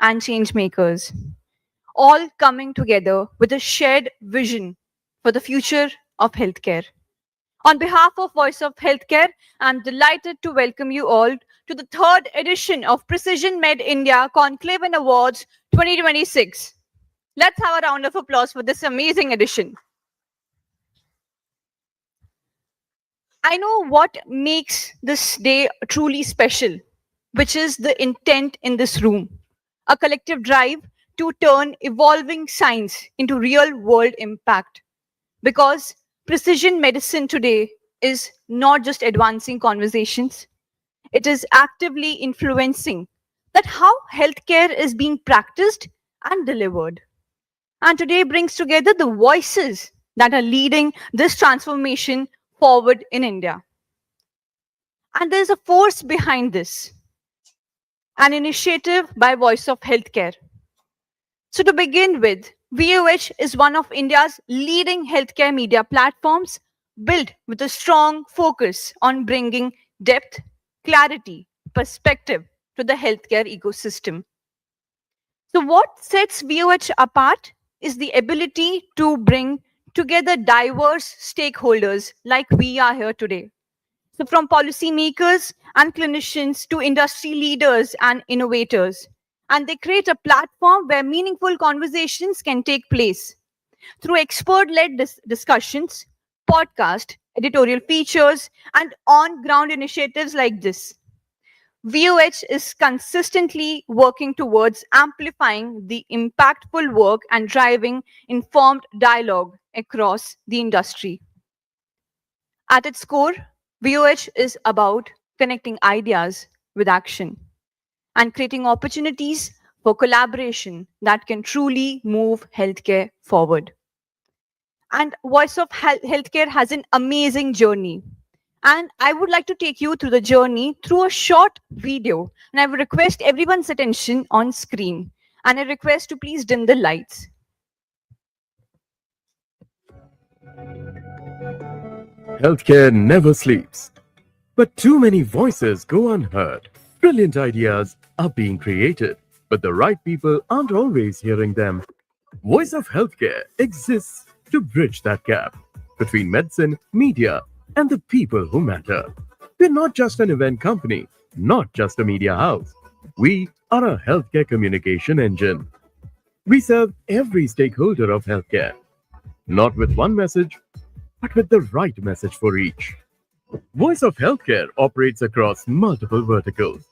and change makers, all coming together with a shared vision for the future of healthcare. On behalf of Voice of Healthcare, I'm delighted to welcome you all to the third edition of Precision Med India Conclave and Awards 2026. Let's have a round of applause for this amazing edition. I know what makes this day truly special, which is the intent in this room, a collective drive to turn evolving science into real world impact. Because precision medicine today is not just advancing conversations, it is actively influencing that how healthcare is being practiced and delivered. And today brings together the voices that are leading this transformation forward in India. And there's a force behind this, an initiative by Voice of Healthcare. So, to begin with, VOH is one of India's leading healthcare media platforms built with a strong focus on bringing depth, clarity, perspective to the healthcare ecosystem. So, what sets VOH apart is the ability to bring together diverse stakeholders like we are here today. So, from policymakers and clinicians to industry leaders and innovators. And they create a platform where meaningful conversations can take place through expert led discussions, podcast, editorial features, and on ground initiatives like this. VOH is consistently working towards amplifying the impactful work and driving informed dialogue across the industry. At its core, VOH is about connecting ideas with action and creating opportunities for collaboration that can truly move healthcare forward. And Voice of Healthcare has an amazing journey. And I would like to take you through the journey through a short video. And I would request everyone's attention on screen. And I request to please dim the lights. Healthcare never sleeps. But too many voices go unheard. Brilliant ideas are being created, but the right people aren't always hearing them. Voice of Healthcare exists to bridge that gap between medicine, media, and the people who matter. We're not just an event company, not just a media house. We are a healthcare communication engine. We serve every stakeholder of healthcare, not with one message, but with the right message for each. Voice of Healthcare operates across multiple verticals,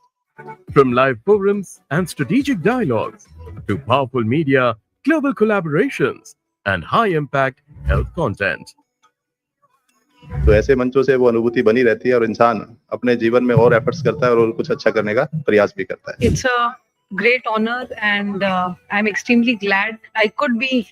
from live forums and strategic dialogues to powerful media, global collaborations, and high-impact health content. तो ऐसे मंचों से वो अनुभूति बनी रहती है और इंसान अपने जीवन में और एफर्ट्स करता है और कुछ अच्छा करने का प्रयास भी करता है. It's a great honor and I'm extremely glad I could be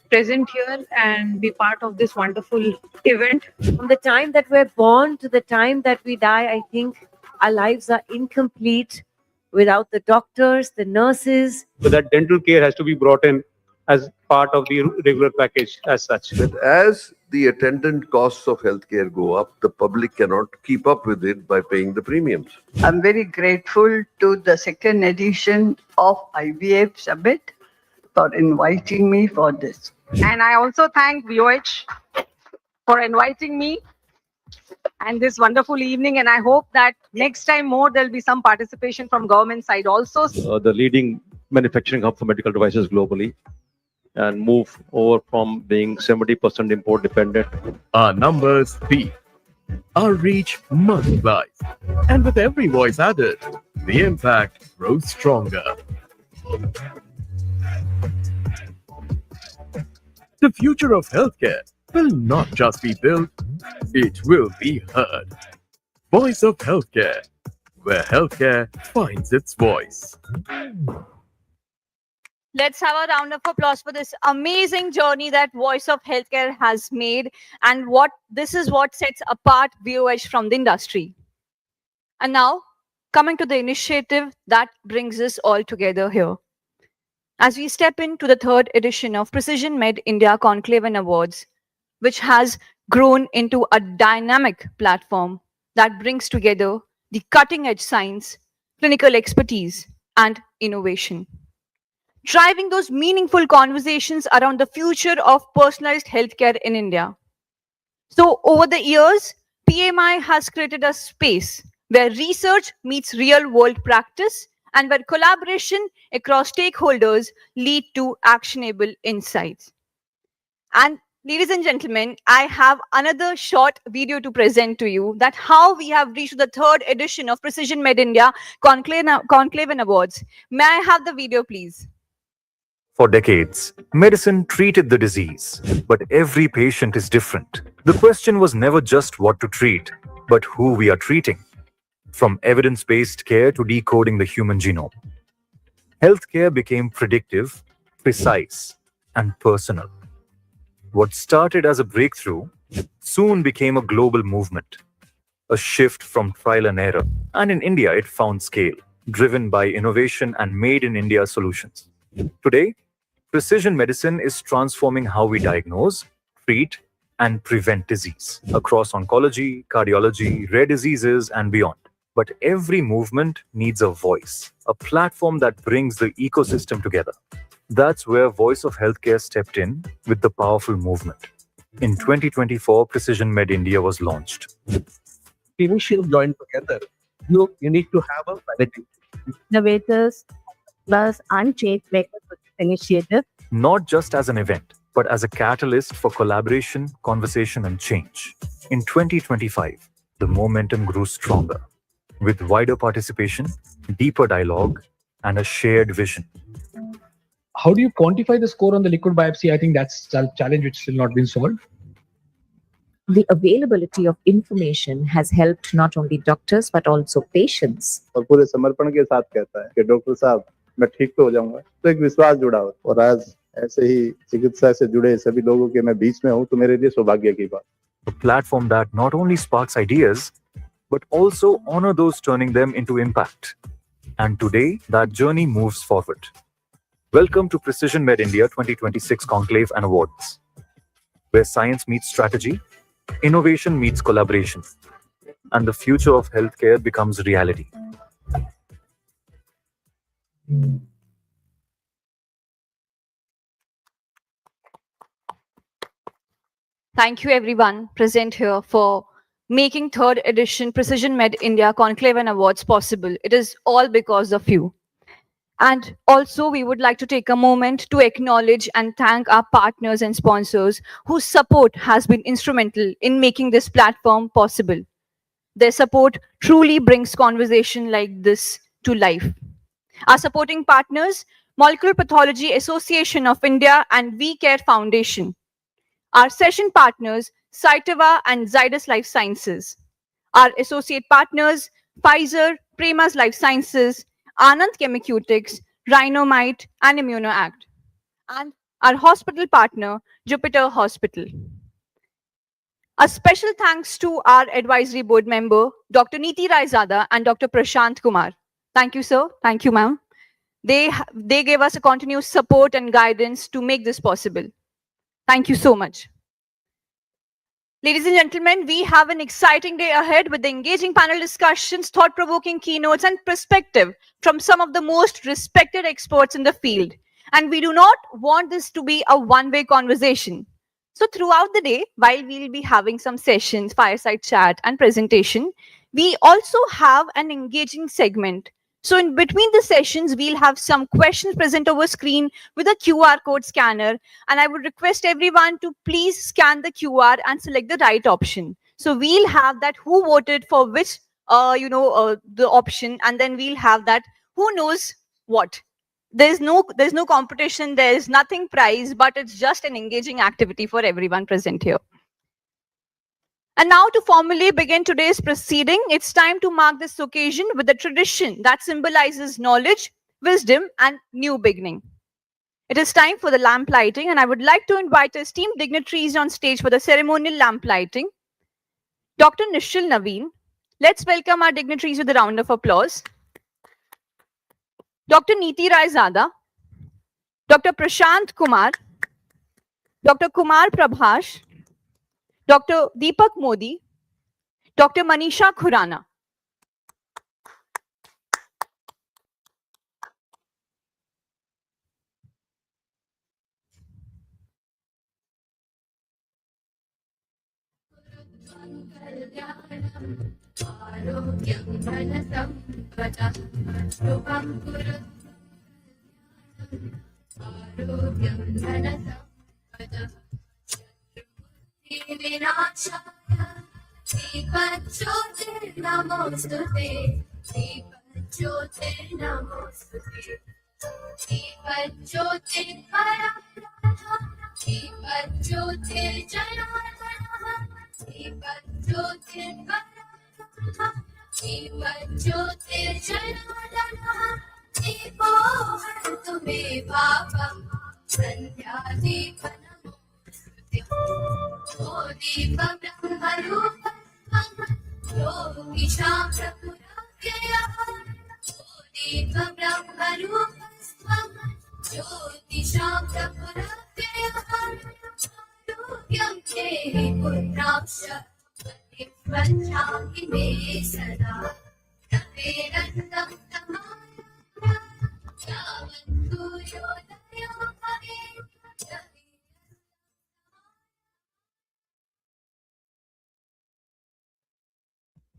present here and be part of this wonderful event. From the time that we're born to the time that we die, I think our lives are incomplete without the doctors, the nurses. So that dental care has to be brought in as part of the regular package as such. But as the attendant costs of healthcare go up, the public cannot keep up with it by paying the premiums. I'm very grateful to the second edition of IVF Summit for inviting me for this. And I also thank VOH for inviting me and this wonderful evening. And I hope that next time more there'll be some participation from government side also. The leading manufacturing hub for medical devices globally and move over from being 70% import dependent. Our numbers speak. Our reach multiplies. And with every voice added, the impact grows stronger. The future of healthcare will not just be built, it will be heard. Voice of Healthcare, where healthcare finds its voice. Let's have a round of applause for this amazing journey that Voice of Healthcare has made, and this is what sets apart VOH from the industry. And now, coming to the initiative that brings us all together here. As we step into the third edition of Precision Med India Conclave and Awards, which has grown into a dynamic platform that brings together the cutting-edge science, clinical expertise, and innovation. driving those meaningful conversations around the future of personalized healthcare in India. So over the years, PMI has created a space where research meets real world practice and where collaboration across stakeholders lead to actionable insights. And ladies and gentlemen, I have another short video to present to you that how we have reached the third edition of Precision Med India Conclave and Awards. May I have the video, please? For decades, medicine treated the disease, but every patient is different. The question was never just what to treat, but who we are treating. From evidence-based care to decoding the human genome, healthcare became predictive, precise, and personal. What started as a breakthrough soon became a global movement, a shift from trial and error. And in India, it found scale, driven by innovation and made in India solutions. Today, precision medicine is transforming how we diagnose, treat, and prevent disease across oncology, cardiology, rare diseases, and beyond. But every movement needs a voice, a platform that brings the ecosystem together. That's where Voice of Healthcare stepped in with the powerful movement. In 2024, Precision Med India was launched. Clinicians join together. You need to have a validity. Innovators plus unchanged makers for this initiative. Not just as an event, but as a catalyst for collaboration, conversation, and change. In 2025, the momentum grew stronger, with wider participation, deeper dialogue, and a shared vision. How do you quantify the score on the liquid biopsy? I think that's a challenge which still not been solved. The availability of information has helped not only doctors but also patients. और पूरे समर्पण के साथ कहता है कि doctor साहब मैं ठीक तो हो जाऊंगा, तो एक विश्वास जुड़ा हो। और आज ऐसे ही चिकित्सा से जुड़े सभी लोगों के मैं बीच में हूं, तो मेरे लिए सौभाग्य की बात। A platform that not only sparks ideas, but also honor those turning them into impact. And today, that journey moves forward. Welcome to Precision Med India 2026 Conclave and Awards, where science meets strategy, innovation meets collaboration, and the future of healthcare becomes reality. Thank you everyone present here for making third edition Precision Med India Conclave and Awards possible. It is all because of you. And also, we would like to take a moment to acknowledge and thank our partners and sponsors whose support has been instrumental in making this platform possible. Their support truly brings conversation like this to life. Our supporting partners, Molecular Pathology Association of India and We Care Foundation. Our session partners, Cytiva and Zydus Life Sciences. Our associate partners, Pfizer, Premas Life Sciences, Anand Chemiceutics, Rhinomite, and ImmunoAct. And our hospital partner, Jupiter Hospital. A special thanks to our advisory board member, Dr. Neeti Raizada and Dr. Prashant Kumar. Thank you, sir. Thank you, ma'am. They gave us a continuous support and guidance to make this possible. Thank you so much. Ladies and gentlemen, we have an exciting day ahead with the engaging panel discussions, thought-provoking keynotes, and perspective from some of the most respected experts in the field. And we do not want this to be a one-way conversation. So throughout the day, while we'll be having some sessions, fireside chat, and presentation, we also have an engaging segment. So in between the sessions, we'll have some questions present over screen with a QR code scanner. And I would request everyone to please scan the QR and select the right option. So we'll have that who voted for which, the option, and then we'll have that who knows what. There's no competition, there's nothing prize, but it's just an engaging activity for everyone present here. And now to formally begin today's proceeding, it's time to mark this occasion with a tradition that symbolizes knowledge, wisdom, and new beginning. It is time for the lamp lighting, and I would like to invite esteemed dignitaries on stage for the ceremonial lamp lighting. Dr. Nishil Naveen. Let's welcome our dignitaries with a round of applause. Dr. Neeti Raizada, Dr. Prashant Kumar, Dr. Kumar Prabhash, Dr. Deepak Modi, Dr. Manisha Khurana.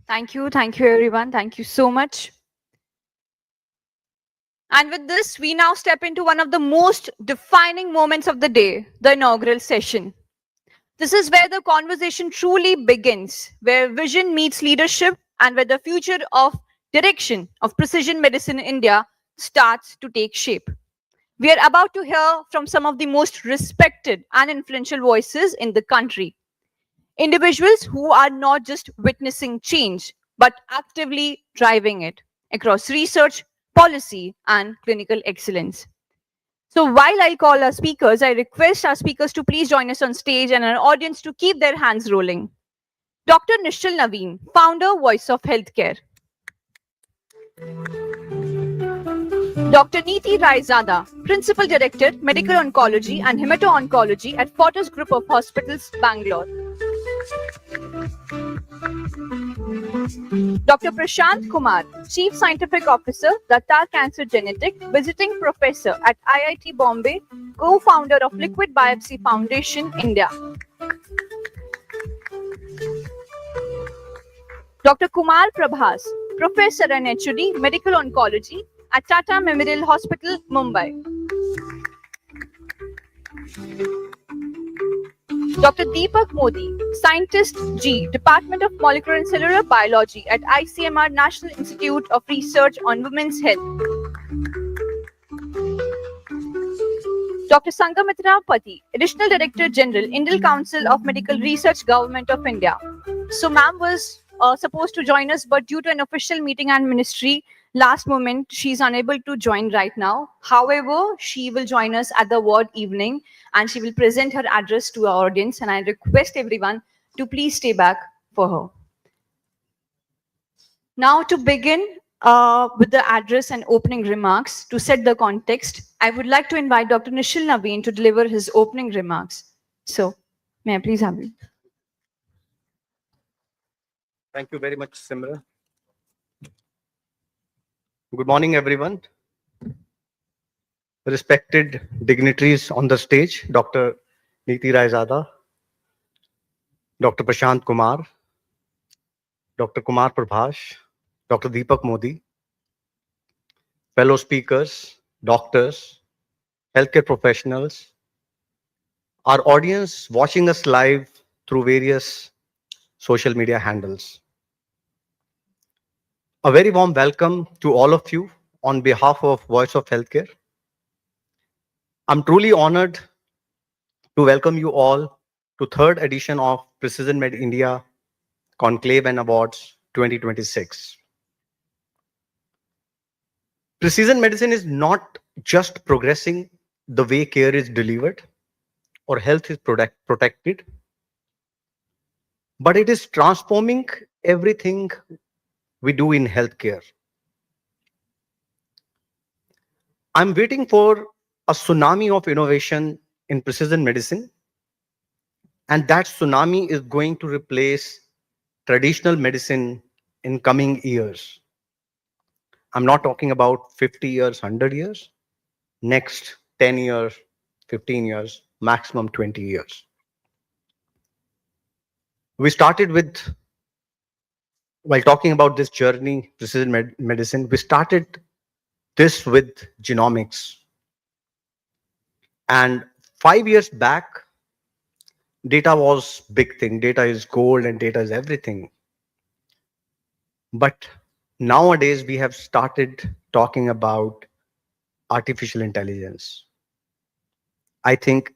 Thank you everyone. Thank you so much. And with this, we now step into one of the most defining moments of the day, the inaugural session. This is where the conversation truly begins, where vision meets leadership, and where the future of direction of precision medicine in India starts to take shape. We are about to hear from some of the most respected and influential voices in the country. Individuals who are not just witnessing change, but actively driving it across research, policy, and clinical excellence. So while I call our speakers, I request our speakers to please join us on stage and our audience to keep their hands rolling. Dr. Nishal Naveen, founder, Voice of Healthcare. Dr. Neeti Raizada, Principal Director, Medical Oncology and Hemato-Oncology at Fortis Group of Hospitals, Bangalore. Dr. Prashant Kumar, Chief Scientific Officer, Datta Cancer Genetic, Visiting Professor at IIT Bombay, co-founder of Liquid Biopsy Foundation, India. Dr. Kumar Prabhas, Professor and HOD, Medical Oncology at Tata Memorial Hospital, Mumbai. Dr. Deepak Modi, Scientist G, Department of Molecular and Cellular Biology at ICMR National Institute of Research on Women's Health. Dr. Sangamitra Pati, Additional Director General, Indian Council of Medical Research, Government of India. So ma'am was supposed to join us, but due to an official meeting and ministry, last moment, she's unable to join right now. However, she will join us at the award evening and she will present her address to our audience. And I request everyone to please stay back for her. Now to begin with the address and opening remarks, to set the context, I would like to invite Dr. Nishal Naveen to deliver his opening remarks. So, may I please have you? Thank you very much, Simran. Good morning, everyone. Respected dignitaries on the stage, Dr. Neeti Raizada, Dr. Prashant Kumar, Dr. Kumar Prabhash, Dr. Deepak Modi, fellow speakers, doctors, healthcare professionals, our audience watching us live through various social media handles. A very warm welcome to all of you on behalf of Voice of Healthcare. I'm truly honored to welcome you all to third edition of Precision Med India Conclave and Awards 2026. Precision medicine is not just progressing the way care is delivered or health is protected, but it is transforming everything we do in healthcare. I'm waiting for a tsunami of innovation in precision medicine, and that tsunami is going to replace traditional medicine in coming years. I'm not talking about 50 years, 100 years, next 10 years, 15 years, maximum 20 years. We started with, while talking about this journey, precision medicine, we started this with genomics. And 5 years back, data was big thing. Data is gold and data is everything. But nowadays we have started talking about artificial intelligence. I think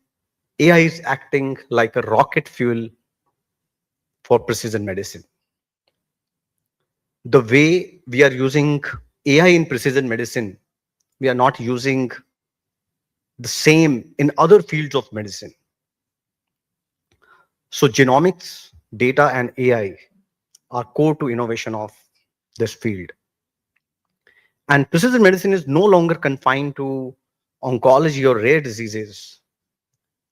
AI is acting like a rocket fuel for precision medicine. The way we are using AI in precision medicine, we are not using the same in other fields of medicine. So genomics, data, and AI are core to innovation of this field. And precision medicine is no longer confined to oncology or rare diseases.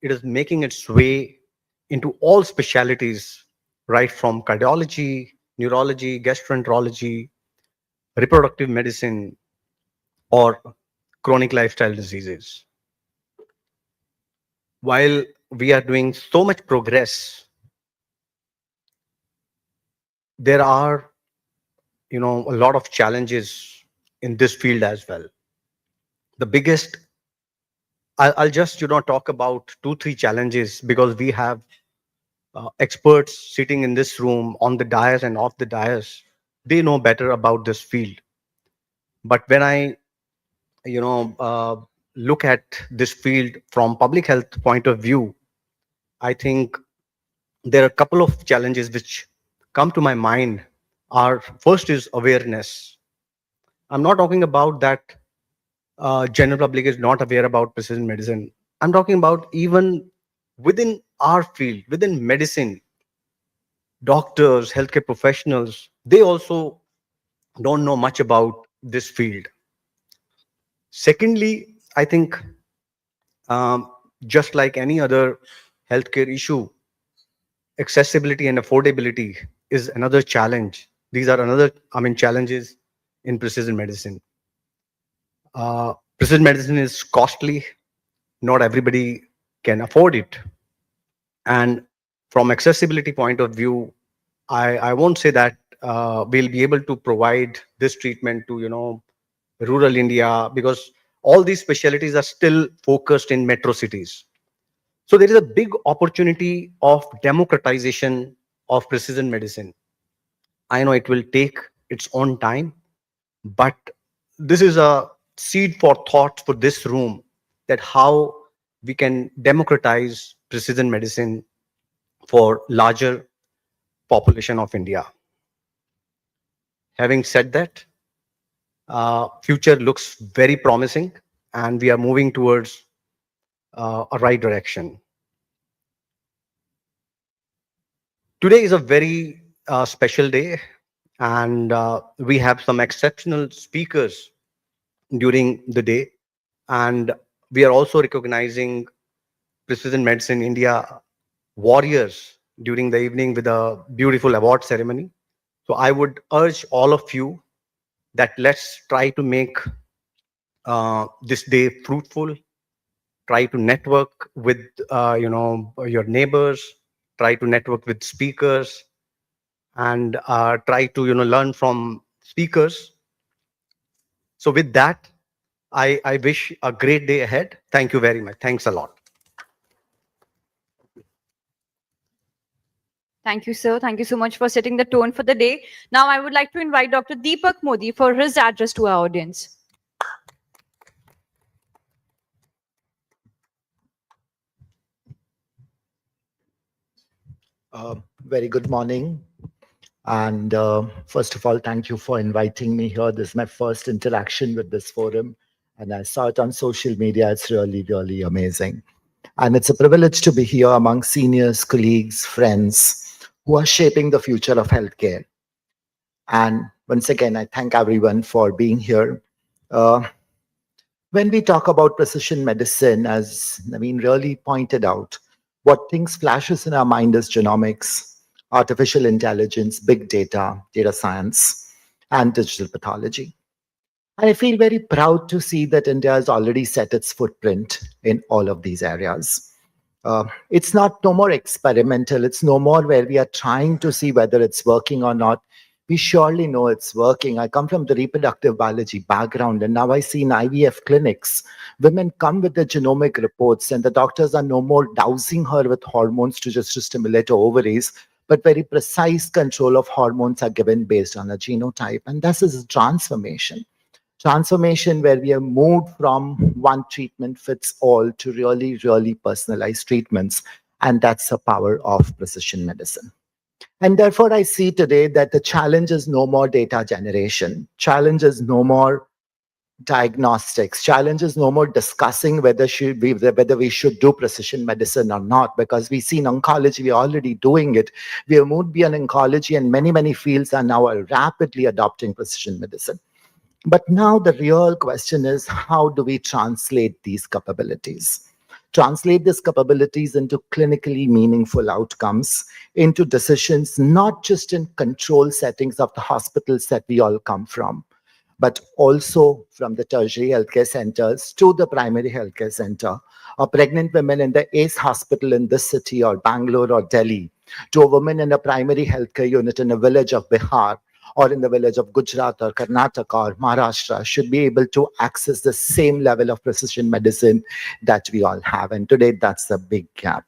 It is making its way into all specialties, right from cardiology, neurology, gastroenterology, reproductive medicine, or chronic lifestyle diseases. While we are doing so much progress, there are, a lot of challenges in this field as well. The biggest, I'll just, talk about 2, 3 challenges, because we have experts sitting in this room on the dais and off the dais. They know better about this field. But when I, look at this field from public health point of view, I think there are a couple of challenges which come to my mind. Our first is awareness. I'm not talking about that general public is not aware about precision medicine. I'm talking about even within our field, within medicine, doctors, healthcare professionals, they also don't know much about this field. Secondly, I think just like any other healthcare issue, accessibility and affordability is another challenge. These are another, challenges in precision medicine. Precision medicine is costly. Not everybody can afford it. And from accessibility point of view, I won't say that we'll be able to provide this treatment to, rural India, because all these specialties are still focused in metro cities. So there is a big opportunity of democratization of precision medicine. I know it will take its own time, but this is a seed for thought for this room, that how we can democratize precision medicine for larger population of India. Having said that, future looks very promising, and we are moving towards a right direction. Today is a very special day, and we have some exceptional speakers during the day, and we are also recognizing Precision Medicine India warriors during the evening with a beautiful award ceremony. So I would urge all of you that let's try to make this day fruitful. Try to network with your neighbors. Try to network with speakers, and try to learn from speakers. So with that, I wish a great day ahead. Thank you very much. Thanks a lot. Thank you, sir. Thank you so much for setting the tone for the day. Now, I would like to invite Dr. Deepak Modi for his address to our audience. Very good morning. And first of all, thank you for inviting me here. This is my first interaction with this forum, and I saw it on social media. It's really, really amazing. And it's a privilege to be here among seniors, colleagues, friends who are shaping the future of healthcare. And once again, I thank everyone for being here. When we talk about precision medicine, as Naveen really pointed out, what things flashes in our mind is genomics, artificial intelligence, big data, data science, and digital pathology. And I feel very proud to see that India has already set its footprint in all of these areas. It's not no more experimental. It's no more where we are trying to see whether it's working or not. We surely know it's working. I come from the reproductive biology background, and now I see in IVF clinics, women come with the genomic reports, and the doctors are no more dousing her with hormones to just to stimulate her ovaries, but very precise control of hormones are given based on a genotype. And this is a transformation where we have moved from one treatment fits all to really, really personalized treatments. And that's the power of precision medicine. And therefore, I see today that the challenge is no more data generation. Challenge is no more diagnostics. Challenge is no more discussing whether we should do precision medicine or not, because we see in oncology, we're already doing it. We have moved beyond oncology, and many, many fields are now rapidly adopting precision medicine. But now the real question is, how do we translate these capabilities? Translate these capabilities into clinically meaningful outcomes, into decisions, not just in control settings of the hospitals that we all come from, but also from the tertiary healthcare centers to the primary healthcare center, or pregnant women in the ACE hospital in this city or Bangalore or Delhi, to a woman in a primary healthcare unit in a village of Bihar, or in the village of Gujarat or Karnataka or Maharashtra, should be able to access the same level of precision medicine that we all have. And today, that's the big gap.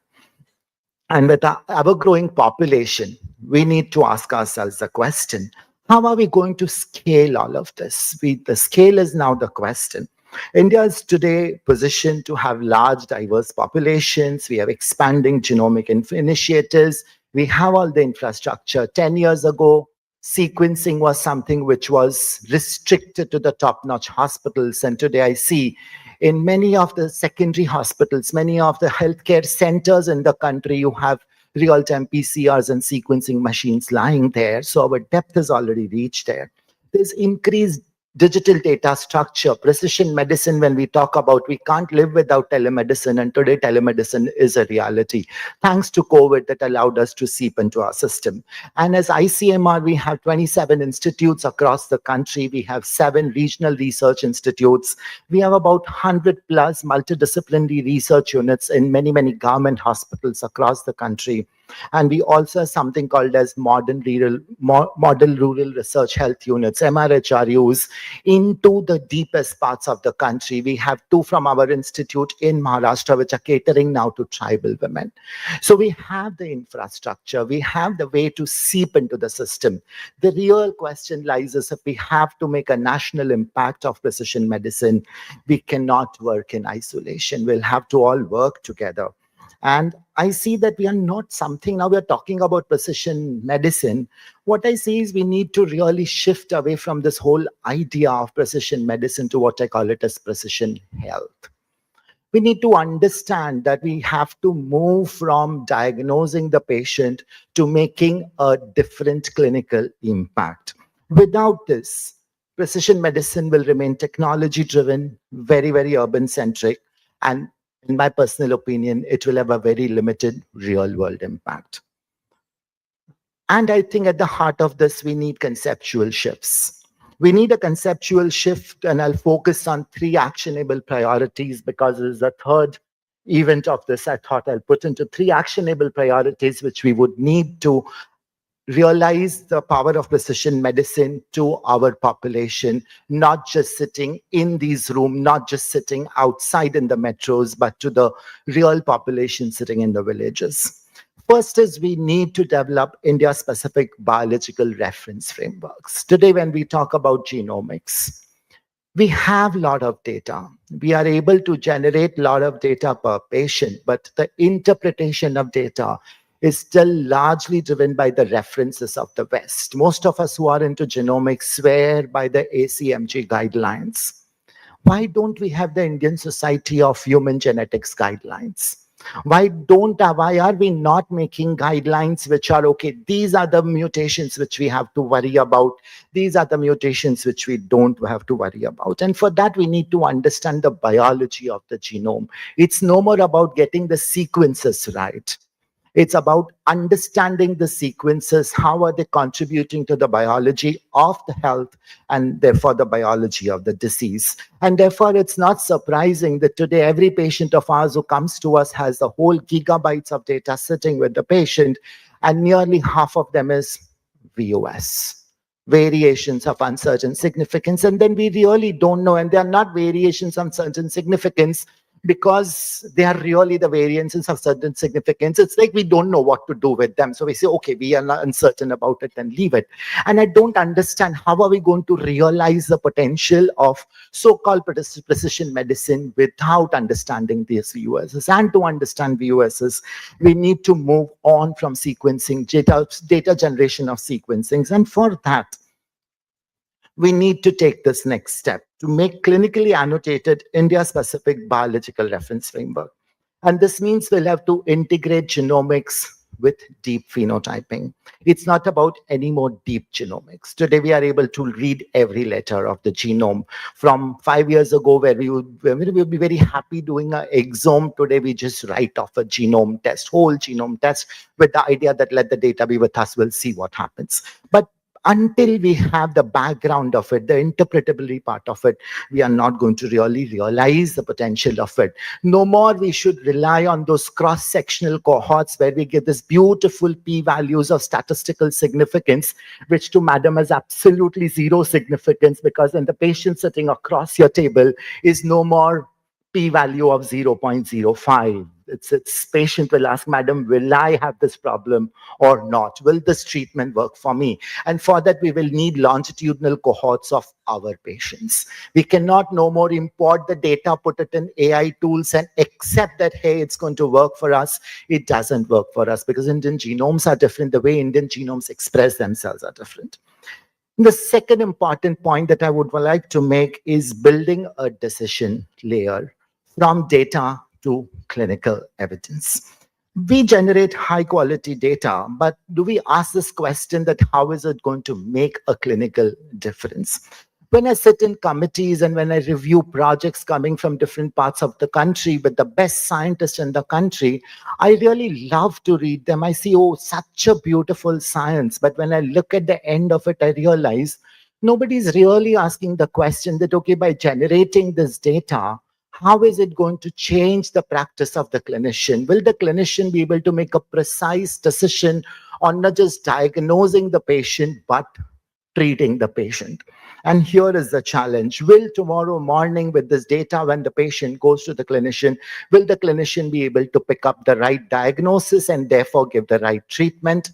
And with our growing population, we need to ask ourselves the question, how are we going to scale all of this? The scale is now the question. India is today positioned to have large, diverse populations. We have expanding genomic initiatives. We have all the infrastructure. 10 years ago, sequencing was something which was restricted to the top-notch hospitals. And today I see in many of the secondary hospitals, many of the healthcare centers in the country, you have real-time PCRs and sequencing machines lying there. So our depth is already reached there. There's increased digital data structure, precision medicine. When we talk about, we can't live without telemedicine, and today telemedicine is a reality, thanks to COVID, that allowed us to seep into our system. And as ICMR, we have 27 institutes across the country. We have 7 regional research institutes. We have about 100 plus multidisciplinary research units in many, many government hospitals across the country. And we also have something called as model rural research health units, MRHRUs, into the deepest parts of the country. We have 2 from our institute in Maharashtra, which are catering now to tribal women. So we have the infrastructure, we have the way to seep into the system. The real question lies is, if we have to make a national impact of precision medicine, we cannot work in isolation. We'll have to all work together. And I see that we are not something, now we are talking about precision medicine. What I see is we need to really shift away from this whole idea of precision medicine to what I call it as precision health. We need to understand that we have to move from diagnosing the patient to making a different clinical impact. Without this, precision medicine will remain technology driven, very, very urban centric, and in my personal opinion, it will have a very limited real world impact. And I think at the heart of this, we need conceptual shifts. We need a conceptual shift, and I'll focus on 3 actionable priorities, because it is the third event of this. I thought I'll put into 3 actionable priorities, which we would need to realize the power of precision medicine to our population, not just sitting in these rooms, not just sitting outside in the metros, but to the real population sitting in the villages. First is, we need to develop India-specific biological reference frameworks. Today, when we talk about genomics, we have a lot of data. We are able to generate a lot of data per patient, but the interpretation of data is still largely driven by the references of the West. Most of us who are into genomics swear by the ACMG guidelines. Why don't we have the Indian Society of Human Genetics guidelines? Why are we not making guidelines which are, okay, these are the mutations which we have to worry about. These are the mutations which we don't have to worry about. And for that, we need to understand the biology of the genome. It's no more about getting the sequences right. It's about understanding the sequences. How are they contributing to the biology of the health and therefore the biology of the disease? And therefore, it's not surprising that today every patient of ours who comes to us has the whole gigabytes of data sitting with the patient, and nearly half of them is VOS, variations of uncertain significance. And then we really don't know, and they are not variations of uncertain significance because they are really the variances of certain significance. It's like we don't know what to do with them. So we say, okay, we are not uncertain about it and leave it. And I don't understand how are we going to realize the potential of so-called precision medicine without understanding these VOSs. And to understand VOSs, we need to move on from sequencing, data generation of sequencings. And for that, we need to take this next step to make clinically annotated India-specific biological reference framework. And this means we'll have to integrate genomics with deep phenotyping. It's not about any more deep genomics. Today, we are able to read every letter of the genome. From 5 years ago, where we would be very happy doing an exome, today we just write off a genome test, whole genome test, with the idea that let the data be with us, we'll see what happens. But until we have the background of it, the interpretability part of it, we are not going to really realize the potential of it. No more we should rely on those cross-sectional cohorts where we get this beautiful p-values of statistical significance, which to madam has absolutely zero significance, because then the patient sitting across your table is no more p-value of 0.05. It's patient will ask, madam, will I have this problem or not? Will this treatment work for me? And for that, we will need longitudinal cohorts of our patients. We cannot no more import the data, put it in AI tools and accept that, hey, it's going to work for us. It doesn't work for us because Indian genomes are different. The way Indian genomes express themselves are different. The second important point that I would like to make is building a decision layer from data to clinical evidence. We generate high quality data, but do we ask this question that how is it going to make a clinical difference? When I sit in committees and when I review projects coming from different parts of the country with the best scientists in the country, I really love to read them. I see, oh, such a beautiful science. But when I look at the end of it, I realize nobody's really asking the question that, okay, by generating this data, how is it going to change the practice of the clinician? Will the clinician be able to make a precise decision on not just diagnosing the patient, but treating the patient? And here is the challenge. Will tomorrow morning with this data, when the patient goes to the clinician, will the clinician be able to pick up the right diagnosis and therefore give the right treatment?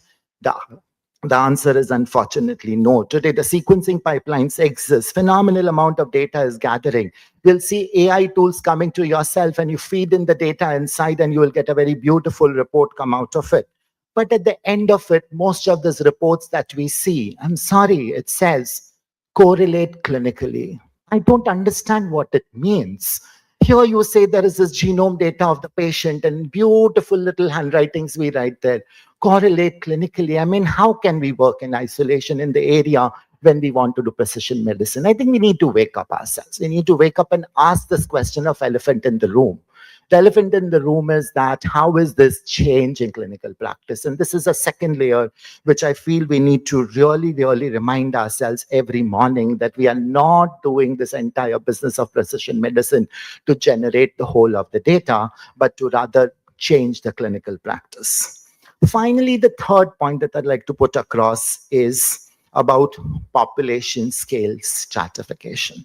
The answer is unfortunately no. Today, the sequencing pipelines exist. Phenomenal amount of data is gathering. You'll see AI tools coming to yourself and you feed in the data inside and you will get a very beautiful report come out of it. But at the end of it, most of these reports that we see, I'm sorry, it says correlate clinically. I don't understand what it means. Here you say there is this genome data of the patient and beautiful little handwritings we write there. Correlate clinically. I mean, how can we work in isolation in the area when we want to do precision medicine? I think we need to wake up ourselves. We need to wake up and ask this question of elephant in the room. The elephant in the room is that how is this change in clinical practice? And this is a second layer, which I feel we need to really, really remind ourselves every morning that we are not doing this entire business of precision medicine to generate the whole of the data, but to rather change the clinical practice. Finally, the third point that I'd like to put across is about population scale stratification.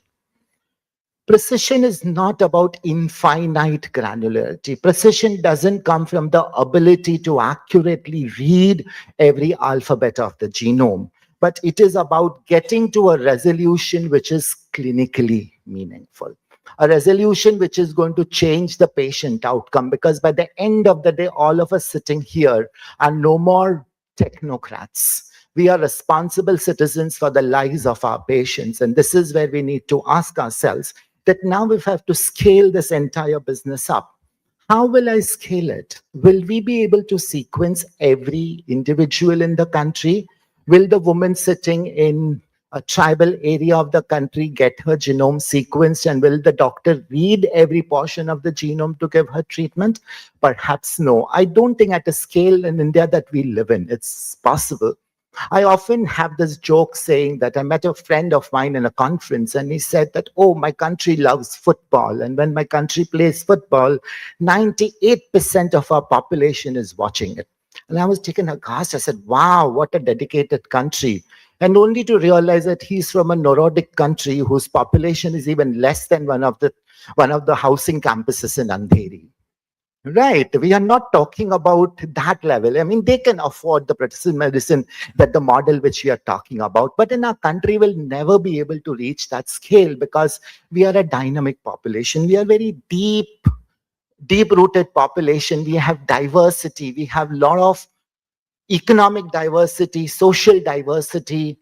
Precision is not about infinite granularity. Precision doesn't come from the ability to accurately read every alphabet of the genome, but it is about getting to a resolution which is clinically meaningful. A resolution which is going to change the patient outcome, because by the end of the day, all of us sitting here are no more technocrats. We are responsible citizens for the lives of our patients. And this is where we need to ask ourselves that now we have to scale this entire business up. How will I scale it? Will we be able to sequence every individual in the country? Will the woman sitting in a tribal area of the country get her genome sequenced, and will the doctor read every portion of the genome to give her treatment? Perhaps no. I don't think at a scale in India that we live in, it's possible. I often have this joke saying that I met a friend of mine in a conference and he said that, oh, my country loves football. And when my country plays football, 98% of our population is watching it. And I was taken aghast. I said, wow, what a dedicated country. And only to realize that he's from a Nordic country whose population is even less than one of the housing campuses in Andheri. Right. We are not talking about that level. I mean, they can afford the precision medicine, that the model which we are talking about. But in our country, will never be able to reach that scale because we are a dynamic population. We are very deep-rooted population. We have diversity. We have a lot of economic diversity, social diversity,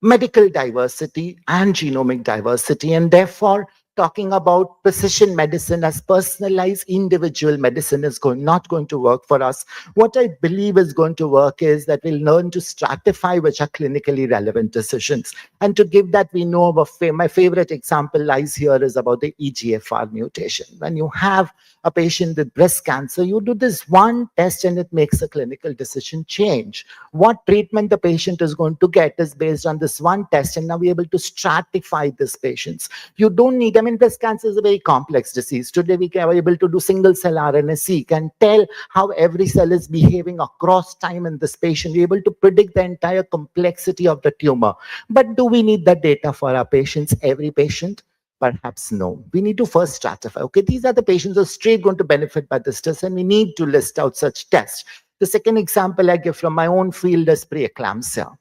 medical diversity, and genomic diversity. And therefore, talking about precision medicine as personalized individual medicine is not going to work for us. What I believe is going to work is that we'll learn to stratify which are clinically relevant decisions. And to give that, we know of my favorite example lies here is about the EGFR mutation. When you have a patient with breast cancer, you do this one test and it makes a clinical decision change. What treatment the patient is going to get is based on this one test, and now we're able to stratify these patients. You don't need, I mean, breast cancer is a very complex disease. Today we are able to do single cell RNA-seq and tell how every cell is behaving across time in this patient. We're able to predict the entire complexity of the tumor. But do we need that data for our patients, every patient? Perhaps no. We need to first stratify. Okay, these are the patients who are straight going to benefit by this test, and we need to list out such tests. The second example I give from my own field is preeclampsia.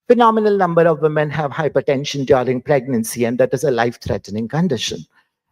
Phenomenal number of women have hypertension during pregnancy, and that is a life-threatening condition.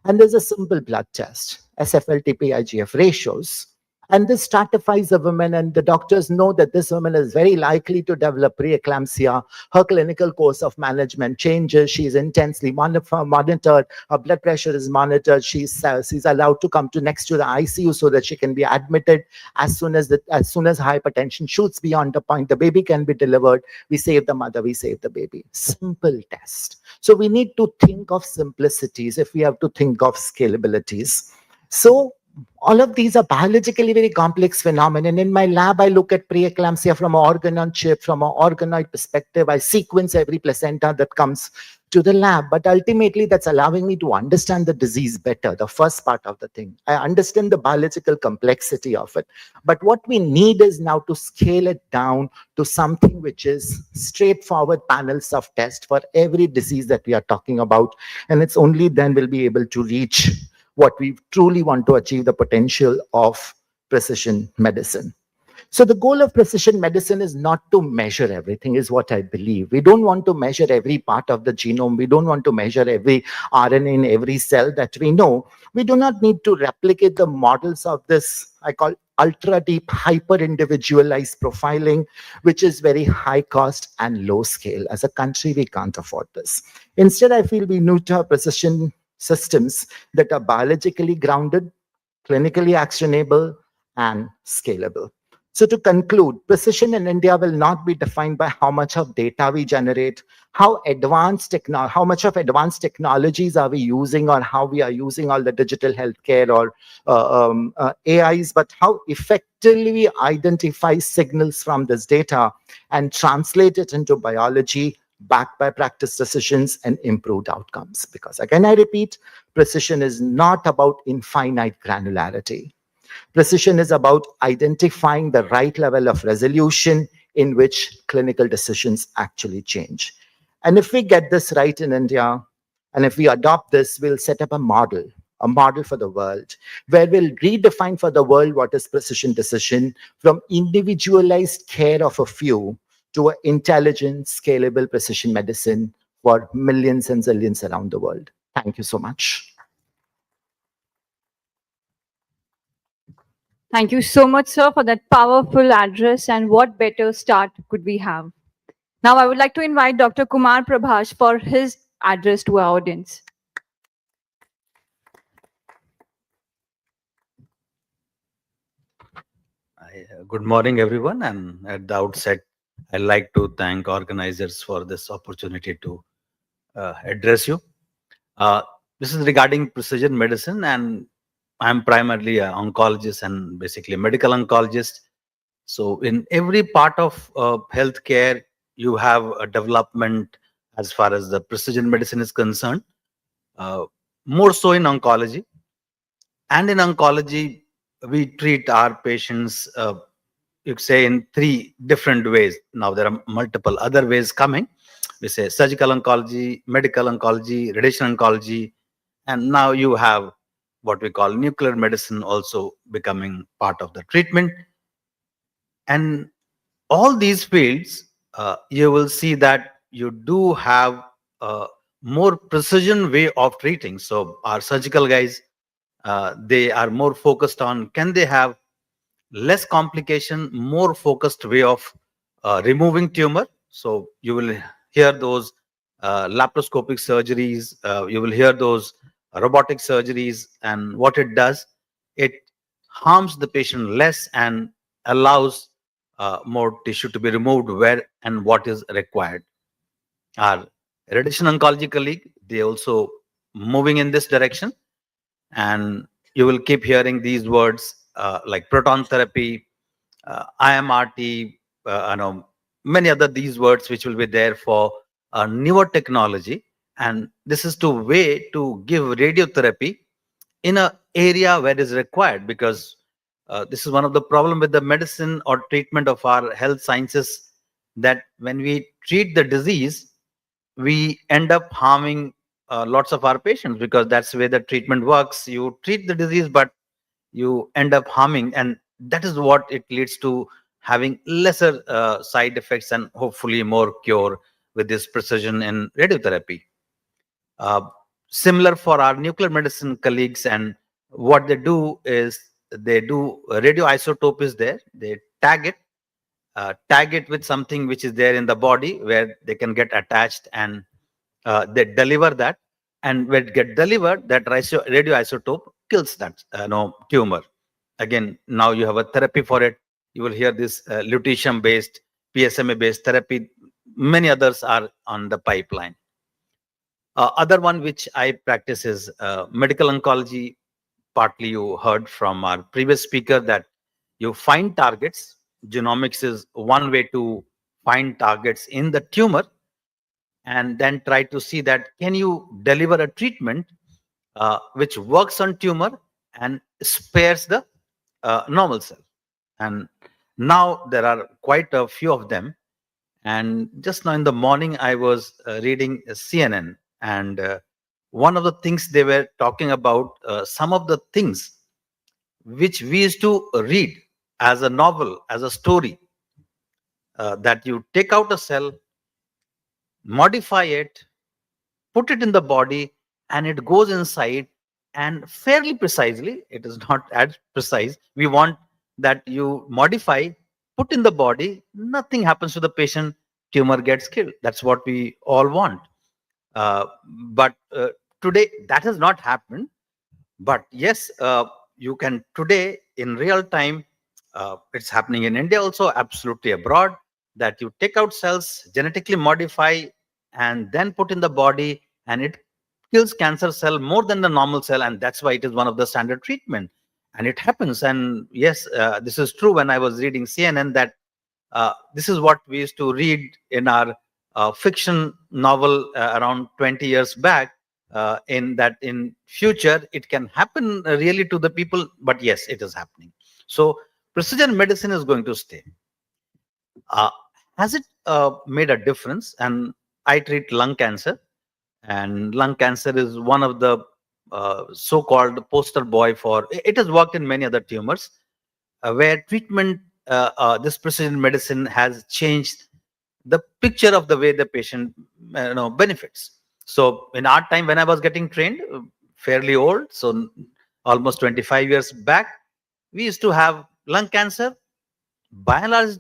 And there's a simple blood test, SFLT-IGF ratios. And this stratifies a woman, and the doctors know that this woman is very likely to develop preeclampsia. Her clinical course of management changes. She is intensely monitored. Her blood pressure is monitored. She's allowed to come next to the ICU so that she can be admitted. As soon as hypertension shoots beyond the point, the baby can be delivered. We save the mother, we save the baby. Simple test. So we need to think of simplicities if we have to think of scalabilities. So all of these are biologically very complex phenomena. And in my lab, I look at preeclampsia from an organ on chip, from an organoid perspective. I sequence every placenta that comes to the lab. But ultimately, that's allowing me to understand the disease better, the first part of the thing. I understand the biological complexity of it. But what we need is now to scale it down to something which is straightforward panels of tests for every disease that we are talking about. And it's only then we'll be able to reach what we truly want to achieve, the potential of precision medicine. So the goal of precision medicine is not to measure everything, is what I believe. We don't want to measure every part of the genome. We don't want to measure every RNA in every cell that we know. We do not need to replicate the models of this, I call ultra deep, hyper individualized profiling, which is very high cost and low scale. As a country, we can't afford this. Instead, I feel we need to have precision systems that are biologically grounded, clinically actionable, and scalable. So to conclude, precision in India will not be defined by how much of data we generate, how much of advanced technologies are we using, or how we are using all the digital healthcare or AIs, but how effectively we identify signals from this data and translate it into biology, backed by practice decisions and improved outcomes. Because again, I repeat, precision is not about infinite granularity. Precision is about identifying the right level of resolution in which clinical decisions actually change. And if we get this right in India, and if we adopt this, we'll set up a model for the world, where we'll redefine for the world what is precision decision, from individualized care of a few to an intelligent, scalable precision medicine for millions and zillions around the world. Thank you so much. Thank you so much, sir, for that powerful address. And what better start could we have? Now, I would like to invite Dr. Kumar Prabhash for his address to our audience. Good morning, everyone. And at the outset, I'd like to thank organizers for this opportunity to address you. This is regarding precision medicine, and I'm primarily an oncologist and basically a medical oncologist. So in every part of healthcare, you have a development as far as the precision medicine is concerned, more so in oncology. And in oncology, we treat our patients, you could say, in three different ways. Now there are multiple other ways coming. We say surgical oncology, medical oncology, radiation oncology, and now you have what we call nuclear medicine also becoming part of the treatment. And all these fields, you will see that you do have a more precision way of treating. So our surgical guys, they are more focused on, can they have less complication, more focused way of removing tumor. So you will hear those laparoscopic surgeries, you will hear those robotic surgeries, and what it does, it harms the patient less and allows more tissue to be removed where and what is required. Our radiation oncology colleague, they also moving in this direction, and you will keep hearing these words like proton therapy, IMRT, many other these words which will be there for newer technology. And this is to way to give radiotherapy in a area where it is required, because this is one of the problem with the medicine or treatment of our health sciences, that when we treat the disease, we end up harming lots of our patients, because that's the way the treatment works. You treat the disease, but you end up harming, and that is what it leads to, having lesser side effects and hopefully more cure with this precision in radiotherapy. Similar for our nuclear medicine colleagues, and what they do is they do radioisotope is there. They tag it with something which is there in the body where they can get attached, and they deliver that. And when it get delivered, that radioisotope kills that tumor. Again, now you have a therapy for it. You will hear this lutetium based, PSMA based therapy. Many others are on the pipeline. Other one which I practice is medical oncology. Partly you heard from our previous speaker that you find targets. Genomics is one way to find targets in the tumor, and then try to see that can you deliver a treatment which works on tumor and spares the normal cell. And now there are quite a few of them. And just now in the morning, I was reading CNN, and one of the things they were talking about, some of the things which we used to read as a novel, as a story, that you take out a cell, modify it, put it in the body, and it goes inside, and fairly precisely, it is not as precise. We want that you modify, put in the body, nothing happens to the patient, tumor gets killed. That's what we all want. But today, that has not happened. But yes, you can today in real time, it's happening in India also, absolutely abroad, that you take out cells, genetically modify, and then put in the body, and it kills cancer cell more than the normal cell, and that's why it is one of the standard treatment. And it happens. And yes, this is true. When I was reading CNN, that this is what we used to read in our fiction novel around 20 years back, in that in future it can happen really to the people, but yes, it is happening. So precision medicine is going to stay. Has it made a difference? And I treat lung cancer, and lung cancer is one of the so-called poster boy for, it has worked in many other tumors, where treatment, this precision medicine has changed the picture of the way the patient benefits. So in our time, when I was getting trained, fairly old, so almost 25 years back, we used to have lung cancer, by and large,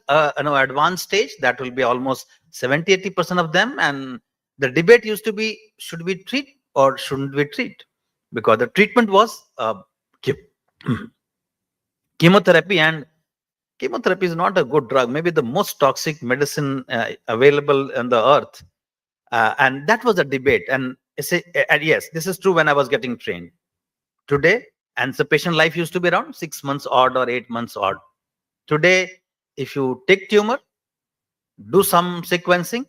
advanced stage, that will be almost 70-80% of them. And the debate used to be, should we treat or shouldn't we treat? Because the treatment was chemotherapy, and chemotherapy is not a good drug, maybe the most toxic medicine available on the earth. And that was a debate. And yes, this is true when I was getting trained. Today, and the patient life used to be around 6 months odd or 8 months odd. Today, if you take tumor, do some sequencing,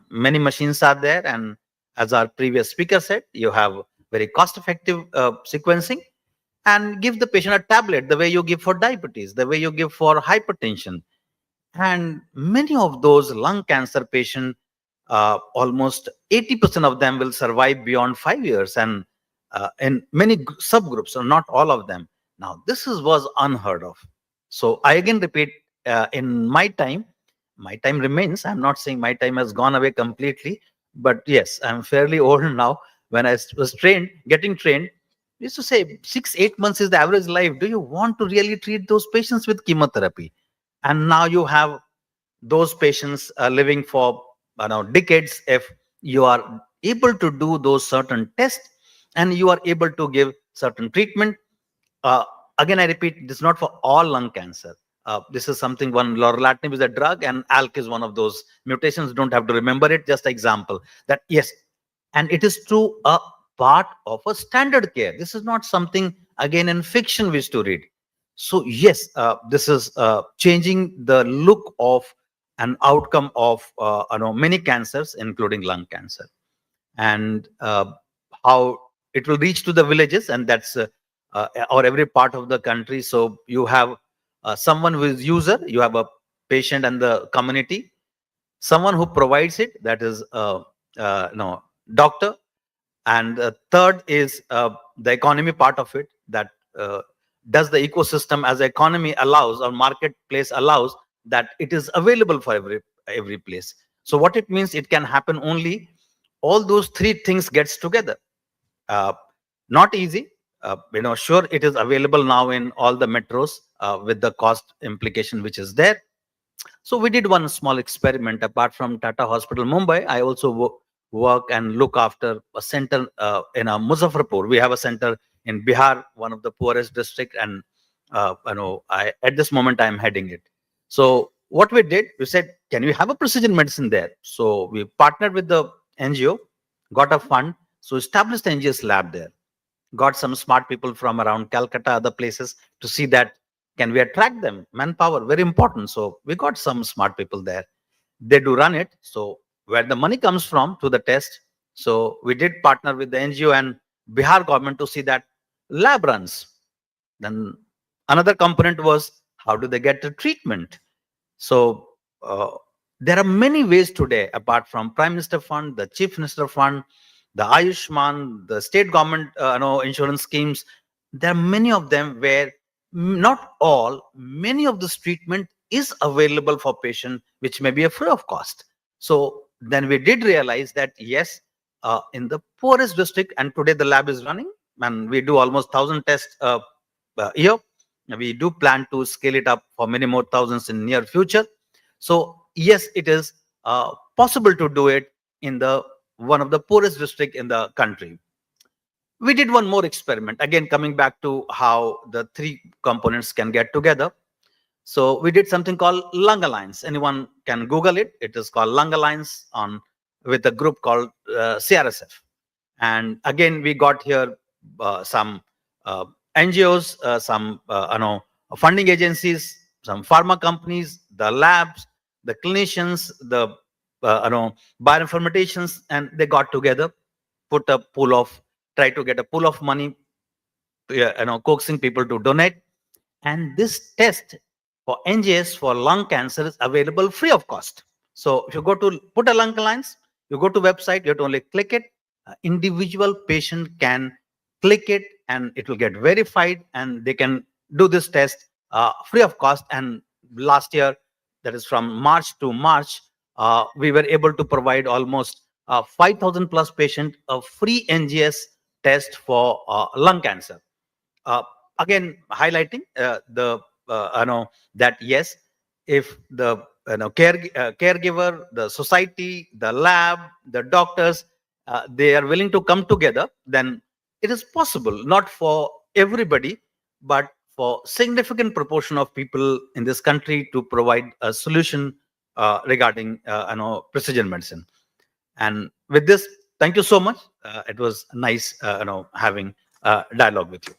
many machines are there, and as our previous speaker said, you have very cost-effective sequencing, and give the patient a tablet the way you give for diabetes, the way you give for hypertension. And many of those lung cancer patients, almost 80% of them will survive beyond 5 years, and in many subgroups, so not all of them. Now, this was unheard of. So I again repeat, in my time remains. I'm not saying my time has gone away completely, but yes, I'm fairly old now. When I was getting trained, we used to say 6-8 months is the average life. Do you want to really treat those patients with chemotherapy? And now you have those patients living for decades if you are able to do those certain tests and you are able to give certain treatment. Again, I repeat, this is not for all lung cancer. This is something, lorlatinib is a drug and ALK is one of those mutations. Don't have to remember it, just example. That yes, and it is true, a part of a standard care. This is not something, again, in fiction we used to read. So yes, this is changing the look of an outcome of many cancers, including lung cancer, and how it will reach to the villages, and that's or every part of the country. So you have someone who is user, you have a patient and the community, someone who provides it, that is doctor, and third is the economy part of it, that does the ecosystem as economy allows or marketplace allows that it is available for every place. So what it means, it can happen only all those three things gets together. Not easy. Sure, it is available now in all the metros with the cost implication which is there. So we did one small experiment. Apart from Tata Hospital Mumbai, I also work and look after a center in Muzaffarpur. We have a center in Bihar, one of the poorest district, and at this moment I am heading it. So what we did, we said, can we have a precision medicine there? So we partnered with the NGO, got a fund, so established the NGS lab there. Got some smart people from around Calcutta, other places, to see that can we attract them? Manpower, very important. So we got some smart people there. They do run it. So where the money comes from to the test. So we did partner with the NGO and Bihar government to see that lab runs. Then another component was, how do they get the treatment? So there are many ways today, apart from Prime Minister Fund, the Chief Minister Fund, the Ayushman, the state government insurance schemes. There are many of them where not all, many of this treatment is available for patient, which may be a free of cost. So then we did realize that yes, in the poorest district, and today the lab is running, and we do almost 1,000 tests a year. We do plan to scale it up for many more thousands in near future. So yes, it is possible to do it in the one of the poorest district in the country. We did one more experiment, again coming back to how the three components can get together. So we did something called Lung Alliance. Anyone can Google it. It is called Lung Alliance with a group called CRSF. And again, we got here some NGOs, some funding agencies, some pharma companies, the labs, the clinicians, the bioinformaticians, and they got together, try to get a pool of money, coaxing people to donate. And this test for NGS for lung cancer is available free of cost. So if you go to put a Lung Alliance, you go to website, you have to only click it. Individual patient can click it and it will get verified, and they can do this test free of cost. And last year, that is from March to March, we were able to provide almost 5,000 plus patients a free NGS test for lung cancer. Again, highlighting that yes, if the caregiver, the society, the lab, the doctors, they are willing to come together, then it is possible, not for everybody, but for significant proportion of people in this country to provide a solution regarding precision medicine. And with this, thank you so much. It was nice having a dialogue with you.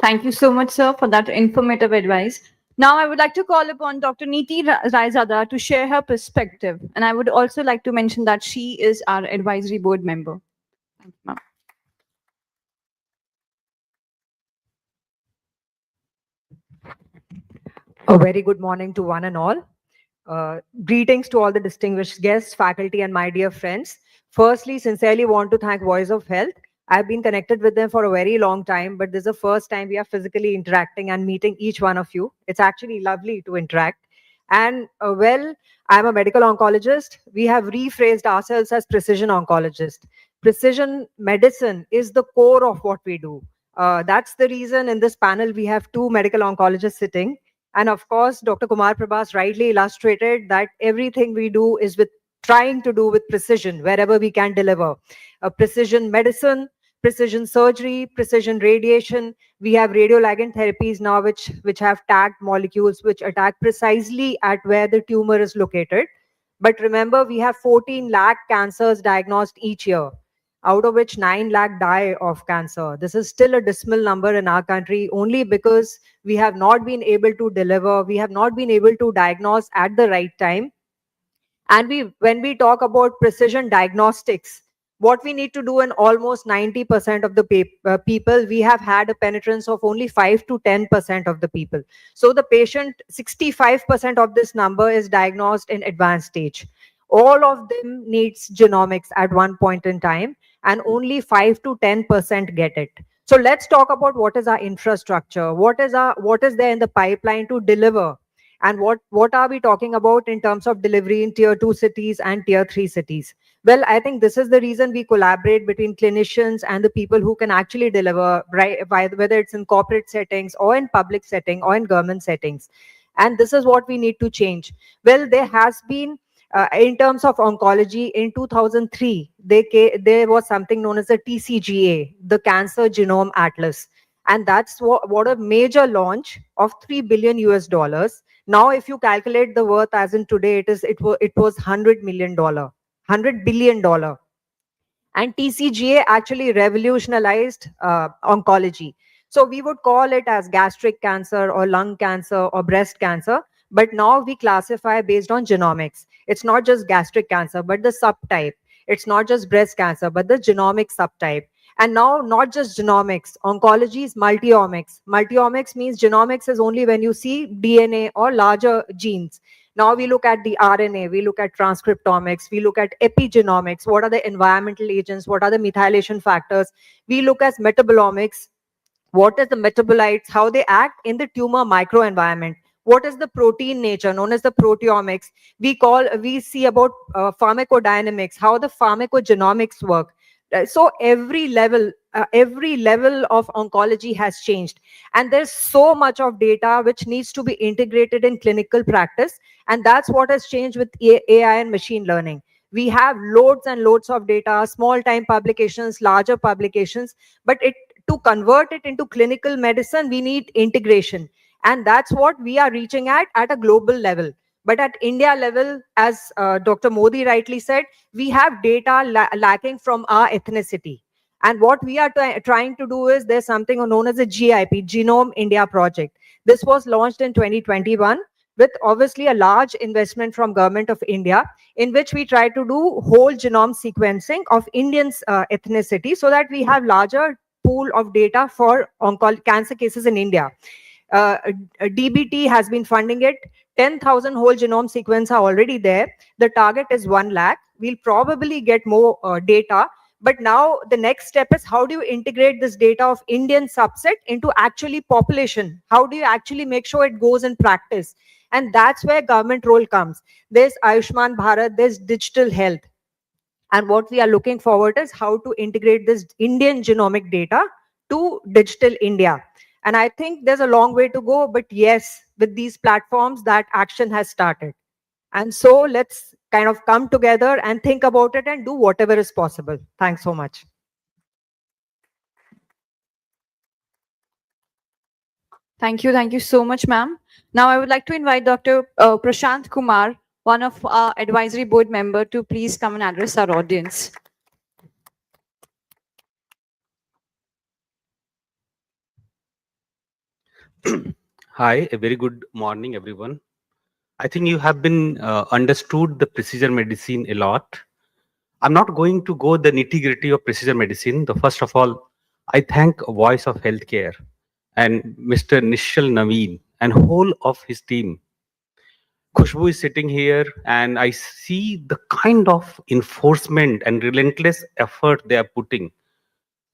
Thank you so much, sir, for that informative advice. Now, I would like to call upon Dr. Neeti Raizada to share her perspective. And I would also like to mention that she is our advisory board member. Thank you, ma'am. A very good morning to one and all. Greetings to all the distinguished guests, faculty, and my dear friends. Firstly, sincerely want to thank Voice of Health. I've been connected with them for a very long time, but this is the first time we are physically interacting and meeting each one of you. It's actually lovely to interact. And well, I'm a medical oncologist. We have rephrased ourselves as precision oncologist. Precision medicine is the core of what we do. That's the reason in this panel we have two medical oncologists sitting. And of course, Dr. Kumar Prabhas rightly illustrated that everything we do is with trying to do with precision wherever we can deliver. Precision medicine, precision surgery, precision radiation. We have radioligand therapies now which have tagged molecules which attack precisely at where the tumor is located. But remember, we have 14 lakh cancers diagnosed each year, out of which 9 lakh die of cancer. This is still a dismal number in our country only because we have not been able to deliver, we have not been able to diagnose at the right time. And when we talk about precision diagnostics, what we need to do in almost 90% of the people, we have had a penetrance of only 5 to 10% of the people. So the patient, 65% of this number is diagnosed in advanced stage. All of them needs genomics at one point in time, and only 5 to 10% get it. So let's talk about what is our infrastructure, what is there in the pipeline to deliver, and what are we talking about in terms of delivery in tier 2 cities and tier 3 cities. Well, I think this is the reason we collaborate between clinicians and the people who can actually deliver, right, whether it's in corporate settings or in public setting or in government settings. And this is what we need to change. Well, there has been in terms of oncology, in 2003, there was something known as the TCGA, the Cancer Genome Atlas. And that's what a major launch of $3 billion US. Now, if you calculate the worth as in today, it was $100 million, $100 billion. And TCGA actually revolutionized oncology. So we would call it as gastric cancer or lung cancer or breast cancer. But now we classify based on genomics. It's not just gastric cancer, but the subtype. It's not just breast cancer, but the genomic subtype. And now not just genomics, oncology is multiomics. Multiomics means genomics is only when you see DNA or larger genes. Now we look at the RNA, we look at transcriptomics, we look at epigenomics, what are the environmental agents, what are the methylation factors. We look at metabolomics, what is the metabolites, how they act in the tumor microenvironment. What is the protein nature, known as the proteomics. We see about pharmacodynamics, how the pharmacogenomics work. So every level of oncology has changed, and there's so much of data which needs to be integrated in clinical practice, and that's what has changed with AI and machine learning. We have loads and loads of data, small time publications, larger publications, but to convert it into clinical medicine, we need integration, and that's what we are reaching at a global level. But at India level, as Dr. Modi rightly said, we have data lacking from our ethnicity. And what we are trying to do is there's something known as a GIP, Genome India Project. This was launched in 2021 with obviously a large investment from Government of India, in which we try to do whole genome sequencing of Indians' ethnicity so that we have larger pool of data for cancer cases in India. DBT has been funding it. 10,000 whole genome sequence are already there. The target is 1 lakh. We'll probably get more data. But now the next step is, how do you integrate this data of Indian subset into actually population? How do you actually make sure it goes in practice? And that's where government role comes. There's Ayushman Bharat, there's digital health. And what we are looking forward is how to integrate this Indian genomic data to digital India. And I think there's a long way to go, but yes, with these platforms, that action has started. And so let's kind of come together and think about it and do whatever is possible. Thanks so much. Thank you so much, ma'am. Now I would like to invite Dr. Prashant Kumar, one of our advisory board member, to please come and address our audience. Hi, a very good morning, everyone. I think you have been understood the precision medicine a lot. I'm not going to go the nitty gritty of precision medicine. The first of all, I thank Voice of Healthcare and Mr. Nishal Naveen and whole of his team. Khushbu is sitting here, and I see the kind of enforcement and relentless effort they are putting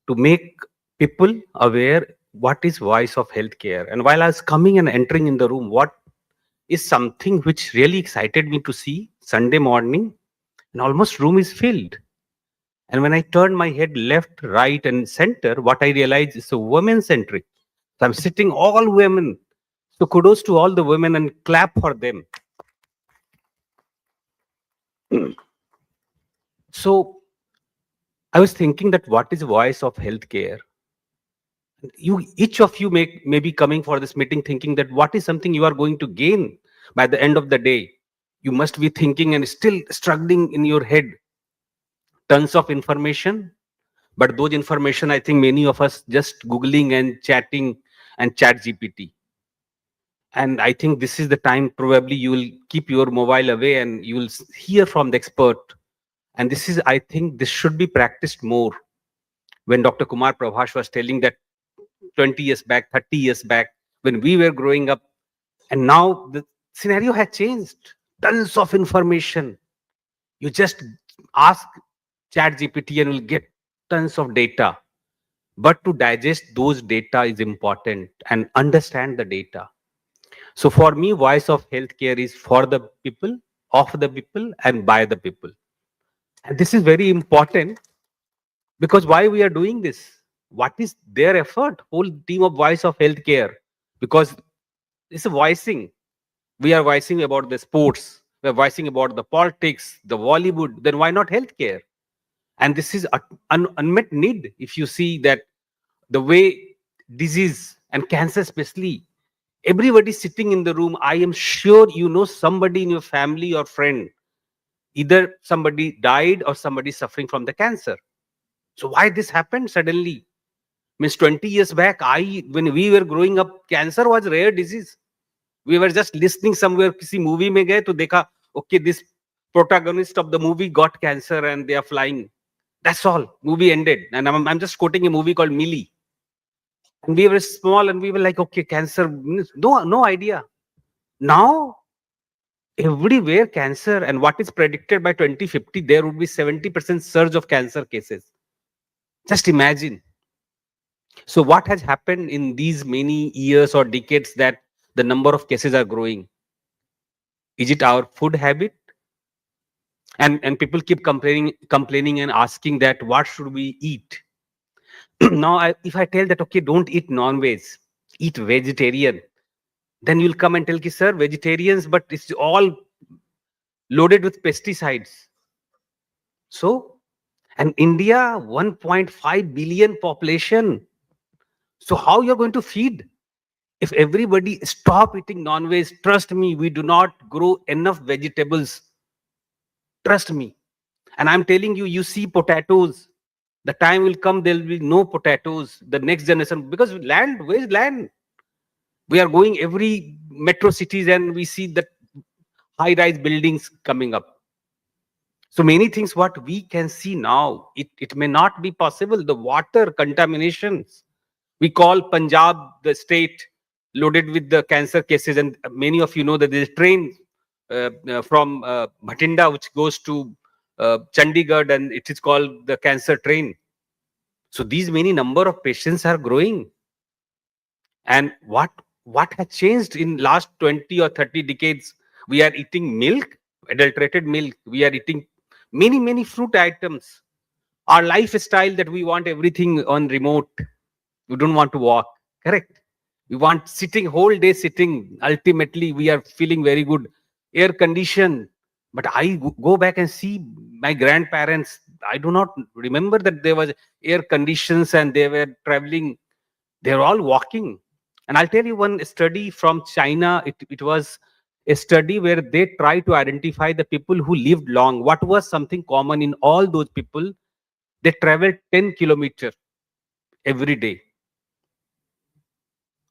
to make people aware what is Voice of Healthcare. And while I was coming and entering in the room, what is something which really excited me to see Sunday morning, and almost room is filled. And when I turn my head left, right, and center, what I realize is a women centric. So I'm sitting all women. So kudos to all the women and clap for them. So I was thinking that what is Voice of Healthcare? Each of you may be coming for this meeting thinking that what is something you are going to gain by the end of the day. You must be thinking and still struggling in your head. Tons of information, but those information, I think many of us just Googling and chatting and chat GPT. And I think this is the time probably you will keep your mobile away and you will hear from the expert. And this is, I think this should be practiced more. When Dr. Kumar Prabhash was telling that 20 years back, 30 years back, when we were growing up, and now the scenario has changed. Tons of information. You just ask chat GPT and will get tons of data. But to digest those data is important and understand the data. So for me, Voice of Healthcare is for the people, of the people, and by the people. And this is very important because why we are doing this? What is their effort? Whole team of Voice of Healthcare. Because it's a voicing. We are voicing about the sports. We are voicing about the politics, the Bollywood. Then why not healthcare? And this is an unmet need. If you see that the way disease and cancer especially, everybody sitting in the room, I am sure you know somebody in your family or friend, either somebody died or somebody suffering from the cancer. So why this happened suddenly? Means 20 years back, when we were growing up, cancer was rare disease. We were just listening somewhere, kisi movie mein gaye to dekha, okay, this protagonist of the movie got cancer and they are flying. That's all. Movie ended. And I'm just quoting a movie called Millie. And we were small and we were like, okay, cancer, no idea. Now, everywhere cancer, and what is predicted by 2050, there would be 70% surge of cancer cases. Just imagine. So what has happened in these many years or decades that the number of cases are growing? Is it our food habit? And people keep complaining and asking that what should we eat? Now, if I tell that, okay, don't eat non-veg, eat vegetarian, then you'll come and tell, sir, vegetarians, but it's all loaded with pesticides. So, and India, 1.5 billion population. So how you're going to feed? If everybody stop eating non-veg, trust me, we do not grow enough vegetables. Trust me. And I'm telling you, you see potatoes. The time will come, there will be no potatoes. The next generation, because land, where's land? We are going every metro cities and we see that high-rise buildings coming up. So many things what we can see now, it may not be possible. The water contaminations. We call Punjab the state loaded with the cancer cases, and many of you know that there's a train from Bhatinda which goes to Chandigarh, and it is called the cancer train. So these many number of patients are growing. And what has changed in last 20 or 30 decades? We are eating milk, adulterated milk. We are eating many fruit items. Our lifestyle that we want everything on remote. We don't want to walk, correct? We want sitting, whole day sitting. Ultimately, we are feeling very good. Air condition. But I go back and see my grandparents. I do not remember that there was air conditions and they were traveling. They're all walking. And I'll tell you one study from China. It was a study where they tried to identify the people who lived long. What was something common in all those people? They traveled 10 kilometers every day.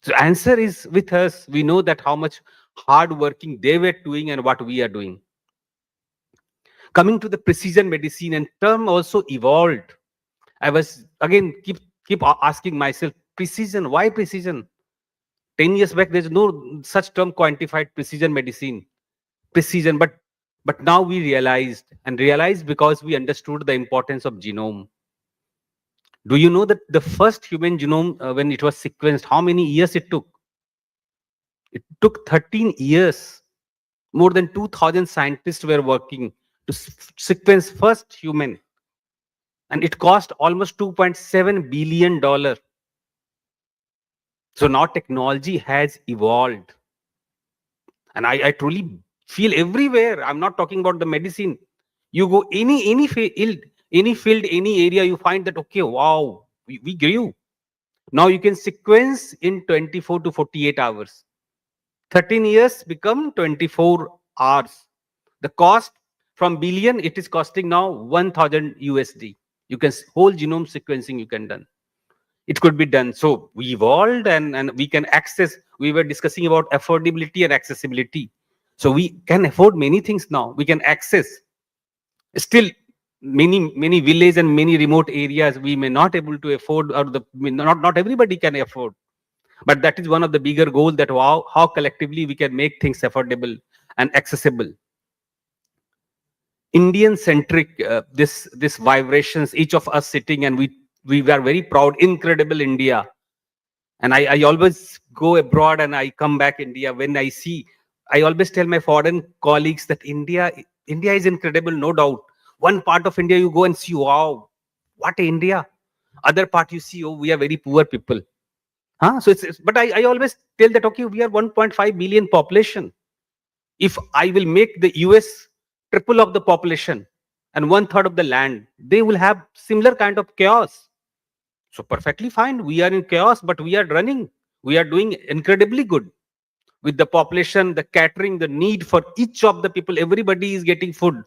So answer is with us. We know that how much hard working they were doing and what we are doing. Coming to the precision medicine, and term also evolved. I was again keep asking myself, precision, why precision? 10 years back, there's no such term quantified precision medicine. Precision, but now we realized because we understood the importance of genome. Do you know that the first human genome, when it was sequenced, how many years it took? It took 13 years. More than 2,000 scientists were working to sequence first human. And it cost almost $2.7 billion. So now technology has evolved. And I truly feel everywhere. I'm not talking about the medicine. You go any field, any area, you find that, okay, wow, we grew. Now you can sequence in 24 to 48 hours. 13 years become 24 hours. The cost from billion, it is costing now 1,000 USD. You can whole genome sequencing you can done. It could be done. So we evolved and we can access. We were discussing about affordability and accessibility. So we can afford many things now. We can access. Still, many villages and many remote areas we may not able to afford, or not everybody can afford. But that is one of the bigger goals, that how collectively we can make things affordable and accessible. Indian centric, this vibrations, each of us sitting, and we are very proud, incredible India. And I always go abroad and I come back India. When I always tell my foreign colleagues that India is incredible, no doubt. One part of India you go and see, wow, what India. Other part you see, oh, we are very poor people. So but I always tell that, okay, we are 1.5 billion population. If I will make the US triple of the population and 1/3 of the land, they will have similar kind of chaos. So perfectly fine. We are in chaos, but we are running. We are doing incredibly good with the population, the catering, the need for each of the people. Everybody is getting food,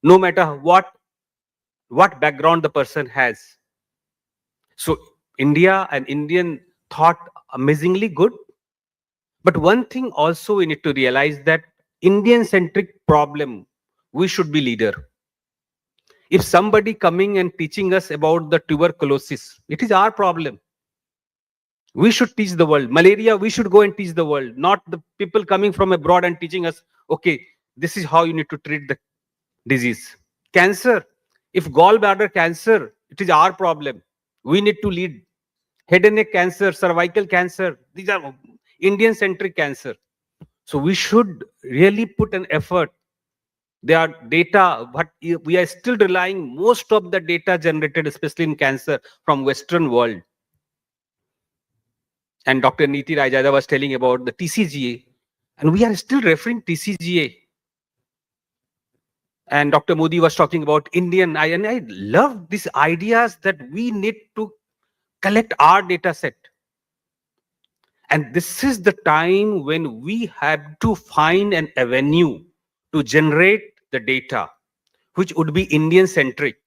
no matter what background the person has. So India and Indian thought amazingly good. But one thing also we need to realize, that Indian centric problem, we should be leader. If somebody coming and teaching us about the tuberculosis, it is our problem. We should teach the world. Malaria, we should go and teach the world, not the people coming from abroad and teaching us, okay, this is how you need to treat the disease. Cancer, if gallbladder cancer, it is our problem. We need to lead. Head and neck cancer, cervical cancer, these are Indian centric cancer. So we should really put an effort. There are data, but we are still relying most of the data generated, especially in cancer, from Western world. And Dr. Niti Rajada was telling about the TCGA, and we are still referring TCGA. And Dr. Modi was talking about Indian, and I love these ideas that we need to collect our data set. And this is the time when we have to find an avenue to generate the data, which would be Indian centric.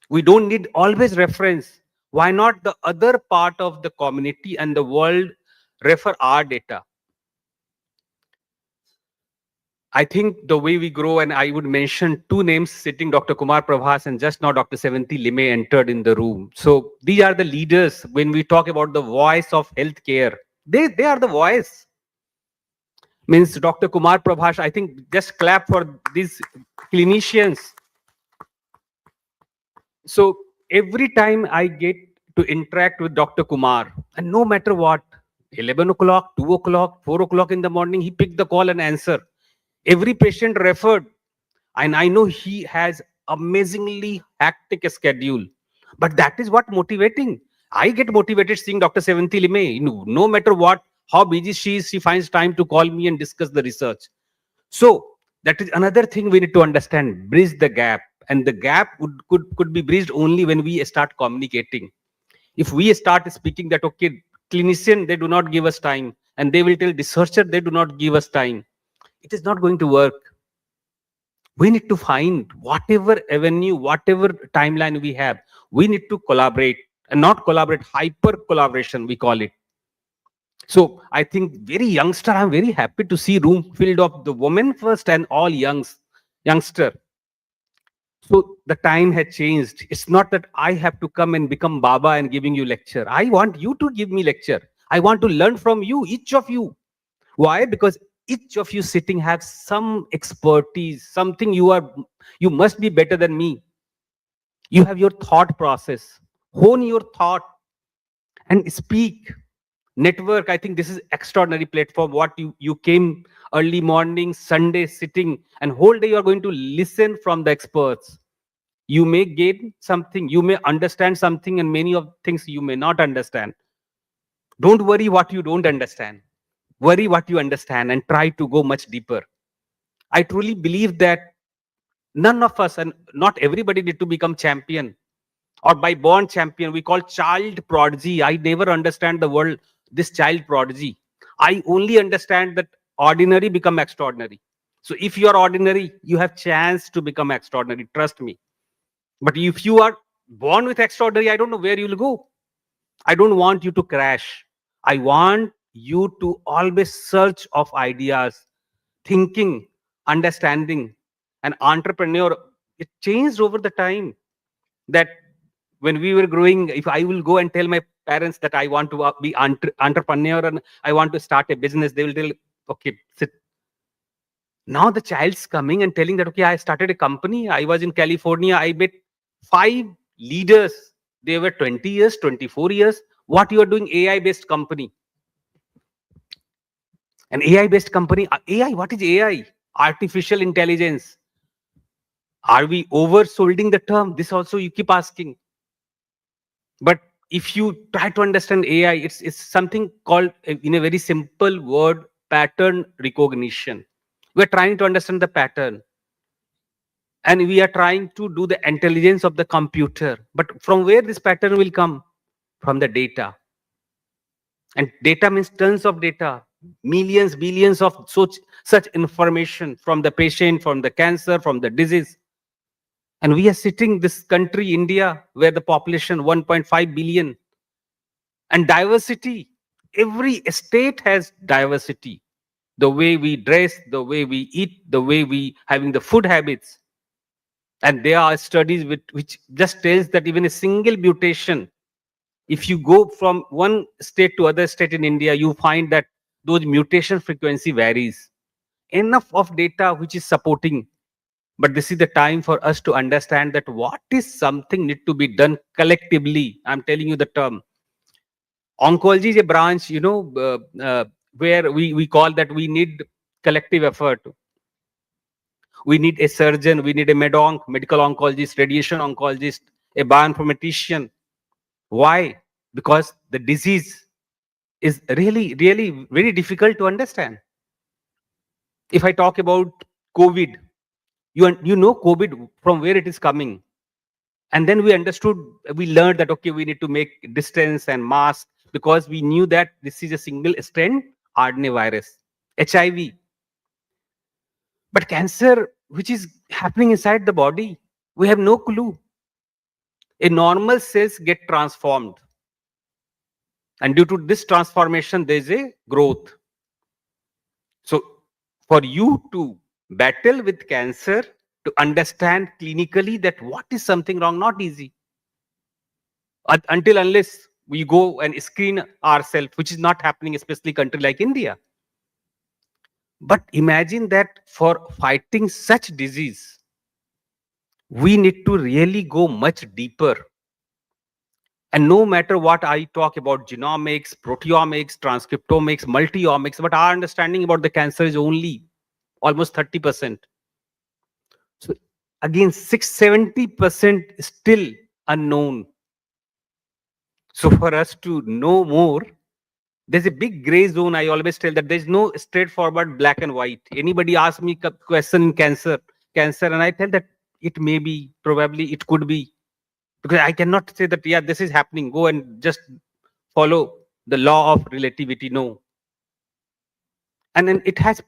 We don't need always reference. Why not the other part of the community and the world refer our data? I think the way we grow, and I would mention two names sitting, Dr. Kumar Prabhas and just now Dr. Sevanti Lime entered in the room. So these are the leaders when we talk about the voice of healthcare. They are the voice. Means Dr. Kumar Prabhas, I think just clap for these clinicians. So every time I get to interact with Dr. Kumar, and no matter what, 11 o'clock, 2 o'clock, 4 o'clock in the morning, he picked the call and answer. Every patient referred, and I know he has amazingly hectic schedule, but that is what motivating. I get motivated seeing Dr. Sevanti Lime. No matter what, how busy she is, she finds time to call me and discuss the research. So that is another thing we need to understand, bridge the gap. And the gap could be bridged only when we start communicating. If we start speaking that, okay, clinician, they do not give us time. And they will tell researcher, they do not give us time. It is not going to work. We need to find whatever avenue, whatever timeline we have. We need to collaborate, and not collaborate, hyper collaboration, we call it. So I think very youngster, I'm very happy to see room filled of the women first and all youngster. So the time had changed. It's not that I have to come and become Baba and giving you lecture. I want you to give me lecture. I want to learn from you, each of you. Why? Because each of you sitting have some expertise, something you must be better than me. You have your thought process. Hone your thought and speak. Network. I think this is extraordinary platform. What you came early morning, Sunday sitting, and whole day you are going to listen from the experts. You may gain something, you may understand something, and many of things you may not understand. Don't worry what you don't understand. Worry what you understand and try to go much deeper. I truly believe that none of us, and not everybody, need to become champion or by born champion. We call child prodigy. I never understand the word, this child prodigy. I only understand that ordinary become extraordinary. So if you are ordinary, you have chance to become extraordinary. Trust me. But if you are born with extraordinary, I don't know where you will go. I don't want you to crash. I want you to always search of ideas, thinking, understanding. An entrepreneur, it changed over the time. That when we were growing, if I will go and tell my parents that I want to be entrepreneur and I want to start a business, they will tell, okay, sit. Now the child's coming and telling that, okay, I started a company. I was in California. I met 5 leaders. They were 20 years, 24 years. What you are doing? AI-based company. An AI-based company. AI, what is AI? Artificial intelligence. Are we oversolding the term? This also you keep asking. But if you try to understand AI, it's something called, in a very simple word, pattern recognition. We're trying to understand the pattern. And we are trying to do the intelligence of the computer. But from where this pattern will come? From the data. And data means tons of data. Millions, billions of such information from the patient, from the cancer, from the disease. And we are sitting this country, India, where the population 1.5 billion. And diversity. Every state has diversity. The way we dress, the way we eat, the way we having the food habits. And there are studies which just tells that even a single mutation, if you go from one state to other state in India, you find that those mutation frequency varies. Enough of data which is supporting. But this is the time for us to understand that what is something need to be done collectively. I'm telling you the term. Oncology is a branch, where we call that we need collective effort. We need a surgeon, we need a medical oncologist, radiation oncologist, a bioinformatician. Why? Because the disease is really, really very difficult to understand. If I talk about COVID, you know COVID from where it is coming. And then we learned that, okay, we need to make distance and mask because we knew that this is a single strand RNA virus, HIV. But cancer, which is happening inside the body, we have no clue. A normal cells get transformed. And due to this transformation, there is a growth. So for you to battle with cancer, to understand clinically that what is something wrong, not easy. Unless we go and screen ourselves, which is not happening, especially a country like India. But imagine that for fighting such disease, we need to really go much deeper. And no matter what I talk about genomics, proteomics, transcriptomics, multiomics, but our understanding about the cancer is only almost 30%. So again, 70% is still unknown. So for us to know more, there's a big gray zone. I always tell that there's no straightforward black and white. Anybody asks me a question in cancer, and I tell that it may be, probably it could be. Because I cannot say that, yeah, this is happening, go and just follow. the law of relativity? No. And then it has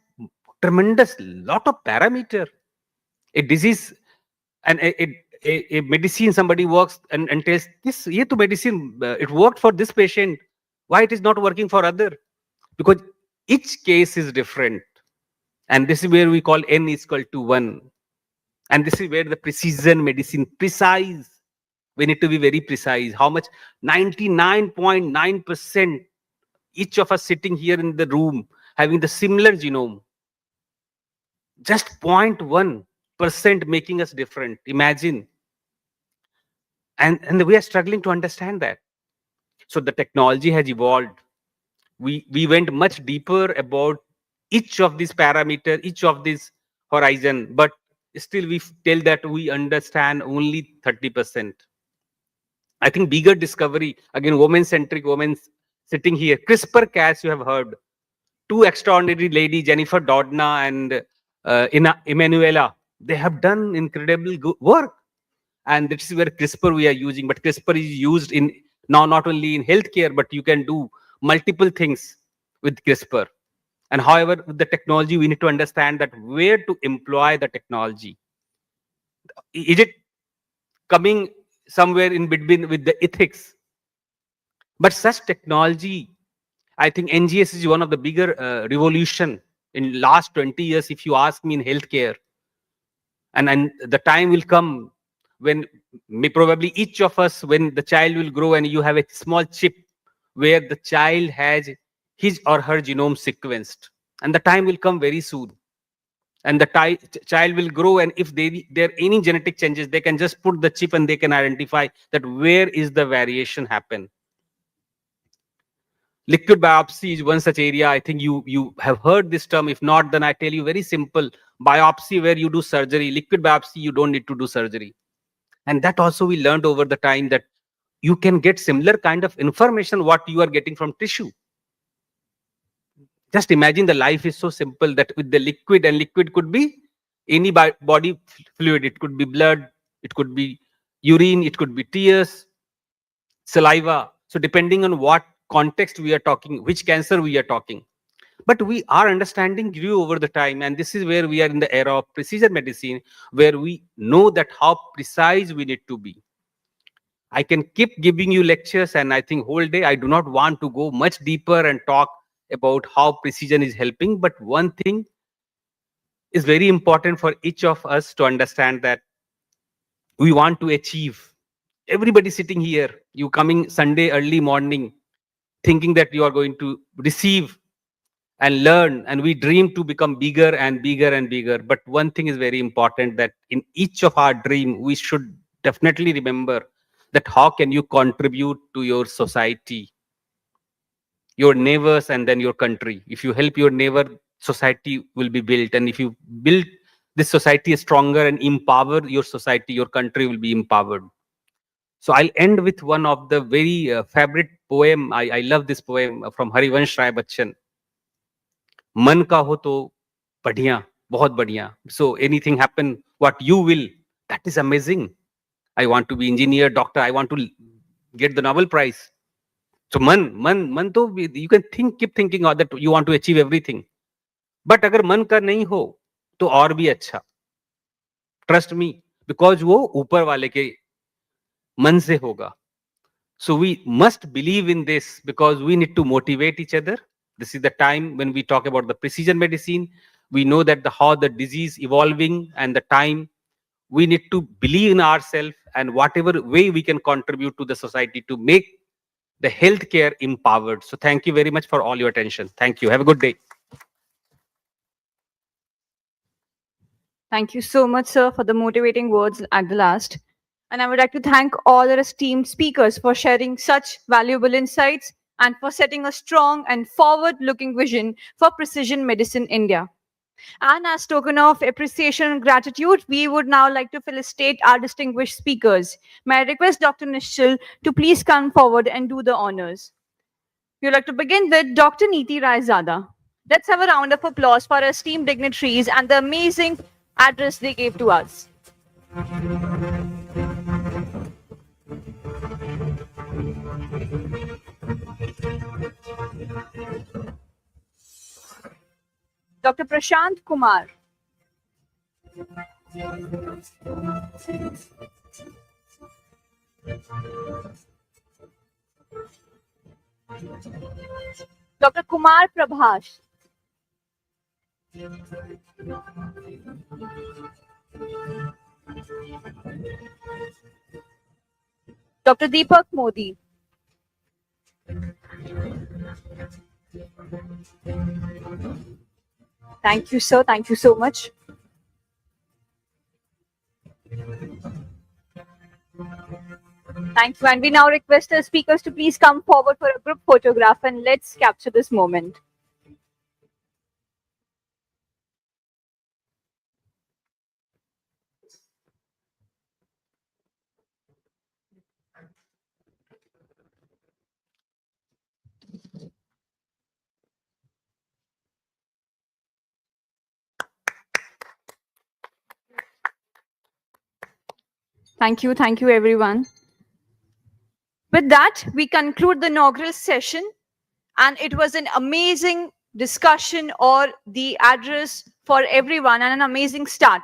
tremendous lot of parameter. A disease and a medicine, somebody works and tells this, ye to medicine, it worked for this patient. Why it is not working for other? Because each case is different. And this is where we call n is equal to 1. And this is where the precision medicine, precise, we need to be very precise. How much? 99.9%, each of us sitting here in the room having the similar genome. Just 0.1% making us different. Imagine. And we are struggling to understand that. So the technology has evolved. We went much deeper about each of these parameters, each of these horizon, but still we tell that we understand only 30%. I think bigger discovery, again, women-centric, women sitting here. CRISPR-Cas, you have heard. Two extraordinary ladies, Jennifer Doudna and Emanuela, they have done incredible good work. And this is where CRISPR we are using. But CRISPR is used in now not only in healthcare, but you can do multiple things with CRISPR. And however, with the technology, we need to understand that where to employ the technology. Is it coming somewhere in between with the ethics? But such technology, I think NGS is one of the bigger revolution in last 20 years, if you ask me, in healthcare. And the time will come when probably each of us, when the child will grow and you have a small chip where the child has his or her genome sequenced. And the time will come very soon. And the child will grow, and if there are any genetic changes, they can just put the chip and they can identify that where is the variation happen. Liquid biopsy is one such area. I think you have heard this term. If not, then I tell you very simple. Biopsy where you do surgery. Liquid biopsy, you don't need to do surgery. And that also we learned over the time that you can get similar kind of information what you are getting from tissue. Just imagine the life is so simple that with the liquid, and liquid could be any body fluid. It could be blood, it could be urine, it could be tears, saliva. So depending on what context we are talking, which cancer we are talking. But our understanding grew over the time, and this is where we are in the era of precision medicine, where we know that how precise we need to be. I can keep giving you lectures, and I think whole day I do not want to go much deeper and talk about how precision is helping. But one thing is very important for each of us to understand, that we want to achieve. Everybody sitting here, you coming Sunday early morning, thinking that you are going to receive and learn, and we dream to become bigger and bigger and bigger. But one thing is very important, that in each of our dream, we should definitely remember that how can you contribute to your society, your neighbors, and then your country. If you help your neighbor, society will be built. And if you build this society stronger and empower your society, your country will be empowered. So I'll end with one of the very favorite poem. I love this poem from Harivansh Rai Bachchan. Man ka ho to badhiya, bahut badhiya. So anything happen, what you will, that is amazing. I want to be engineer, doctor. I want to get the Nobel Prize. So man to you can keep thinking that you want to achieve everything. But agar man ka nahi ho, to aur bhi acha. Trust me, because wo upar wale ke man se hoga. So we must believe in this, because we need to motivate each other. This is the time when we talk about the precision medicine. We know that how the disease evolving, and the time we need to believe in ourselves, and whatever way we can contribute to the society to make the healthcare empowered. So thank you very much for all your attention. Thank you. Have a good day. Thank you so much, sir, for the motivating words at the last. And I would like to thank all our esteemed speakers for sharing such valuable insights and for setting a strong and forward-looking vision for Precision Medicine India. And as token of appreciation and gratitude, we would now like to felicitate our distinguished speakers. May I request Dr. Nishchal to please come forward and do the honors. We would like to begin with Dr. Neeti Raizada. Let's have a round of applause for our esteemed dignitaries and the amazing address they gave to us. Dr. Prashant Kumar. Dr. Kumar Prabhash. Dr. Deepak Modi. Thank you, sir. Thank you so much. Thank you. And we now request the speakers to please come forward for a group photograph and let's capture this moment. Thank you. Thank you, everyone. With that, we conclude the inaugural session, and it was an amazing discussion or the address for everyone and an amazing start.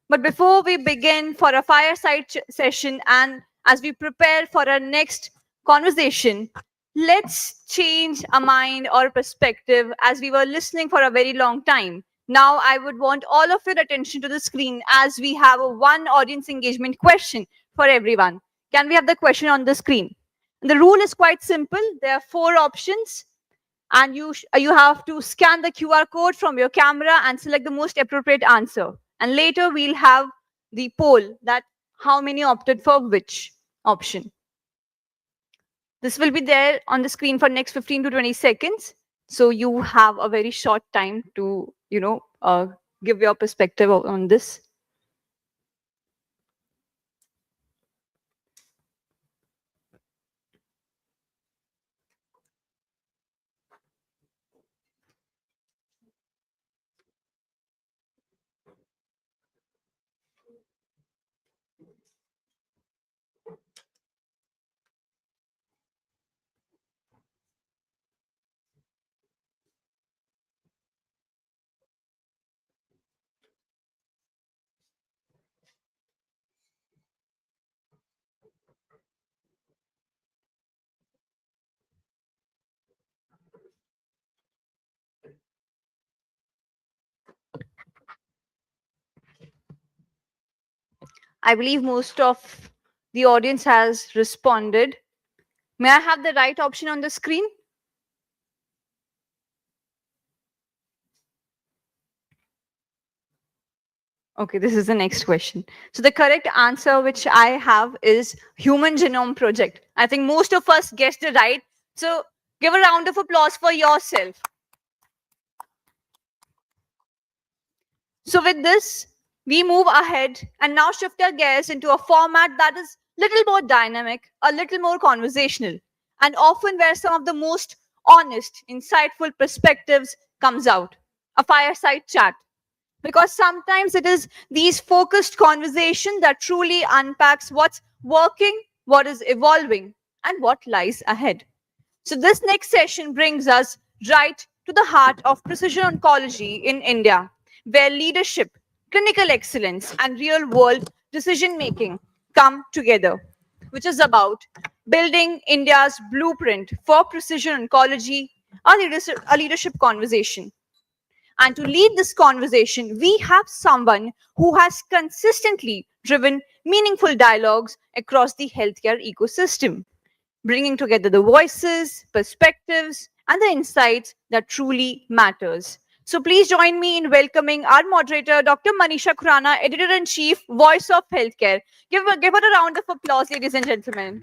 But before we begin for a fireside session and as we prepare for our next conversation, let's change our mind or perspective as we were listening for a very long time. Now, I would want all of your attention to the screen as we have a one audience engagement question for everyone. Can we have the question on the screen? The rule is quite simple. There are 4 options, and you have to scan the QR code from your camera and select the most appropriate answer. And later we'll have the poll that how many opted for which option. This will be there on the screen for next 15 to 20 seconds. So you have a very short time to, give your perspective on this. I believe most of the audience has responded. May I have the right option on the screen? Okay, this is the next question. So the correct answer which I have is Human Genome Project. I think most of us guessed it right. So give a round of applause for yourself. So with this, we move ahead and now shift our gears into a format that is a little more dynamic, a little more conversational, and often where some of the most honest, insightful perspectives comes out. A fireside chat. Because sometimes it is these focused conversations that truly unpacks what's working, what is evolving, and what lies ahead. So this next session brings us right to the heart of precision oncology in India, where leadership, clinical excellence, and real-world decision-making come together, which is about building India's blueprint for precision oncology, a leadership conversation. And to lead this conversation, we have someone who has consistently driven meaningful dialogues across the healthcare ecosystem, bringing together the voices, perspectives, and the insights that truly matters. So please join me in welcoming our moderator, Dr. Manisha Khurana, Editor-in-Chief, Voice of Healthcare. Give her a round of applause, ladies and gentlemen.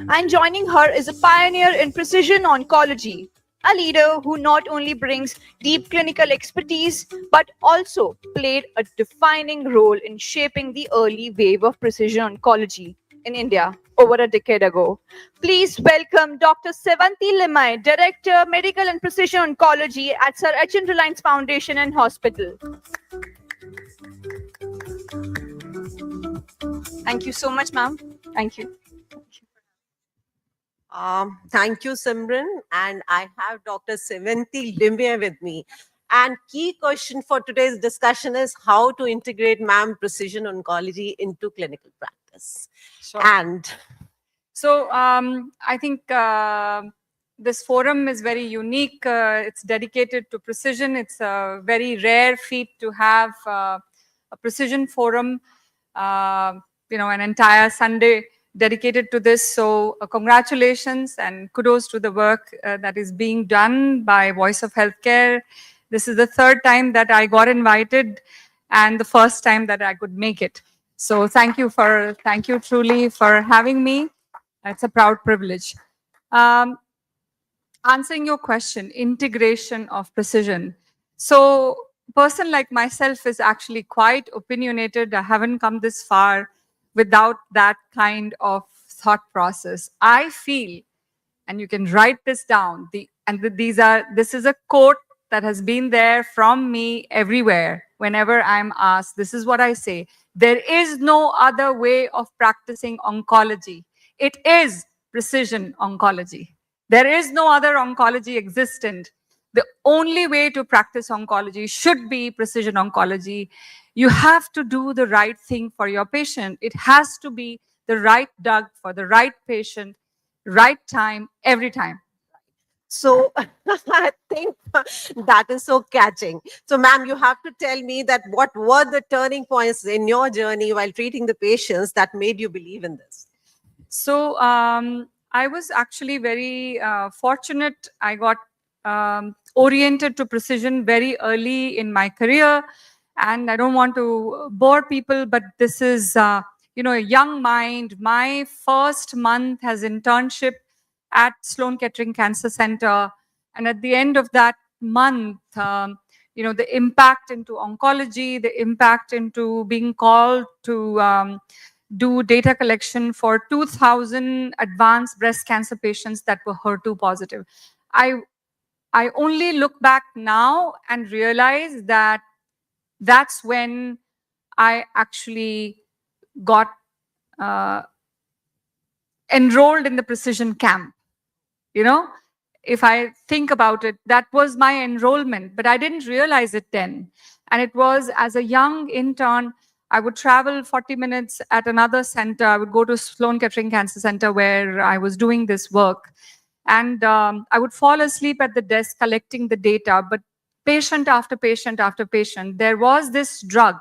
And joining her is a pioneer in precision oncology, a leader who not only brings deep clinical expertise, but also played a defining role in shaping the early wave of precision oncology in India over a decade ago. Please welcome Dr. Sevanti Limai, Director, Medical and Precision Oncology at Sir H.N. Reliance Foundation and Hospital. Thank you so much, ma'am. Thank you. Thank you, Simran. And I have Dr. Sevanti Limbe with me. And key question for today's discussion is how to integrate precision oncology into clinical practice. Sure. And So I think this forum is very unique. It's dedicated to precision. It's a very rare feat to have a precision forum, an entire Sunday dedicated to this. So congratulations and kudos to the work that is being done by Voice of Healthcare. This is the third time that I got invited and the first time that I could make it. So thank you truly for having me. It's a proud privilege. Answering your question, integration of precision. So a person like myself is actually quite opinionated. I haven't come this far without that kind of thought process. I feel, and you can write this down, this is a quote that has been there from me everywhere. Whenever I'm asked, this is what I say: there is no other way of practicing oncology. It is precision oncology. There is no other oncology existent. The only way to practice oncology should be precision oncology. You have to do the right thing for your patient. It has to be the right drug for the right patient, right time, every time. so I think that is so catching. So, ma'am, you have to tell me that what were the turning points in your journey while treating the patients that made you believe in this? So I was actually very fortunate. I got oriented to precision very early in my career. And I don't want to bore people, but this is, a young mind. My first month as internship at Sloan Kettering Cancer Center. And at the end of that month, the impact into oncology, the impact into being called to do data collection for 2,000 advanced breast cancer patients that were HER2 positive. I only look back now and realize that that's when I actually got enrolled in the precision camp. If I think about it, that was my enrollment, but I didn't realize it then. And it was as a young intern, I would travel 40 minutes at another center. I would go to Sloan Kettering Cancer Center where I was doing this work. And I would fall asleep at the desk collecting the data, but patient after patient after patient, there was this drug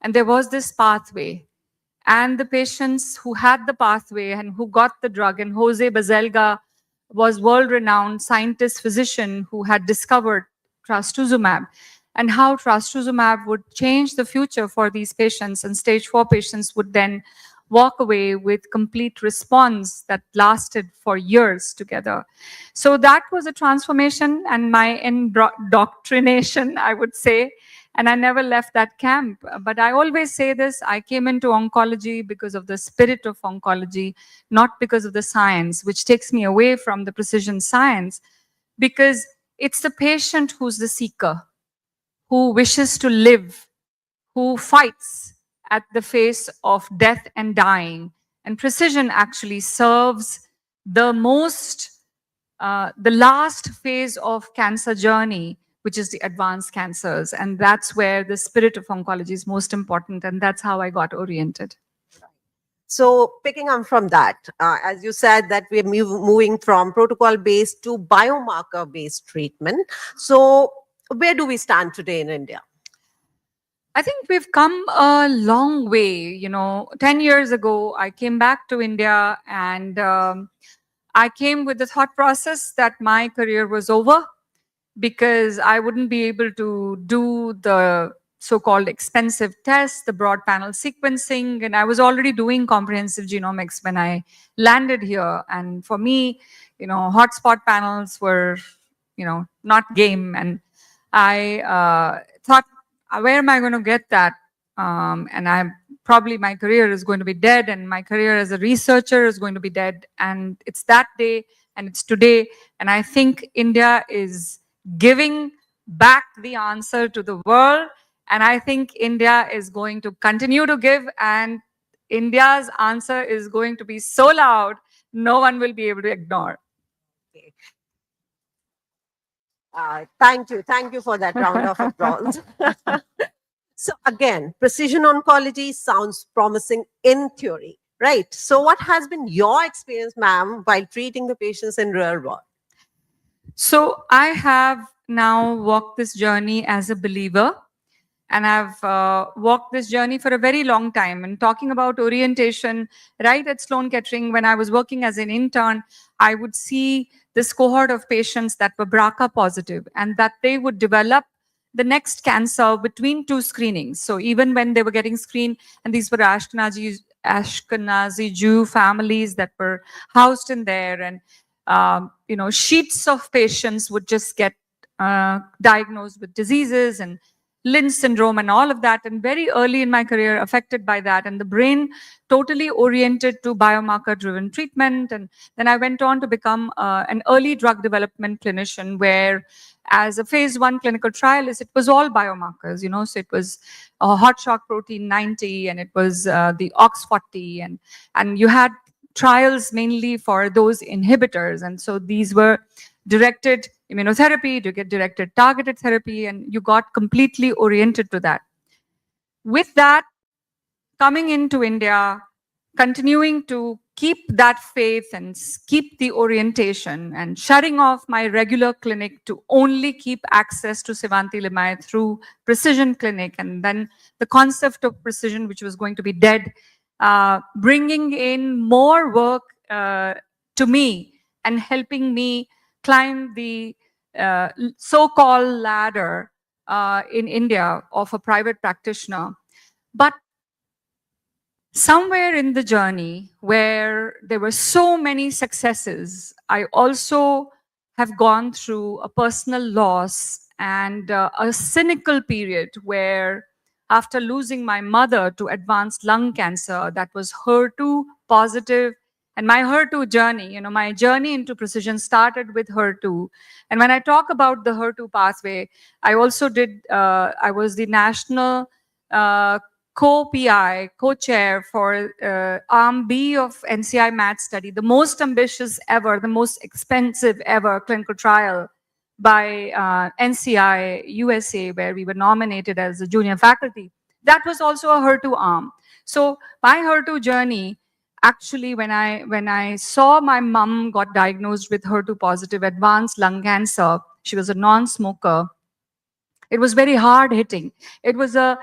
and there was this pathway. And the patients who had the pathway and who got the drug, and Jose Baselga was world-renowned scientist, physician who had discovered trastuzumab, and how trastuzumab would change the future for these patients, and stage 4 patients would then walk away with complete response that lasted for years together. So that was a transformation and my indoctrination, I would say. And I never left that camp. But I always say this, I came into oncology because of the spirit of oncology, not because of the science, which takes me away from the precision science, because it's the patient who's the seeker, who wishes to live, who fights at the face of death and dying. And precision actually serves the last phase of cancer journey, which is the advanced cancers. And that's where the spirit of oncology is most important. And that's how I got oriented. So picking up from that, as you said that we're moving from protocol-based to biomarker-based treatment. So where do we stand today in India? I think we've come a long way. 10 years ago, I came back to India and I came with the thought process that my career was over because I wouldn't be able to do the so-called expensive tests, the broad panel sequencing, and I was already doing comprehensive genomics when I landed here. And for me, hotspot panels were, not game. And I thought, where am I going to get that? And my career is going to be dead, and my career as a researcher is going to be dead. And it's that day, and it's today. And I think India is giving back the answer to the world. And I think India is going to continue to give, and India's answer is going to be so loud no one will be able to ignore. Thank you. Thank you for that round of applause. So again, precision oncology sounds promising in theory, right? So what has been your experience, ma'am, while treating the patients in real world? So I have now walked this journey as a believer, and I've walked this journey for a very long time. And talking about orientation, right at Sloan Kettering, when I was working as an intern, I would see this cohort of patients that were BRCA positive and that they would develop the next cancer between two screenings. So even when they were getting screened, and these were Ashkenazi Jew families that were housed in there, and sheets of patients would just get diagnosed with diseases and Lynch syndrome and all of that, and very early in my career affected by that, and the brain totally oriented to biomarker-driven treatment. And then I went on to become an early drug development clinician, where as a phase 1 clinical trialist, it was all biomarkers, so it was hot shock protein 90, and it was the OX40, and you had trials mainly for those inhibitors. And so these were directed immunotherapy, to get directed targeted therapy, and you got completely oriented to that. With that, coming into India, continuing to keep that faith and keep the orientation, and shutting off my regular clinic to only keep access to Sivanti Limai through Precision Clinic, and then the concept of precision, which was going to be dead, bringing in more work to me and helping me climb the so-called ladder in India of a private practitioner. But somewhere in the journey where there were so many successes, I also have gone through a personal loss and a cynical period where, after losing my mother to advanced lung cancer that was HER2 positive, and my HER2 journey, my journey into precision started with HER2. And when I talk about the HER2 pathway, I also I was the national co-PI, co-chair for Arm B of NCI MAT study, the most ambitious ever, the most expensive ever clinical trial by NCI USA, where we were nominated as a junior faculty. That was also a HER2 arm. So my HER2 journey, actually, when I saw my mom got diagnosed with HER2 positive advanced lung cancer, she was a non-smoker. It was very hard hitting. It was a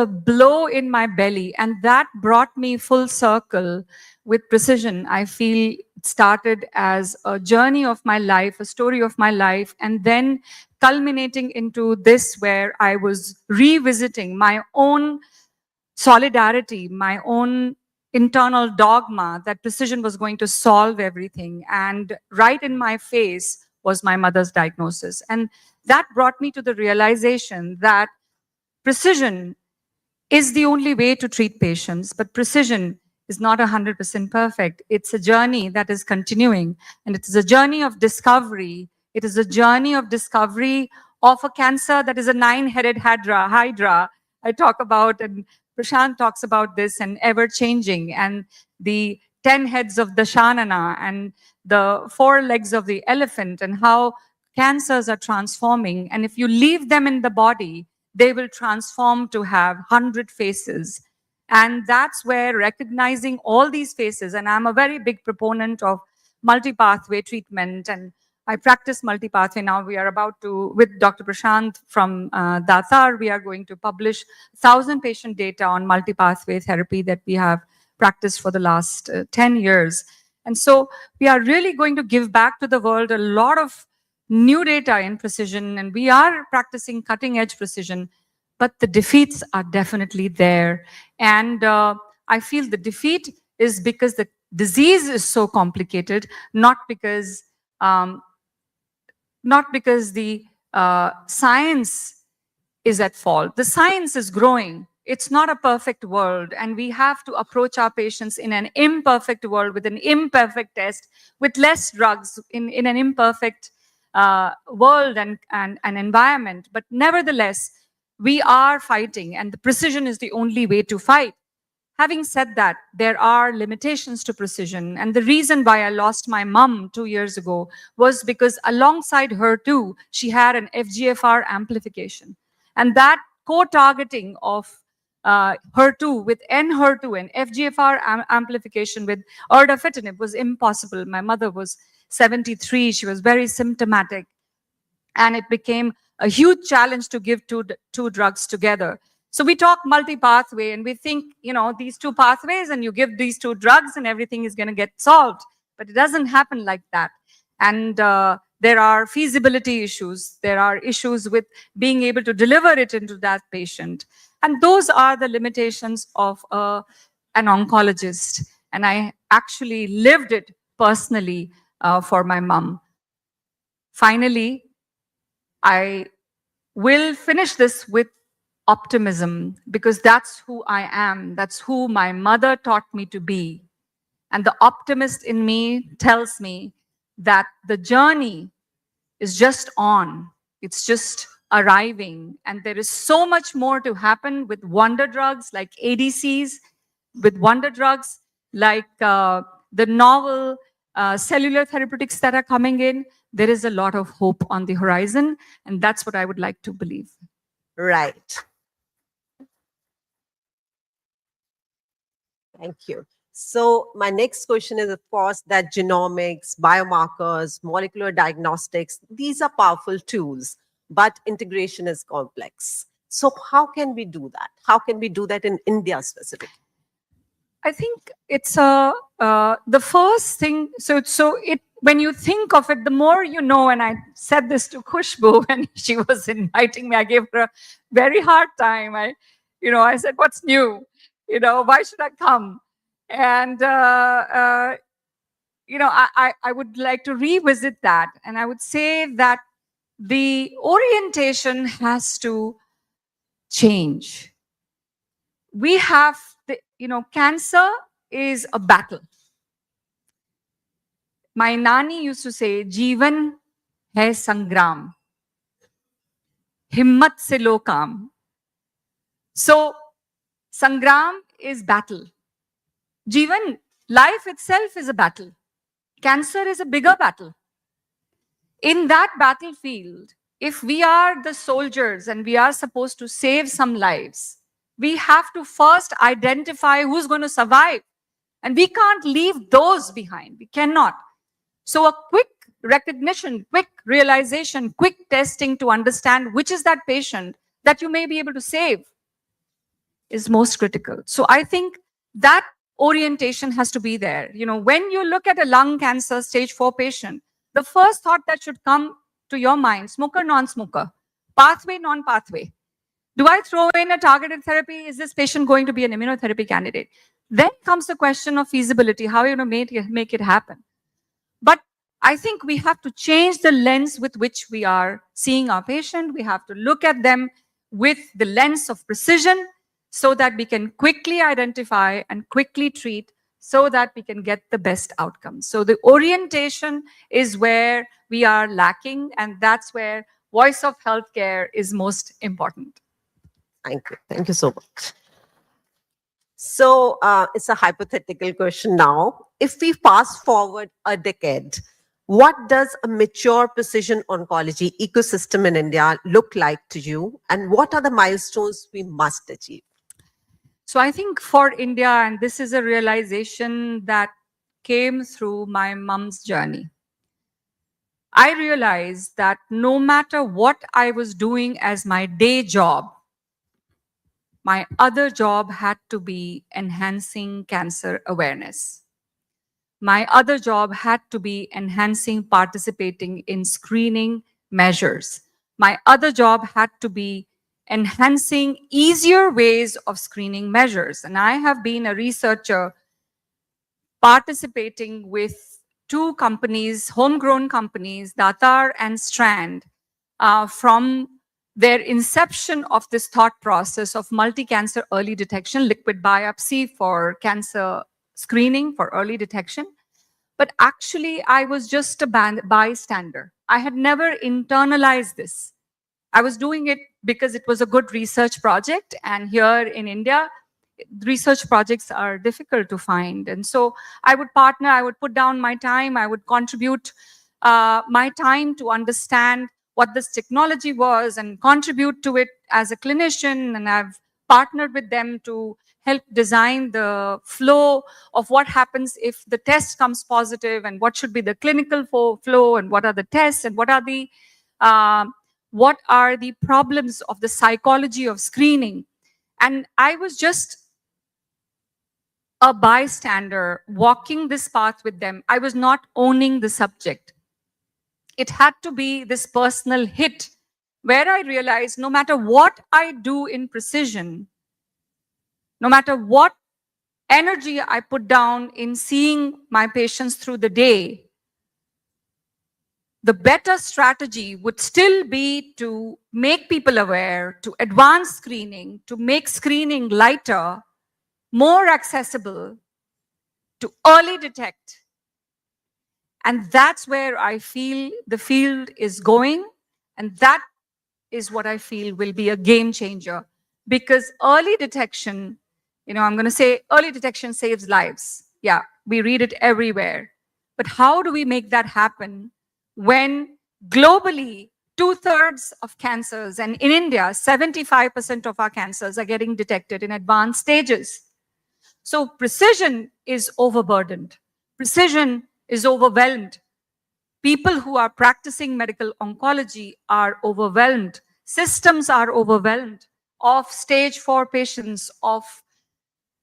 blow in my belly, and that brought me full circle with precision. I feel it started as a journey of my life, a story of my life, and then culminating into this, where I was revisiting my own solidarity, my own internal dogma that precision was going to solve everything. And right in my face was my mother's diagnosis. And that brought me to the realization that precision is the only way to treat patients, but precision is not 100% perfect. It's a journey that is continuing, and it is a journey of discovery. It is a journey of discovery of a cancer that is a 9-headed hydra. I talk about, and Prashant talks about this, and ever-changing, and the 10 heads of the Shanana, and the 4 legs of the elephant, and how cancers are transforming. And if you leave them in the body, they will transform to have 100 faces. And that's where recognizing all these faces, and I'm a very big proponent of multi-pathway treatment, and I practice multi-pathway now. We are about to, with Dr. Prashant from Datar, we are going to publish 1,000 patient data on multi-pathway therapy that we have practiced for the last 10 years. And so we are really going to give back to the world a lot of new data in precision, and we are practicing cutting edge precision, but the defeats are definitely there. And I feel the defeat is because the disease is so complicated, not because the science is at fault. The science is growing. It's not a perfect world, and we have to approach our patients in an imperfect world with an imperfect test, with less drugs, in an imperfect world and environment. But nevertheless, we are fighting, and the precision is the only way to fight. Having said that, there are limitations to precision. And the reason why I lost my mom 2 years ago was because alongside her too, she had an FGFR amplification. And that co-targeting of HER2 with NHER2 and FGFR amplification with erdafitinib was impossible. My mother was 73. She was very symptomatic. And it became a huge challenge to give two drugs together. So we talk multi-pathway and we think, you know, these two pathways and you give these two drugs and everything is going to get solved. But it doesn't happen like that. And there are feasibility issues. There are issues with being able to deliver it into that patient. And those are the limitations of an oncologist. And I actually lived it personally for my mom. Finally, I will finish this with optimism because that's who I am. That's who my mother taught me to be. And the optimist in me tells me that the journey is just on. It's just arriving. And there is so much more to happen with wonder drugs like ADCs, with wonder drugs like the novel cellular therapeutics that are coming in. There is a lot of hope on the horizon. And that's what I would like to believe. Right. Thank you. So my next question is, of course, that genomics, biomarkers, molecular diagnostics, these are powerful tools, but integration is complex. So how can we do that? How can we do that in India specifically? I think it's the first thing. When you think of it, the more you know, and I said this to Khushbu when she was inviting me, I gave her a very hard time. I said, what's new? Why should I come? And, I would like to revisit that. And I would say that the orientation has to change. We have, cancer is a battle. My nani used to say, Jeevan hai sangram. Himmat se lo kaam. So, sangram is battle. Jeevan, life itself is a battle. Cancer is a bigger battle. In that battlefield, if we are the soldiers and we are supposed to save some lives, we have to first identify who's going to survive. And we can't leave those behind. We cannot. So a quick recognition, quick realization, quick testing to understand which is that patient that you may be able to save is most critical. So I think that orientation has to be there. When you look at a lung cancer stage 4 patient, the first thought that should come to your mind, smoker, non-smoker, pathway, non-pathway. Do I throw in a targeted therapy? Is this patient going to be an immunotherapy candidate? Then comes the question of feasibility. How are you going to make it happen? But I think we have to change the lens with which we are seeing our patient. We have to look at them with the lens of precision so that we can quickly identify and quickly treat so that we can get the best outcomes. So the orientation is where we are lacking, and that's where voice of healthcare is most important. Thank you. Thank you so much. So it's a hypothetical question now. If we fast forward a decade, what does a mature precision oncology ecosystem in India look like to you? And what are the milestones we must achieve? So I think for India, and this is a realization that came through my mom's journey, I realized that no matter what I was doing as my day job, my other job had to be enhancing cancer awareness. My other job had to be enhancing participating in screening measures. My other job had to be enhancing easier ways of screening measures. And I have been a researcher participating with 2 companies, homegrown companies, Datar and Strand, from their inception of this thought process of multi-cancer early detection, liquid biopsy for cancer screening for early detection. But actually, I was just a bystander. I had never internalized this. I was doing it because it was a good research project. And here in India, research projects are difficult to find. And so I would partner, I would put down my time, I would contribute my time to understand what this technology was and contribute to it as a clinician. And I've partnered with them to help design the flow of what happens if the test comes positive, and what should be the clinical flow, and what are the tests, and what are the problems of the psychology of screening. And I was just a bystander walking this path with them. I was not owning the subject. It had to be this personal hit where I realized no matter what I do in precision, no matter what energy I put down in seeing my patients through the day, the better strategy would still be to make people aware, to advance screening, to make screening lighter, more accessible, to early detect. And that's where I feel the field is going. And that is what I feel will be a game changer. Because early detection, I'm going to say early detection saves lives. Yeah, we read it everywhere. But how do we make that happen when globally 2/3 of cancers, and in India, 75% of our cancers are getting detected in advanced stages? So precision is overburdened. Precision is overwhelmed. People who are practicing medical oncology are overwhelmed. Systems are overwhelmed of stage 4 patients, of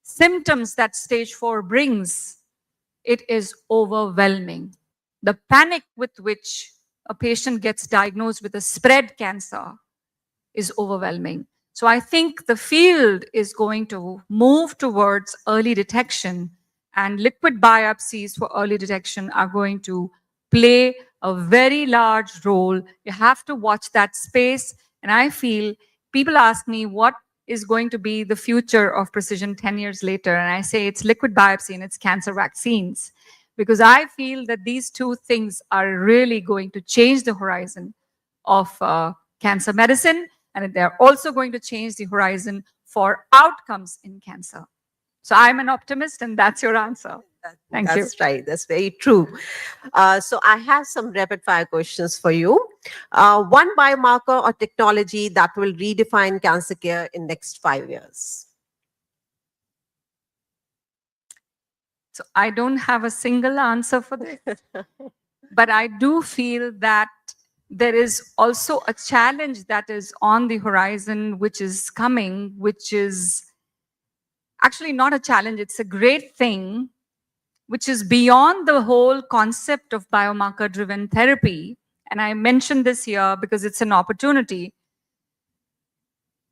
symptoms that stage 4 brings. It is overwhelming. The panic with which a patient gets diagnosed with a spread cancer is overwhelming. So I think the field is going to move towards early detection, and liquid biopsies for early detection are going to play a very large role. You have to watch that space. And I feel people ask me what is going to be the future of precision 10 years later. And I say it's liquid biopsy and it's cancer vaccines, because I feel that these two things are really going to change the horizon of cancer medicine. And they're also going to change the horizon for outcomes in cancer. So I'm an optimist, and that's your answer. Thank you. That's right. That's very true. So I have some rapid fire questions for you. One biomarker or technology that will redefine cancer care in next 5 years. So I don't have a single answer for this, but I do feel that there is also a challenge that is on the horizon, which is coming, which is actually not a challenge. It's a great thing, which is beyond the whole concept of biomarker-driven therapy. And I mentioned this here because it's an opportunity.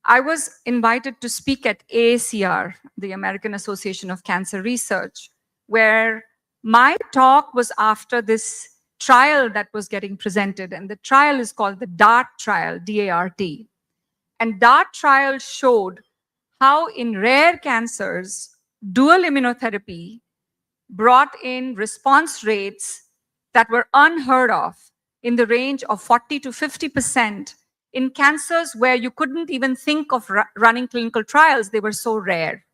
I was invited to speak at AACR, the American Association of Cancer Research, where my talk was after this trial that was getting presented. And the trial is called the DART trial, D-A-R-T. And DART trial showed how in rare cancers, dual immunotherapy brought in response rates that were unheard of in the range of 40 to 50% in cancers where you couldn't even think of running clinical trials. They were so rare.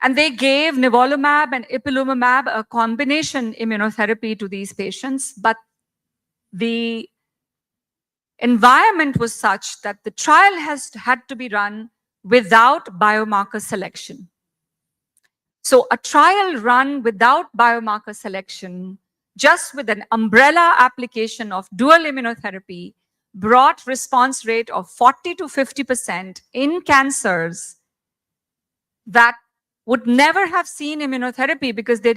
And they gave nivolumab and ipilimumab, a combination immunotherapy, to these patients. But the environment was such that the trial had to be run without biomarker selection. So a trial run without biomarker selection, just with an umbrella application of dual immunotherapy, brought response rate of 40 to 50% in cancers that would never have seen immunotherapy because they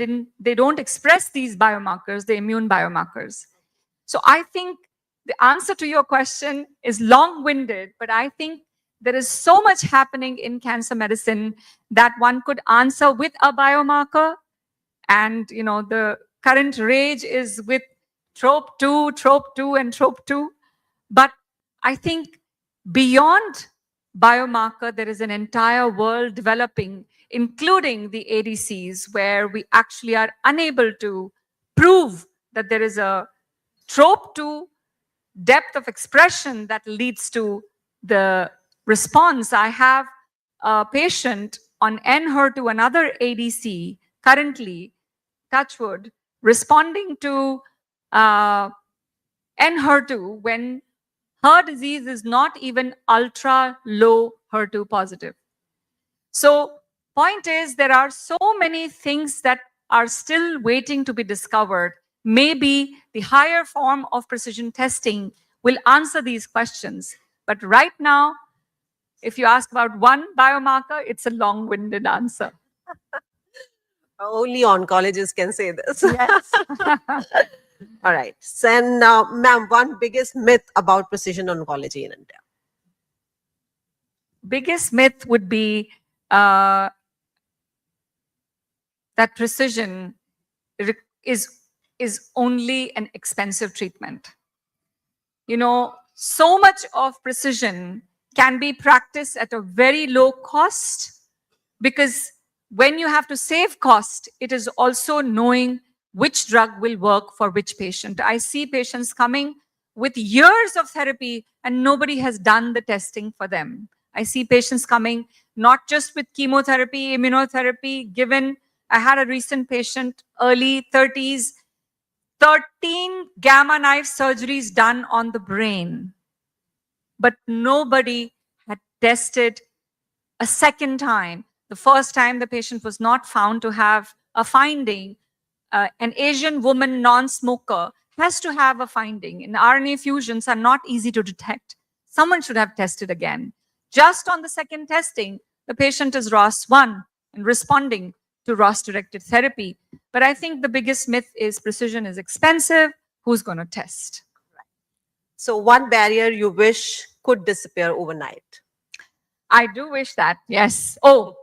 don't express these biomarkers, the immune biomarkers. So I think the answer to your question is long-winded, but I think there is so much happening in cancer medicine that one could answer with a biomarker. And, the current rage is with TROP2, and TROP2. But I think beyond biomarker, there is an entire world developing, including the ADCs, where we actually are unable to prove that there is a TROP2 depth of expression that leads to the response. I have a patient on Enhertu, another ADC, currently, touchwood, responding to Enhertu when her disease is not even ultra low HER2 positive. So point is, there are so many things that are still waiting to be discovered. Maybe the higher form of precision testing will answer these questions. But right now, if you ask about one biomarker, it's a long-winded answer. Only oncologists can say this. Yes. All right. So, and ma'am, one biggest myth about precision oncology in India. Biggest myth would be that precision is only an expensive treatment. You know, so much of precision can be practiced at a very low cost, because when you have to save cost, it is also knowing which drug will work for which patient. I see patients coming with years of therapy and nobody has done the testing for them. I see patients coming not just with chemotherapy, immunotherapy, given I had a recent patient, early 30s, 13 gamma knife surgeries done on the brain, but nobody had tested a second time. The first time the patient was not found to have a finding. An Asian woman non-smoker has to have a finding. And RNA fusions are not easy to detect. Someone should have tested again. Just on the second testing, the patient is ROS1 and responding to ROS-directed therapy. But I think the biggest myth is precision is expensive. Who's going to test? So one barrier you wish could disappear overnight. I do wish that, yes. Oh,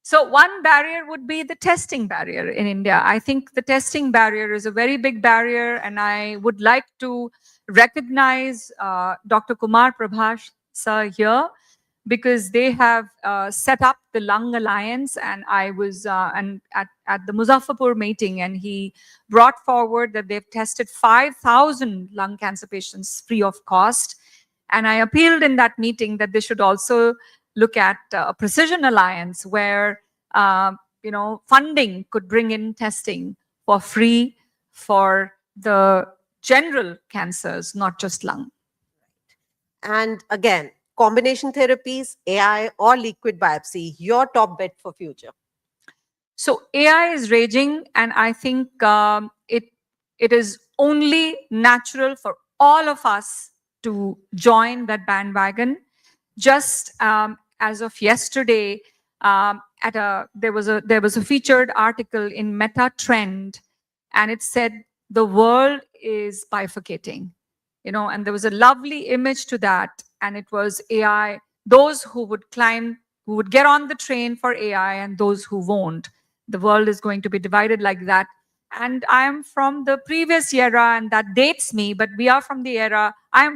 so one barrier would be the testing barrier in India. I think the testing barrier is a very big barrier, and I would like to recognize Dr. Kumar Prabhash sir here, because they have set up the Lung Alliance, and I was at the Muzaffarpur meeting, and he brought forward that they've tested 5,000 lung cancer patients free of cost. And I appealed in that meeting that they should also look at a Precision Alliance where funding could bring in testing for free for the general cancers, not just lung. And again, combination therapies, AI or liquid biopsy, your top bet for future? So AI is raging, and I think it is only natural for all of us to join that bandwagon. Just as of yesterday, there was a featured article in Meta Trend, and it said the world is bifurcating, and there was a lovely image to that, and it was AI, those who would get on the train for AI and those who won't. The world is going to be divided like that. And I am from the previous era, and that dates me, but I am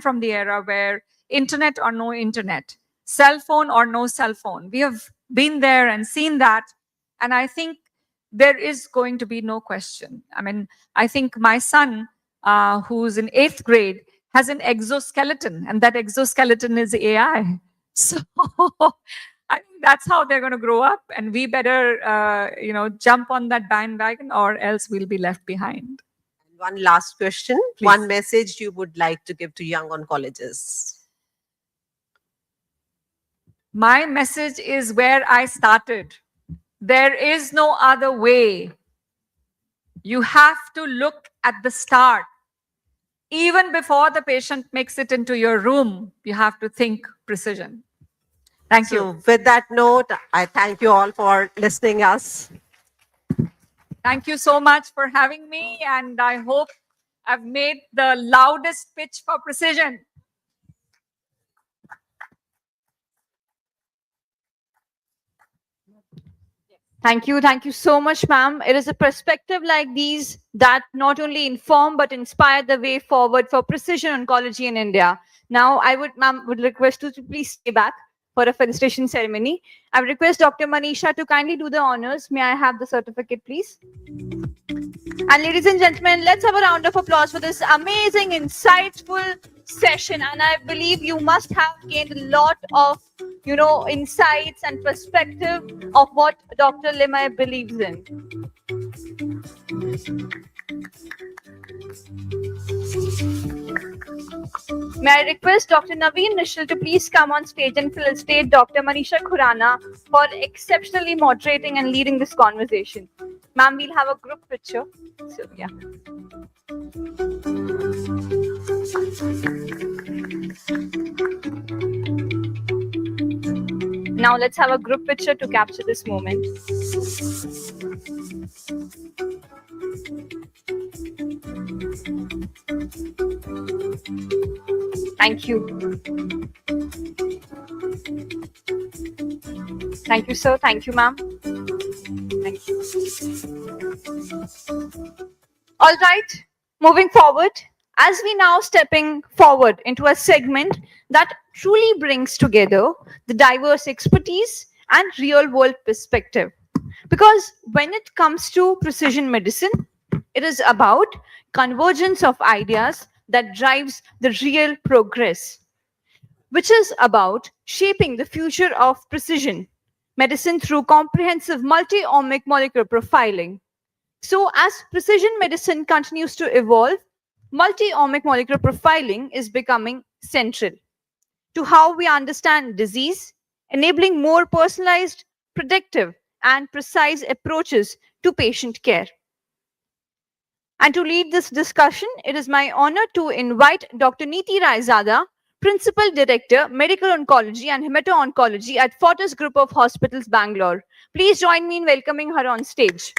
from the era where internet or no internet, cell phone or no cell phone. We have been there and seen that. And I think there is going to be no question. I mean, I think my son, who's in 8th grade, has an exoskeleton, and that exoskeleton is AI. So I think that's how they're going to grow up, and we better, jump on that bandwagon, or else we'll be left behind. One last question. Please. One message you would like to give to young oncologists? My message is where I started. There is no other way. You have to look at the start. Even before the patient makes it into your room, you have to think precision. Thank you. With that note, I thank you all for listening us. Thank you so much for having me, and I hope I've made the loudest pitch for precision. Thank you. Thank you so much, ma'am. It is a perspective like these that not only inform but inspire the way forward for precision oncology in India. Now, ma'am, would request you to please stay back for a felicitation ceremony. I would request Dr. Manisha to kindly do the honors. May I have the certificate, please? And ladies and gentlemen, let's have a round of applause for this amazing, insightful session. And I believe you must have gained a lot of insights and perspective of what Dr. Limay believes in. May I request Dr. Naveen Nishal to please come on stage and felicitate Dr. Manisha Khurana for exceptionally moderating and leading this conversation. Ma'am, we'll have a group picture. So, yeah. Now let's have a group picture to capture this moment. Thank you. Thank you, sir. Thank you, ma'am. Thank you. All right, moving forward, as we now stepping forward into a segment that truly brings together the diverse expertise and real world perspective. Because when it comes to precision medicine, it is about convergence of ideas that drives the real progress, which is about shaping the future of precision medicine through comprehensive multi-omic molecular profiling. So as precision medicine continues to evolve, multi-omic molecular profiling is becoming central to how we understand disease, enabling more personalized, predictive, and precise approaches to patient care. And to lead this discussion, it is my honor to invite Dr. Neeti Raizada, Principal Director, Medical Oncology and Hemato-Oncology at Fortis Group of Hospitals, Bangalore. Please join me in welcoming her on stage.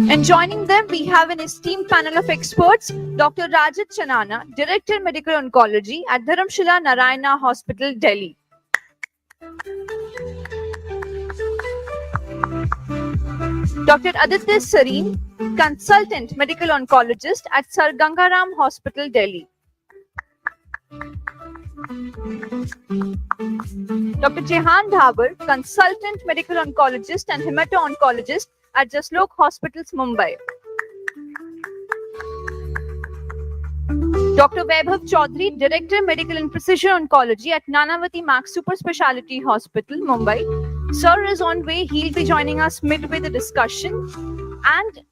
And joining them, we have an esteemed panel of experts, Dr. Rajat Chanana, Director, Medical Oncology at Dharamshila Narayana Hospital, Delhi. Dr. Aditya Sareen, Consultant Medical Oncologist at Sir Gangaram Hospital, Delhi. Dr. Jehan Dhabar, Consultant Medical Oncologist and Hemato-Oncologist at Jaslok Hospitals, Mumbai. Dr. Vaibhav Chaudhary, Director Medical and Precision Oncology at Nanavati Max Super Speciality Hospital, Mumbai. Sir is on way. He'll be joining us midway the discussion. And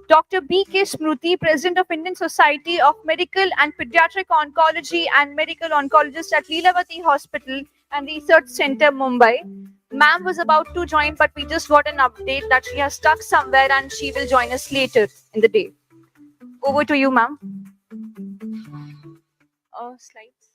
Dr. B.K. Smruti, President of Indian Society of Medical and Pediatric Oncology and Medical Oncologist at Leelavati Hospital and Research Center, Mumbai. Ma'am was about to join, but we just got an update that she has stuck somewhere and she will join us later in the day. Over to you, ma'am. Slides.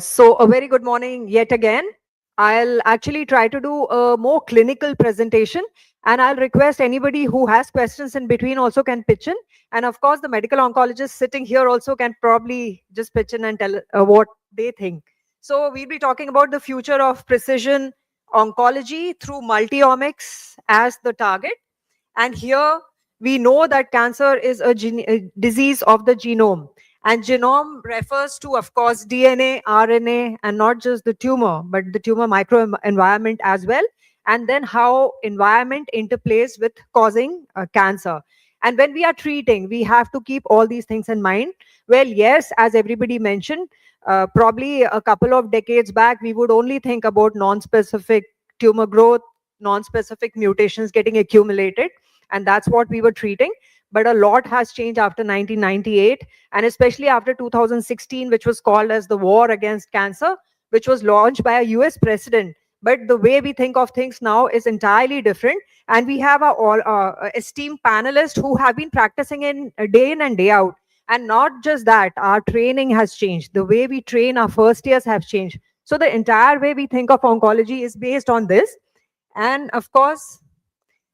So a very good morning yet again. I'll actually try to do a more clinical presentation, and I'll request anybody who has questions in between also can pitch in. And of course, the medical oncologist sitting here also can probably just pitch in and tell what they think. So we'll be talking about the future of precision oncology through multi-omics as the target. And here we know that cancer is a disease of the genome. And genome refers to, of course, DNA, RNA, and not just the tumor, but the tumor microenvironment as well. And then how environment interplays with causing cancer. And when we are treating, we have to keep all these things in mind. Well, yes, as everybody mentioned, probably a couple of decades back, we would only think about non-specific tumor growth, non-specific mutations getting accumulated. And that's what we were treating. But a lot has changed after 1998, and especially after 2016, which was called as the War Against Cancer, which was launched by a US president. But the way we think of things now is entirely different. And we have our esteemed panelists who have been practicing in and day out. And not just that, our training has changed. The way we train our first years have changed. So the entire way we think of oncology is based on this. And of course,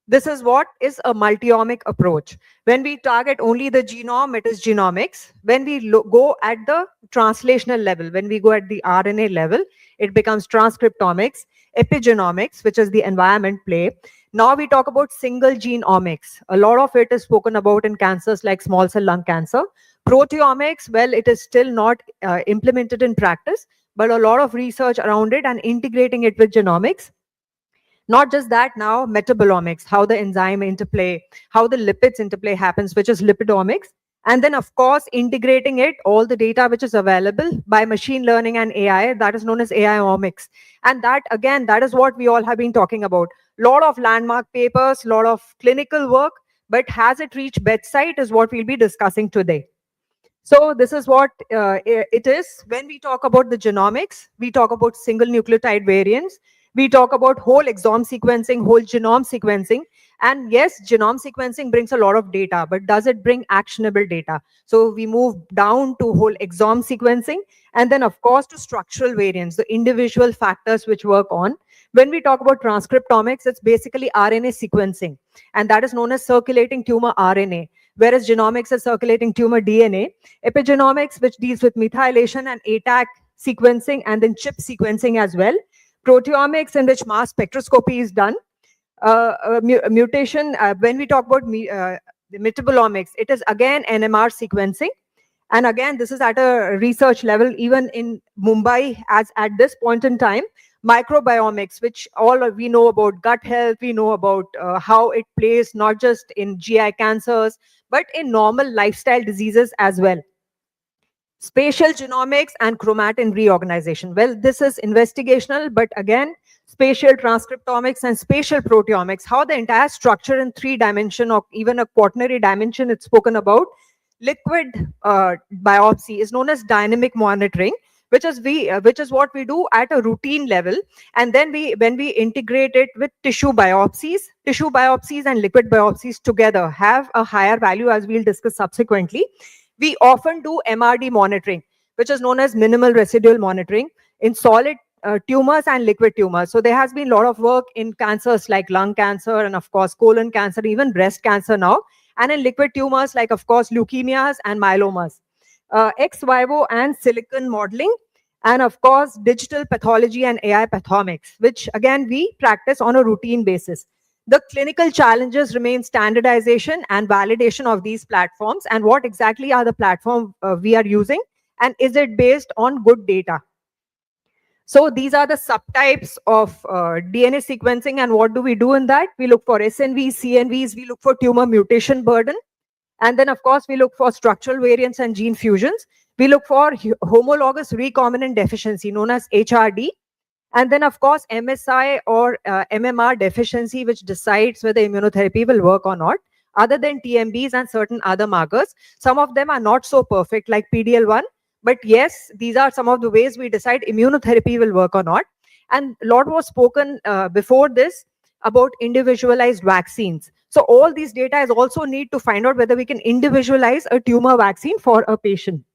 this is what is a multi-omic approach. When we target only the genome, it is genomics. When we go at the translational level, when we go at the RNA level, it becomes transcriptomics, epigenomics, which is the environment play. Now we talk about single gene omics. A lot of it is spoken about in cancers like small cell lung cancer. Proteomics, well, it is still not implemented in practice, but a lot of research around it and integrating it with genomics. Not just that, now metabolomics, how the enzyme interplay, how the lipids interplay happens, which is lipidomics. And then, of course, integrating it, all the data which is available by machine learning and AI, that is known as AI-omics. And that, again, that is what we all have been talking about. Lot of landmark papers, lot of clinical work, but has it reached bedside is what we'll be discussing today. So this is what it is. When we talk about the genomics, we talk about single nucleotide variants. We talk about whole exome sequencing, whole genome sequencing. And yes, genome sequencing brings a lot of data, but does it bring actionable data? So we move down to whole exome sequencing, and then of course to structural variants, the individual factors which work on. When we talk about transcriptomics, it's basically RNA sequencing, and that is known as circulating tumor RNA, whereas genomics is circulating tumor DNA. Epigenomics, which deals with methylation and ATAC sequencing, and then chip sequencing as well. Proteomics, in which mass spectroscopy is done. Mutation, when we talk about the metabolomics, it is again NMR sequencing. And again, this is at a research level, even in Mumbai, as at this point in time. Microbiomics, which all we know about gut health, we know about how it plays not just in GI cancers, but in normal lifestyle diseases as well. Spatial genomics and chromatin reorganization. Well, this is investigational, but again, spatial transcriptomics and spatial proteomics, how the entire structure in 3-dimension or even a quaternary dimension it's spoken about. Liquid biopsy is known as dynamic monitoring, which is what we do at a routine level. And then when we integrate it with tissue biopsies and liquid biopsies together have a higher value, as we'll discuss subsequently. We often do MRD monitoring, which is known as minimal residual monitoring, in solid tumors and liquid tumors. So there has been a lot of work in cancers like lung cancer and of course colon cancer, even breast cancer now, and in liquid tumors like of course leukemias and myelomas. Ex vivo and silicon modeling, and of course digital pathology and AI pathomics, which again we practice on a routine basis. The clinical challenges remain standardization and validation of these platforms, and what exactly are the platforms we are using, and is it based on good data? So these are the subtypes of DNA sequencing, and what do we do in that? We look for SNVs, CNVs, we look for tumor mutation burden, and then of course we look for structural variants and gene fusions. We look for homologous recombinant deficiency, known as HRD. And then, of course, MSI or MMR deficiency, which decides whether immunotherapy will work or not, other than TMBs and certain other markers. Some of them are not so perfect, like PDL1. But yes, these are some of the ways we decide immunotherapy will work or not. And a lot was spoken before this about individualized vaccines. So all these data is also need to find out whether we can individualize a tumor vaccine for a patient.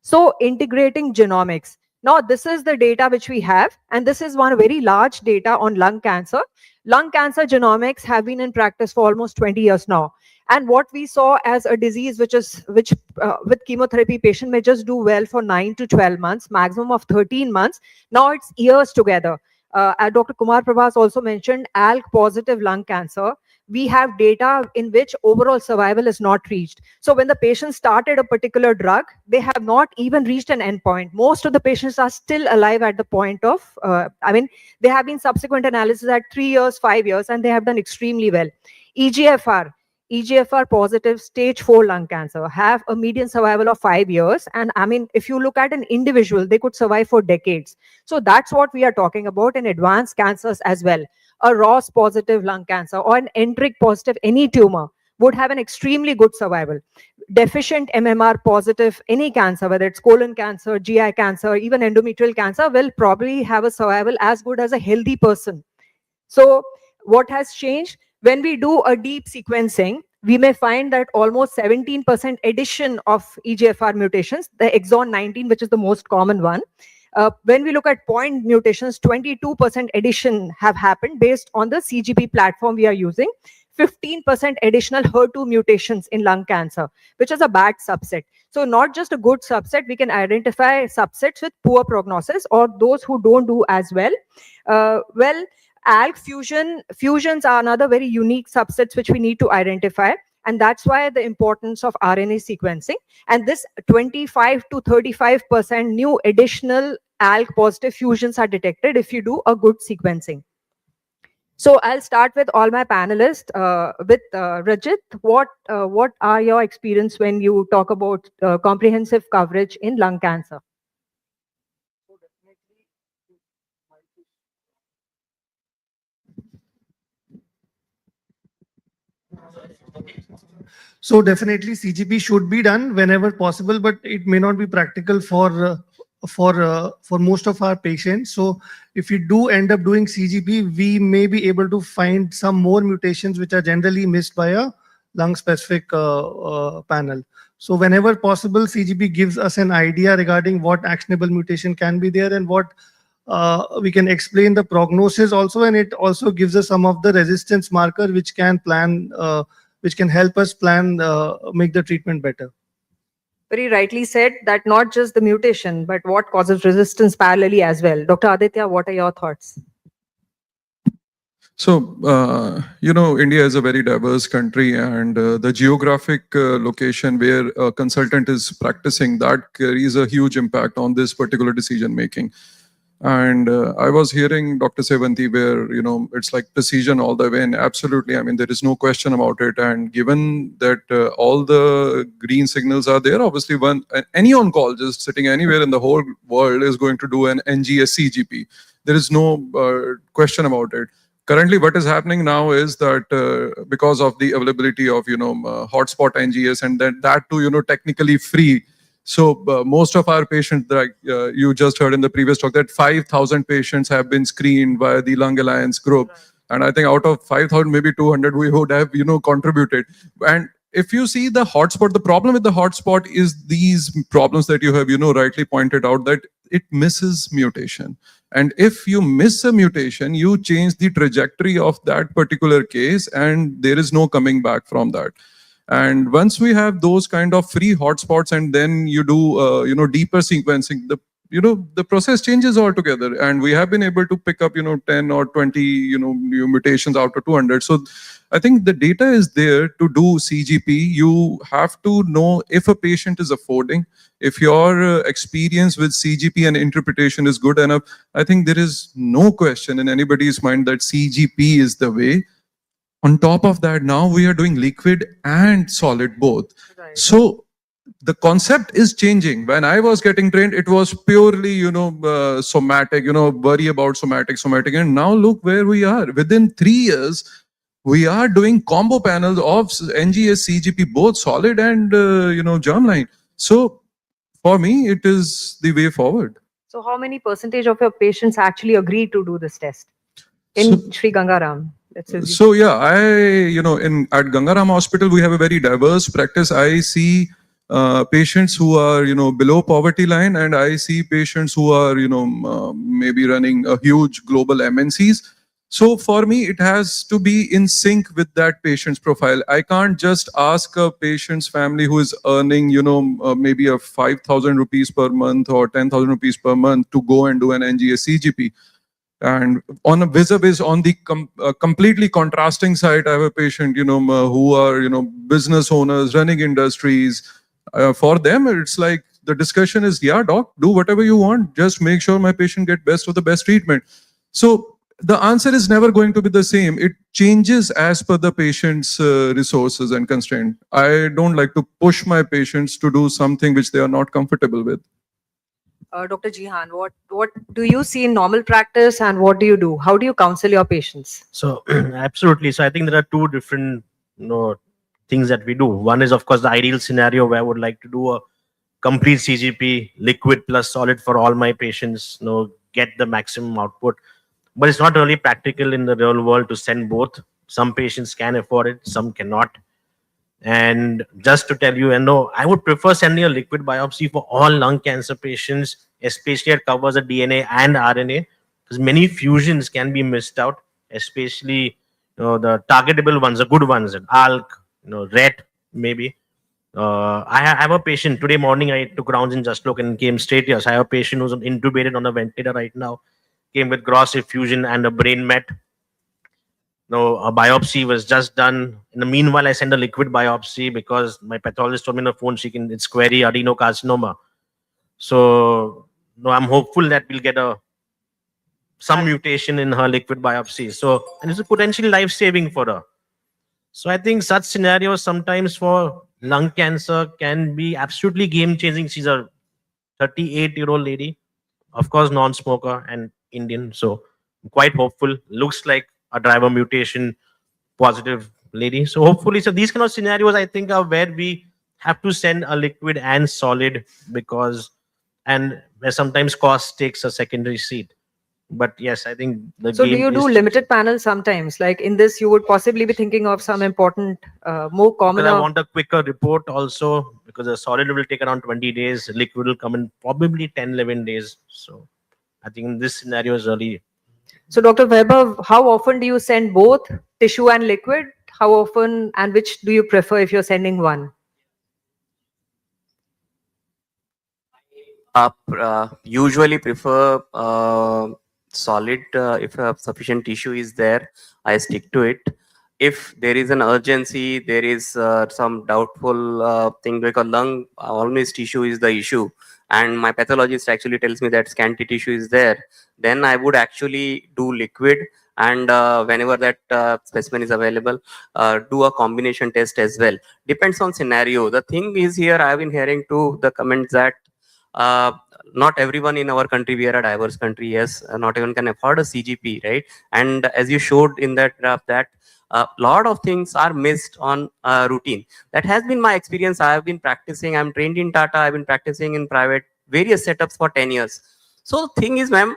So integrating genomics. Now, this is the data which we have, and this is one very large data on lung cancer. Lung cancer genomics have been in practice for almost 20 years now. And what we saw as a disease which with chemotherapy patient may just do well for 9 to 12 months, maximum of 13 months. Now it's years together. Dr. Kumar Prabhas also mentioned ALK positive lung cancer. We have data in which overall survival is not reached. So when the patient started a particular drug, they have not even reached an endpoint. Most of the patients are still alive at the point of, there have been subsequent analysis at 3 years, 5 years, and they have done extremely well. EGFR positive stage 4 lung cancer have a median survival of 5 years. And if you look at an individual, they could survive for decades. So that's what we are talking about in advanced cancers as well. A ROS positive lung cancer or an enteric positive, any tumor would have an extremely good survival. Deficient MMR positive, any cancer, whether it's colon cancer, GI cancer, even endometrial cancer, will probably have a survival as good as a healthy person. So what has changed? When we do a deep sequencing, we may find that almost 17% addition of EGFR mutations, the exon 19, which is the most common one. When we look at point mutations, 22% addition have happened based on the CGP platform we are using. 15% additional HER2 mutations in lung cancer, which is a bad subset. So not just a good subset, we can identify subsets with poor prognosis or those who don't do as well. ALK fusions are another very unique subsets which we need to identify. And that's why the importance of RNA sequencing. And this 25 to 35% new additional ALK positive fusions are detected if you do a good sequencing. So I'll start with all my panelists. With Rajit, what are your experience when you talk about comprehensive coverage in lung cancer? So definitely CGP should be done whenever possible, but it may not be practical for most of our patients. So if we do end up doing CGP, we may be able to find some more mutations which are generally missed by a lung specific panel. So whenever possible, CGP gives us an idea regarding what actionable mutation can be there and what we can explain the prognosis also, and it also gives us some of the resistance marker which can help us plan make the treatment better. Very rightly said that not just the mutation, but what causes resistance parallelly as well. Dr. Aditya, what are your thoughts? So, India is a very diverse country, and the geographic location where a consultant is practicing, that carries a huge impact on this particular decision making. And I was hearing Dr. Sevanti where, it's like precision all the way. And absolutely, I mean, there is no question about it. And given that all the green signals are there, obviously any oncologist sitting anywhere in the whole world is going to do an NGS CGP. There is no question about it. Currently, what is happening now is that because of the availability of, hotspot NGS and that too, technically free. So most of our patients, like you just heard in the previous talk, that 5,000 patients have been screened by the Lung Alliance group. And I think out of 5,000, maybe 200, we would have, contributed. And if you see the hotspot, the problem with the hotspot is these problems that you have, rightly pointed out, that it misses mutation. And if you miss a mutation, you change the trajectory of that particular case, and there is no coming back from that. And once we have those kind of free hotspots, and then you do, deeper sequencing, the process changes altogether. And we have been able to pick up, 10 or 20, new mutations out of 200. So I think the data is there to do CGP. You have to know if a patient is affording, if your experience with CGP and interpretation is good enough. I think there is no question in anybody's mind that CGP is the way. On top of that, now we are doing liquid and solid both. Right. So the concept is changing. When I was getting trained, it was purely, somatic, worry about somatic. And now look where we are. Within 3 years, we are doing combo panels of NGS, CGP, both solid and, germline. So for me, it is the way forward. So how many percentage of your patients actually agree to do this test in Sri Gangaram? So yeah, at Gangaram Hospital, we have a very diverse practice. I see patients who are, below poverty line, and I see patients who are, maybe running a huge global MNCs. So for me, it has to be in sync with that patient's profile. I can't just ask a patient's family who is earning, maybe a 5,000 rupees per month or 10,000 rupees per month to go and do an NGS CGP. And on a vis-a-vis, on the completely contrasting side, I have a patient, who are, business owners, running industries. For them, it's like the discussion is, yeah, doc, do whatever you want. Just make sure my patient get best of the best treatment. So the answer is never going to be the same. It changes as per the patient's resources and constraint. I don't like to push my patients to do something which they are not comfortable with. Dr. Jihan, what do you see in normal practice, and what do you do? How do you counsel your patients? So absolutely. So I think there are two different things that we do. One is, of course, the ideal scenario where I would like to do a complete CGP, liquid plus solid for all my patients, get the maximum output. But it's not really practical in the real world to send both. Some patients can afford it, some cannot. And just to tell you, I would prefer sending a liquid biopsy for all lung cancer patients, especially it covers the DNA and RNA, because many fusions can be missed out, especially the targetable ones, the good ones, ALK, RET, maybe. I have a patient today morning. I took rounds in Just Look and came straight here. So I have a patient who's intubated on a ventilator right now, came with gross effusion and a brain met. A biopsy was just done. In the meanwhile, I sent a liquid biopsy because my pathologist told me on the phone it's query adenocarcinoma. So no, I'm hopeful that we'll get some mutation in her liquid biopsy. So, and it's a potentially life saving for her. So I think such scenarios sometimes for lung cancer can be absolutely game changing. She's a 38-year-old lady, of course, non-smoker and Indian. So I'm quite hopeful. Looks like a driver mutation positive lady. So hopefully, so these kind of scenarios I think are where we have to send a liquid and solid, because and where sometimes cost takes a secondary seat. But yes, I think the So do game you do is limited panels sometimes? Like in this, you would possibly be thinking of some important, more because I common. want a quicker report also, because the solid will take around 20 days, liquid will come in probably 10, 11 days. So I think this scenario is really. So Dr. Weber, how often do you send both tissue and liquid? How often and which do you prefer if you're sending one? Usually prefer solid. If sufficient tissue is there, I stick to it. If there is an urgency, there is some doubtful thing, because lung always tissue is the issue, and my pathologist actually tells me that scanty tissue is there, then I would actually do liquid, and whenever that specimen is available, do a combination test as well. Depends on scenario. The thing is here, I've been hearing to the comments that uh, not everyone in our country, we are a diverse country, yes, not everyone can afford a CGP, right? And as you showed in that graph, that a lot of things are missed on routine. That has been my experience. I have been practicing, I'm trained in Tata, I've been practicing in private various setups for 10 years. So thing is, ma'am,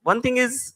one thing is,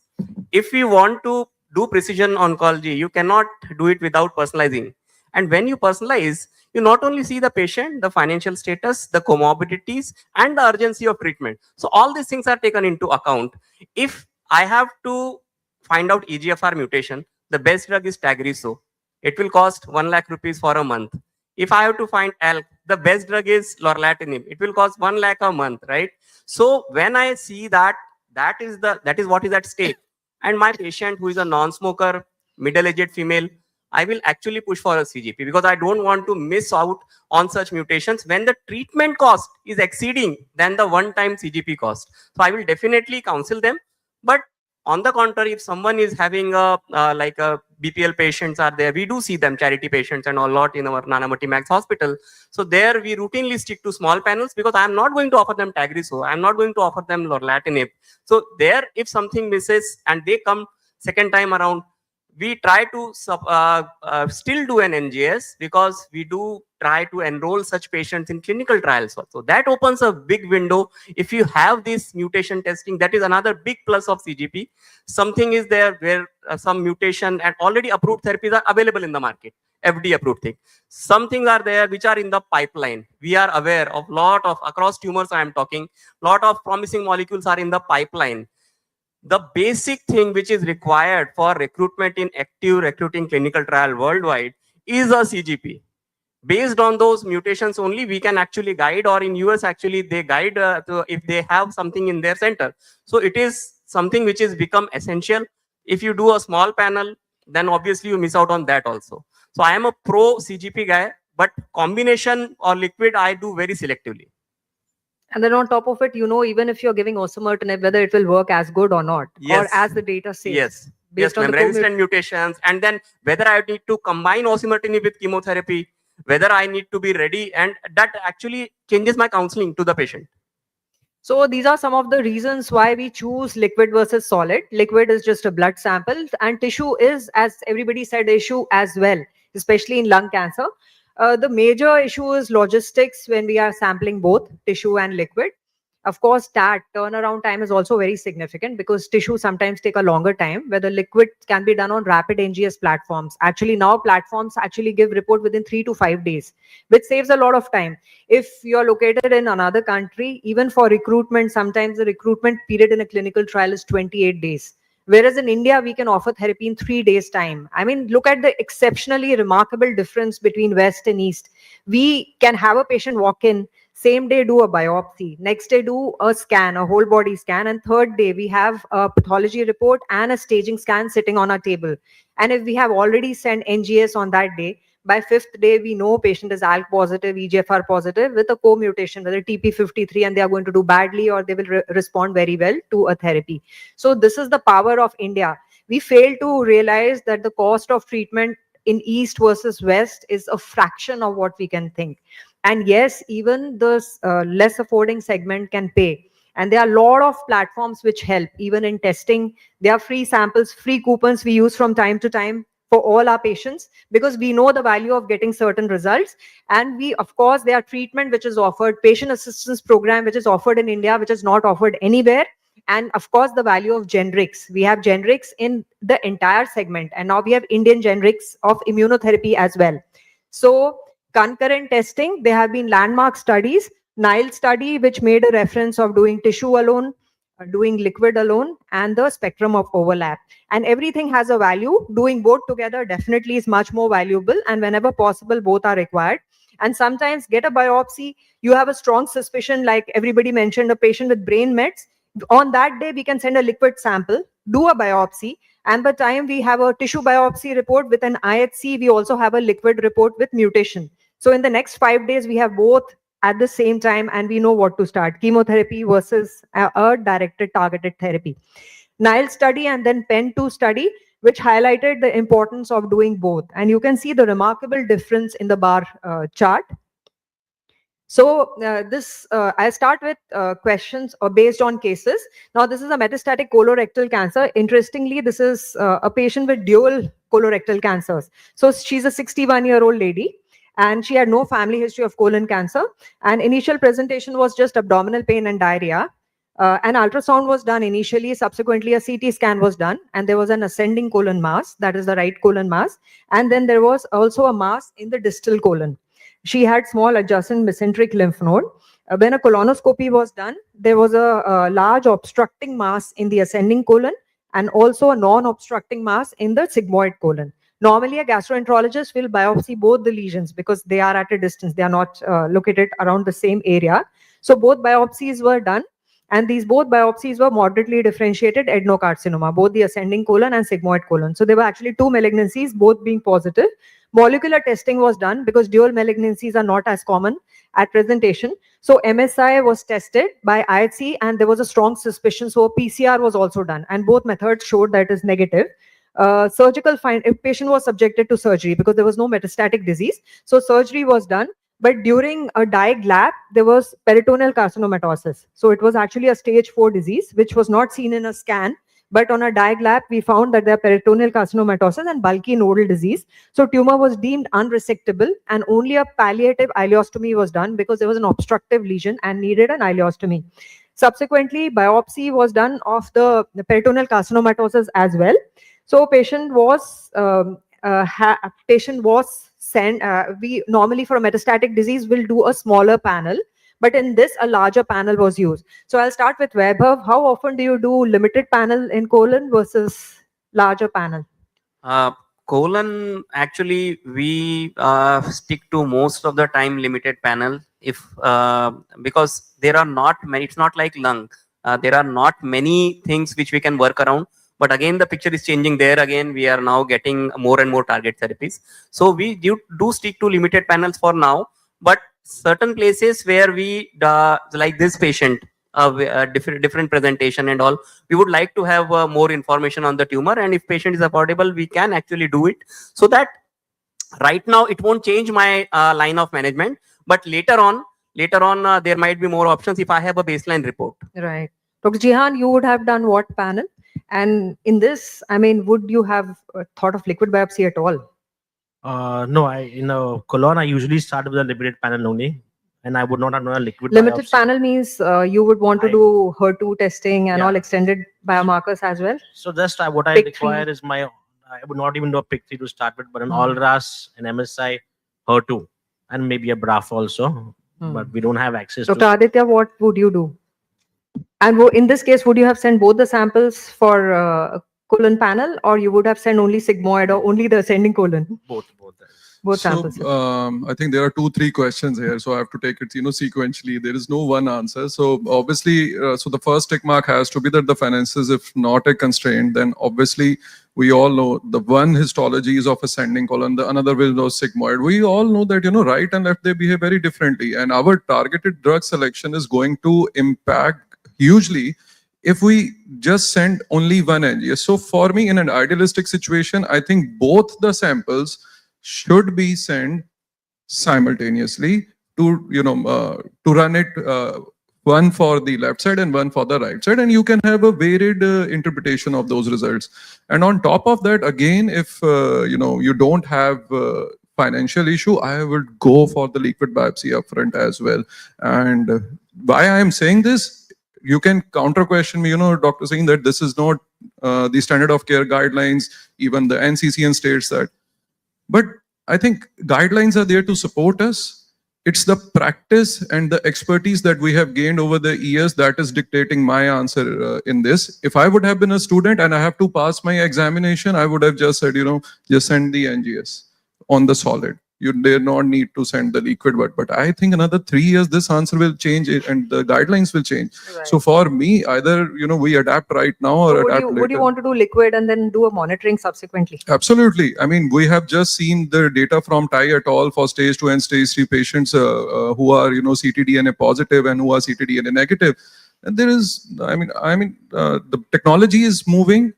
if we want to do precision oncology, you cannot do it without personalizing. And when you personalize, you not only see the patient, the financial status, the comorbidities, and the urgency of treatment. So all these things are taken into account. If I have to find out EGFR mutation, the best drug is Tagrisso. It will cost 1 lakh rupees for a month. If I have to find ALK, the best drug is lorlatinib. It will cost 1 lakh a month, right? So when I see that that is what is at stake, and my patient who is a non-smoker, middle-aged female, I will actually push for a CGP, because I don't want to miss out on such mutations when the treatment cost is exceeding than the one-time CGP cost. So I will definitely counsel them. But on the contrary, if someone is having a like a BPL patients are there, we do see them, charity patients and a lot in our Nanamati Max hospital. So there we routinely stick to small panels, because I am not going to offer them Tagrisso, I am not going to offer them lorlatinib. So there, if something misses and they come second time around, we try to still do an NGS, because we do try to enroll such patients in clinical trials also. That opens a big window. If you have this mutation testing, that is another big plus of CGP. Something is there where some mutation and already approved therapies are available in the market, FDA approved thing. Some things are there which are in the pipeline. We are aware of lot of, across tumors I am talking, lot of promising molecules are in the pipeline. The basic thing which is required for recruitment in active recruiting clinical trial worldwide is a CGP. Based on those mutations only, we can actually guide, or in US actually they guide if they have something in their center. So it is something which is become essential. If you do a small panel, then obviously you miss out on that also. So I am a pro CGP guy, but combination or liquid I do very selectively. And then on top of it, even if you're giving osimertinib, whether it will work as good or not, Yes. or as the data says. Yes. Based Yes, on ma'am. the Resistant mutations, and then whether I need to combine osimertinib with chemotherapy, whether I need to be ready, and that actually changes my counseling to the patient. So these are some of the reasons why we choose liquid versus solid. Liquid is just a blood sample, and tissue is, as everybody said, issue as well, especially in lung cancer. The major issue is logistics when we are sampling both tissue and liquid. Of course, that turnaround time is also very significant, because tissue sometimes take a longer time, where the liquid can be done on rapid NGS platforms. Actually, now platforms actually give report within 3 to 5 days, which saves a lot of time. If you're located in another country, even for recruitment, sometimes the recruitment period in a clinical trial is 28 days. Whereas in India, we can offer therapy in 3 days' time. I mean, look at the exceptionally remarkable difference between West and East. We can have a patient walk in, same day do a biopsy, next day do a scan, a whole body scan, and third day we have a pathology report and a staging scan sitting on our table. And if we have already sent NGS on that day, By 5th day, we know patient is ALK positive, EGFR positive with a co-mutation, whether TP53, and they are going to do badly or they will respond very well to a therapy. So this is the power of India. We fail to realize that the cost of treatment in East versus West is a fraction of what we can think. And yes, even the less affording segment can pay. And there are a lot of platforms which help, even in testing. There are free samples, free coupons we use from time to time for all our patients, because we know the value of getting certain results. And we, of course, there are treatment which is offered, patient assistance program which is offered in India, which is not offered anywhere. And of course, the value of generics. We have generics in the entire segment. And now we have Indian generics of immunotherapy as well. So concurrent testing, there have been landmark studies. Nile study, which made a reference of doing tissue alone, doing liquid alone, and the spectrum of overlap. And everything has a value. Doing both together definitely is much more valuable. And whenever possible, both are required. And sometimes get a biopsy. You have a strong suspicion, like everybody mentioned, a patient with brain mets. On that day, we can send a liquid sample, do a biopsy. And by the time we have a tissue biopsy report with an IHC, we also have a liquid report with mutation. So in the next 5 days, we have both at the same time, and we know what to start: chemotherapy versus a directed targeted therapy. Nile study and then PEN2 study, which highlighted the importance of doing both. And you can see the remarkable difference in the bar chart. So I start with questions based on cases. Now, this is a metastatic colorectal cancer. Interestingly, this is a patient with dual colorectal cancers. So she's a 61-year-old lady, and she had no family history of colon cancer. And initial presentation was just abdominal pain and diarrhea. An ultrasound was done initially. Subsequently, a CT scan was done, and there was an ascending colon mass, that is the right colon mass. And then there was also a mass in the distal colon. She had small adjacent mesenteric lymph node. When a colonoscopy was done, there was a large obstructing mass in the ascending colon and also a non-obstructing mass in the sigmoid colon. Normally, a gastroenterologist will biopsy both the lesions because they are at a distance. They are not located around the same area. So both biopsies were done. And these both biopsies were moderately differentiated adenocarcinoma, both the ascending colon and sigmoid colon. So there were actually two malignancies, both being positive. Molecular testing was done because dual malignancies are not as common at presentation. So MSI was tested by IHC and there was a strong suspicion. So PCR was also done, and both methods showed that it is negative. Surgical patient was subjected to surgery because there was no metastatic disease. So surgery was done. But during a diag lab, there was peritoneal carcinomatosis. So it was actually a stage 4 disease, which was not seen in a scan. But on a diag lab, we found that there are peritoneal carcinomatosis and bulky nodal disease. So tumor was deemed unresectable, and only a palliative ileostomy was done because there was an obstructive lesion and needed an ileostomy. Subsequently, biopsy was done of the peritoneal carcinomatosis as well. So patient was sent. We normally for a metastatic disease will do a smaller panel, but in this a larger panel was used. So I'll start with Vaibhav. How often do you do limited panel in colon versus larger panel? Colon, actually, we stick to most of the time limited panel if because there are not many. It's not like lung. There are not many things which we can work around. But again, the picture is changing there. Again, we are now getting more and more target therapies. So we do stick to limited panels for now. But certain places where we, like this patient, different presentation and all, we would like to have more information on the tumor. And if patient is affordable, we can actually do it. So that right now, it won't change my line of management. But later on, there might be more options if I have a baseline report. Right. Dr. Jihan, you would have done what panel? And in this, I mean, would you have thought of liquid biopsy at all? No, in a colon, I usually start with a limited panel only, and I would not have done a liquid Limited biopsy. panel means you would want to do HER2 testing and all extended biomarkers as well? So just what I require is I would not even do a PIC3 to start with, but an ALRAS, an MSI, HER2, and maybe a BRAF also. But we don't have access Dr. to. Aditya, what would you do? And in this case, would you have sent both the samples for colon panel, or you would have sent only sigmoid or only the ascending colon? Both. Both So samples. I think there are 2-3 questions here, so I have to take it, sequentially. There is no one answer. So obviously, so the first tick mark has to be that the finances, if not a constraint, then obviously we all know the one histology is of ascending colon, the another will know sigmoid. We all know that right and left they behave very differently, and our targeted drug selection is going to impact hugely if we just send only one NGS. So for me, in an idealistic situation, I think both the samples should be sent simultaneously to to run it, one for the left side and one for the right side, and you can have a varied interpretation of those results. And on top of that, again, if you don't have financial issue, I would go for the liquid biopsy upfront as well. And why I am saying this, you can counter question me, doctor, saying that this is not the standard of care guidelines. Even the NCCN states that. But I think guidelines are there to support us. It's the practice and the expertise that we have gained over the years that is dictating my answer in this. If I would have been a student and I have to pass my examination, I would have just said, just send the NGS on the solid. You did not need to send the liquid, but I think another 3 years, this answer will change and the guidelines will change. Right. So for me, either, we adapt right now or So adapt later. would you want to do liquid and then do a monitoring subsequently? Absolutely. I mean, we have just seen the data from Tai et al. For stage 2 and stage 3 patients who are, ctDNA positive and who are ctDNA negative. And there is, the technology is moving.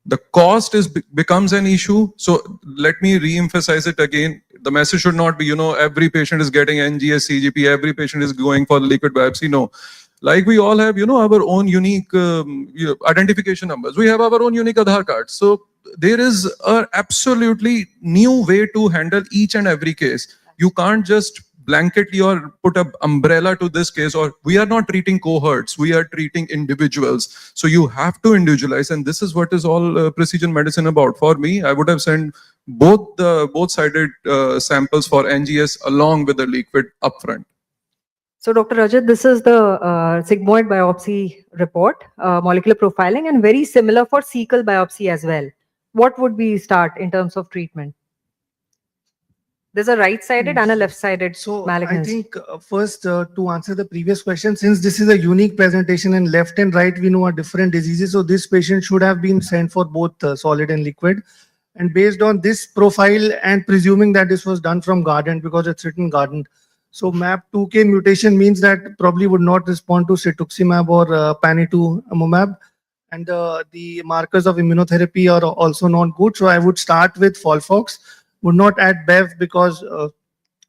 The cost becomes an issue. So let me re-emphasize it again. The message should not be, every patient is getting NGS, CGP, every patient is going for liquid biopsy. No. Like we all have, our own unique identification numbers. We have our own unique Aadhaar cards. So there is a absolutely new way to handle each and every case. You can't just blanketly or put an umbrella to this case, or we are not treating cohorts, we are treating individuals. So you have to individualize, and this is what is all precision medicine about. For me, I would have sent both-sided samples for NGS along with the liquid upfront. So Dr. Rajat, this is the sigmoid biopsy report, molecular profiling, and very similar for cecal biopsy as well. What would we start in terms of treatment? There's a right-sided and a left-sided malignancy. I think first to answer the previous question, since this is a unique presentation and left and right we know are different diseases, so this patient should have been sent for both solid and liquid. And based on this profile and presuming that this was done from Guardant because it's written Guardant, so MAP2K mutation means that probably would not respond to cetuximab or panitumumab. And the markers of immunotherapy are also not good. So I would start with FOLFOX. Would not add BEV because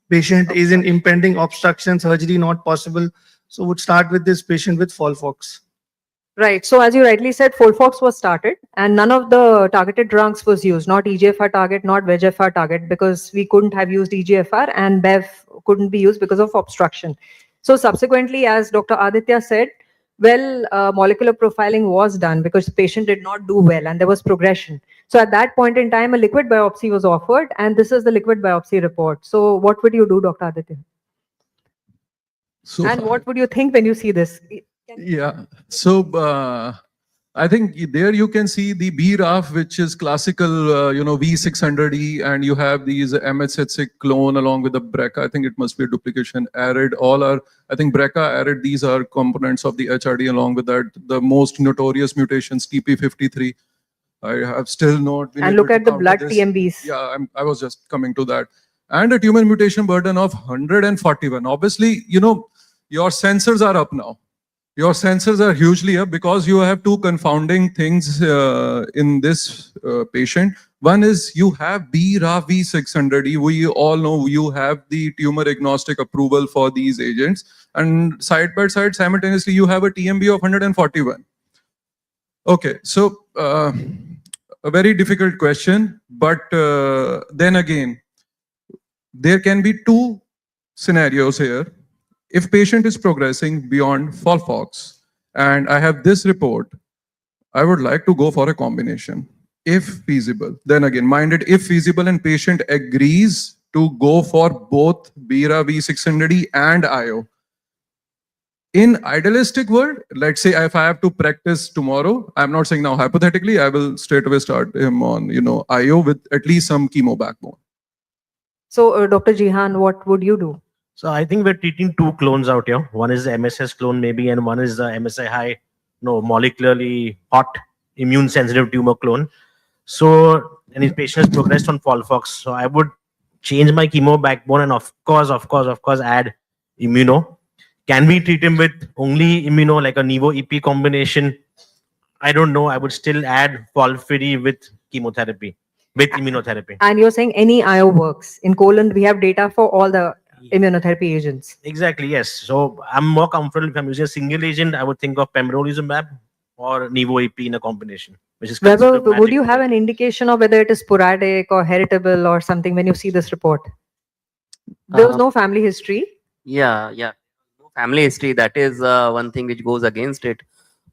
patient is in impending obstruction, surgery not possible. So would start with this patient with FOLFOX. Right. So as you rightly said, FOLFOX was started and none of the targeted drugs was used, not EGFR target, not VEGFR target, because we couldn't have used EGFR, and BEV couldn't be used because of obstruction. So subsequently, as Dr. Aditya said, molecular profiling was done because the patient did not do well and there was progression. So at that point in time, a liquid biopsy was offered, and this is the liquid biopsy report. So what would you do, Dr. Aditya? So, and what would you think when you see this? Yeah. So I think there you can see the BRAF, which is classical, V600E, and you have these MHC clone along with the BRCA. I think it must be a duplication. ARID, all are, I think BRCA, ARID, these are components of the HRD. Along with that, the most notorious mutations, TP53. I have still not been and able look to at the counter blood this. TMBs. Yeah, I was just coming to that. And a tumor mutation burden of 141. Obviously, your sensors are up now. Your sensors are hugely up because you have two confounding things in this patient. One is you have BRAF V600E. We all know you have the tumor agnostic approval for these agents. And side by side, simultaneously, you have a TMB of 141. Okay, so a very difficult question. But then again, there can be two scenarios here. If patient is progressing beyond FOLFOX and I have this report, I would like to go for a combination, if feasible. Then again, minded, if feasible and patient agrees to go for both BRAF V600E and IO. In idealistic world, let's say if I have to practice tomorrow, I'm not saying now hypothetically, I will straight away start him on, IO with at least some chemo backbone. So, Dr. Jihan, what would you do? So I think we're treating two clones out here. One is the MSS clone maybe, and one is the MSI high, no, molecularly hot immune sensitive tumor clone. So, and his patient has progressed on Folfox. So I would change my chemo backbone and of course, add immuno. Can we treat him with only immuno, like a Nivo EP combination? I don't know. I would still add Folfiri with chemotherapy, with immunotherapy. And you're saying any IO works. In colon, we have data for all the immunotherapy agents. Exactly, yes. So I'm more comfortable if I'm using a single agent. I would think of pembrolizumab or Nivo EP in a combination, which is Whether, considered would you magic. have an indication of whether it is sporadic or heritable or something when you see this report? There was no family history. Yeah, no family history. That is one thing which goes against it.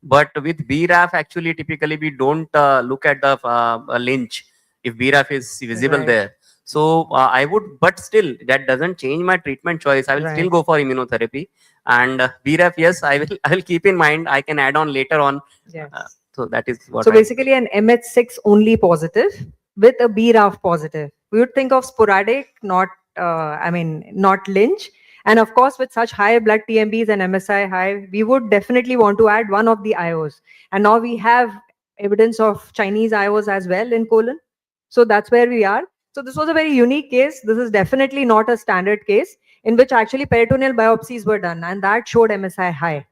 But with BRAF, actually, typically we don't look at the lynch if BRAF is visible Right. there. So I would, but still, that doesn't change my treatment choice. I will still Right. go for immunotherapy. And BRAF, yes, I will keep in mind. I can add on later on. Yes. So that is what. So basically an MH6 only positive with a BRAF positive. We would think of sporadic, not, not Lynch. And of course, with such high blood TMBs and MSI high, we would definitely want to add one of the IOs. And now we have evidence of Chinese IOs as well in colon. So that's where we are. So this was a very unique case. This is definitely not a standard case in which actually peritoneal biopsies were done and that showed MSI high.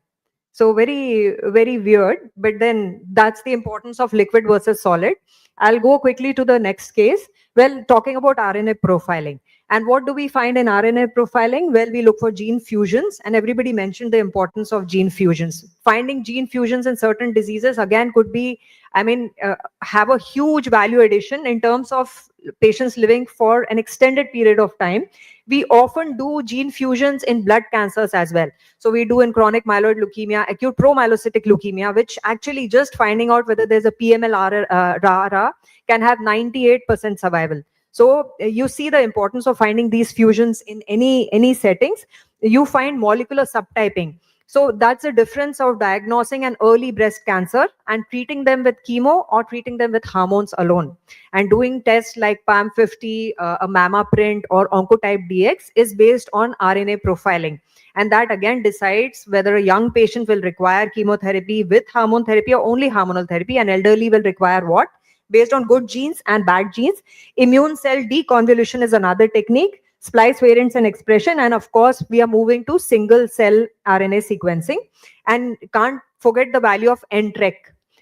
So very, very weird. But then that's the importance of liquid versus solid. I'll go quickly to the next case. Well, talking about RNA profiling. And what do we find in RNA profiling? Well, we look for gene fusions, and everybody mentioned the importance of gene fusions. Finding gene fusions in certain diseases, again, could be, have a huge value addition in terms of patients living for an extended period of time. We often do gene fusions in blood cancers as well. So we do in chronic myeloid leukemia, acute promyelocytic leukemia, which actually just finding out whether there's a PML-RA can have 98% survival. So you see the importance of finding these fusions in any settings. You find molecular subtyping. So that's the difference of diagnosing an early breast cancer and treating them with chemo or treating them with hormones alone. And doing tests like PAM50, a MAMA print or Oncotype DX is based on RNA profiling. And that again decides whether a young patient will require chemotherapy with hormone therapy or only hormonal therapy, and elderly will require what? Based on good genes and bad genes. Immune cell deconvolution is another technique, splice variants and expression, and of course, we are moving to single cell RNA sequencing. And can't forget the value of NTRK.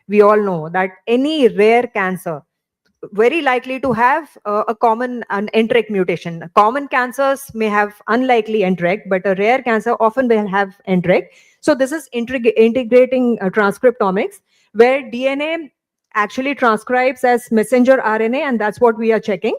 We all know that any rare cancer, very likely to have an NTRK mutation. Common cancers may have unlikely NTRK, but a rare cancer often will have NTRK. So this is integrating transcriptomics, where DNA actually transcribes as messenger RNA, and that's what we are checking.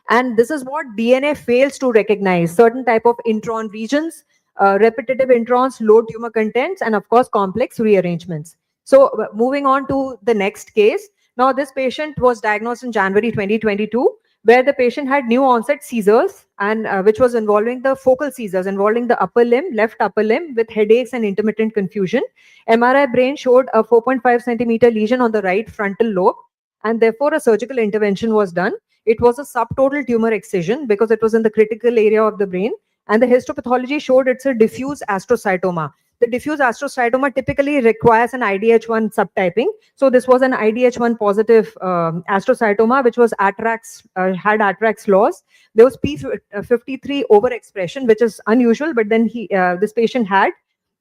And this is what DNA fails to recognize: certain type of intron regions, repetitive introns, low tumor contents, and of course, complex rearrangements. So moving on to the next case. Now, this patient was diagnosed in January 2022, where the patient had new onset seizures, and which was involving the focal seizures, involving the upper limb, left upper limb, with headaches and intermittent confusion. MRI brain showed a 4.5 centimeter lesion on the right frontal lobe, and therefore a surgical intervention was done. It was a subtotal tumor excision because it was in the critical area of the brain, and the histopathology showed it's a diffuse astrocytoma. The diffuse astrocytoma typically requires an IDH1 subtyping. So this was an IDH1 positive astrocytoma, which was had Atrax loss. There was P53 overexpression, which is unusual, but then this patient had.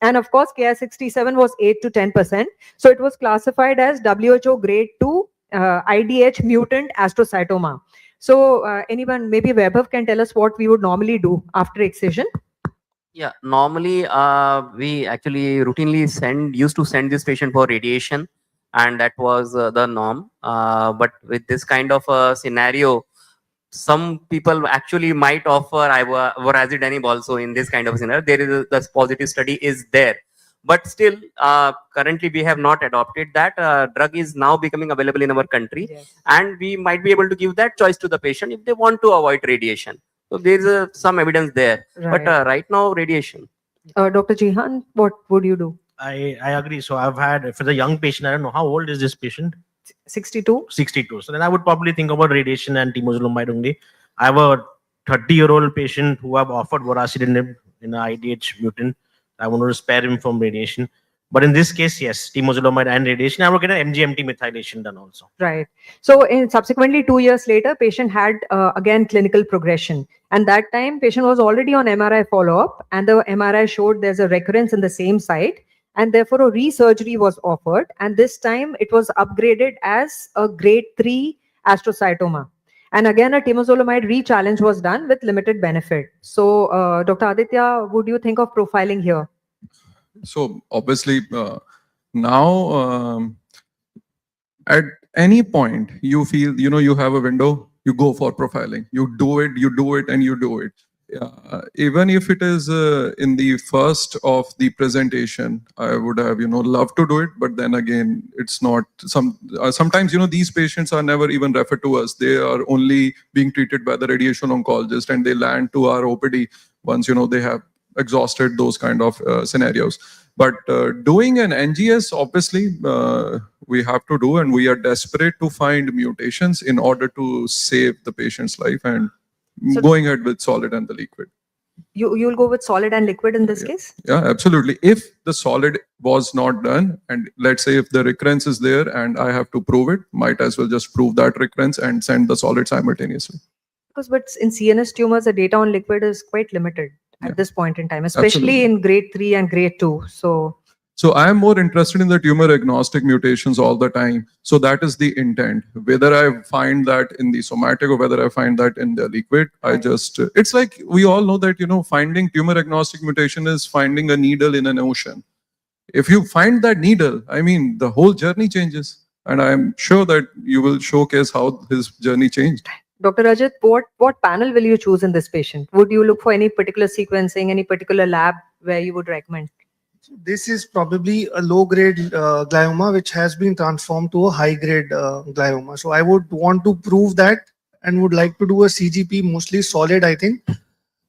And of course, Ki67 was 8 to 10%. So it was classified as WHO grade 2 IDH mutant astrocytoma. So anyone, maybe Vaibhav can tell us what we would normally do after excision. Yeah, normally we actually routinely used to send this patient for radiation, and that was the norm. But with this kind of scenario, some people actually might offer vorazidenib also in this kind of scenario. There is the positive study is there, but still currently we have not adopted that. Drug is now becoming available in our country, and we might be able to give that choice to the patient if they want to avoid radiation. So there is some evidence there, Right. but right now radiation. Dr. Jihan, what would you do? I agree. So I've had, for the young patient, I don't know, how old is this patient? 62. 62. So then I would probably think about radiation and temozolomide only. I have a 30-year-old patient who I've offered vorasidenib in an IDH mutant. I want to spare him from radiation. But in this case, yes, temozolomide and radiation. I will get an MGMT methylation done also. Right. So in subsequently 2 years later, patient had again clinical progression. And that time patient was already on MRI follow-up and the MRI showed there's a recurrence in the same site and therefore a resurgery was offered. And this time it was upgraded as a grade 3 astrocytoma. And again, a temozolomide re-challenge was done with limited benefit. So Dr. Aditya, would you think of profiling here? So obviously now at any point you feel, you have a window, you go for profiling. You do it, and you do it. Even if it is in the first of the presentation, I would have, loved to do it. But then again, it's not sometimes, these patients are never even referred to us. They are only being treated by the radiation oncologist and they land to our OPD once, they have exhausted those kind of scenarios. But doing an NGS, obviously, we have to do, and we are desperate to find mutations in order to save the patient's life, and So- going ahead with solid and the liquid. You'll go with solid and liquid in this case? Yeah, absolutely. If the solid was not done, and let's say if the recurrence is there and I have to prove it, might as well just prove that recurrence and send the solid simultaneously. But in CNS tumors, the data on liquid is quite limited at this point in time, especially in grade 3 and grade 2. So I am more interested in the tumor agnostic mutations all the time. So that is the intent. Whether I find that in the somatic or whether I find that in the liquid, I just, it's like we all know that, finding tumor agnostic mutation is finding a needle in an ocean. If you find that needle, I mean, the whole journey changes. And I'm sure that you will showcase how his journey changed. Dr. Rajat, what panel will you choose in this patient? Would you look for any particular sequencing, any particular lab where you would recommend? This is probably a low-grade glioma which has been transformed to a high-grade glioma. So I would want to prove that and would like to do a CGP, mostly solid, I think.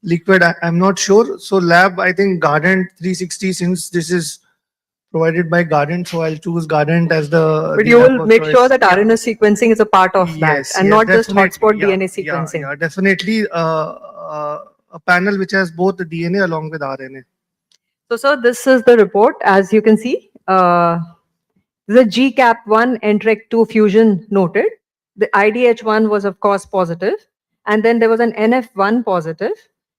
Liquid, I'm not sure. So lab, I think Guardant 360, since this is provided by Guardant, so I'll choose Guardant as the. But you will make sure that RNA sequencing is a part of that and not just hotspot DNA sequencing. Yeah, definitely a panel which has both the DNA along with RNA. So, sir, this is the report. As you can see, the GCAP1 NTREC2 fusion noted. The IDH1 was, of course, positive. And then there was an NF1 positive.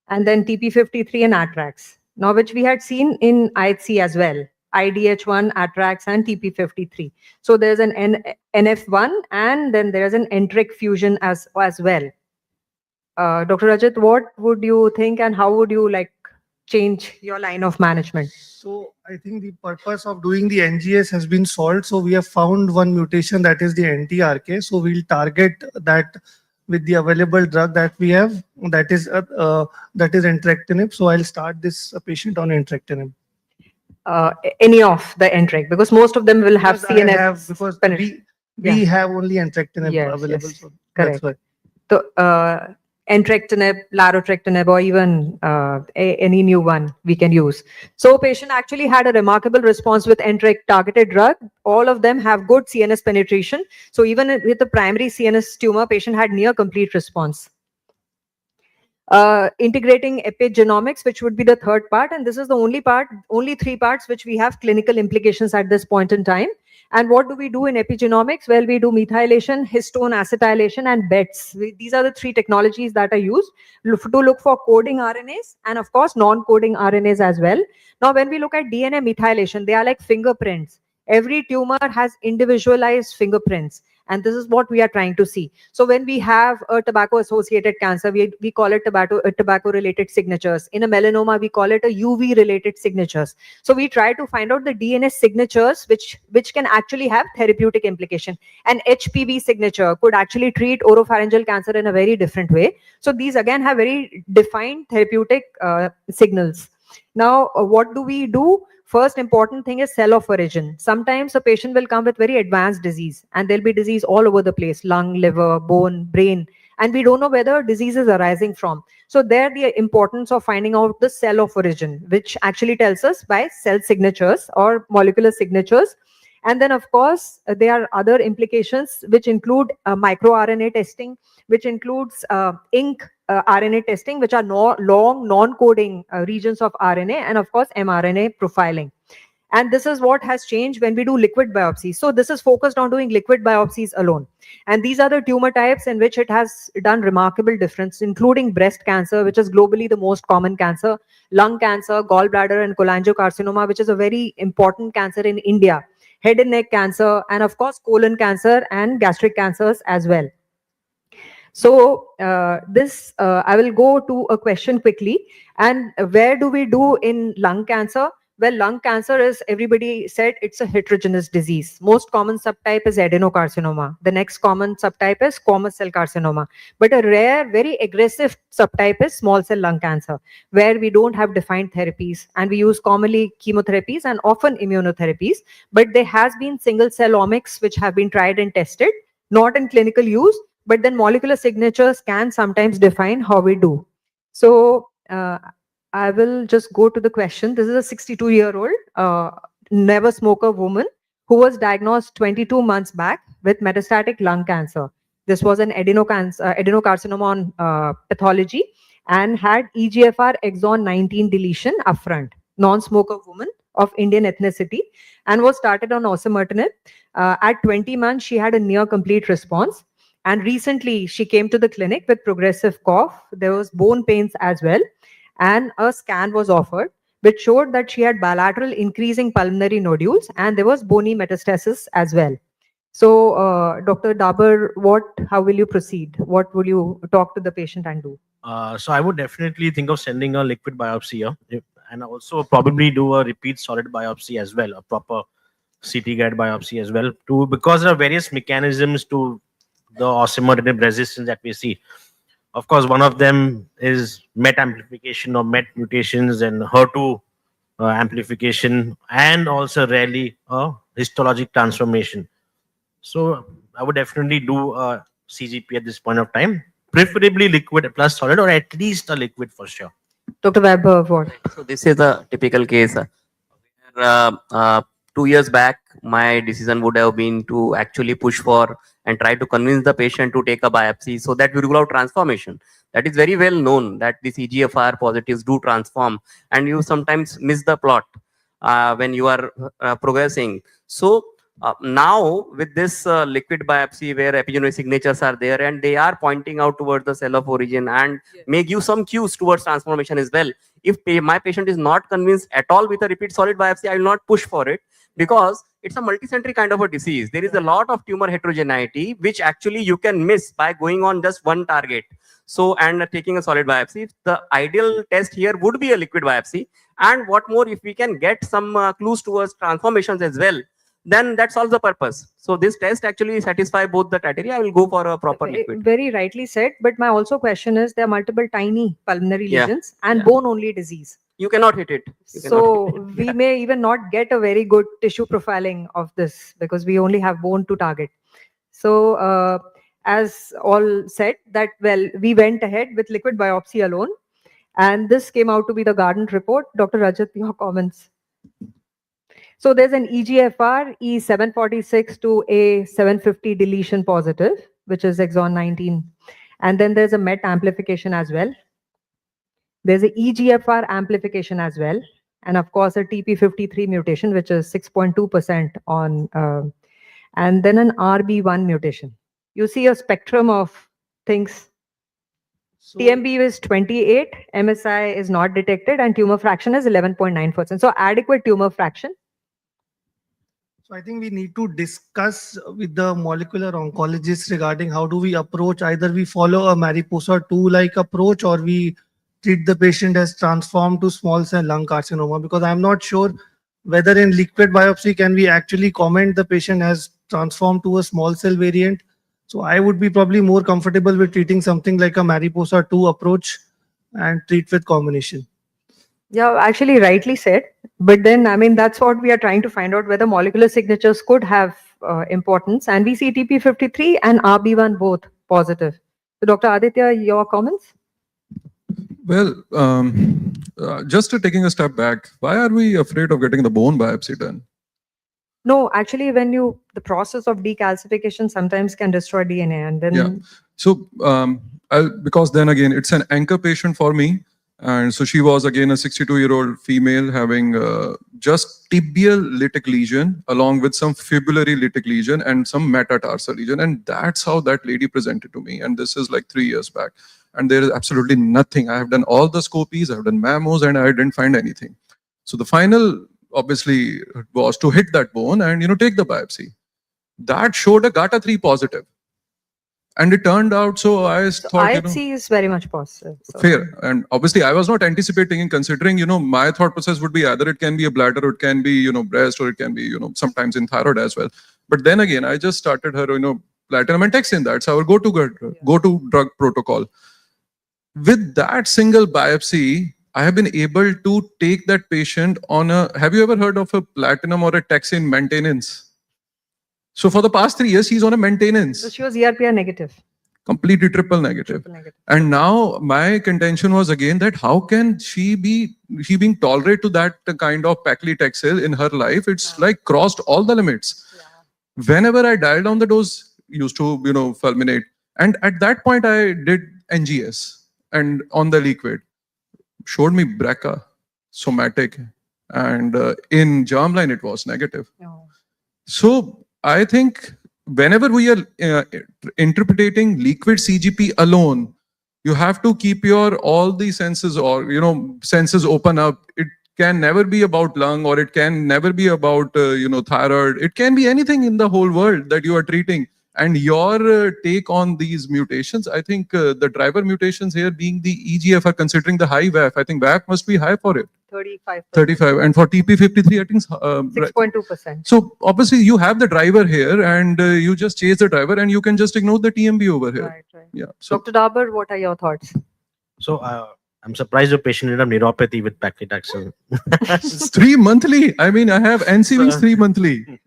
And then TP53 and ATRAX. Now, which we had seen in IHC as well. IDH1, ATRAX, and TP53. So there's an NF1 and then there's an NTREC fusion as well. Dr. Rajat, what would you think and how would you change your line of management? So I think the purpose of doing the NGS has been solved. So we have found one mutation, that is the NTRK. So we'll target that with the available drug that we have, that is entrectinib. So I'll start this patient on entrectinib. Any of the NTREC, because most of them will have CNS. Because we have only entrectinib available. Yes, so correct. That's why. So entrectinib, larotrectinib, or even any new one we can use. So patient actually had a remarkable response with NTREC targeted drug. All of them have good CNS penetration. So even with the primary CNS tumor, patient had near complete response. Integrating epigenomics, which would be the third part, and this is the only 3 parts which we have clinical implications at this point in time. And what do we do in epigenomics? Well, we do methylation, histone acetylation, and BETs. These are the 3 technologies that are used to look for coding RNAs and, of course, non-coding RNAs as well. Now, when we look at DNA methylation, they are like fingerprints. Every tumor has individualized fingerprints. And this is what we are trying to see. So when we have a tobacco-associated cancer, we call it tobacco-related signatures. In a melanoma, we call it a UV-related signatures. So we try to find out the DNA signatures which can actually have therapeutic implication. An HPV signature could actually treat oropharyngeal cancer in a very different way. So these again have very defined therapeutic signals. Now, what do we do? First important thing is cell of origin. Sometimes a patient will come with very advanced disease and there'll be disease all over the place, lung, liver, bone, brain, and we don't know whether disease is arising from. So there the importance of finding out the cell of origin, which actually tells us by cell signatures or molecular signatures. And then, of course, there are other implications which include microRNA testing, which includes ink RNA testing, which are long non-coding regions of RNA, and of course, mRNA profiling. And this is what has changed when we do liquid biopsies. So this is focused on doing liquid biopsies alone. And these are the tumor types in which it has done remarkable difference, including breast cancer, which is globally the most common cancer, lung cancer, gallbladder and cholangiocarcinoma, which is a very important cancer in India, head and neck cancer, and of course, colon cancer and gastric cancers as well. So I will go to a question quickly. And where do we do in lung cancer? Well, lung cancer is, everybody said, it's a heterogeneous disease. Most common subtype is adenocarcinoma. The next common subtype is squamous cell carcinoma. But a rare, very aggressive subtype is small cell lung cancer, where we don't have defined therapies. And we use commonly chemotherapies and often immunotherapies. But there has been single cell omics which have been tried and tested, not in clinical use, but then molecular signatures can sometimes define how we do. So I will just go to the question. This is a 62-year-old never smoker woman who was diagnosed 22 months back with metastatic lung cancer. This was an adenocarcinoma on pathology and had EGFR exon 19 deletion upfront. Non-smoker woman of Indian ethnicity and was started on osimertinib. At 20 months, she had a near complete response. And recently, she came to the clinic with progressive cough. There was bone pains as well. And a scan was offered, which showed that she had bilateral increasing pulmonary nodules and there was bony metastasis as well. So, Dr. Dabar, how will you proceed? What will you talk to the patient and do? So I would definitely think of sending a liquid biopsy and also probably do a repeat solid biopsy as well, a proper CT guide biopsy as well, because there are various mechanisms to the osimertinib resistance that we see. Of course, one of them is MET amplification or MET mutations and HER2 amplification, and also rarely histologic transformation. So I would definitely do a CGP at this point of time, preferably liquid plus solid, or at least a liquid for sure. Dr. Weber, what? So this is a typical case. 2 years back, my decision would have been to actually push for and try to convince the patient to take a biopsy so that we rule out transformation. That is very well known that these EGFR positives do transform, and you sometimes miss the plot when you are progressing. So now with this liquid biopsy where epigenetic signatures are there and they are pointing out towards the cell of origin and may give some cues towards transformation as well. If my patient is not convinced at all with a repeat solid biopsy, I will not push for it, because it's a multicentric kind of a disease. There is a lot of tumor heterogeneity, which actually you can miss by going on just one target. So, and taking a solid biopsy, the ideal test here would be a liquid biopsy. And what more, if we can get some clues towards transformations as well, then that solves the purpose. So this test actually satisfies both the criteria. I will go for a proper liquid. Very rightly said. But my also question is, there are multiple tiny pulmonary lesions and bone-only disease. You cannot hit it. We may even not get a very good tissue profiling of this because we only have bone to target. So as all said that, well, we went ahead with liquid biopsy alone. And this came out to be the Gardner report. Dr. Rajat, your comments. So there's an EGFR E746 to A750 deletion positive, which is exon 19. And then there's a MET amplification as well. There's a EGFR amplification as well. And of course, a TP53 mutation, which is 6.2% on, and then an RB1 mutation. You see a spectrum of things. So, TMB is 28, MSI is not detected, and tumor fraction is 11.9%. So adequate tumor fraction. So I think we need to discuss with the molecular oncologists regarding how do we approach. Either we follow a Mariposa 2-like approach, or we treat the patient as transformed to small cell lung carcinoma, because I'm not sure whether in liquid biopsy can we actually comment the patient has transformed to a small cell variant. So I would be probably more comfortable with treating something like a Mariposa 2 approach and treat with combination. Yeah, actually rightly said. But then, I mean, that's what we are trying to find out, whether molecular signatures could have importance. And we see TP53 and RB1 both positive. So Dr. Aditya, your comments? Well, just taking a step back, why are we afraid of getting the bone biopsy done? No, actually, the process of decalcification sometimes can destroy DNA, and then Yeah. So, because then again, it's an anchor patient for me. And so she was again a 62-year-old female having just tibial lytic lesion along with some fibulary lytic lesion and some metatarsal lesion. And that's how that lady presented to me. And this is like 3 years back. And there is absolutely nothing. I have done all the scopies, I have done mammos, and I didn't find anything. So the final, obviously, was to hit that bone and take the biopsy. That showed a GATA3 positive. And it turned out, so I thought, IHC is very much positive. So. fair. And obviously, I was not anticipating and considering, my thought process would be either it can be a bladder, or it can be, breast, or it can be, sometimes in thyroid as well. But then again, I just started her, platinum and taxane. That's our go-to drug protocol. With that single biopsy, I have been able to take that patient on have you ever heard of a platinum or a taxane maintenance? So for the past 3 years, he's on a maintenance. So she was ERPR negative. Completely triple negative. And now my contention was again that how can she being tolerant to that kind of paclitaxel in her life? It's like crossed all the limits. Whenever I dial down the dose, used to, fulminate. And at that point, I did NGS and on the liquid. Showed me BRCA, somatic. And in germline, it was negative. So I think whenever we are interpreting liquid CGP alone, you have to keep all the senses or senses open up. It can never be about lung, or it can never be about thyroid. It can be anything in the whole world that you are treating. And your take on these mutations, I think the driver mutations here being the EGFR, considering the high VAF, I think VAF must be high for it. 35. And for TP53, I think 6.2%. So obviously you have the driver here, and you just chase the driver, and you can just ignore the TMB over here. Right. Yeah. So Dr. Dabar, what are your thoughts? So I'm surprised your patient ended up neuropathy with paclitaxel. 3 monthly. I mean, I have NCVs 3 monthly.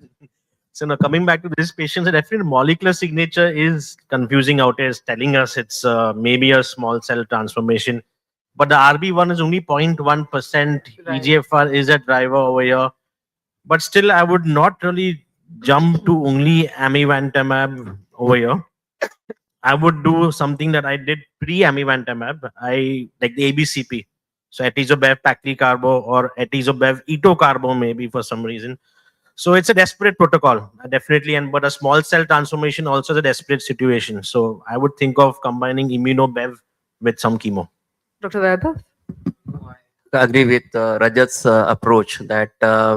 So now coming back to this patient, the definite molecular signature is confusing out here. It's telling us it's maybe a small cell transformation, but the RB1 is only 0.1%. EGFR is a driver over here, but still I would not really jump to only amivantamab over here. I would do something that I did pre-amivantamab. I like the ABCP. So atezolizumab paclicarbo or atezolizumab etocarbo maybe for some reason. So it's a desperate protocol, definitely, but a small cell transformation also is a desperate situation. So I would think of combining immunobev with some chemo. Dr. Weber? I agree with Rajat's approach that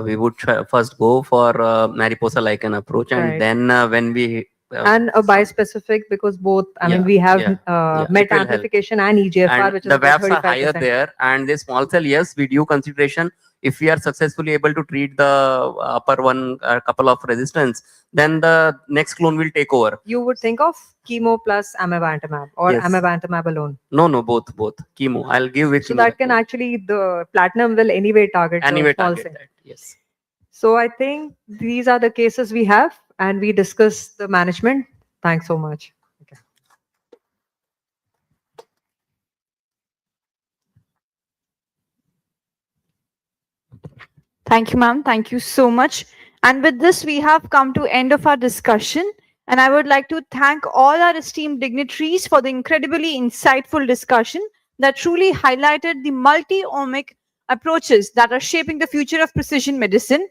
we would first go for Mariposa lichen approach, and Right. then when we And a bispecific, because both, I mean, we have MET it will help. amplification and EGFR, And which is the about VAPs are higher 35%. there, and the small cell, yes, we do consideration. If we are successfully able to treat the upper one, a couple of resistance, then the next clone will take over. You would think of chemo plus amivantamab or Yes. amivantamab alone. No, both chemo. I'll give with So chemo. that can actually, the platinum will anyway target the Anyway, small target cell. that. Yes. So I think these are the cases we have, and we discuss the management. Thanks so much. Thank you, ma'am. Thank you so much. And with this, we have come to end of our discussion. And I would like to thank all our esteemed dignitaries for the incredibly insightful discussion that truly highlighted the multi-omic approaches that are shaping the future of precision medicine.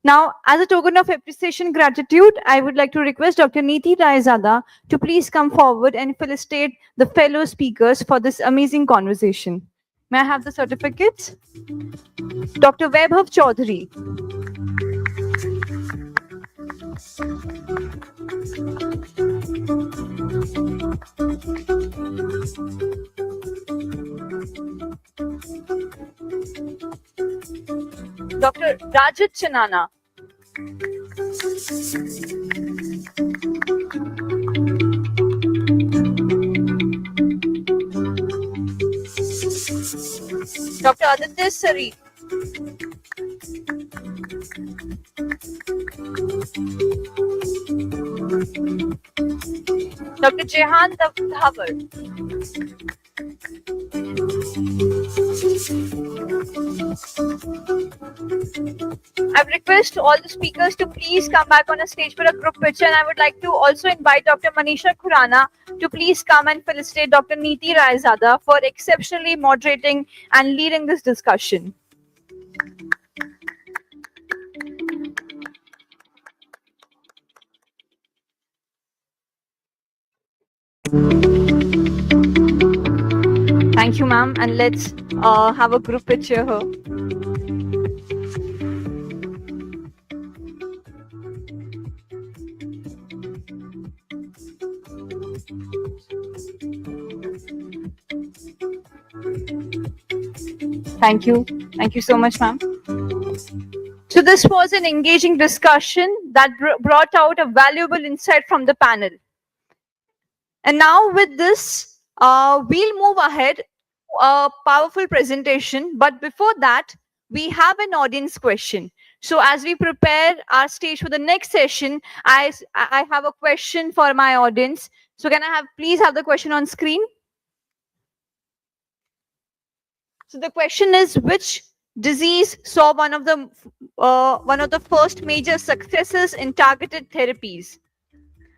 Now, as a token of appreciation and gratitude, I would like to request Dr. Neeti Raizada to please come forward and felicitate the fellow speakers for this amazing conversation. May I have the certificates? Dr. Vaibhav Chaudhary. Dr. Rajat Chanana. Dr. Aditya Sari. Dr. Jehan Dhavar. I request all the speakers to please come back on a stage for a group picture, and I would like to also invite Dr. Manisha Khurana to please come and felicitate Dr. Neeti Raizada for exceptionally moderating and leading this discussion. Thank you, ma'am, and let's have a group picture here. Thank you. Thank you so much, ma'am. So this was an engaging discussion that brought out a valuable insight from the panel. And now with this, we'll move ahead to a powerful presentation. But before that, we have an audience question. So as we prepare our stage for the next session, I have a question for my audience. So can I please have the question on screen? So the question is, which disease saw one of the first major successes in targeted therapies?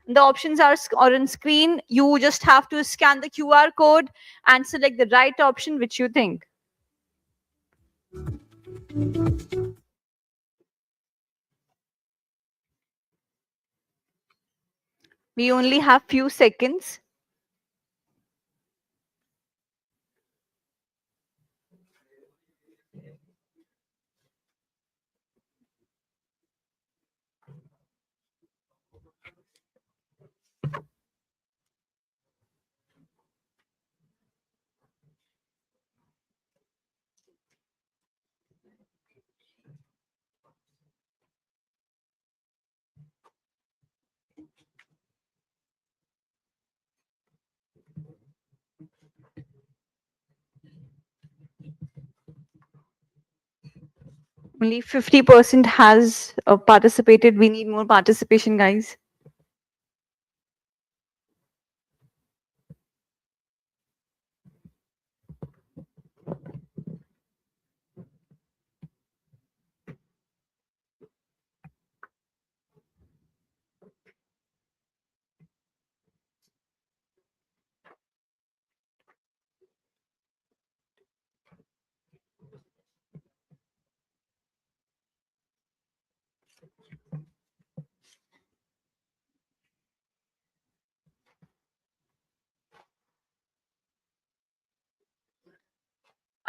The options are on screen. You just have to scan the QR code and select the right option which you think. We only have few seconds. Only 50% has participated. We need more participation, guys.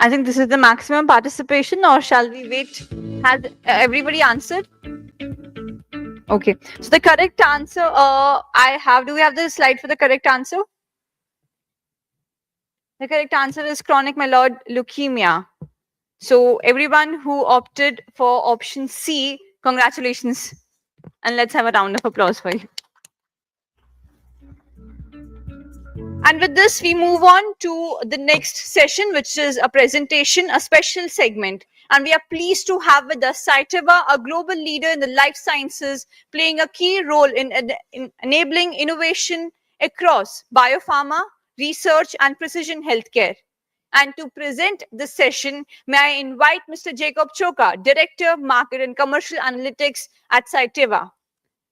I think this is the maximum participation, or shall we wait? Has everybody answered? Okay. So the correct answer, do we have the slide for the correct answer? The correct answer is chronic myeloid leukemia. So everyone who opted for option C, congratulations. And let's have a round of applause for you. And with this, we move on to the next session, which is a presentation, a special segment. And we are pleased to have with us Cytiva, a global leader in the life sciences, playing a key role in enabling innovation across biopharma, research, and precision healthcare. And to present this session, may I invite Mr. Jacob Choka, Director, Market and Commercial Analytics at Cytiva.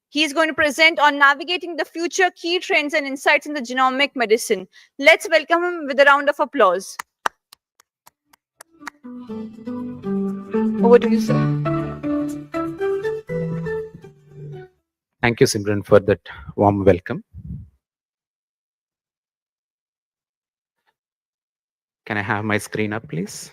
He is going to present on navigating the future, key trends and insights in the genomic medicine. Let's welcome him with a round of applause. Over to you, sir. Thank you, Simran, for that warm welcome. Can I have my screen up, please?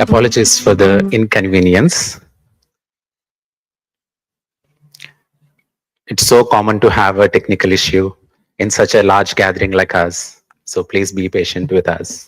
Apologies for the inconvenience. It's so common to have a technical issue in such a large gathering like us. So please be patient with us.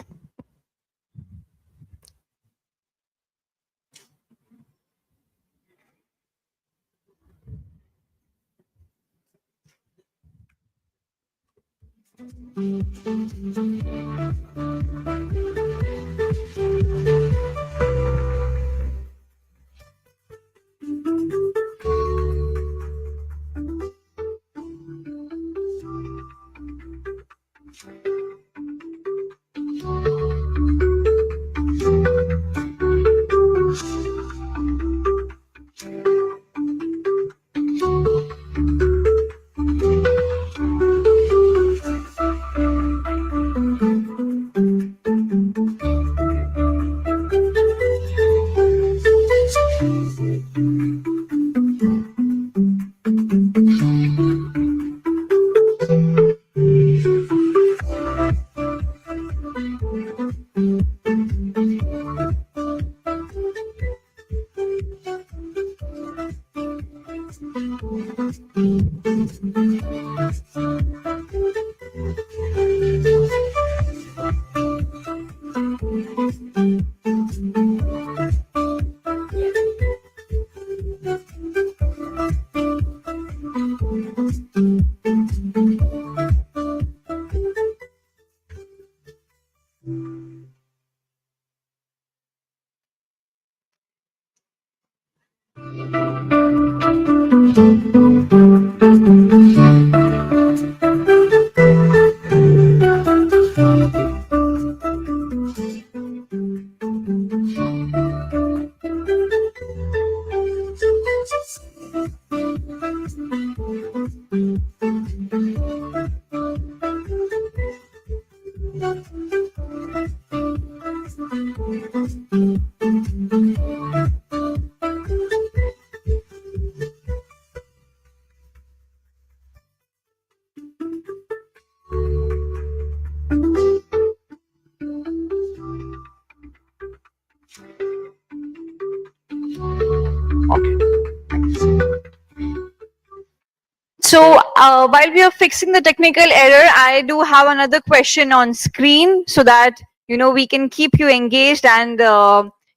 So while we are fixing the technical error, I do have another question on screen so that we can keep you engaged and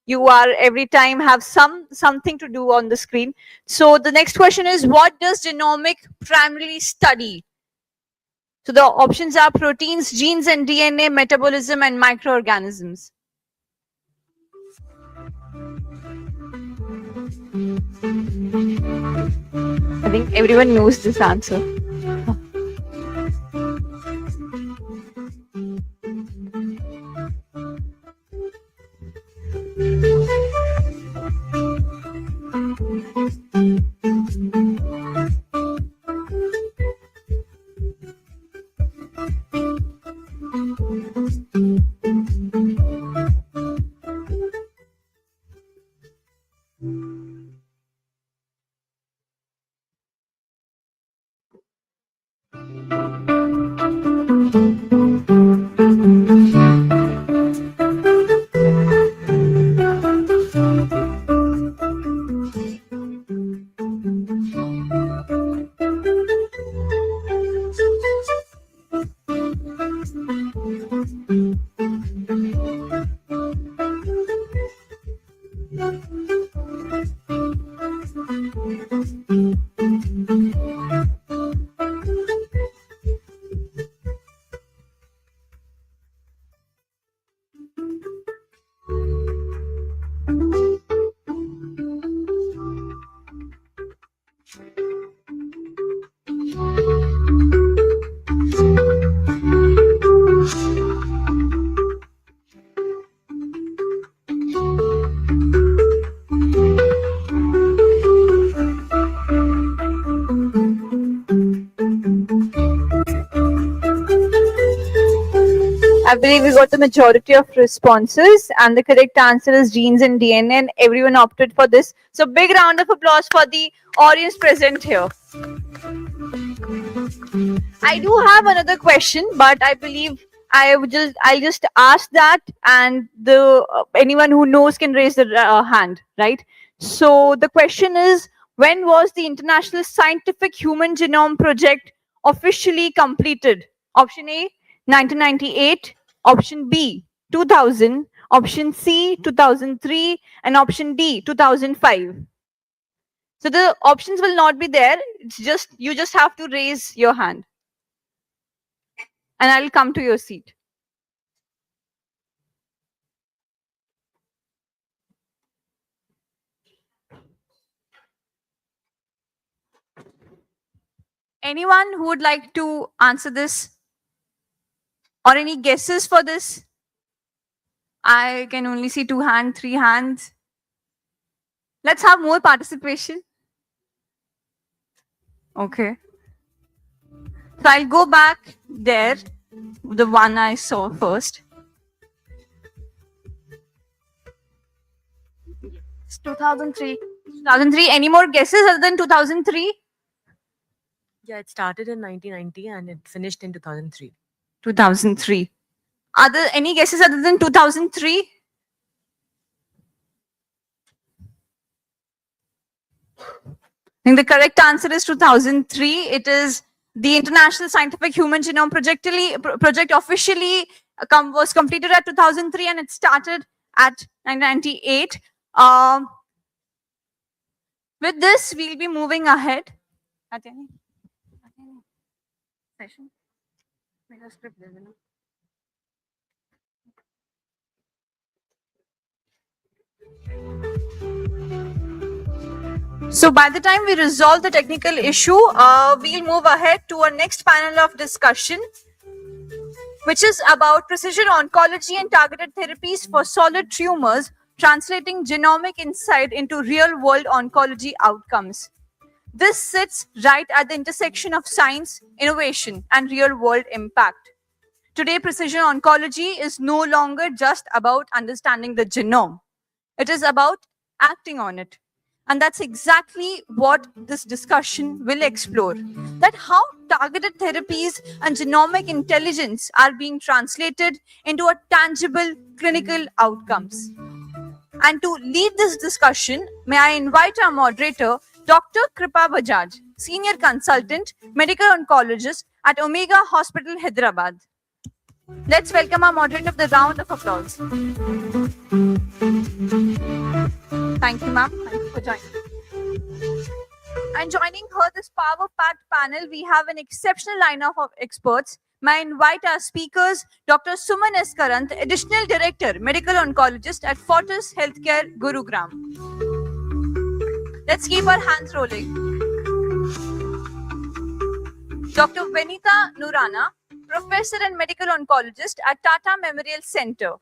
you are every time have something to do on the screen. So the next question is, what does genomic primarily study? So the options are proteins, genes and DNA, metabolism and microorganisms. I think everyone knows this answer. I believe we got the majority of responses and the correct answer is genes and DNA and everyone opted for this. So big round of applause for the audience present here. I do have another question, but I believe I'll just ask that, and the anyone who knows can raise the hand, right? So the question is, when was the International Scientific Human Genome Project officially completed? Option A, 1998. Option B, 2000. Option C, 2003, and option D, 2005. So the options will not be there. It's just you just have to raise your hand, and I'll come to your seat. Anyone who would like to answer this, or any guesses for this? I can only see 2 hands, 3 hands. Let's have more participation. Okay. So I'll go back there, the one I saw first. It's 2003. 2003. Any more guesses other than 2003? Yeah, it started in 1990 and it finished in 2003. 2003. Are there any guesses other than 2003? I think the correct answer is 2003. It is the International Scientific Human Genome Project officially was completed at 2003 and it started at 1998. With this, we'll be moving ahead. Session. So by the time we resolve the technical issue, we'll move ahead to our next panel of discussion, which is about precision oncology and targeted therapies for solid tumors, translating genomic insight into real-world oncology outcomes. This sits right at the intersection of science, innovation, and real-world impact. Today, precision oncology is no longer just about understanding the genome. It is about acting on it. And that's exactly what this discussion will explore. That how targeted therapies and genomic intelligence are being translated into a tangible clinical outcomes. And to lead this discussion, may I invite our moderator, Dr. Kripa Bajaj, Senior Consultant, Medical Oncologist at Omega Hospital, Hyderabad. Let's welcome our moderator with a round of applause. Thank you, ma'am. Thank you for joining. And joining her this power-packed panel, we have an exceptional lineup of experts. May I invite our speakers, Dr. Suman S. Karant, Additional Director, Medical Oncologist at Fortis Healthcare, Gurugram. Let's keep our hands rolling. Dr. Venita Nurana, Professor and Medical Oncologist at Tata Memorial Center.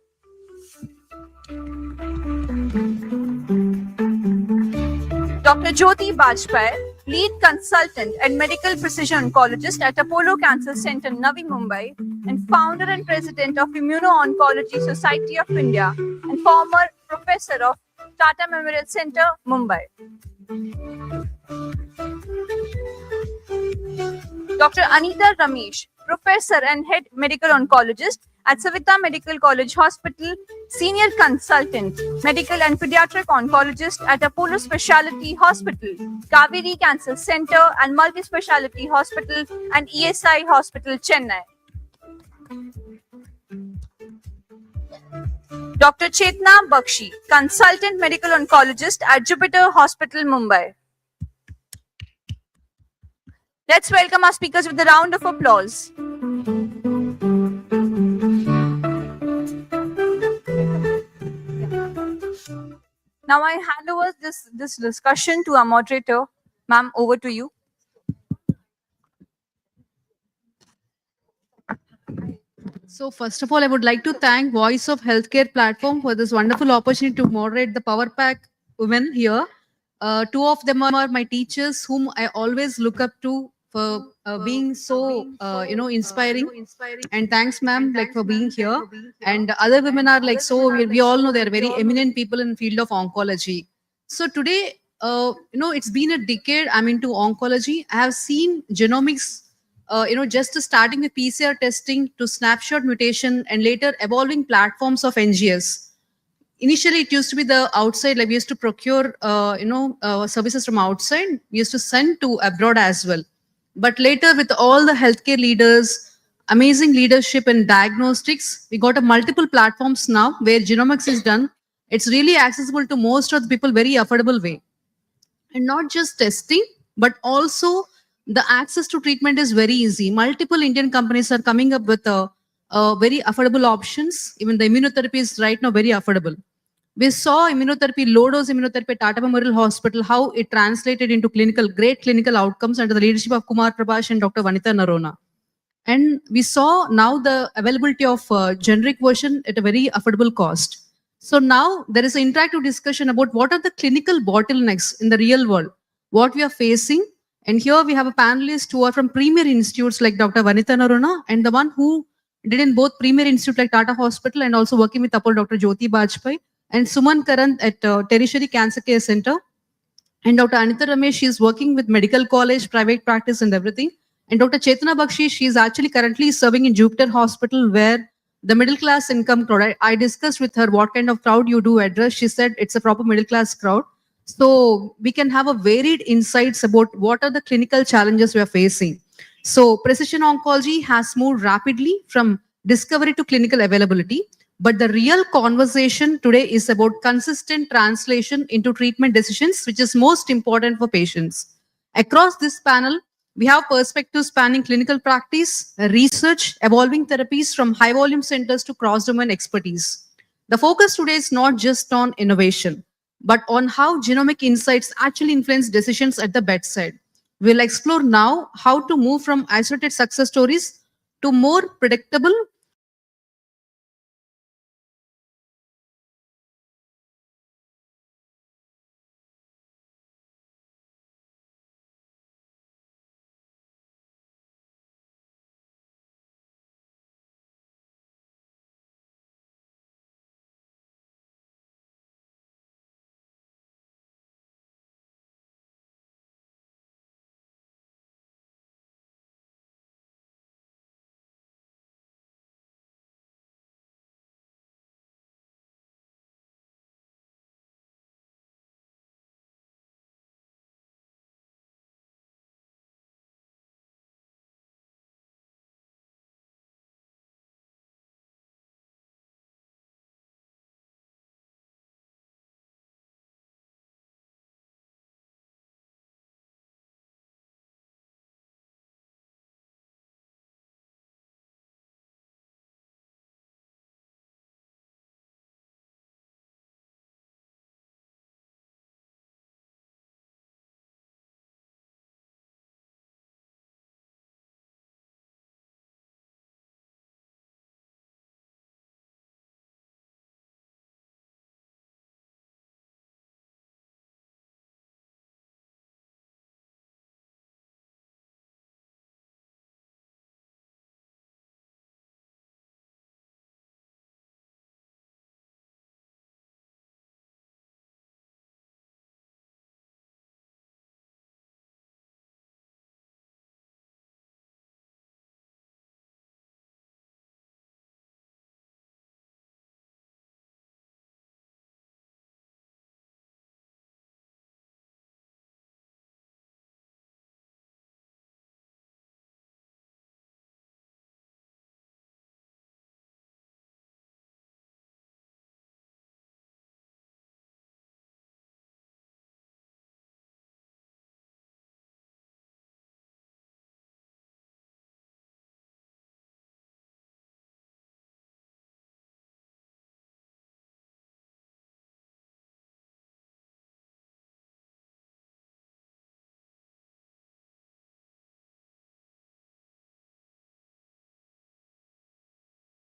Dr. Jyoti Bajpayee, Lead Consultant and Medical Precision Oncologist at Apollo Cancer Center, Navi Mumbai, and Founder and President of Immuno-Oncology Society of India, and former Professor of Tata Memorial Center, Mumbai. Dr. Anita Ramesh, Professor and Head Medical Oncologist at Savita Medical College Hospital, Senior Consultant, Medical and Pediatric Oncologist at Apollo Specialty Hospital, Kaveri Cancer Center and Multi-Speciality Hospital and ESI Hospital, Chennai. Dr. Chetna Bakshi, Consultant Medical Oncologist at Jupiter Hospital, Mumbai. Let's welcome our speakers with a round of applause. Now I hand over this discussion to our moderator. Ma'am, over to you. So first of all, I would like to thank Voice of Healthcare platform for this wonderful opportunity to moderate the Power Pack women here. Two of them are my teachers, whom I always look up to for being so, inspiring. And thanks, ma'am, like for being here. And other women are like, so we all know they're very eminent people in the field of oncology. So today, it's been a decade I'm into oncology. I have seen genomics just starting with PCR testing to snapshot mutation and later evolving platforms of NGS. Initially, it used to be the outside, like we used to procure, services from outside. We used to send to abroad as well. But later, with all the healthcare leaders, amazing leadership in diagnostics, we got a multiple platforms now where genomics is done. It's really accessible to most of the people, very affordable way. And not just testing, but also the access to treatment is very easy. Multiple Indian companies are coming up with very affordable options. Even the immunotherapy is right now very affordable. We saw immunotherapy, low-dose immunotherapy at Tata Memorial Hospital, how it translated into great clinical outcomes under the leadership of Kumar Prabhash and Dr. Vanitha Narona. And we saw now the availability of generic version at a very affordable cost. So now there is an interactive discussion about what are the clinical bottlenecks in the real world, what we are facing. And here we have a panelist who are from premier institutes like Dr. Vanitha Narona and the one who did in both premier institute like Tata Hospital and also working with Apollo, Dr. Jyoti Bajpai, and Suman Karan at Tertiary Cancer Care Center. And Dr. Anita Ramesh, she is working with medical college, private practice and everything. And Dr. Chetana Bakshi, she is actually currently serving in Jupiter Hospital where the middle class income crowd, I discussed with her what kind of crowd you do address. She said it's a proper middle class crowd. So we can have a varied insights about what are the clinical challenges we are facing. So precision oncology has moved rapidly from discovery to clinical availability. But the real conversation today is about consistent translation into treatment decisions, which is most important for patients. Across this panel, we have perspectives spanning clinical practice, research, evolving therapies from high volume centers to cross-domain expertise. The focus today is not just on innovation, but on how genomic insights actually influence decisions at the bedside. We'll explore now how to move from isolated success stories to more predictable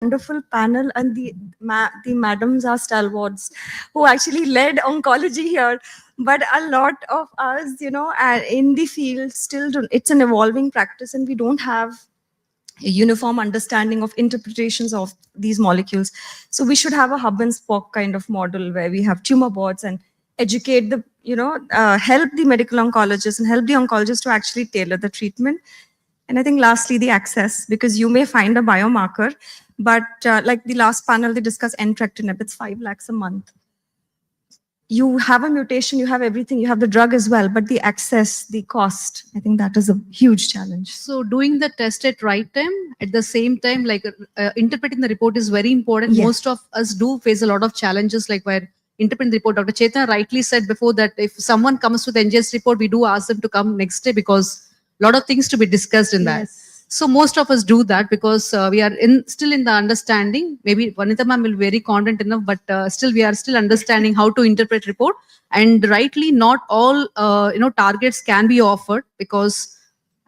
wonderful panel and the madams are stalwarts who actually led oncology here, but a lot of us, in the field still don't, it's an evolving practice and we don't have a uniform understanding of interpretations of these molecules. So we should have a hub and spoke kind of model where we have tumor boards and educate help the medical oncologists and help the oncologists to actually tailor the treatment. And I think lastly, the access, because you may find a biomarker, but like the last panel, they discussed entrectinib, it's 5 lakhs a month. You have a mutation, you have everything, you have the drug as well, but the access, the cost, I think that is a huge challenge. So doing the test at right time, at the same time, like interpreting the report is very important. Yeah. Most of us do face a lot of challenges, like where interpreting the report. Dr. Chaitanya rightly said before that if someone comes with NGS report, we do ask them to come next day because a lot of things to be discussed in that. So most of us do that because we are still in the understanding. Maybe Vanitha ma'am will be very confident enough, but still we are still understanding how to interpret report. And rightly, not all targets can be offered because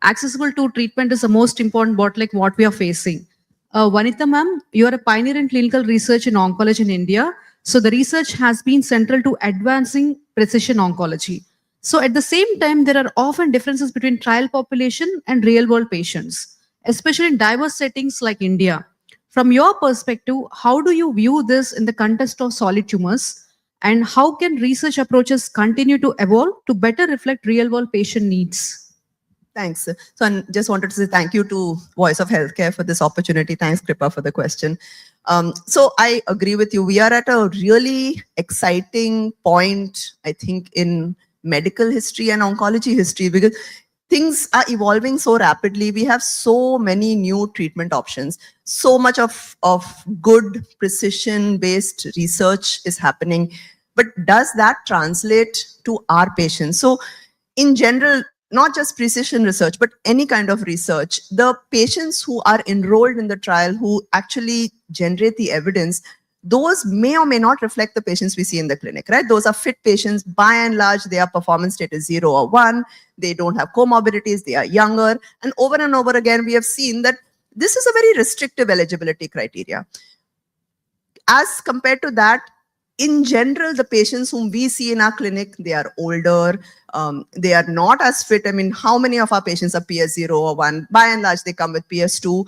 accessible to treatment is the most important bottleneck what we are facing. Vanitha ma'am, you are a pioneer in clinical research in oncology in India. So the research has been central to advancing precision oncology. So at the same time, there are often differences between trial population and real world patients, especially in diverse settings like India. From your perspective, how do you view this in the context of solid tumors? And how can research approaches continue to evolve to better reflect real world patient needs? Thanks. So I just wanted to say thank you to Voice of Healthcare for this opportunity. Thanks, Kripa, for the question. So I agree with you. We are at a really exciting point, I think, in medical history and oncology history because things are evolving so rapidly. We have so many new treatment options. So much of good precision-based research is happening. But does that translate to our patients? So in general, not just precision research, but any kind of research, the patients who are enrolled in the trial, who actually generate the evidence, those may or may not reflect the patients we see in the clinic, right? Those are fit patients. By and large, they are performance status 0 or 1. They don't have comorbidities. They are younger. And over again, we have seen that this is a very restrictive eligibility criteria. As compared to that, in general, the patients whom we see in our clinic, they are older. They are not as fit. I mean, how many of our patients are PS0 or 1? By and large, they come with PS2.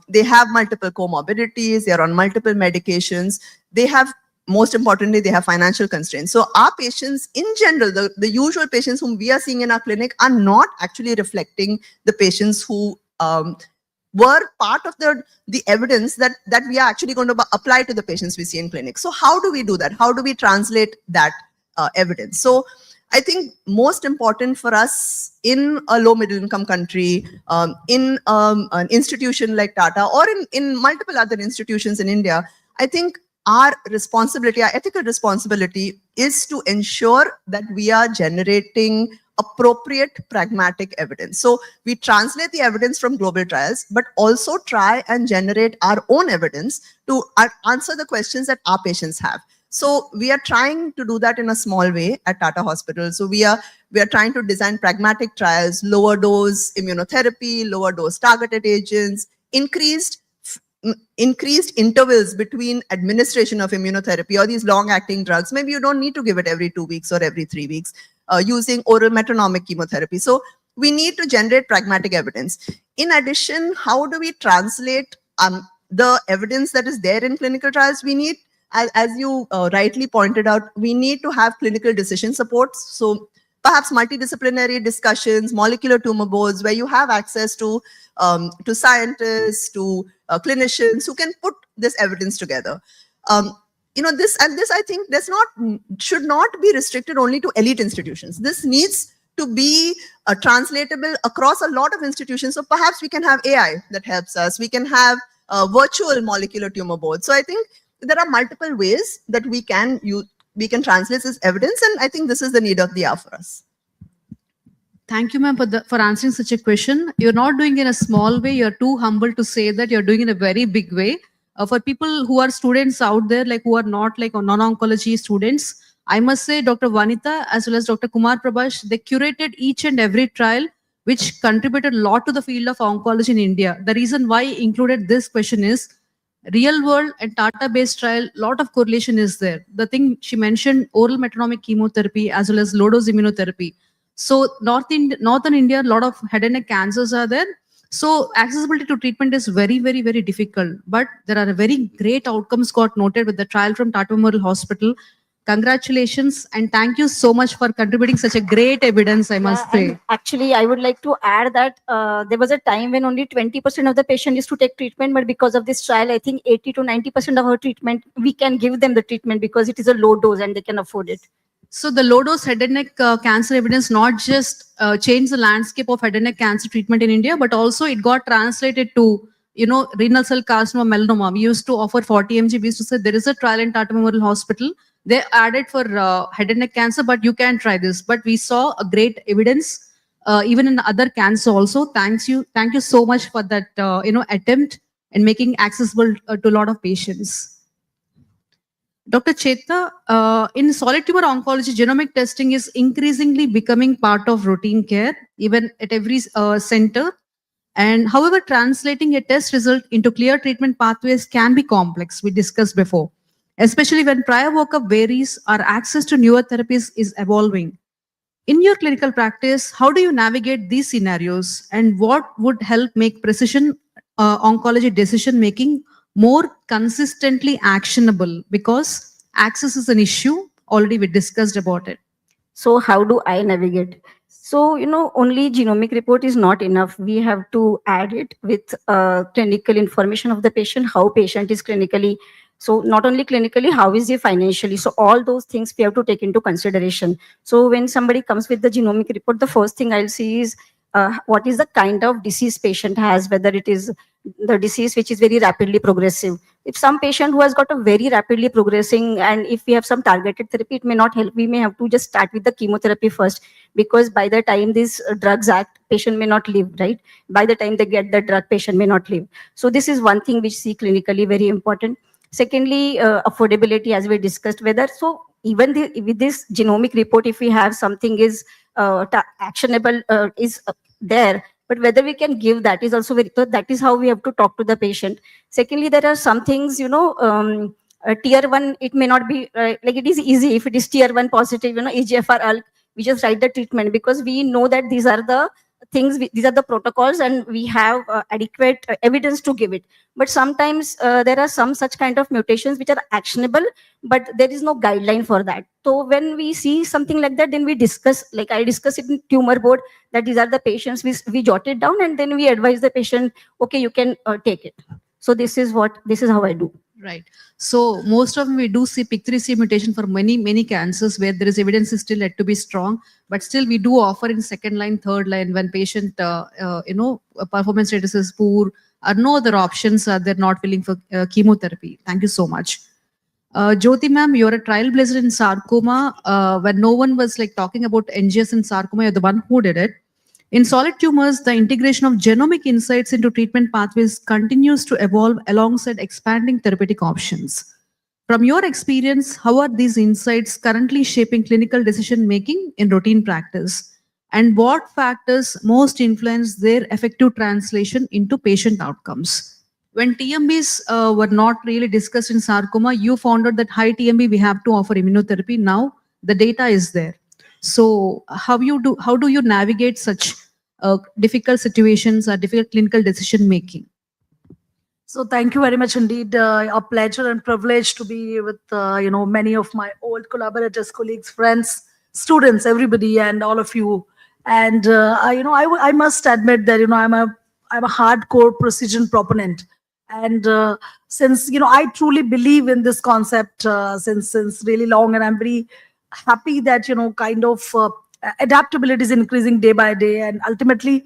They have multiple comorbidities. They are on multiple medications. They have, most importantly, they have financial constraints. So our patients, in general, the usual patients whom we are seeing in our clinic are not actually reflecting the patients who were part of the evidence that we are actually going to apply to the patients we see in clinic. So how do we do that? How do we translate that evidence? So I think most important for us in a low middle income country, in an institution like Tata or in multiple other institutions in India, I think our responsibility, our ethical responsibility is to ensure that we are generating appropriate pragmatic evidence. So we translate the evidence from global trials, but also try and generate our own evidence to answer the questions that our patients have. So we are trying to do that in a small way at Tata Hospital. So we are trying to design pragmatic trials, lower dose immunotherapy, lower dose targeted agents, increased intervals between administration of immunotherapy or these long-acting drugs. Maybe you don't need to give it every 2 weeks or every 3 weeks, using oral metronomic chemotherapy. So we need to generate pragmatic evidence. In addition, how do we translate the evidence that is there in clinical trials? We need, as you rightly pointed out, we need to have clinical decision supports. So perhaps multidisciplinary discussions, molecular tumor boards, where you have access to scientists, to clinicians who can put this evidence together. This I think should not be restricted only to elite institutions. This needs to be translatable across a lot of institutions. So perhaps we can have AI that helps us. We can have virtual molecular tumor boards. So I think there are multiple ways that we can translate this evidence, and I think this is the need of the hour for us. Thank you, ma'am, for answering such a question. You're not doing in a small way. You're too humble to say that. You're doing in a very big way. For people who are students out there, like who are not like non-oncology students, I must say Dr. Vanitha as well as Dr. Kumar Prabhash, they curated each and every trial which contributed a lot to the field of oncology in India. The reason why I included this question is real world and Tata-based trial, lot of correlation is there. The thing she mentioned, oral metronomic chemotherapy as well as low-dose immunotherapy. So Northern India, a lot of head and neck cancers are there. So accessibility to treatment is very, very, very difficult. But there are very great outcomes got noted with the trial from Tata Memorial Hospital. Congratulations and thank you so much for contributing such a great evidence, I must say. And actually, I would like to add that there was a time when only 20% of the patient used to take treatment, but because of this trial, I think 80 to 90% of our treatment, we can give them the treatment because it is a low dose and they can afford it. So the low dose head and neck cancer evidence not just changed the landscape of head and neck cancer treatment in India, but also it got translated to, renal cell carcinoma, melanoma. We used to offer 40 mg. We used to say there is a trial in Tata Memorial Hospital. They added for head and neck cancer, but you can try this. But we saw a great evidence even in other cancer also. Thank you so much for that attempt and making accessible to a lot of patients. Dr. Cheta, in solid tumor oncology, genomic testing is increasingly becoming part of routine care, even at every center. And however, translating a test result into clear treatment pathways can be complex, we discussed before, especially when prior workup varies or access to newer therapies is evolving. In your clinical practice, how do you navigate these scenarios and what would help make precision oncology decision making more consistently actionable? Because access is an issue, already we discussed about it. So how do I navigate? So, only genomic report is not enough. We have to add it with clinical information of the patient, how patient is clinically. So not only clinically, how is he financially? So all those things we have to take into consideration. So when somebody comes with the genomic report, the first thing I'll see is what is the kind of disease patient has, whether it is the disease which is very rapidly progressive. If some patient who has got a very rapidly progressing, and if we have some targeted therapy, it may not help. We may have to just start with the chemotherapy first, because by the time these drugs act, patient may not live, right? By the time they get the drug, patient may not live. So this is one thing which see clinically very important. Secondly, affordability, as we discussed, whether, so even with this genomic report, if we have something is actionable, is there, but whether we can give that is also very, so that is how we have to talk to the patient. Secondly, there are some things, tier 1, it may not be, like it is easy if it is tier 1 positive, EGFR ALK, we just write the treatment because we know that these are the things, these are the protocols and we have adequate evidence to give it. But sometimes there are some such kind of mutations which are actionable, but there is no guideline for that. So when we see something like that, then we discuss, like I discuss it in tumor board, that these are the patients, we jot it down and then we advise the patient, okay, you can take it. So this is how I do. Right. So most of them we do see PIK3CA mutation for many cancers where there is evidence is still yet to be strong, but still we do offer in second line, third line when patient performance status is poor or no other options, they're not willing for chemotherapy. Thank you so much. Jyoti ma'am, you're a trailblazer in sarcoma. When no one was like talking about NGS in sarcoma, you're the one who did it. In solid tumors, the integration of genomic insights into treatment pathways continues to evolve alongside expanding therapeutic options. From your experience, how are these insights currently shaping clinical decision-making in routine practice? And what factors most influence their effective translation into patient outcomes? When TMBs were not really discussed in sarcoma, you found out that high TMB, we have to offer immunotherapy. Now the data is there. So how do you navigate such difficult situations or difficult clinical decision making? So thank you very much indeed. A pleasure and privilege to be with many of my old collaborators, colleagues, friends, students, everybody, and all of you. And I must admit that I'm a hardcore precision proponent. And since I truly believe in this concept since really long, and I'm very happy that adaptability is increasing day by day, and ultimately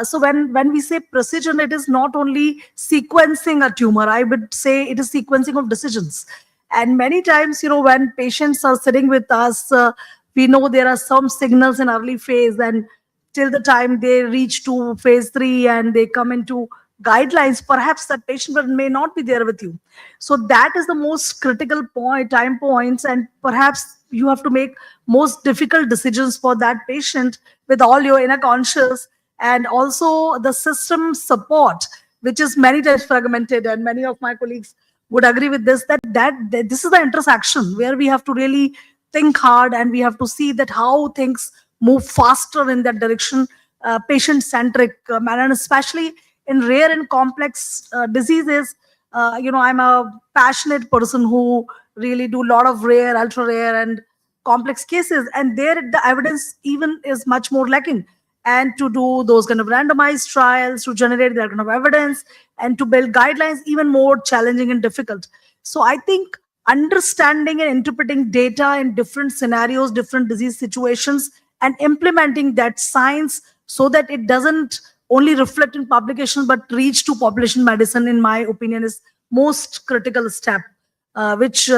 so when we say precision, it is not only sequencing a tumor, I would say it is sequencing of decisions. And many times when patients are sitting with us, we know there are some signals in early phase, and till the time they reach to phase 3 and they come into guidelines, perhaps that patient may not be there with you. So that is the most critical time points, and perhaps you have to make most difficult decisions for that patient with all your inner conscious, and also the system support, which is many times fragmented, and many of my colleagues would agree with this, that this is the intersection where we have to really think hard, and we have to see that how things move faster in that direction, patient-centric manner, and especially in rare and complex diseases. I'm a passionate person who really do a lot of rare, ultra rare, and complex cases, and there the evidence even is much more lacking. And to do those kind of randomized trials, to generate that kind of evidence, and to build guidelines, even more challenging and difficult. So I think understanding and interpreting data in different scenarios, different disease situations, and implementing that science so that it doesn't only reflect in publication but reach to population medicine, in my opinion, is most critical step, which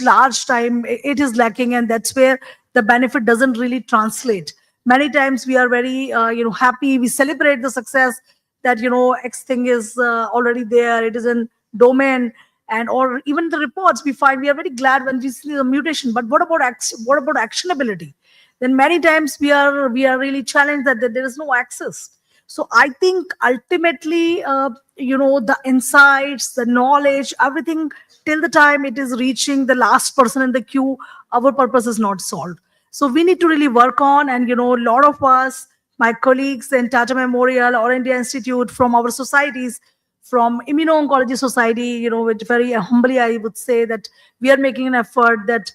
large time it is lacking, and that's where the benefit doesn't really translate. Many times we are very happy, we celebrate the success that X thing is already there, it is in domain, and or even the reports we find, we are very glad when we see the mutation. But what about actionability? Then many times we are really challenged that there is no access. So I think ultimately, the insights, the knowledge, everything, till the time it is reaching the last person in the queue, our purpose is not solved. So we need to really work on, and a lot of us, my colleagues in Tata Memorial or India Institute, from our societies, from Immuno-Oncology Society, which very humbly I would say that we are making an effort that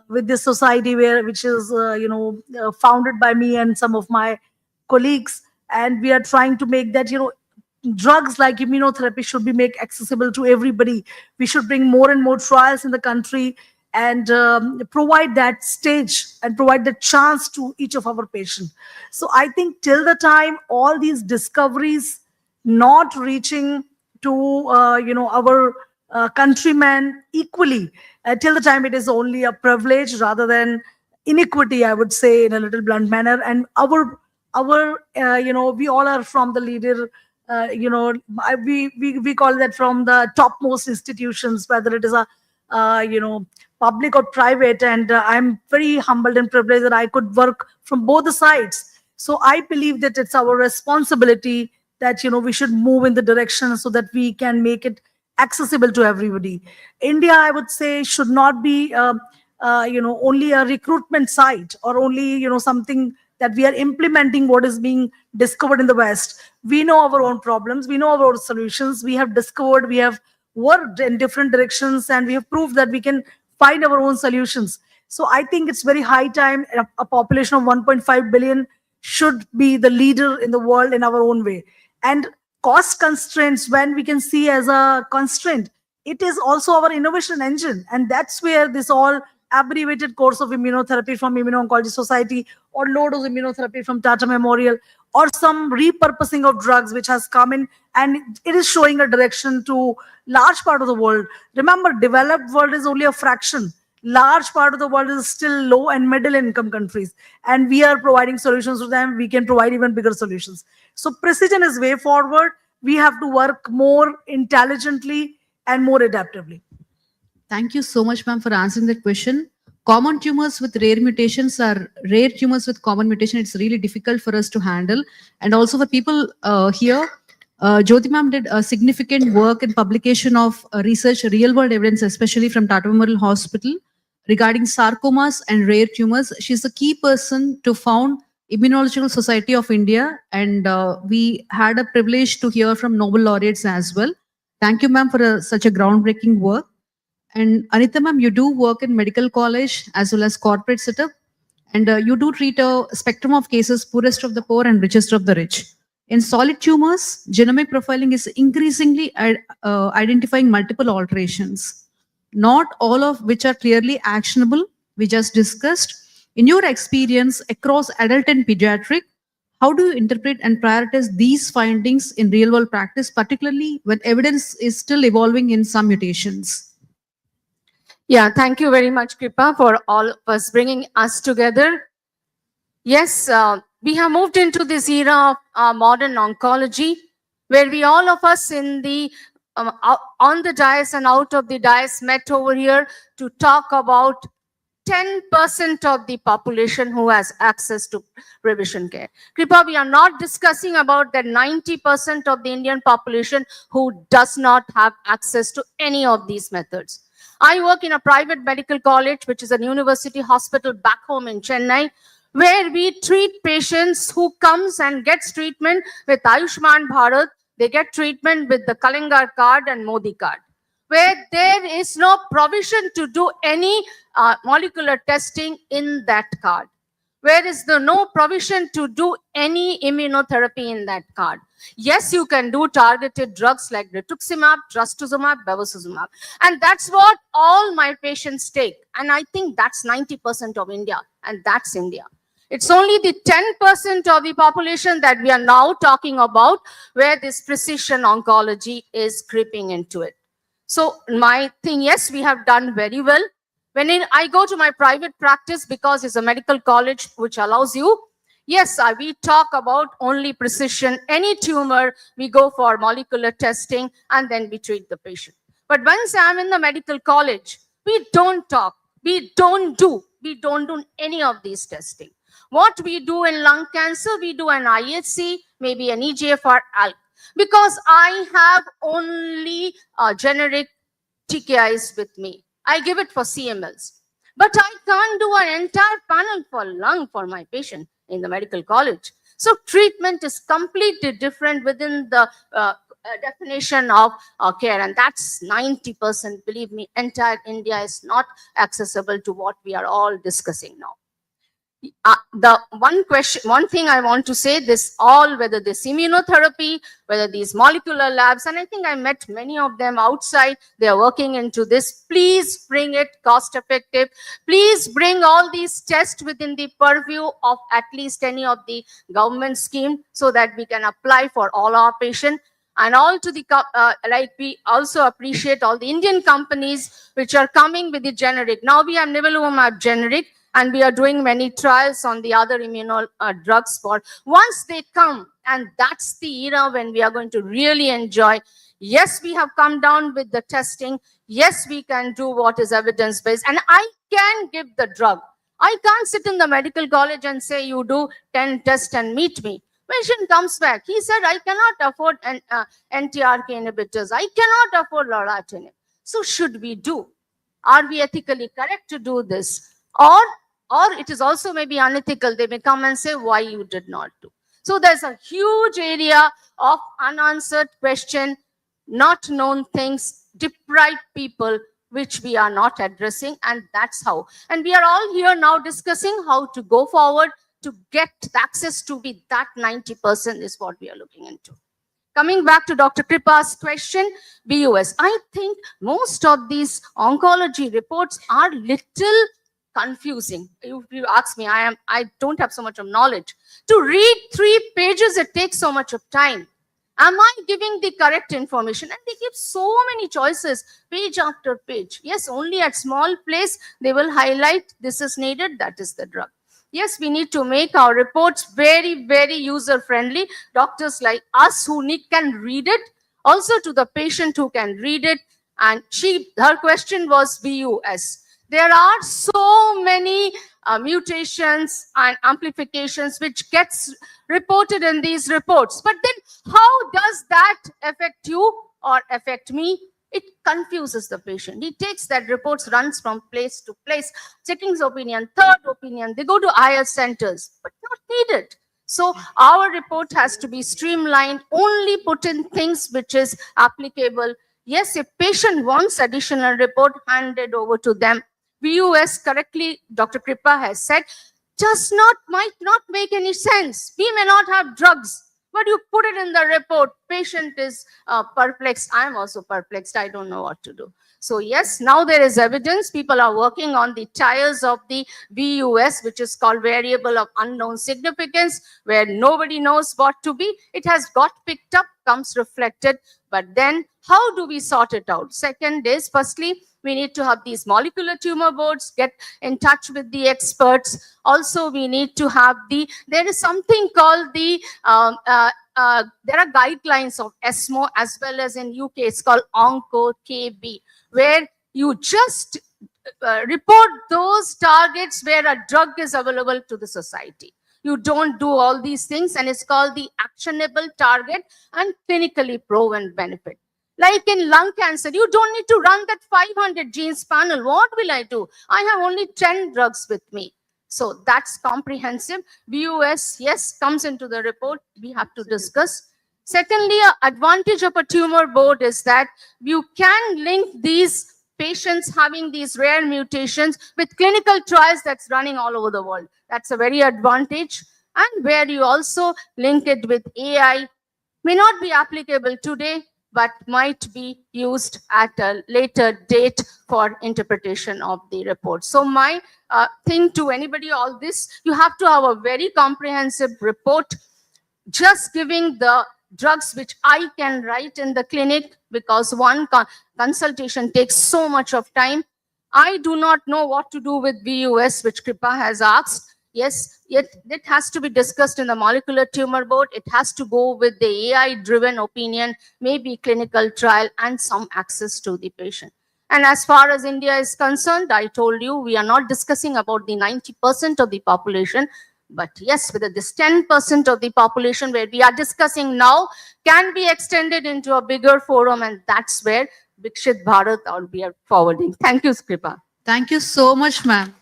with this society which is founded by me and some of my colleagues, and we are trying to make that drugs like immunotherapy should be made accessible to everybody. We should bring more and more trials in the country, and provide that stage and provide the chance to each of our patients. So I think till the time all these discoveries not reaching to our countrymen equally, till the time it is only a privilege rather than inequity, I would say, in a little blunt manner. And our we all are from the leader, we call that from the topmost institutions, whether it is a public or private, and I'm very humbled and privileged that I could work from both the sides. So I believe that it's our responsibility that we should move in the direction so that we can make it accessible to everybody. India, I would say, should not be only a recruitment site, or only something that we are implementing what is being discovered in the West. We know our own problems, we know our own solutions, we have discovered, we have worked in different directions, and we have proved that we can find our own solutions. So I think it's very high time a population of 1.5 billion should be the leader in the world in our own way. And cost constraints, when we can see as a constraint, it is also our innovation engine. And that's where this all abbreviated course of immunotherapy from Immuno-Oncology Society, or low dose immunotherapy from Tata Memorial, or some repurposing of drugs which has come in, and it is showing a direction to large part of the world. Remember, developed world is only a fraction. Large part of the world is still low and middle income countries, and we are providing solutions to them. We can provide even bigger solutions. So precision is way forward. We have to work more intelligently and more adaptively. Thank you so much, ma'am, for answering that question. Common tumors with rare mutations are rare tumors with common mutation. It's really difficult for us to handle. And also for people here, Jyoti ma'am did a significant work in publication of research, real-world evidence, especially from Tata Memorial Hospital, regarding sarcomas and rare tumors. She's the key person to found Immunological Society of India, and we had a privilege to hear from Nobel laureates as well. Thank you, ma'am, for such a groundbreaking work. And Anita ma'am, you do work in medical college as well as corporate setup, and you do treat a spectrum of cases, poorest of the poor and richest of the rich. In solid tumors, genomic profiling is increasingly identifying multiple alterations, not all of which are clearly actionable. We just discussed. In your experience across adult and pediatric, how do you interpret and prioritize these findings in real-world practice, particularly when evidence is still evolving in some mutations? Yeah, thank you very much, Kripa, for all of us bringing us together. Yes, we have moved into this era of modern oncology, where we all of us in the on the dais and out of the dais met over here to talk about 10% of the population who has access to revision care. Kripa, we are not discussing about the 90% of the Indian population who does not have access to any of these methods. I work in a private medical college, which is a university hospital back home in Chennai, where we treat patients who comes and gets treatment with Ayushman Bharat. They get treatment with the Kalingar card and Modi card. where there is no provision to do any molecular testing in that card, where is there no provision to do any immunotherapy in that card. Yes, you can do targeted drugs like rituximab, trastuzumab, bevacizumab. And that's what all my patients take. And I think that's 90% of India, and that's India. It's only the 10% of the population that we are now talking about where this precision oncology is creeping into it. So my thing, yes, we have done very well. When I go to my private practice, because it's a medical college which allows you, yes, we talk about only precision. Any tumor, we go for molecular testing and then we treat the patient. But once I'm in the medical college, we don't talk, we don't do any of these testing. What we do in lung cancer, we do an IHC, maybe an EGFR ALK, because I have only generic TKIs with me. I give it for CMLs. But I can't do an entire panel for lung for my patient in the medical college. So treatment is completely different within the definition of care, and that's 90%. Believe me, entire India is not accessible to what we are all discussing now. The one thing I want to say, this all, whether this immunotherapy, whether these molecular labs, and I think I met many of them outside, they are working into this. Please bring it cost effective. Please bring all these tests within the purview of at least any of the government scheme so that we can apply for all our patients. And all to the, like we also appreciate all the Indian companies which are coming with the generic. Now we have nivolumab generic, and we are doing many trials on the other immuno drugs for once they come, and that's the era when we are going to really enjoy. Yes, we have come down with the testing. Yes, we can do what is evidence-based, and I can give the drug. I can't sit in the medical college and say, you do 10 tests and meet me. Patient comes back. He said, I cannot afford NTRK inhibitors. I cannot afford lorlatinib. So should we do? Are we ethically correct to do this? Or it is also maybe unethical. They may come and say why you did not do. So there's a huge area of unanswered question, not known things, deprived people, which we are not addressing, and that's how. And we are all here now discussing how to go forward to get access to be that 90% is what we are looking into. Coming back to Dr. Kripa's question, BUS, I think most of these oncology reports are little confusing. If you ask me, I don't have so much of knowledge. To read 3 pages, it takes so much of time. Am I giving the correct information? And they give so many choices, page after page. Yes, only at small place, they will highlight this is needed, that is the drug. Yes, we need to make our reports very, very user-friendly. Doctors like us who can read it, also to the patient who can read it. And her question was BUS. There are so many mutations and amplifications which gets reported in these reports. But then how does that affect you or affect me? It confuses the patient. He takes that reports, runs from place to place, checking his opinion, third opinion. They go to IR centers, but not needed. So our report has to be streamlined, only put in things which is applicable. Yes, if patient wants additional report, handed over to them. VUS, correctly, Dr. Kripa has said, might not make any sense. We may not have drugs, but you put it in the report. Patient is perplexed. I'm also perplexed. I don't know what to do. So yes, now there is evidence. People are working on the tires of the VUS, which is called variable of unknown significance, where nobody knows what to be. It has got picked up, comes reflected. But then how do we sort it out? Second is, firstly, we need to have these molecular tumor boards, get in touch with the experts. Also, we need to have there is something called there are guidelines of ESMO as well as in UK, it's called OncoKB, where you just report those targets where a drug is available to the society. You don't do all these things, and it's called the actionable target and clinically proven benefit. Like in lung cancer, you don't need to run that 500 genes panel. What will I do? I have only 10 drugs with me. So that's comprehensive. VUS, yes, comes into the report. We have to discuss. Secondly, an advantage of a tumor board is that you can link these patients having these rare mutations with clinical trials that's running all over the world. That's a very advantage. And where you also link it with AI, may not be applicable today, but might be used at a later date for interpretation of the report. So my thing to anybody, all this, you have to have a very comprehensive report. Just giving the drugs which I can write in the clinic, because one consultation takes so much of time. I do not know what to do with VUS, which Kripa has asked. Yes, it has to be discussed in the molecular tumor board. It has to go with the AI-driven opinion, maybe clinical trial, and some access to the patient. And as far as India is concerned, I told you, we are not discussing about the 90% of the population, but yes, whether this 10% of the population where we are discussing now can be extended into a bigger forum, and that's where Vikshit Bharat we are forwarding. Thank you, Kripa. Thank you so much, ma'am.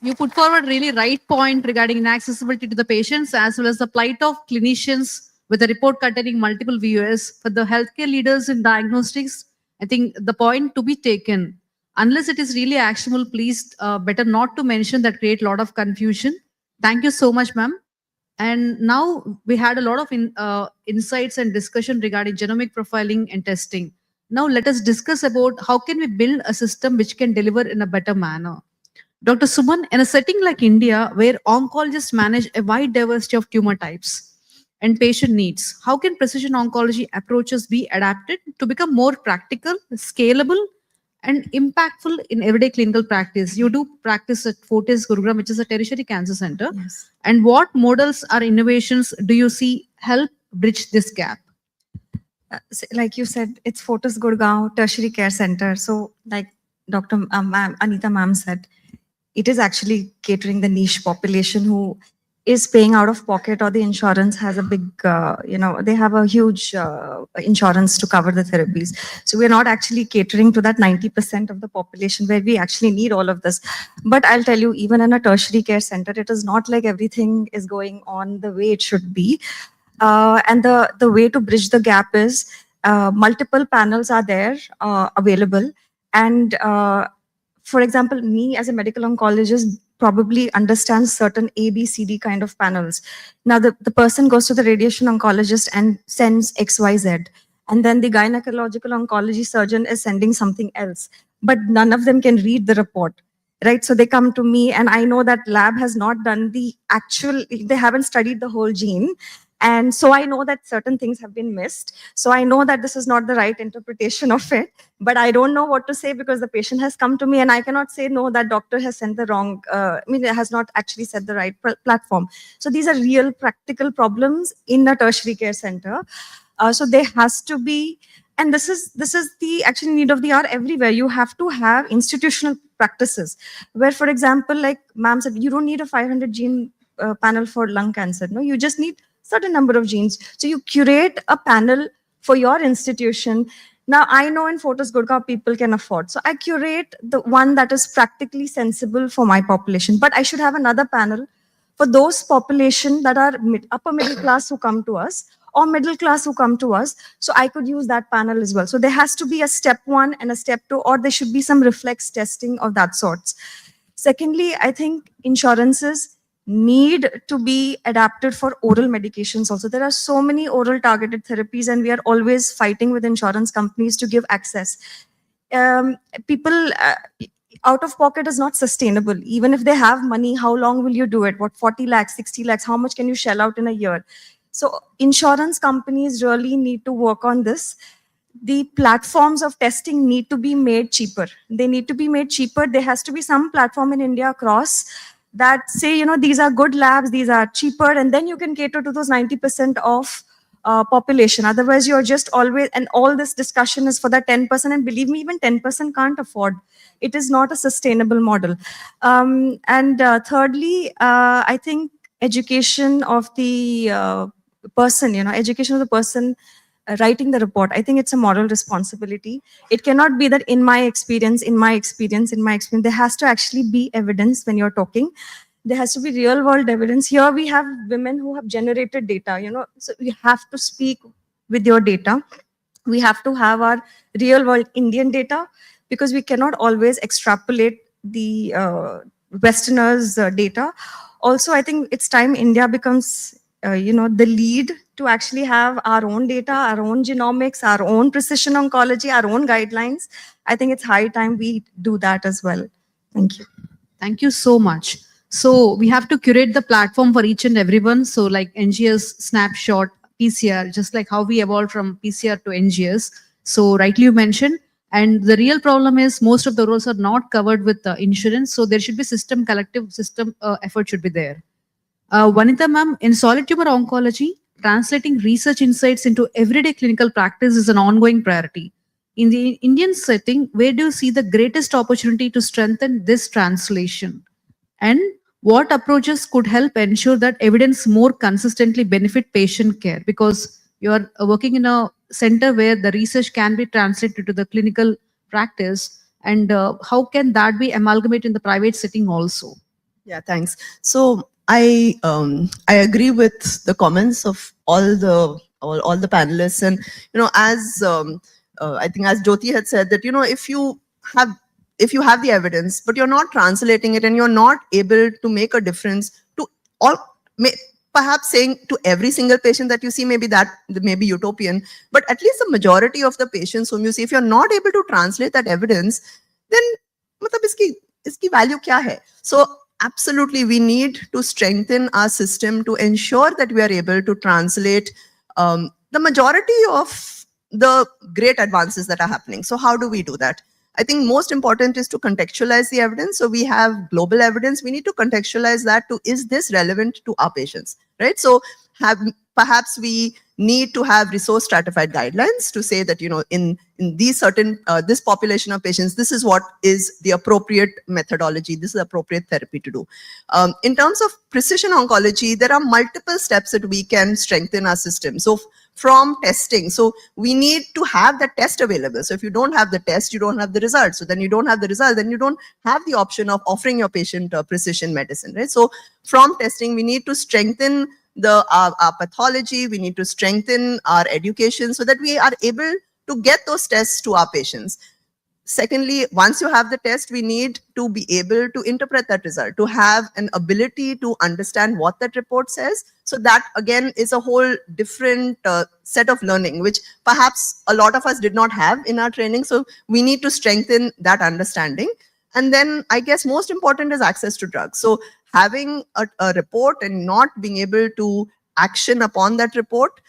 You put forward really right point regarding inaccessibility to the patients as well as the plight of clinicians with a report containing multiple VUS. For the healthcare leaders in diagnostics, I think the point to be taken, unless it is really actionable, please better not to mention that create a lot of confusion. Thank you so much, ma'am. And now we had a lot of insights and discussion regarding genomic profiling and testing. Now let us discuss about how can we build a system which can deliver in a better manner. Dr. Suman, in a setting like India, where oncologists manage a wide diversity of tumor types and patient needs, how can precision oncology approaches be adapted to become more practical, scalable, and impactful in everyday clinical practice? You do practice at Fortis Gurugram, which is a tertiary cancer center. Yes. And what models or innovations do you see help bridge this gap? Like you said, it's Fortis Gurgaon Tertiary Care Center. So like Dr. Anita ma'am said, it is actually catering the niche population who is paying out of pocket, or the insurance has a big, they have a huge insurance to cover the therapies. So we're not actually catering to that 90% of the population where we actually need all of this. But I'll tell you, even in a tertiary care center, it is not like everything is going on the way it should be. And the way to bridge the gap is multiple panels are there available. And for example, me as a medical oncologist probably understands certain A, B, C, D kind of panels. Now the person goes to the radiation oncologist and sends X, Y, Z. And then the gynecological oncology surgeon is sending something else. But none of them can read the report. Right? So they come to me, and I know that lab has not done the actual, they haven't studied the whole gene. And so I know that certain things have been missed. So I know that this is not the right interpretation of it, but I don't know what to say because the patient has come to me, and I cannot say, no, that doctor has sent the wrong, it has not actually set the right platform. So these are real practical problems in a tertiary care center. So there has to be, and this is the actual need of the hour everywhere. You have to have institutional practices where, for example, like ma'am said, you don't need a 500 gene panel for lung cancer. No, you just need certain number of genes. So you curate a panel for your institution. Now I know in Fortis Gurgaon people can afford. So I curate the one that is practically sensible for my population. But I should have another panel for those population that are upper middle class who come to us, or middle class who come to us. So I could use that panel as well. So there has to be a step 1 and a step 2, or there should be some reflex testing of that sorts. Secondly, I think insurances need to be adapted for oral medications also. There are so many oral targeted therapies, and we are always fighting with insurance companies to give access. People out of pocket is not sustainable. Even if they have money, how long will you do it? What, 40 lakhs, 60 lakhs, how much can you shell out in a year? So insurance companies really need to work on this. The platforms of testing need to be made cheaper. They need to be made cheaper. There has to be some platform in India across that say, these are good labs, these are cheaper, and then you can cater to those 90% of population. Otherwise, you're just always, and all this discussion is for that 10%, and believe me, even 10% can't afford. It is not a sustainable model. Thirdly, I think education of the person, education of the person writing the report. I think it's a moral responsibility. It cannot be that in my experience, there has to actually be evidence when you're talking. There has to be real world evidence. Here we have women who have generated data, so we have to speak with your data. We have to have our real world Indian data, because we cannot always extrapolate the Westerners' data. Also, I think it's time India becomes, the lead to actually have our own data, our own genomics, our own precision oncology, our own guidelines. I think it's high time we do that as well. Thank you. Thank you so much. So we have to curate the platform for each and everyone. So like NGS, snapshot, PCR, just like how we evolved from PCR to NGS. So rightly you mentioned, and the real problem is most of the roles are not covered with insurance. So there should be collective system effort should be there. Vanita ma'am, in solid tumor oncology, translating research insights into everyday clinical practice is an ongoing priority. In the Indian setting, where do you see the greatest opportunity to strengthen this translation? And what approaches could help ensure that evidence more consistently benefit patient care? Because you are working in a center where the research can be translated to the clinical practice, and how can that be amalgamated in the private setting also? Yeah, thanks. So I agree with the comments of all the panelists, and as I think as Jyoti had said that if you have the evidence but you're not translating it and you're not able to make a difference to all, perhaps saying to every single patient that you see, maybe that may be utopian, but at least the majority of the patients whom you see, if you're not able to translate that evidence, then matlab iski value kya hai? So absolutely, we need to strengthen our system to ensure that we are able to translate the majority of the great advances that are happening. So how do we do that? I think most important is to contextualize the evidence. So we have global evidence. We need to contextualize that to, is this relevant to our patients, right? So perhaps we need to have resource stratified guidelines to say that, in these certain, this population of patients, this is what is the appropriate methodology, this is the appropriate therapy to do. In terms of precision oncology, there are multiple steps that we can strengthen our system. So from testing, so we need to have the test available. So if you don't have the test, you don't have the result. So then you don't have the result, then you don't have the option of offering your patient precision medicine, right? So from testing, we need to strengthen our pathology, we need to strengthen our education so that we are able to get those tests to our patients. Secondly, once you have the test, we need to be able to interpret that result, to have an ability to understand what that report says. So that again is a whole different set of learning, which perhaps a lot of us did not have in our training. So we need to strengthen that understanding. And then I guess most important is access to drugs. So having a report and not being able to action upon that report,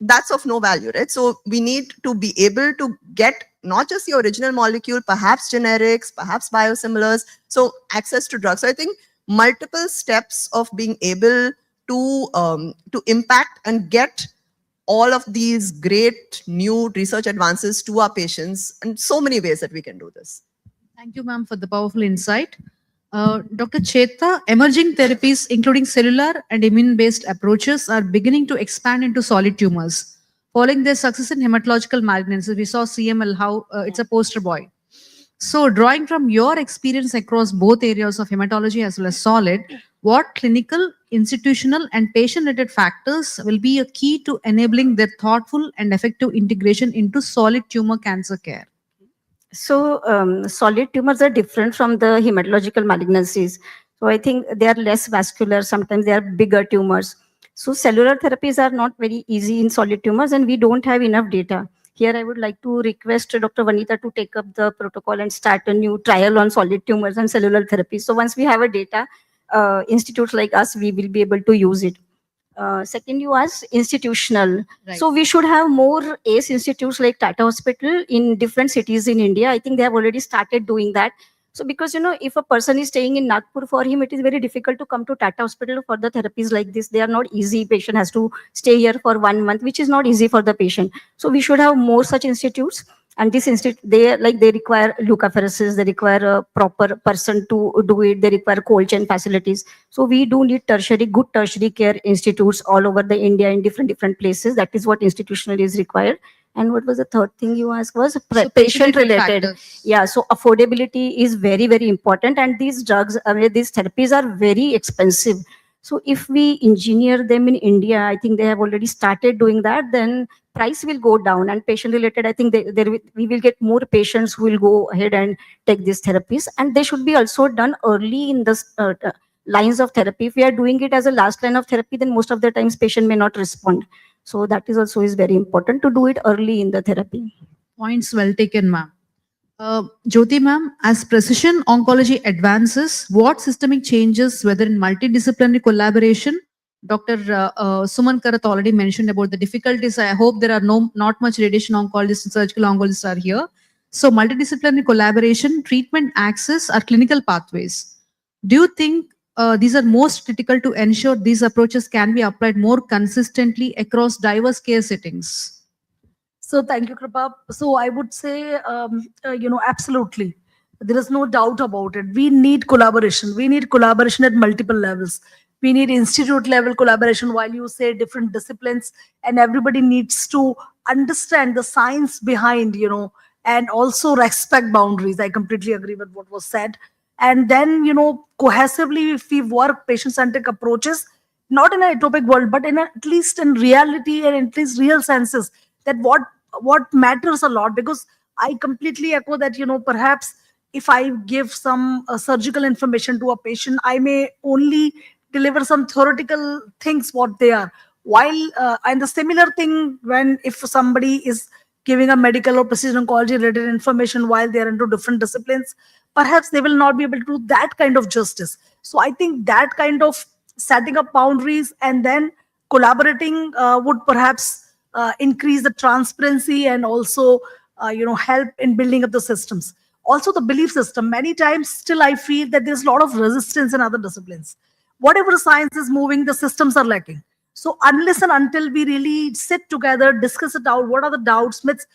that's of no value, right? So we need to be able to get not just the original molecule, perhaps generics, perhaps biosimilars, so access to drugs. So I think multiple steps of being able to impact and get all of these great new research advances to our patients, and so many ways that we can do this. Thank you, ma'am, for the powerful insight. Dr. Cheta, emerging therapies, including cellular and immune-based approaches, are beginning to expand into solid tumors. Following their success in hematological malignancies, we saw CML, how it's a poster boy. So drawing from your experience across both areas of hematology as well as solid, what clinical, institutional, and patient-related factors will be a key to enabling their thoughtful and effective integration into solid tumor cancer care? So solid tumors are different from the hematological malignancies. So I think they are less vascular, sometimes they are bigger tumors. So cellular therapies are not very easy in solid tumors, and we don't have enough data. Here I would like to request Dr. Vanita to take up the protocol and start a new trial on solid tumors and cellular therapy. So once we have a data, institutes like us, we will be able to use it. Second, you asked institutional. Right. So we should have more ACE institutes like Tata Hospital in different cities in India. I think they have already started doing that. So because, if a person is staying in Nagpur, for him, it is very difficult to come to Tata Hospital for the therapies like this. They are not easy. Patient has to stay here for 1 month, which is not easy for the patient. So we should have more such institutes. And this institute, they require leukapheresis, they require a proper person to do it, they require cold chain facilities. So we do need good tertiary care institutes all over the India in different places. That is what institutional is required. And what was the third thing you asked was patient related. Yeah, so affordability is very, very important. And these drugs, these therapies are very expensive. So if we engineer them in India, I think they have already started doing that, then price will go down, and patient related, I think we will get more patients who will go ahead and take these therapies, and they should be also done early in the lines of therapy. If we are doing it as a last line of therapy, then most of the times patient may not respond. So that is also is very important to do it early in the therapy. Points well taken, ma'am. Jyoti ma'am, as precision oncology advances, what systemic changes, whether in multidisciplinary collaboration, Dr. Suman Karat already mentioned about the difficulties. I hope there are not much radiation oncologists and surgical oncologists are here. So multidisciplinary collaboration, treatment access, or clinical pathways. Do you think these are most critical to ensure these approaches can be applied more consistently across diverse care settings? So thank you, Kripa. So I would say, absolutely. There is no doubt about it. We need collaboration. We need collaboration at multiple levels. We need institute level collaboration, while you say different disciplines, and everybody needs to understand the science behind, and also respect boundaries. I completely agree with what was said. And then, cohesively, if we work patient-centric approaches, not in an utopic world, but at least in reality and at least real senses, that what matters a lot. Because I completely echo that, perhaps if I give some surgical information to a patient, I may only deliver some theoretical things what they are, while and the similar thing when if somebody is giving a medical or precision oncology related information while they are into different disciplines, perhaps they will not be able to do that kind of justice. So I think that kind of setting up boundaries and then collaborating would perhaps increase the transparency and also help in building up the systems. Also the belief system, many times still I feel that there's a lot of resistance in other disciplines. Whatever science is moving, the systems are lacking. So unless and until we really sit together, discuss it out, what are the doubts, myths,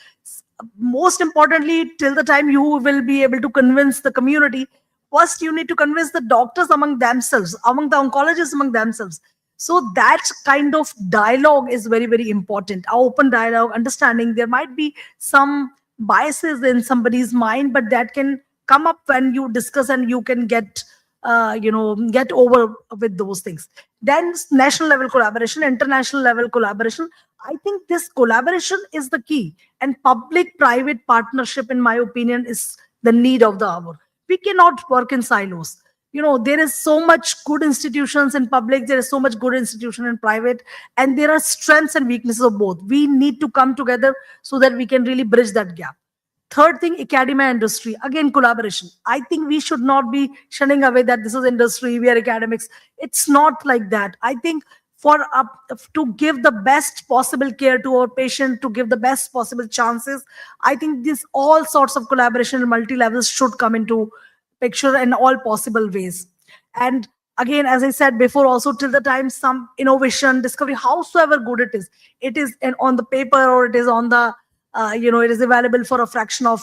most importantly, till the time you will be able to convince the community, first you need to convince the doctors among themselves, among the oncologists among themselves. So that kind of dialogue is very, very important. Our open dialogue, understanding there might be some biases in somebody's mind, but that can come up when you discuss and you can get get over with those things. Then national level collaboration, international level collaboration. I think this collaboration is the key, and public private partnership, in my opinion, is the need of the hour. We cannot work in silos. There is so much good institutions in public, there is so much good institution in private, and there are strengths and weaknesses of both. We need to come together so that we can really bridge that gap. Third thing, academia industry. Again, collaboration. I think we should not be shunning away that this is industry, we are academics. It's not like that. I think for to give the best possible care to our patient, to give the best possible chances, I think this all sorts of collaboration and multi-levels should come into picture in all possible ways. And again, as I said before, also till the time some innovation, discovery, howsoever good it is on the paper or it is on the it is available for a fraction of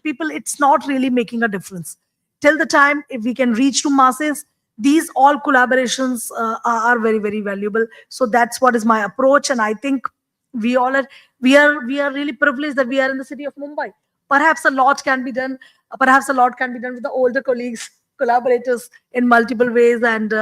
people, it's not really making a difference. Till the time if we can reach to masses, these all collaborations are very, very valuable. So that's what is my approach, and I think we all are we are really privileged that we are in the city of Mumbai. Perhaps a lot can be done. Perhaps a lot can be done with the older colleagues, collaborators in multiple ways, and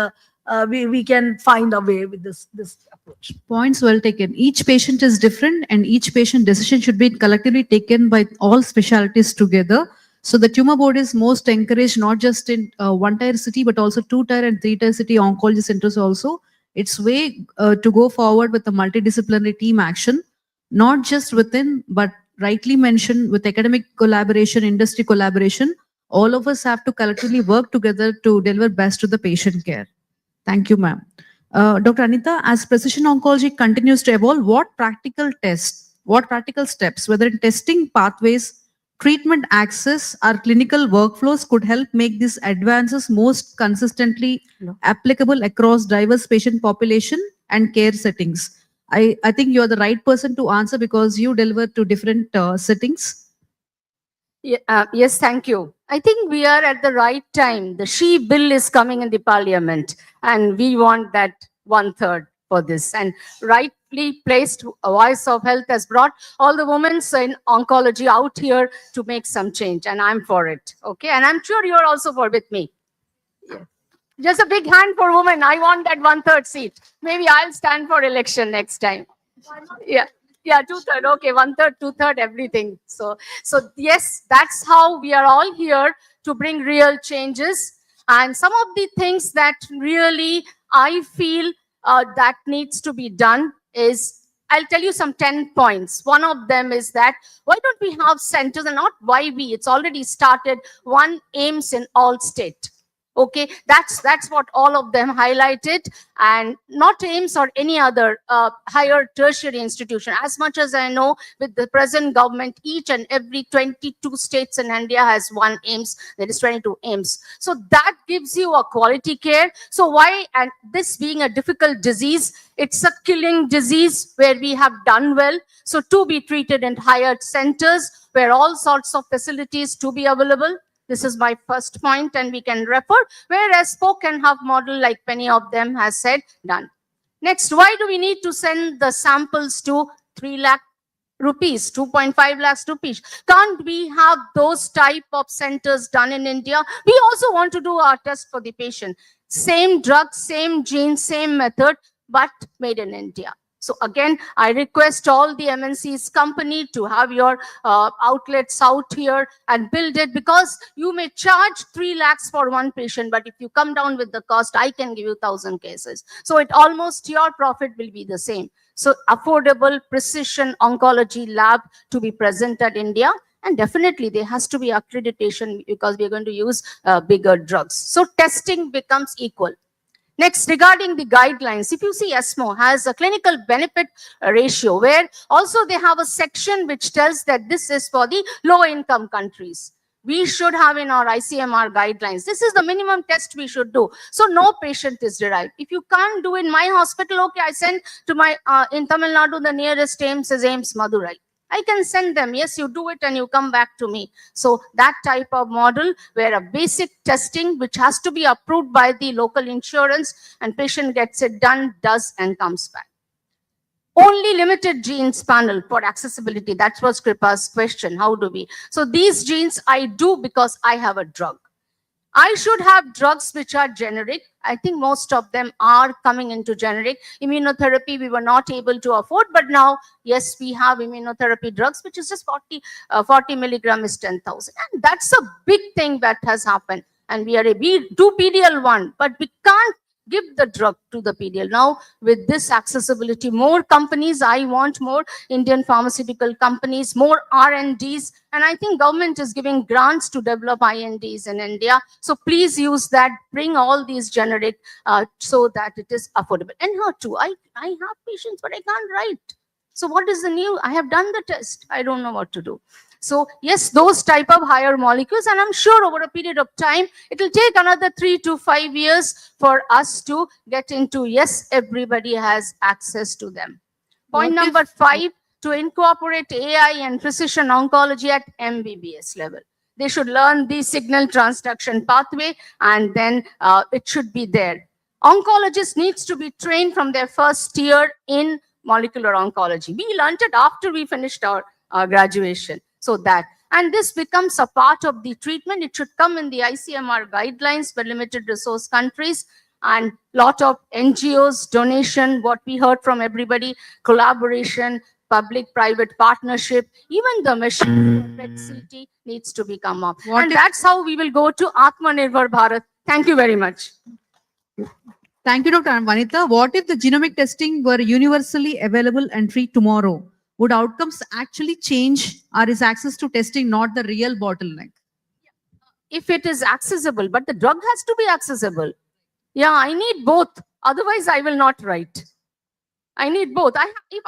we can find a way with this approach. Points well taken. Each patient is different, and each patient decision should be collectively taken by all specialties together. So the tumor board is most encouraged not just in one tier city, but also 2-tier and 3-tier city oncology centers also. It's way to go forward with the multidisciplinary team action, not just within, but rightly mentioned with academic collaboration, industry collaboration. All of us have to collectively work together to deliver best to the patient care. Thank you, ma'am. Dr. Anita, as precision oncology continues to evolve, what practical steps, whether in testing pathways, treatment access, or clinical workflows could help make these advances most consistently applicable across diverse patient population and care settings? I think you're the right person to answer because you deliver to different settings. Yeah, yes, thank you. I think we are at the right time. The She Bill is coming in the parliament, and we want that 1/3 for this. And rightly placed, a Voice of Health has brought all the women in oncology out here to make some change, and I'm for it. Okay, and I'm sure you're also for with me. Yeah. Just a big hand for women. I want that 1/3 seat. Maybe I'll stand for election next time. Yeah. Yeah, 2/3. Okay, 1/3, 2/3, everything. So yes, that's how we are all here to bring real changes. And some of the things that really I feel that needs to be done is, I'll tell you some 10 points. One of them is that why don't we have centers, and not why we, it's already started, one aims in all state. Okay, that's what all of them highlighted, and not AIMS or any other higher tertiary institution. As much as I know, with the present government, each and every 22 states in India has one AIMS. There is 22 AIMS. So that gives you a quality care. So why, and this being a difficult disease, it's a killing disease where we have done well. So to be treated in higher centers where all sorts of facilities to be available. This is my first point, and we can refer, whereas spoke and hub model, like many of them has said, done. Next, why do we need to send the samples to 3 lakh rupees, 2.5 lakhs rupees? Can't we have those type of centers done in India? We also want to do our test for the patient. Same drug, same gene, same method, but made in India. So again, I request all the MNCs company to have your outlets out here and build it, because you may charge 3 lakhs for one patient, but if you come down with the cost, I can give you 1,000 cases. So it almost your profit will be the same. So affordable precision oncology lab to be present at India. And definitely there has to be accreditation, because we're going to use bigger drugs. So testing becomes equal. Next, regarding the guidelines, if you see ESMO has a clinical benefit ratio, where also they have a section which tells that this is for the low income countries. We should have in our ICMR guidelines, this is the minimum test we should do. So no patient is derived. If you can't do in my hospital, okay, I send to my, in Tamil Nadu, the nearest AIMS is AIMS Madurai. I can send them. Yes, you do it and you come back to me. So that type of model where a basic testing, which has to be approved by the local insurance, and patient gets it done, does, and comes back. Only limited genes panel for accessibility. That was Kripa's question. How do we? So these genes I do because I have a drug. I should have drugs which are generic. I think most of them are coming into generic. Immunotherapy, we were not able to afford, but now, yes, we have immunotherapy drugs, which is just 40 milligram is 10,000. And that's a big thing that has happened. And we do PDL1, but we can't give the drug to the PDL. Now, with this accessibility, more companies, I want more Indian pharmaceutical companies, more R&Ds, and I think government is giving grants to develop INDs in India. So please use that, bring all these generic so that it is affordable. And here too, I have patients, but I can't write. So what is the new? I have done the test. I don't know what to do. So yes, those type of higher molecules, and I'm sure over a period of time, it will take another 3 to 5 years for us to get into, yes, everybody has access to them. Point number 5, to incorporate AI and precision oncology at MBBS level. They should learn the signal transduction pathway, and then it should be there. Oncologists needs to be trained from their first year in molecular oncology. We learned it after we finished our graduation. So that, and this becomes a part of the treatment. It should come in the ICMR guidelines for limited resource countries, and lot of NGOs, donation, what we heard from everybody, collaboration, public-private partnership, even the machine PET-CT needs to become up. And that's how we will go to Atmanirbhar Bharat. Thank you very much. Thank you, Dr. Vanitha. What if the genomic testing were universally available and free tomorrow? Would outcomes actually change, or is access to testing not the real bottleneck? If it is accessible, but the drug has to be accessible. Yeah, I need both. Otherwise, I will not write. I need both. If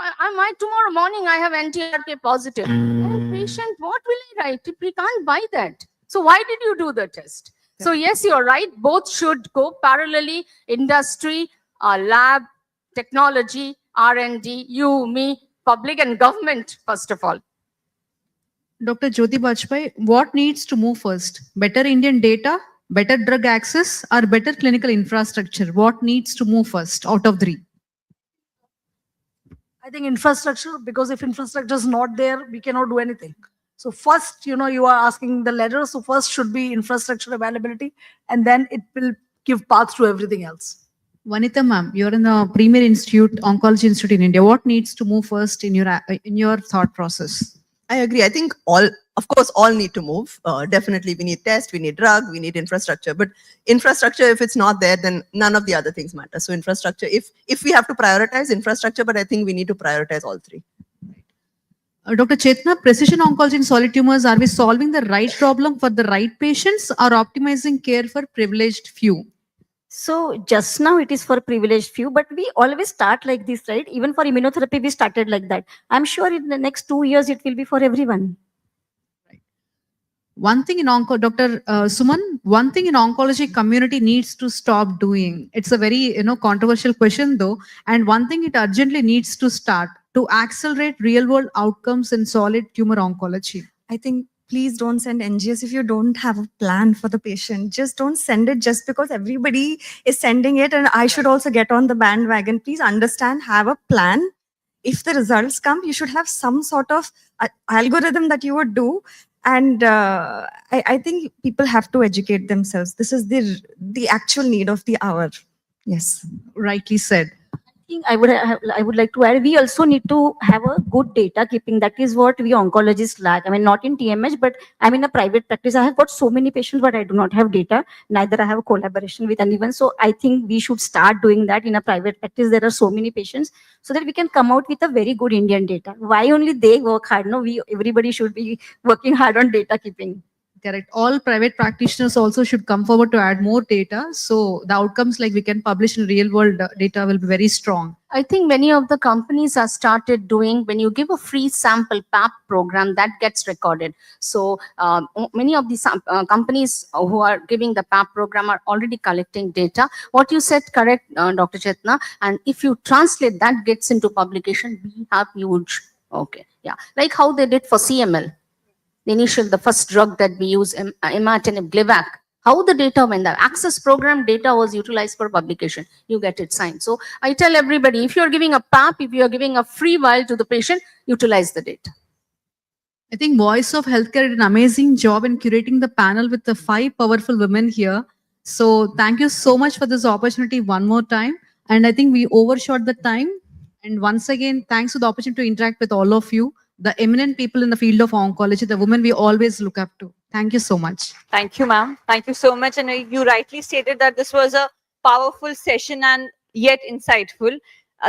tomorrow morning I have NTRK positive, patient, what will I write if we can't buy that? So why did you do the test? So yes, you're right. Both should go parallelly. Industry, lab, technology, R&D, you, me, public and government, first of all. Dr. Jyoti Bajpai, what needs to move first? Better Indian data, better drug access, or better clinical infrastructure? What needs to move first out of 3? I think infrastructure, because if infrastructure is not there, we cannot do anything. So first, you are asking the ladder. So first should be infrastructure availability, and then it will give path to everything else. Vanita ma'am, you're in the premier institute, oncology institute in India. What needs to move first in your thought process? I agree. I think all, of course, all need to move. Definitely, we need test, we need drug, we need infrastructure. But infrastructure, if it's not there, then none of the other things matter. So infrastructure, if we have to prioritize infrastructure, but I think we need to prioritize all three. Dr. Chetna, precision oncology in solid tumors, are we solving the right problem for the right patients or optimizing care for privileged few? So just now it is for privileged few, but we always start like this, right? Even for immunotherapy, we started like that. I'm sure in the next 2 years, it will be for everyone. One thing in Dr. Suman, one thing in oncology community needs to stop doing. It's a very controversial question though, and one thing it urgently needs to start to accelerate real world outcomes in solid tumor oncology. I think please don't send NGS if you don't have a plan for the patient. Just don't send it just because everybody is sending it and I should also get on the bandwagon. Please understand, have a plan. If the results come, you should have some sort of algorithm that you would do. And I think people have to educate themselves. This is the actual need of the hour. Yes. Rightly said. I would like to add, we also need to have a good data keeping. That is what we oncologists lack. I mean, not in TMH, but I'm in a private practice. I have got so many patients, but I do not have data. Neither I have a collaboration with anyone. So I think we should start doing that in a private practice. There are so many patients so that we can come out with a very good Indian data. Why only they work hard? No, everybody should be working hard on data keeping. Correct. All private practitioners also should come forward to add more data. So the outcomes like we can publish in real world data will be very strong. I think many of the companies have started doing, when you give a free sample PAP program, that gets recorded. So many of these companies who are giving the PAP program are already collecting data. What you said correct, Dr. Chetna, and if you translate that gets into publication, we have huge, okay, yeah. Like how they did for CML. The first drug that we use, imatinib, Gleevec, how the data, when the access program data was utilized for publication, you get it signed. So I tell everybody, if you're giving a PAP, if you're giving a free vial to the patient, utilize the data. I think Voice of Healthcare did an amazing job in curating the panel with the 5 powerful women here. So thank you so much for this opportunity one more time. And I think we overshot the time. And once again, thanks for the opportunity to interact with all of you, the eminent people in the field of oncology, the women we always look up to. Thank you so much. Thank you, ma'am. Thank you so much. And you rightly stated that this was a powerful session and yet insightful.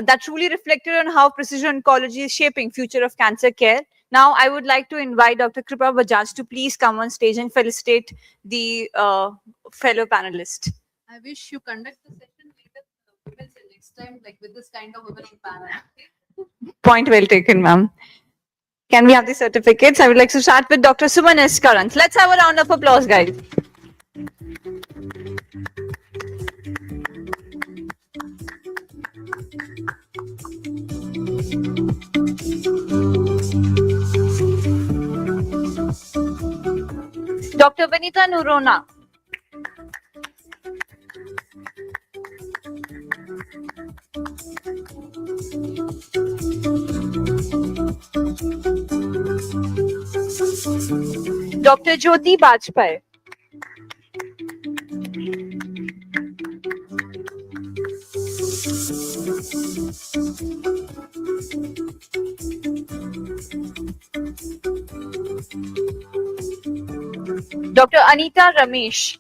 That truly reflected on how precision oncology is shaping future of cancer care. Now, I would like to invite Dr. Kripa Bajaj to please come on stage and felicitate the fellow panelist. I wish you conduct the session later next time, like with this kind of women panel. Point well taken, ma'am. Can we have the certificates? I would like to start with Dr. Suman S. Karant. Let's have a round of applause, guys. Dr. Vanita Nurona. Dr. Jyoti Bajpai. Dr. Anita Ramesh.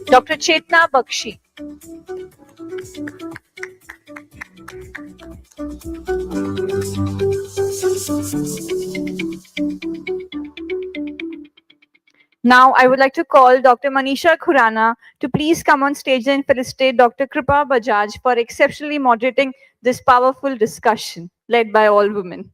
Dr. Chetna Bakshi. Now, I would like to call Dr. Manisha Khurana to please come on stage and felicitate Dr. Kripa Bajaj for exceptionally moderating this powerful discussion led by all women.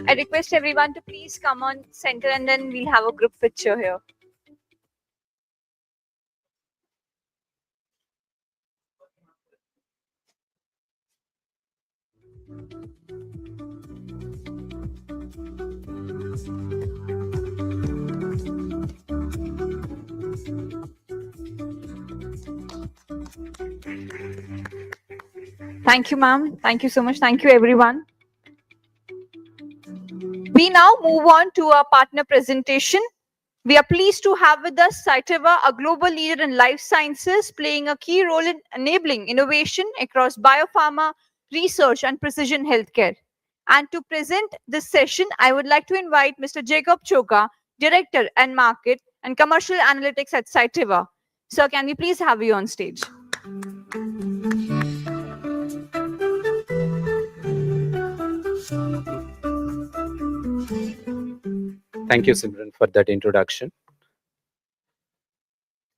I request everyone to please come on center and then we'll have a group picture here. Thank you, ma'am. Thank you so much. Thank you, everyone. We now move on to our partner presentation. We are pleased to have with us Cytiva, a global leader in life sciences, playing a key role in enabling innovation across biopharma, research, and precision healthcare. And to present this session, I would like to invite Mr. Jacob Choka, Director and Market and Commercial Analytics at Cytiva. Sir, can we please have you on stage? Thank you, Simran, for that introduction.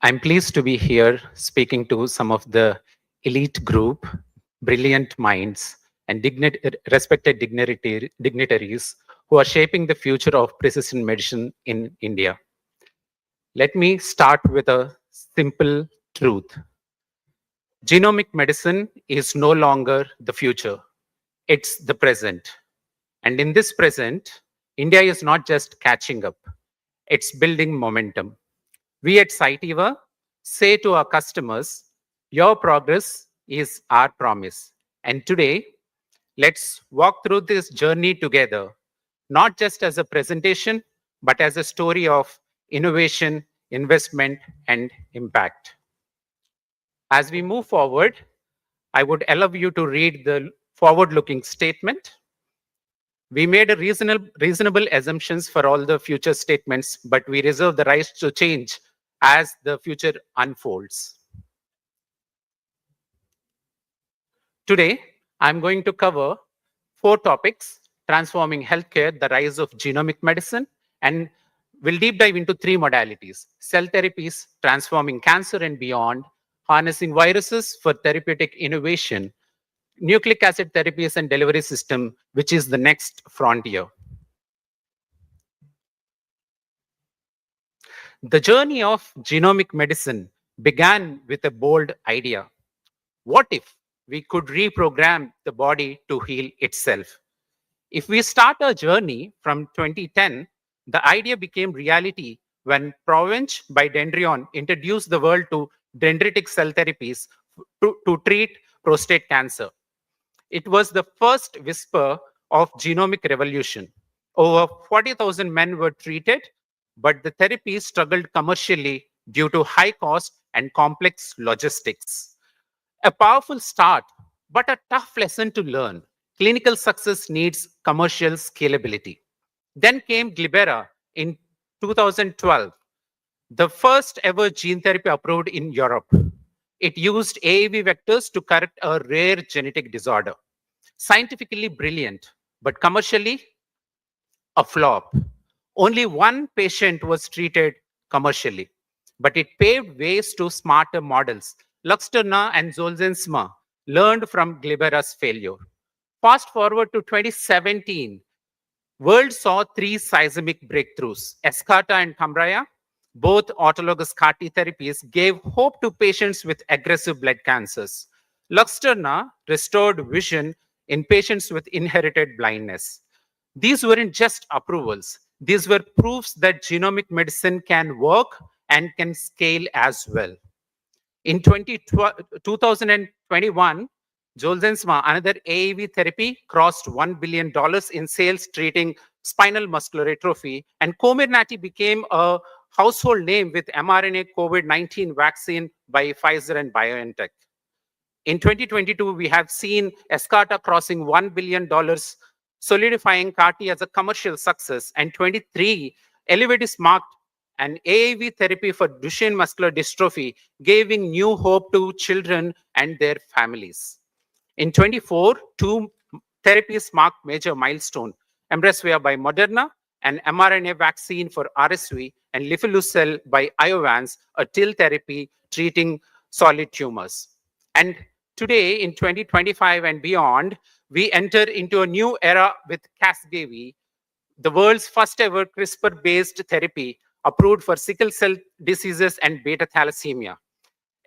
I'm pleased to be here speaking to some of the elite group, brilliant minds, and respected dignitaries who are shaping the future of precision medicine in India. Let me start with a simple truth. Genomic medicine is no longer the future. It's the present. And in this present, India is not just catching up. It's building momentum. We at Cytiva say to our customers, your progress is our promise. And today, let's walk through this journey together, not just as a presentation, but as a story of innovation, investment, and impact. As we move forward, I would allow you to read the forward-looking statement. We made a reasonable assumptions for all the future statements, but we reserve the right to change as the future unfolds. Today, I'm going to cover 4 topics: transforming healthcare, the rise of genomic medicine, and we'll deep dive into 3 modalities: cell therapies, transforming cancer and beyond, harnessing viruses for therapeutic innovation, nucleic acid therapies and delivery system, which is the next frontier. The journey of genomic medicine began with a bold idea. What if we could reprogram the body to heal itself? If we start our journey from 2010, the idea became reality when Provence by Dendrion introduced the world to dendritic cell therapies to treat prostate cancer. It was the first whisper of genomic revolution. Over 40,000 men were treated, but the therapy struggled commercially due to high cost and complex logistics. A powerful start, but a tough lesson to learn. Clinical success needs commercial scalability. Then came Glibera in 2012, the first ever gene therapy approved in Europe. It used AAV vectors to correct a rare genetic disorder. Scientifically brilliant, but commercially a flop. Only 1 patient was treated commercially, but it paved ways to smarter models. Luxturna and Zolgensma learned from Glibera's failure. Fast forward to 2017, world saw 3 seismic breakthroughs. Escarta and Kymriah, both autologous CAR-T therapies, gave hope to patients with aggressive blood cancers. Luxturna restored vision in patients with inherited blindness. These weren't just approvals. These were proofs that genomic medicine can work and can scale as well. In 2021, Zolgensma, another AAV therapy, crossed $1 billion in sales treating spinal muscular atrophy, and Comirnaty became a household name with mRNA COVID-19 vaccine by Pfizer and BioNTech. In 2022, we have seen Escarta crossing $1 billion, solidifying CAR-T as a commercial success, and 23, Elevidys marked an AAV therapy for Duchenne muscular dystrophy, giving new hope to children and their families. In 24, 2 therapies marked major milestone: Embracevia by Moderna, an mRNA vaccine for RSV, and Lifilucel by Iovance, a TIL therapy treating solid tumors. And today, in 2025 and beyond, we enter into a new era with Casgevy, the world's first ever CRISPR-based therapy approved for sickle cell diseases and beta thalassemia.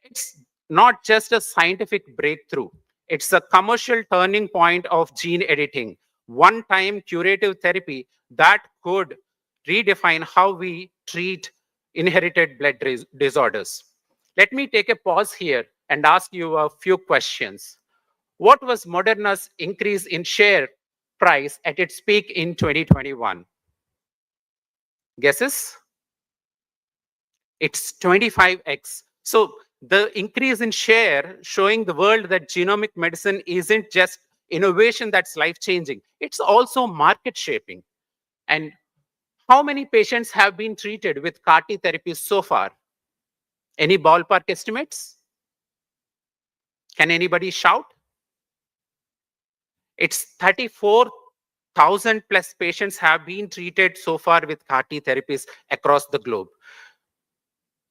It's not just a scientific breakthrough. It's a commercial turning point of gene editing, one-time curative therapy that could redefine how we treat inherited blood disorders. Let me take a pause here and ask you a few questions. What was Moderna's increase in share price at its peak in 2021? Guesses? It's 25x. So the increase in share showing the world that genomic medicine isn't just innovation that's life-changing, it's also market shaping. And how many patients have been treated with CAR-T therapies so far? Any ballpark estimates? Can anybody shout? It's 34,000 plus patients have been treated so far with CAR-T therapies across the globe.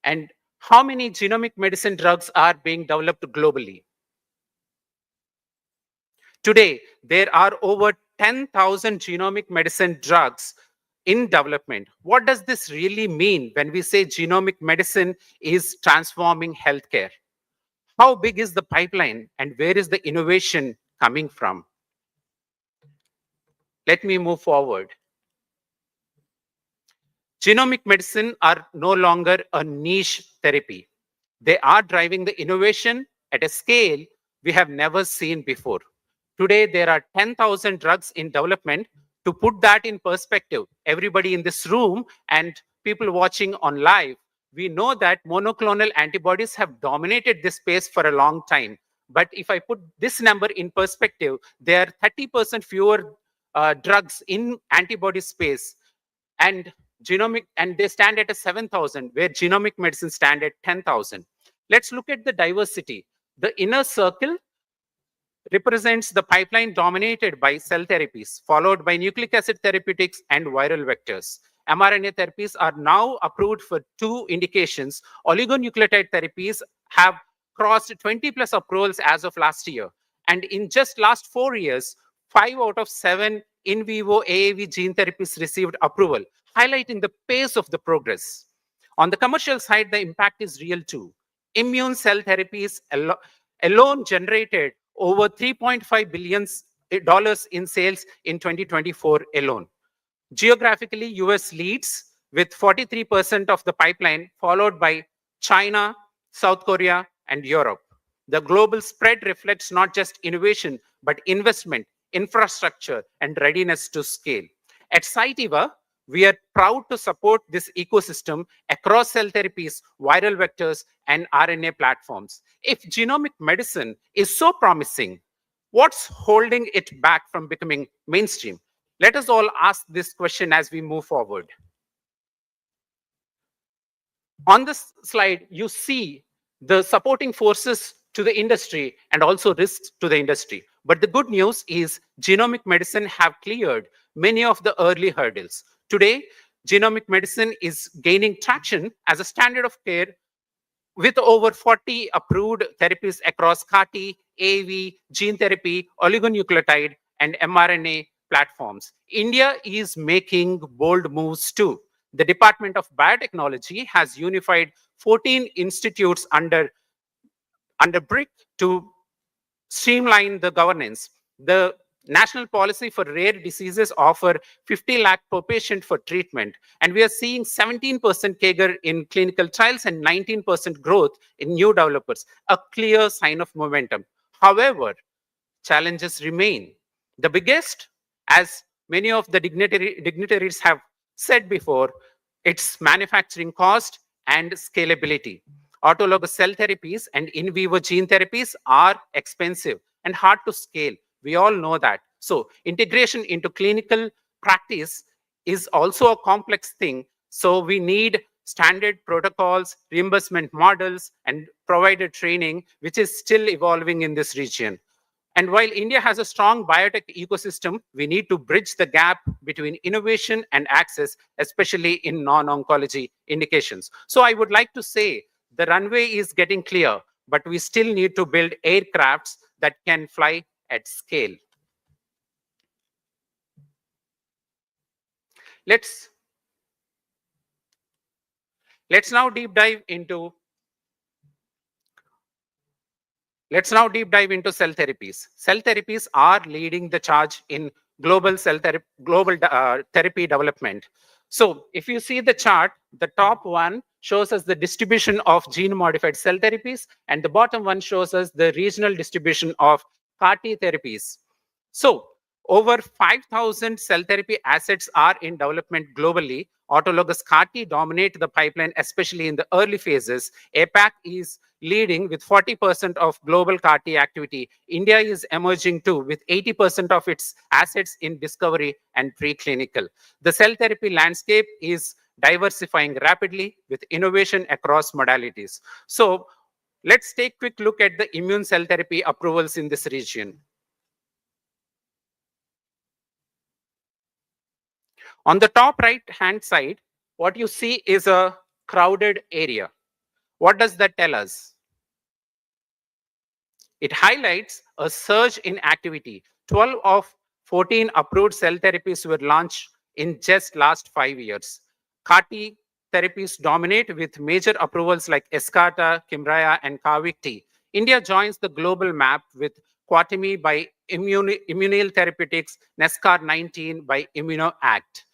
And how many genomic medicine drugs are being developed globally? Today, there are over 10,000 genomic medicine drugs in development. What does this really mean when we say genomic medicine is transforming healthcare? How big is the pipeline and where is the innovation coming from? Let me move forward. Genomic medicine are no longer a niche therapy. They are driving the innovation at a scale we have never seen before. Today, there are 10,000 drugs in development. To put that in perspective, everybody in this room and people watching on live, we know that monoclonal antibodies have dominated this space for a long time. But if I put this number in perspective, there are 30% fewer drugs in antibody space and they stand at a 7,000, where genomic medicine stand at 10,000. Let's look at the diversity. The inner circle represents the pipeline dominated by cell therapies, followed by nucleic acid therapeutics and viral vectors. mRNA therapies are now approved for 2 indications. Oligonucleotide therapies have crossed 20 plus approvals as of last year. And in just last 4 years, 5 out of 7 in vivo AAV gene therapies received approval, highlighting the pace of the progress. On the commercial side, the impact is real too. Immune cell therapies alone generated over $3.5 billion in sales in 2024 alone. Geographically, US leads with 43% of the pipeline, followed by China, South Korea, and Europe. The global spread reflects not just innovation, but investment, infrastructure, and readiness to scale. At Cytiva, we are proud to support this ecosystem across cell therapies, viral vectors, and RNA platforms. If genomic medicine is so promising, what's holding it back from becoming mainstream? Let us all ask this question as we move forward. On this slide, you see the supporting forces to the industry and also risks to the industry. But the good news is genomic medicine have cleared many of the early hurdles. Today, genomic medicine is gaining traction as a standard of care with over 40 approved therapies across CAR-T, AAV, gene therapy, oligonucleotide, and mRNA platforms. India is making bold moves too. The Department of Biotechnology has unified 14 institutes under BRIC to streamline the governance. The National Policy for Rare Diseases offer 50 lakh per patient for treatment. And we are seeing 17% CAGR in clinical trials and 19% growth in new developers, a clear sign of momentum. However, challenges remain. The biggest, as many of the dignitaries have said before, it's manufacturing cost and scalability. Autologous cell therapies and in vivo gene therapies are expensive and hard to scale. We all know that. So integration into clinical practice is also a complex thing. So we need standard protocols, reimbursement models, and provider training, which is still evolving in this region. And while India has a strong biotech ecosystem, we need to bridge the gap between innovation and access, especially in non-oncology indications. So I would like to say the runway is getting clear, but we still need to build aircrafts that can fly at scale. Let's now deep dive into cell therapies. Cell therapies are leading the charge in global therapy development. So if you see the chart, the top one shows us the distribution of gene-modified cell therapies, and the bottom one shows us the regional distribution of CAR-T therapies. So over 5,000 cell therapy assets are in development globally. Autologous CAR-T dominate the pipeline, especially in the early phases. APAC is leading with 40% of global CAR-T activity. India is emerging too, with 80% of its assets in discovery and preclinical. The cell therapy landscape is diversifying rapidly with innovation across modalities. So let's take a quick look at the immune cell therapy approvals in this region. On the top right-hand side, what you see is a crowded area. What does that tell us? It highlights a surge in activity. 12 of 14 approved cell therapies were launched in just last 5 years. CAR-T therapies dominate with major approvals like Yescarta, Kymriah, and Carvykti. India joins the global map with Quatimi by Immunil Therapeutics, Nescar 19 by ImmunoAct.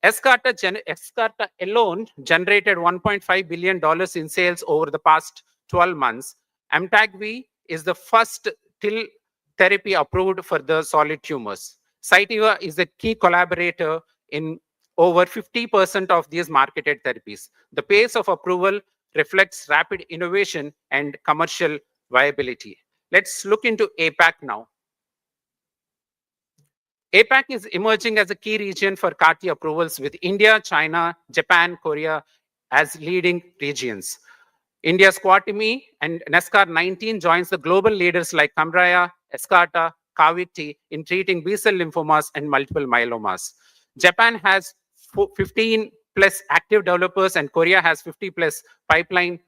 Yescarta alone generated $1.5 billion in sales over the past 12 months. Amtagvi is the first TIL therapy approved for the solid tumors. Cytiva is a key collaborator in over 50% of these marketed therapies. The pace of approval reflects rapid innovation and commercial viability. Let's look into APAC now. APAC is emerging as a key region for CAR-T approvals with India, China, Japan, Korea as leading regions. India's Quatimi and Nescar 19 joins the global leaders like Kymriah, Yescarta, Carvykti in treating B-cell lymphomas and multiple myelomas. Japan has 15 plus active developers and Korea has 50 plus pipeline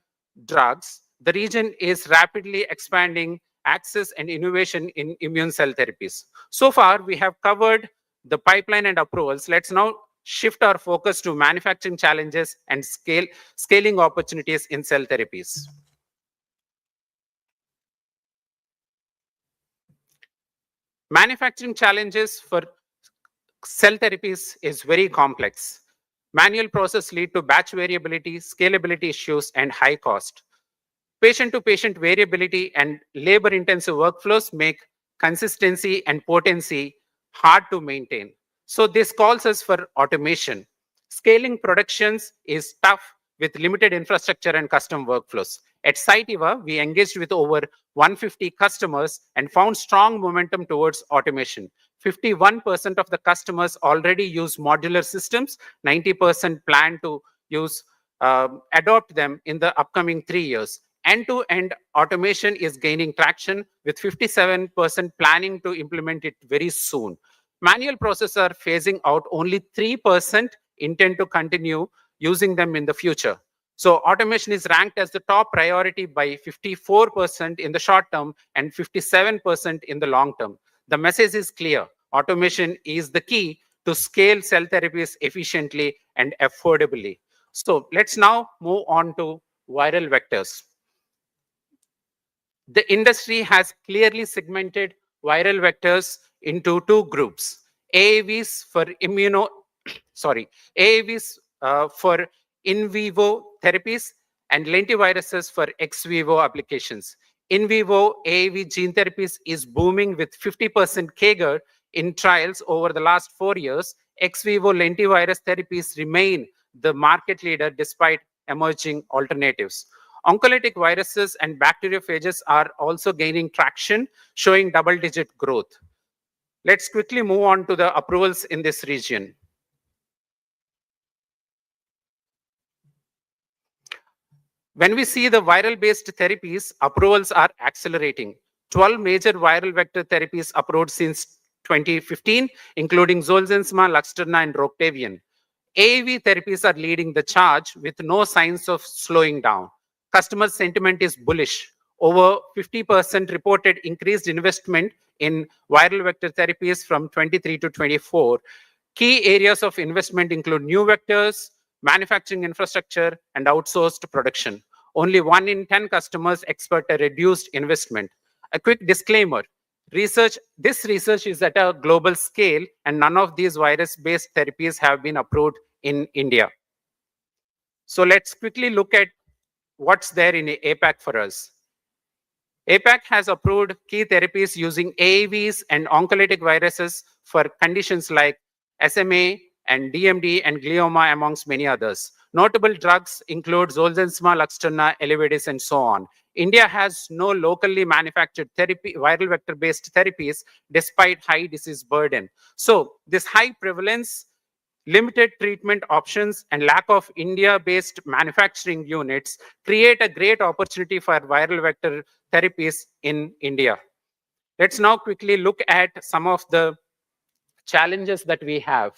drugs. The region is rapidly expanding access and innovation in immune cell therapies. So far, we have covered the pipeline and approvals. Let's now shift our focus to manufacturing challenges and scaling opportunities in cell therapies. Manufacturing challenges for cell therapies is very complex. Manual process lead to batch variability, scalability issues, and high cost. Patient-to-patient variability and labor-intensive workflows make consistency and potency hard to maintain. So this calls us for automation. Scaling productions is tough with limited infrastructure and custom workflows. At Cytiva, we engaged with over 150 customers and found strong momentum towards automation. 51% of the customers already use modular systems, 90% plan to adopt them in the upcoming 3 years. End-to-end automation is gaining traction with 57% planning to implement it very soon. Manual processes are phasing out, only 3% intend to continue using them in the future. So automation is ranked as the top priority by 54% in the short term and 57% in the long term. The message is clear. Automation is the key to scale cell therapies efficiently and affordably. So let's now move on to viral vectors. The industry has clearly segmented viral vectors into two groups: AAVs for for in vivo therapies and lentiviruses for ex vivo applications. In vivo AAV gene therapies is booming with 50% CAGR in trials over the last 4 years. Ex vivo lentivirus therapies remain the market leader despite emerging alternatives. Oncolytic viruses and bacteriophages are also gaining traction, showing double-digit growth. Let's quickly move on to the approvals in this region. When we see the viral-based therapies, approvals are accelerating. 12 major viral vector therapies approved since 2015, including Zolgensma, Luxturna, and Roctavian. AAV therapies are leading the charge with no signs of slowing down. Customer sentiment is bullish. Over 50% reported increased investment in viral vector therapies from 23 to 24. Key areas of investment include new vectors, manufacturing infrastructure, and outsourced production. Only 1 in 10 customers expect a reduced investment. A quick disclaimer. This research is at a global scale, and none of these virus-based therapies have been approved in India. So let's quickly look at what's there in APAC for us. APAC has approved key therapies using AAVs and oncolytic viruses for conditions like SMA and DMD and glioma, amongst many others. Notable drugs include Zolgensma, Luxturna, Elevidys, and so on. India has no locally manufactured therapy, viral vector-based therapies, despite high disease burden. So this high prevalence, limited treatment options, and lack of India-based manufacturing units create a great opportunity for viral vector therapies in India. Let's now quickly look at some of the challenges that we have.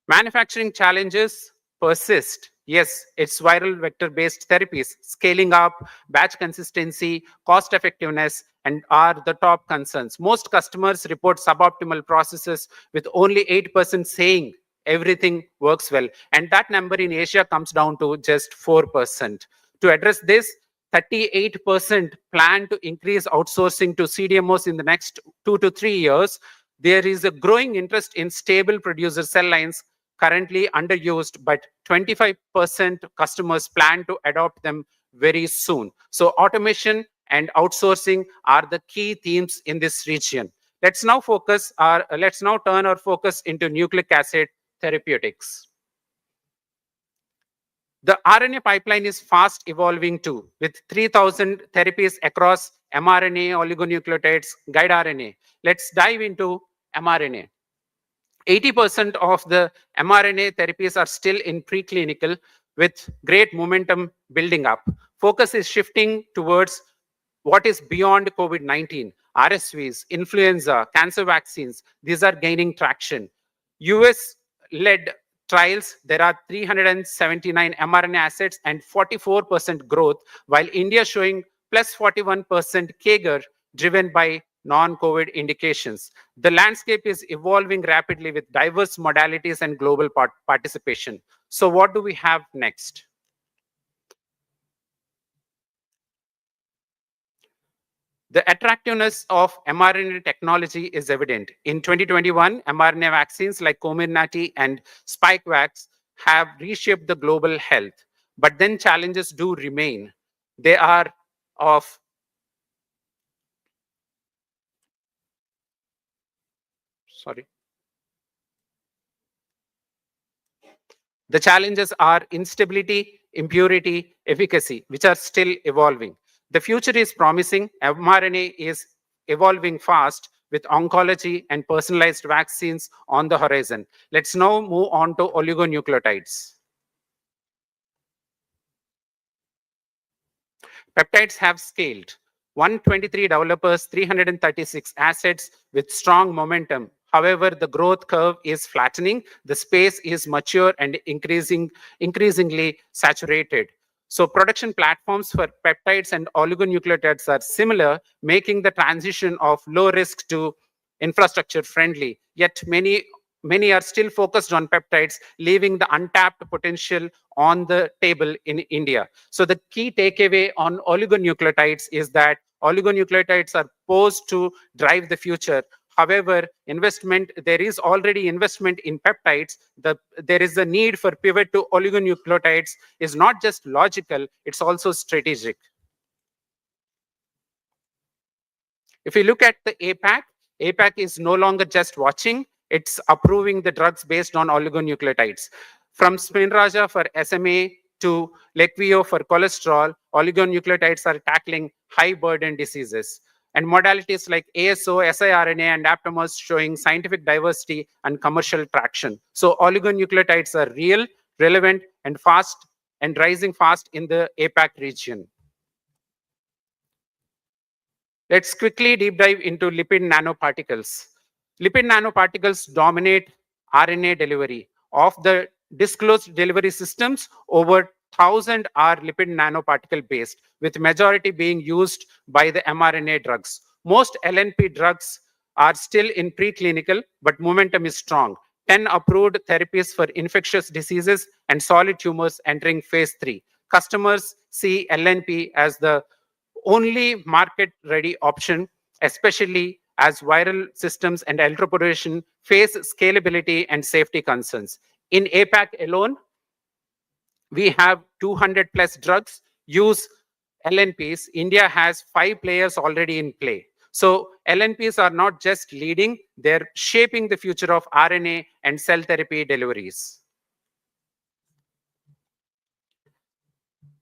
Manufacturing challenges persist. Yes, it's viral vector-based therapies. Scaling up, batch consistency, cost effectiveness, and are the top concerns. Most customers report suboptimal processes, with only 8% saying everything works well. And that number in Asia comes down to just 4%. To address this, 38% plan to increase outsourcing to CDMOs in the next 2 to 3 years. There is a growing interest in stable producer cell lines, currently underused, but 25% customers plan to adopt them very soon. So automation and outsourcing are the key themes in this region. Let's now turn our focus into nucleic acid therapeutics. The RNA pipeline is fast evolving too, with 3,000 therapies across mRNA, oligonucleotides, guide RNA. Let's dive into mRNA. 80% of the mRNA therapies are still in preclinical, with great momentum building up. Focus is shifting towards what is beyond COVID-19, RSVs, influenza, cancer vaccines. These are gaining traction. US-led trials, there are 379 mRNA assets and 44% growth, while India showing plus 41% CAGR, driven by non-COVID indications. The landscape is evolving rapidly with diverse modalities and global participation. So what do we have next? The attractiveness of mRNA technology is evident. In 2021, mRNA vaccines like Comirnaty and Spikevax have reshaped the global health. But then challenges do remain. They are of The challenges are instability, impurity, efficacy, which are still evolving. The future is promising. mRNA is evolving fast, with oncology and personalized vaccines on the horizon. Let's now move on to oligonucleotides. Peptides have scaled. 123 developers, 336 assets with strong momentum. However, the growth curve is flattening. The space is mature and increasingly saturated. So production platforms for peptides and oligonucleotides are similar, making the transition of low risk to infrastructure friendly. Yet many are still focused on peptides, leaving the untapped potential on the table in India. So the key takeaway on oligonucleotides is that oligonucleotides are posed to drive the future. However, there is already investment in peptides. There is a need for pivot to oligonucleotides is not just logical, it's also strategic. If you look at the APAC is no longer just watching, it's approving the drugs based on oligonucleotides. From Spinraza for SMA to Leqvio for cholesterol, oligonucleotides are tackling high burden diseases. And modalities like ASO, siRNA, and aptamers showing scientific diversity and commercial traction. So oligonucleotides are real, relevant, and fast, and rising fast in the APAC region. Let's quickly deep dive into lipid nanoparticles. Lipid nanoparticles dominate RNA delivery. Of the disclosed delivery systems, over 1,000 are lipid nanoparticle based, with majority being used by the mRNA drugs. Most LNP drugs are still in preclinical, but momentum is strong. 10 approved therapies for infectious diseases and solid tumors entering phase 3. Customers see LNP as the only market-ready option, especially as viral systems and electroporation face scalability and safety concerns. In APAC alone, we have 200 plus drugs use LNPs. India has 5 players already in play. So LNPs are not just leading, they're shaping the future of RNA and cell therapy deliveries.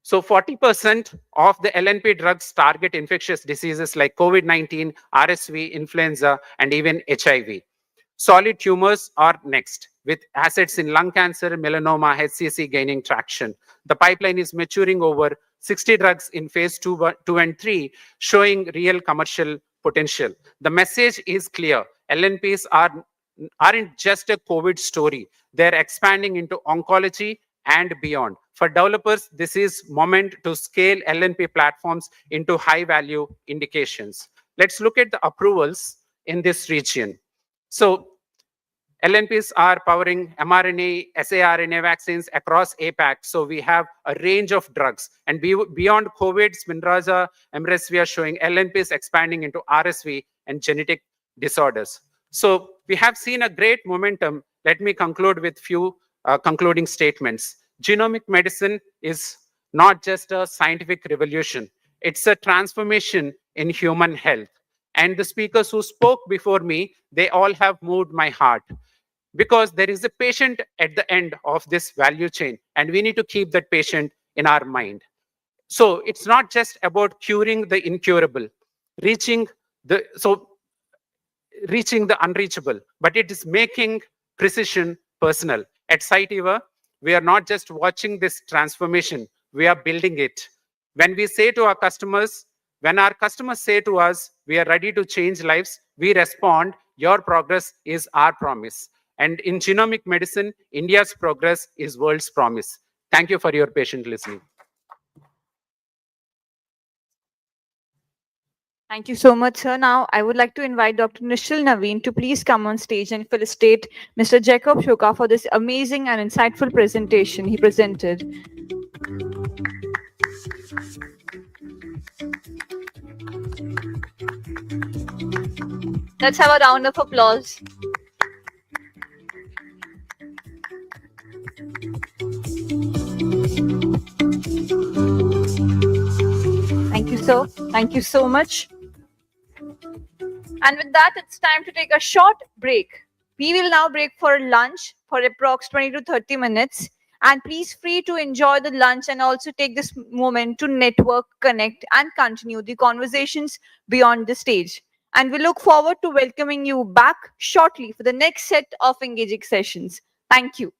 So 40% of the LNP drugs target infectious diseases like COVID-19, RSV, influenza, and even HIV. Solid tumors are next, with assets in lung cancer, melanoma, HCC gaining traction. The pipeline is maturing over 60 drugs in phase 2 and 3, showing real commercial potential. The message is clear. LNPs aren't just a COVID story. They're expanding into oncology and beyond. For developers, this is moment to scale LNP platforms into high-value indications. Let's look at the approvals in this region. So LNPs are powering mRNA, saRNA vaccines across APAC. So we have a range of drugs. And beyond COVID, Spinraza, Remdesivir showing LNPs expanding into RSV and genetic disorders. So we have seen a great momentum. Let me conclude with few concluding statements. Genomic medicine is not just a scientific revolution. It's a transformation in human health. And the speakers who spoke before me, they all have moved my heart, because there is a patient at the end of this value chain, and we need to keep that patient in our mind. So it's not just about curing the incurable, reaching the unreachable, but it is making precision personal. At Cytiva, we are not just watching this transformation, we are building it. When we say to our customers, when our customers say to us, we are ready to change lives, we respond, your progress is our promise. And in genomic medicine, India's progress is world's promise. Thank you for your patient listening. Thank you so much, sir. Now, I would like to invite Dr. Nishil Naveen to please come on stage and felicitate Mr. Jacob Shoka for this amazing and insightful presentation he presented. Let's have a round of applause. Thank you, sir. Thank you so much. And with that, it's time to take a short break. We will now break for lunch for approx 20 to 30 minutes. And please free to enjoy the lunch and also take this moment to network, connect, and continue the conversations beyond the stage. And we look forward to welcoming you back shortly for the next set of engaging sessions. Thank you.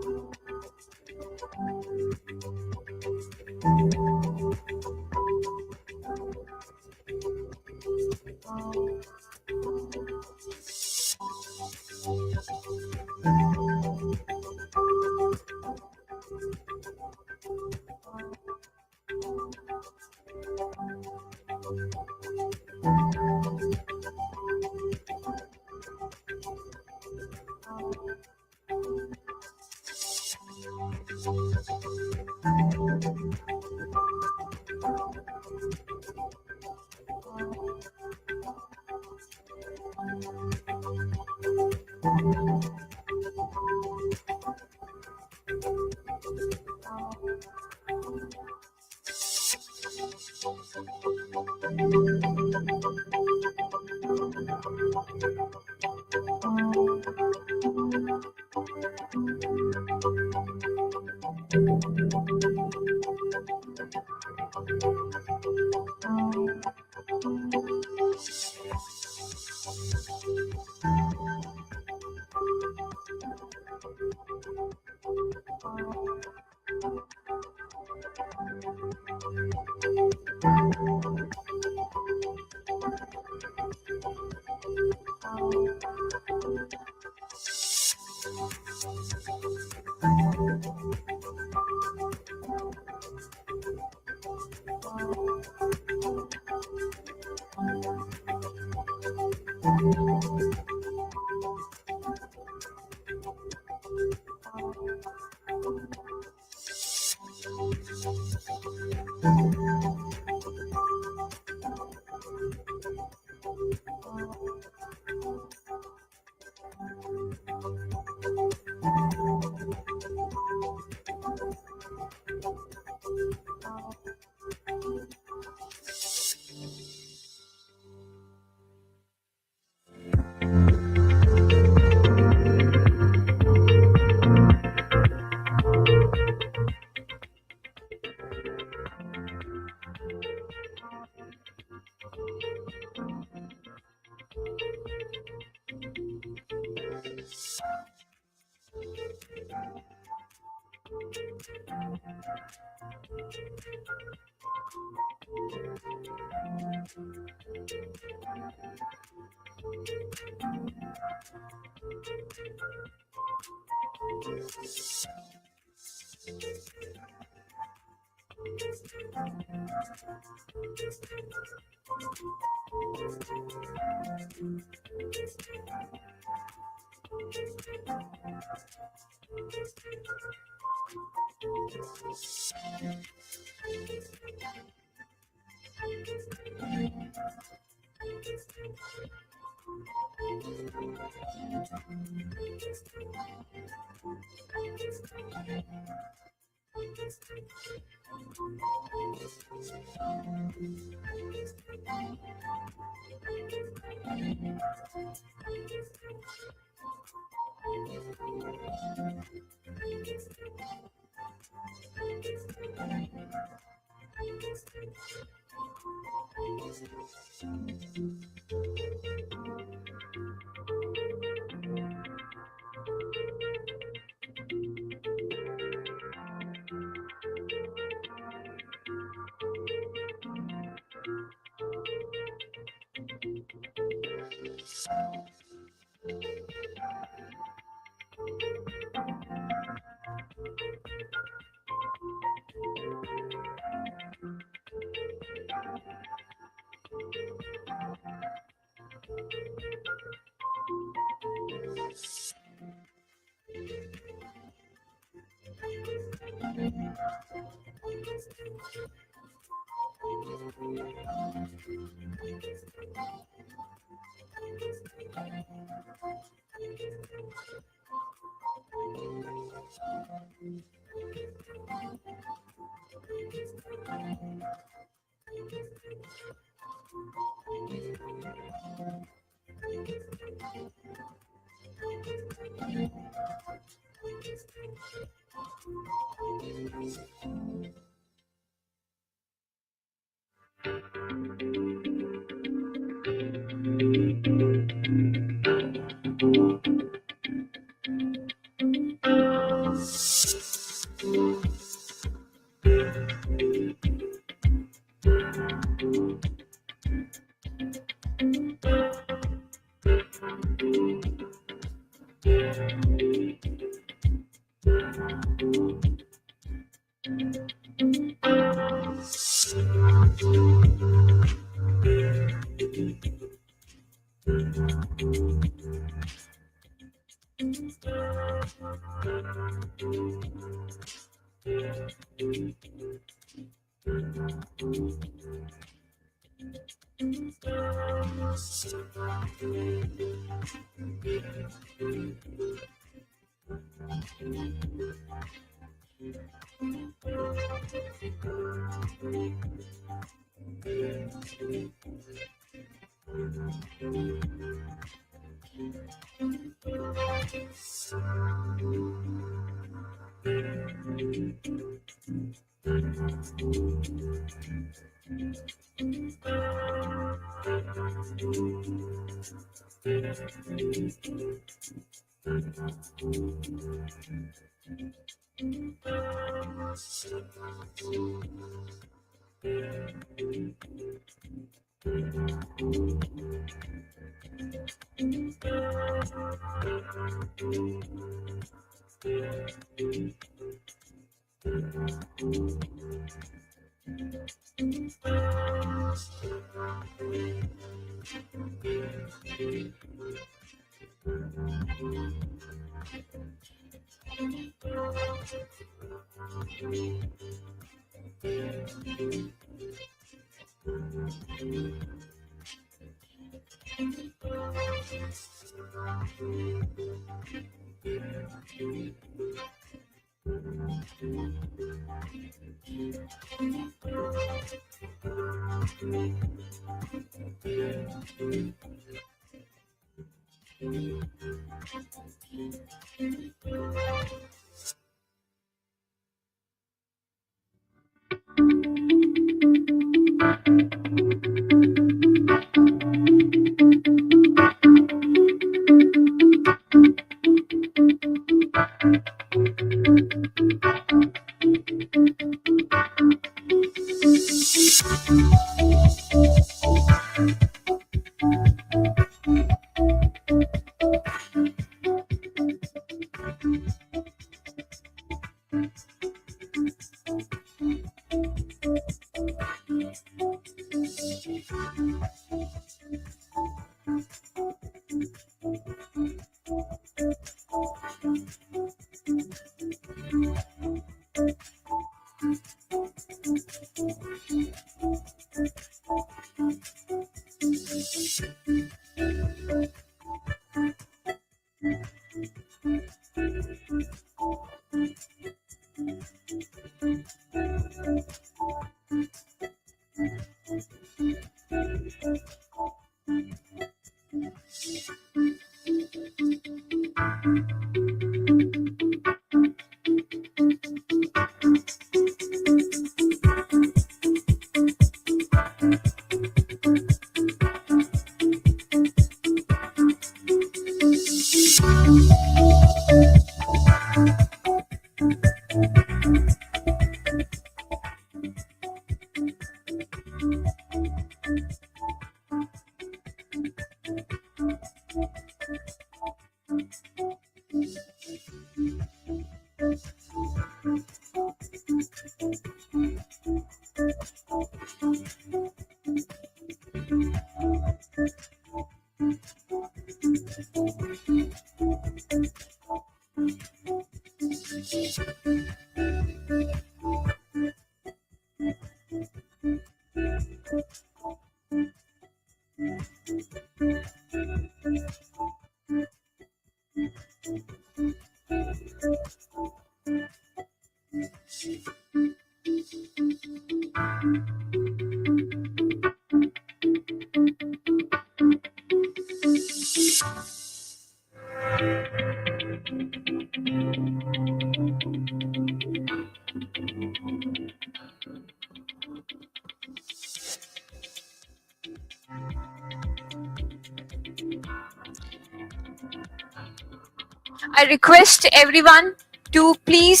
I request everyone to please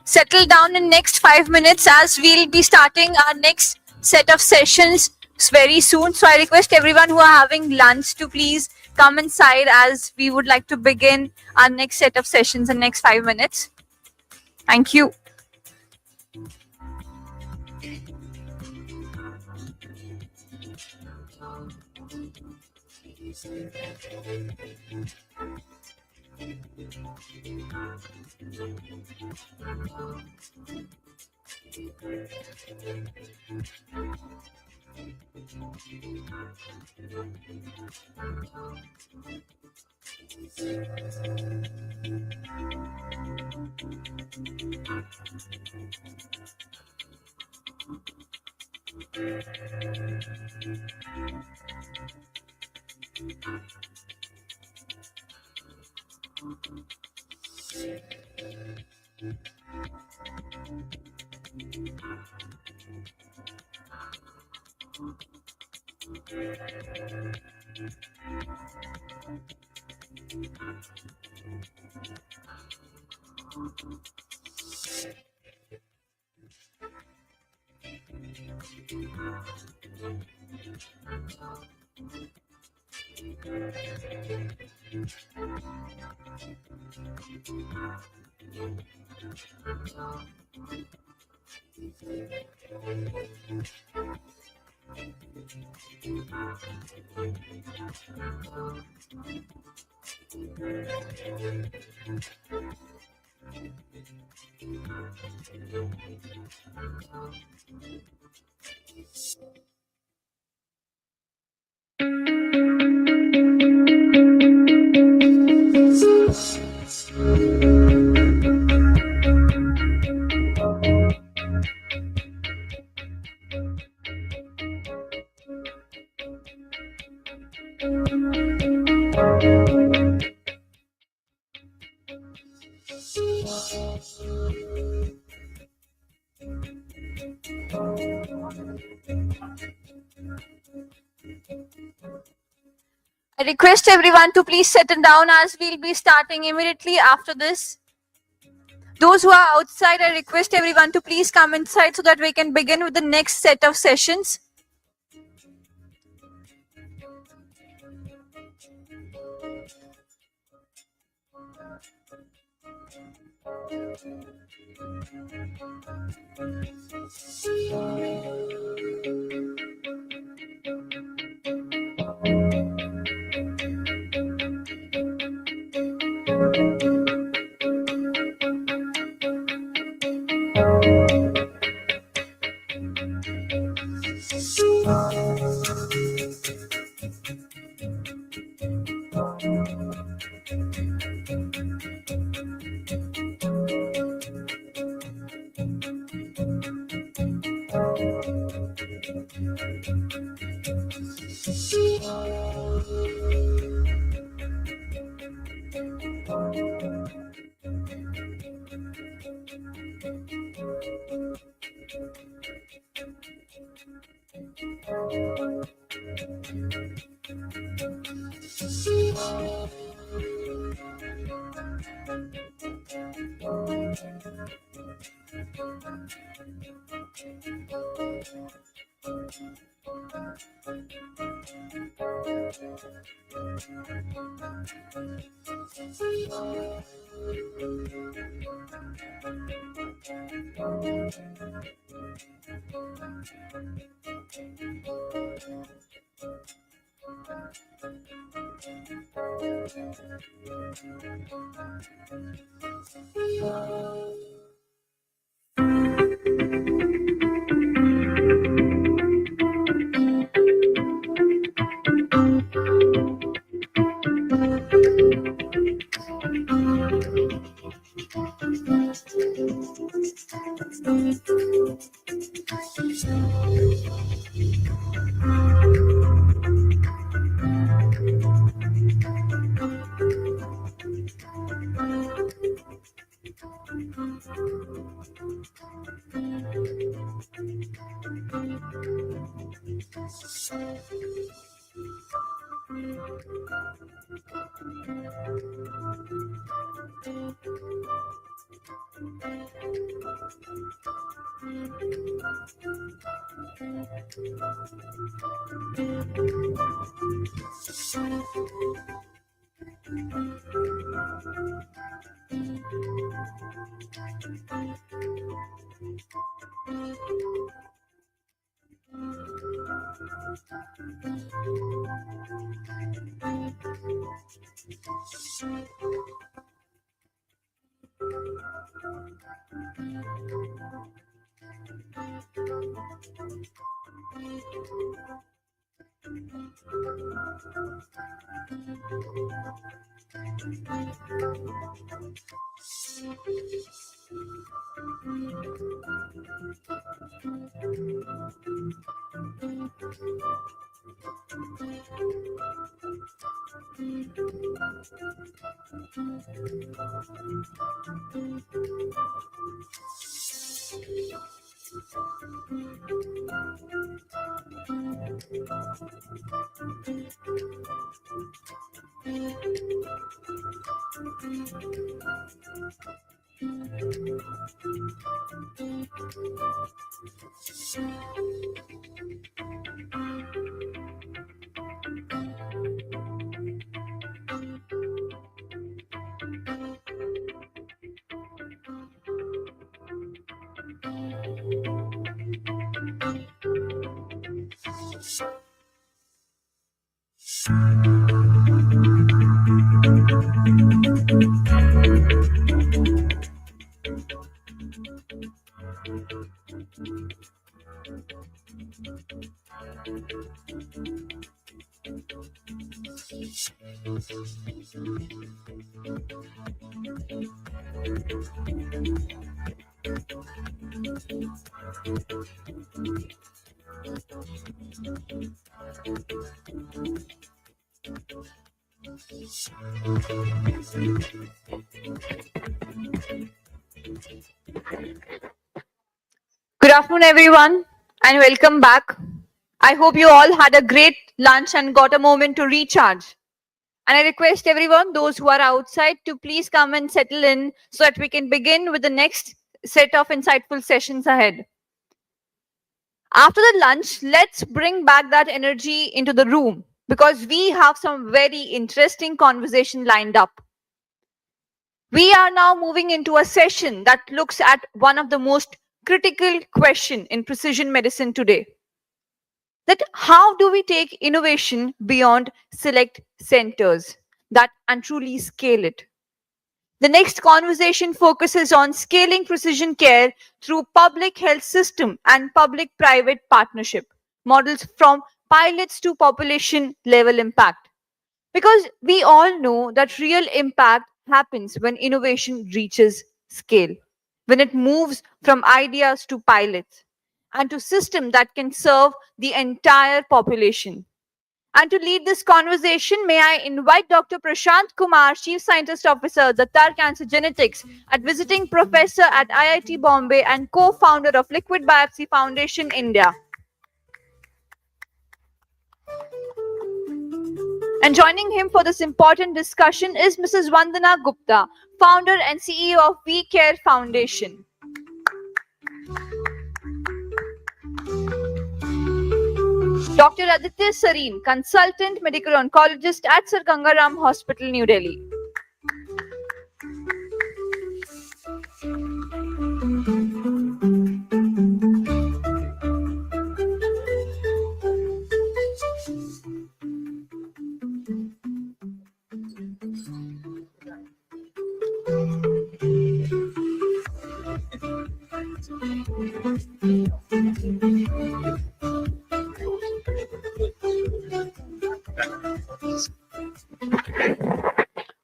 settle down in next 5 minutes, as we'll be starting our next set of sessions very soon. So I request everyone who are having lunch to please come inside, as we would like to begin our next set of sessions in next 5 minutes. Thank you. I request everyone to please settle down, as we'll be starting immediately after this. Those who are outside, I request everyone to please come inside so that we can begin with the next set of sessions. Good afternoon, everyone, and welcome back. I hope you all had a great lunch and got a moment to recharge. And I request everyone, those who are outside, to please come and settle in so that we can begin with the next set of insightful sessions ahead. After the lunch, let's bring back that energy into the room because we have some very interesting conversation lined up. We are now moving into a session that looks at one of the most critical questions in precision medicine today. That how do we take innovation beyond select centers that and truly scale it? The next conversation focuses on scaling precision care through public health system and public-private partnership models from pilots to population level impact. Because we all know that real impact happens when innovation reaches scale, when it moves from ideas to pilots and to systems that can serve the entire population. And to lead this conversation, may I invite Dr. Prashant Kumar, Chief Scientist Officer, Datar Cancer Genetics, at visiting professor at IIT Bombay and co-founder of Liquid Biopsy Foundation India. And joining him for this important discussion is Mrs. Vandana Gupta, founder and CEO of We Care Foundation. Dr. Aditya Sareen, consultant medical oncologist at Sir Gangaram Hospital, New Delhi.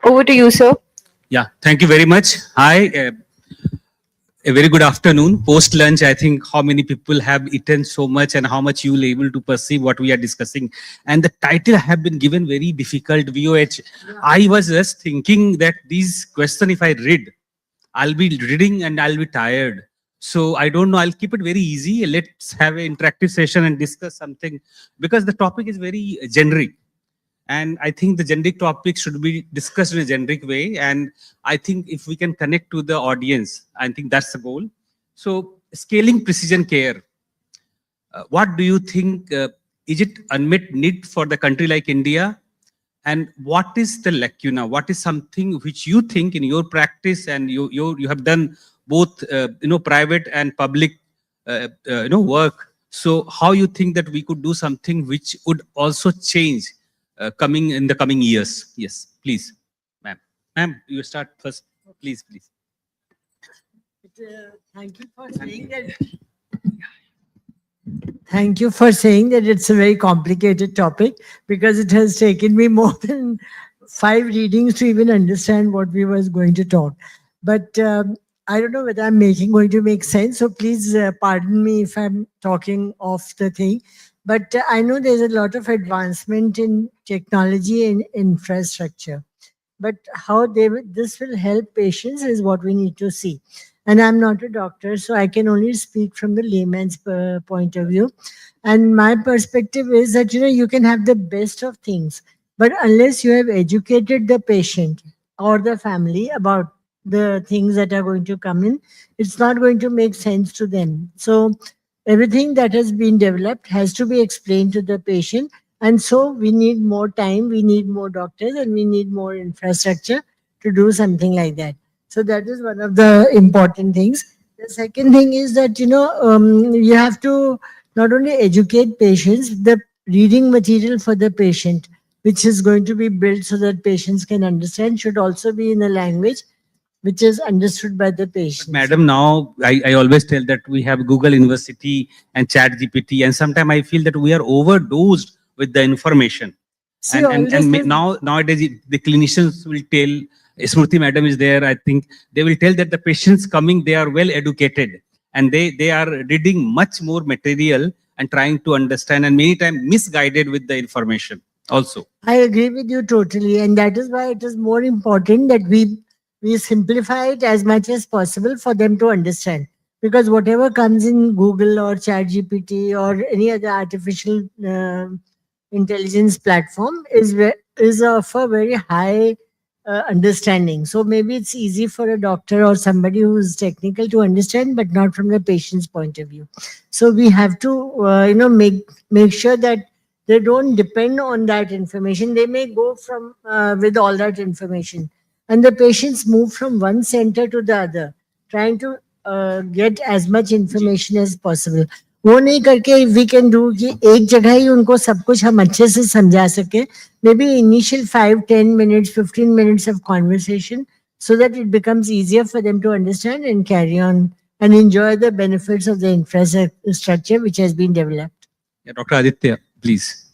Over to you, sir. Yeah, thank you very much. Hi, a very good afternoon. Post lunch, I think how many people have eaten so much and how much you will able to perceive what we are discussing. And the title have been given very difficult, VOH. I was just thinking that these question, if I read, I'll be reading and I'll be tired. So I don't know, I'll keep it very easy. Let's have an interactive session and discuss something because the topic is very generic. And I think the generic topic should be discussed in a generic way. And I think if we can connect to the audience, I think that's the goal. So scaling precision care. What do you think, is it unmet need for the country like India? And what is the lacuna? What is something which you think in your practice and you have done both, private and public, work. So how you think that we could do something which would also change coming in the coming years? Yes, please, ma'am. Ma'am, you start first, please, please. Thank you for saying that. Thank you for saying that it's a very complicated topic because it has taken me more than 5 readings to even understand what we was going to talk. But I don't know whether I'm going to make sense. So please pardon me if I'm talking off the thing. But I know there's a lot of advancement in technology and infrastructure. But how this will help patients is what we need to see. And I'm not a doctor, so I can only speak from the layman's point of view. And my perspective is that, you can have the best of things, but unless you have educated the patient or the family about the things that are going to come in, it's not going to make sense to them. So everything that has been developed has to be explained to the patient. And so we need more time, we need more doctors, and we need more infrastructure to do something like that. So that is one of the important things. The second thing is that, you have to not only educate patients, the reading material for the patient, which is going to be built so that patients can understand, should also be in a language which is understood by the patient. Madam, now I always tell that we have Google University and Chat GPT, and sometimes I feel that we are overdosed with the information. See, Nowadays the clinicians will tell, Smriti madam is there, I think they will tell that the patients coming, they are well educated and they are reading much more material and trying to understand and many times misguided with the information also. I agree with you totally. And that is why it is more important that we simplify it as much as possible for them to understand. Because whatever comes in Google or ChatGPT or any other artificial intelligence platform is of a very high understanding. So maybe it's easy for a doctor or somebody who's technical to understand, but not from the patient's point of view. So we have to, make sure that they don't depend on that information. They may go from with all that information, and the patients move from one center to the other, trying to get as much information as possible. वो नहीं करके we can do कि एक जगह ही उनको सब कुछ हम अच्छे से समझा सके. Maybe initial 5-10 minutes, 15 minutes of conversation, so that it becomes easier for them to understand and carry on and enjoy the benefits of the infrastructure which has been developed. Yeah, Dr. Aditya, please.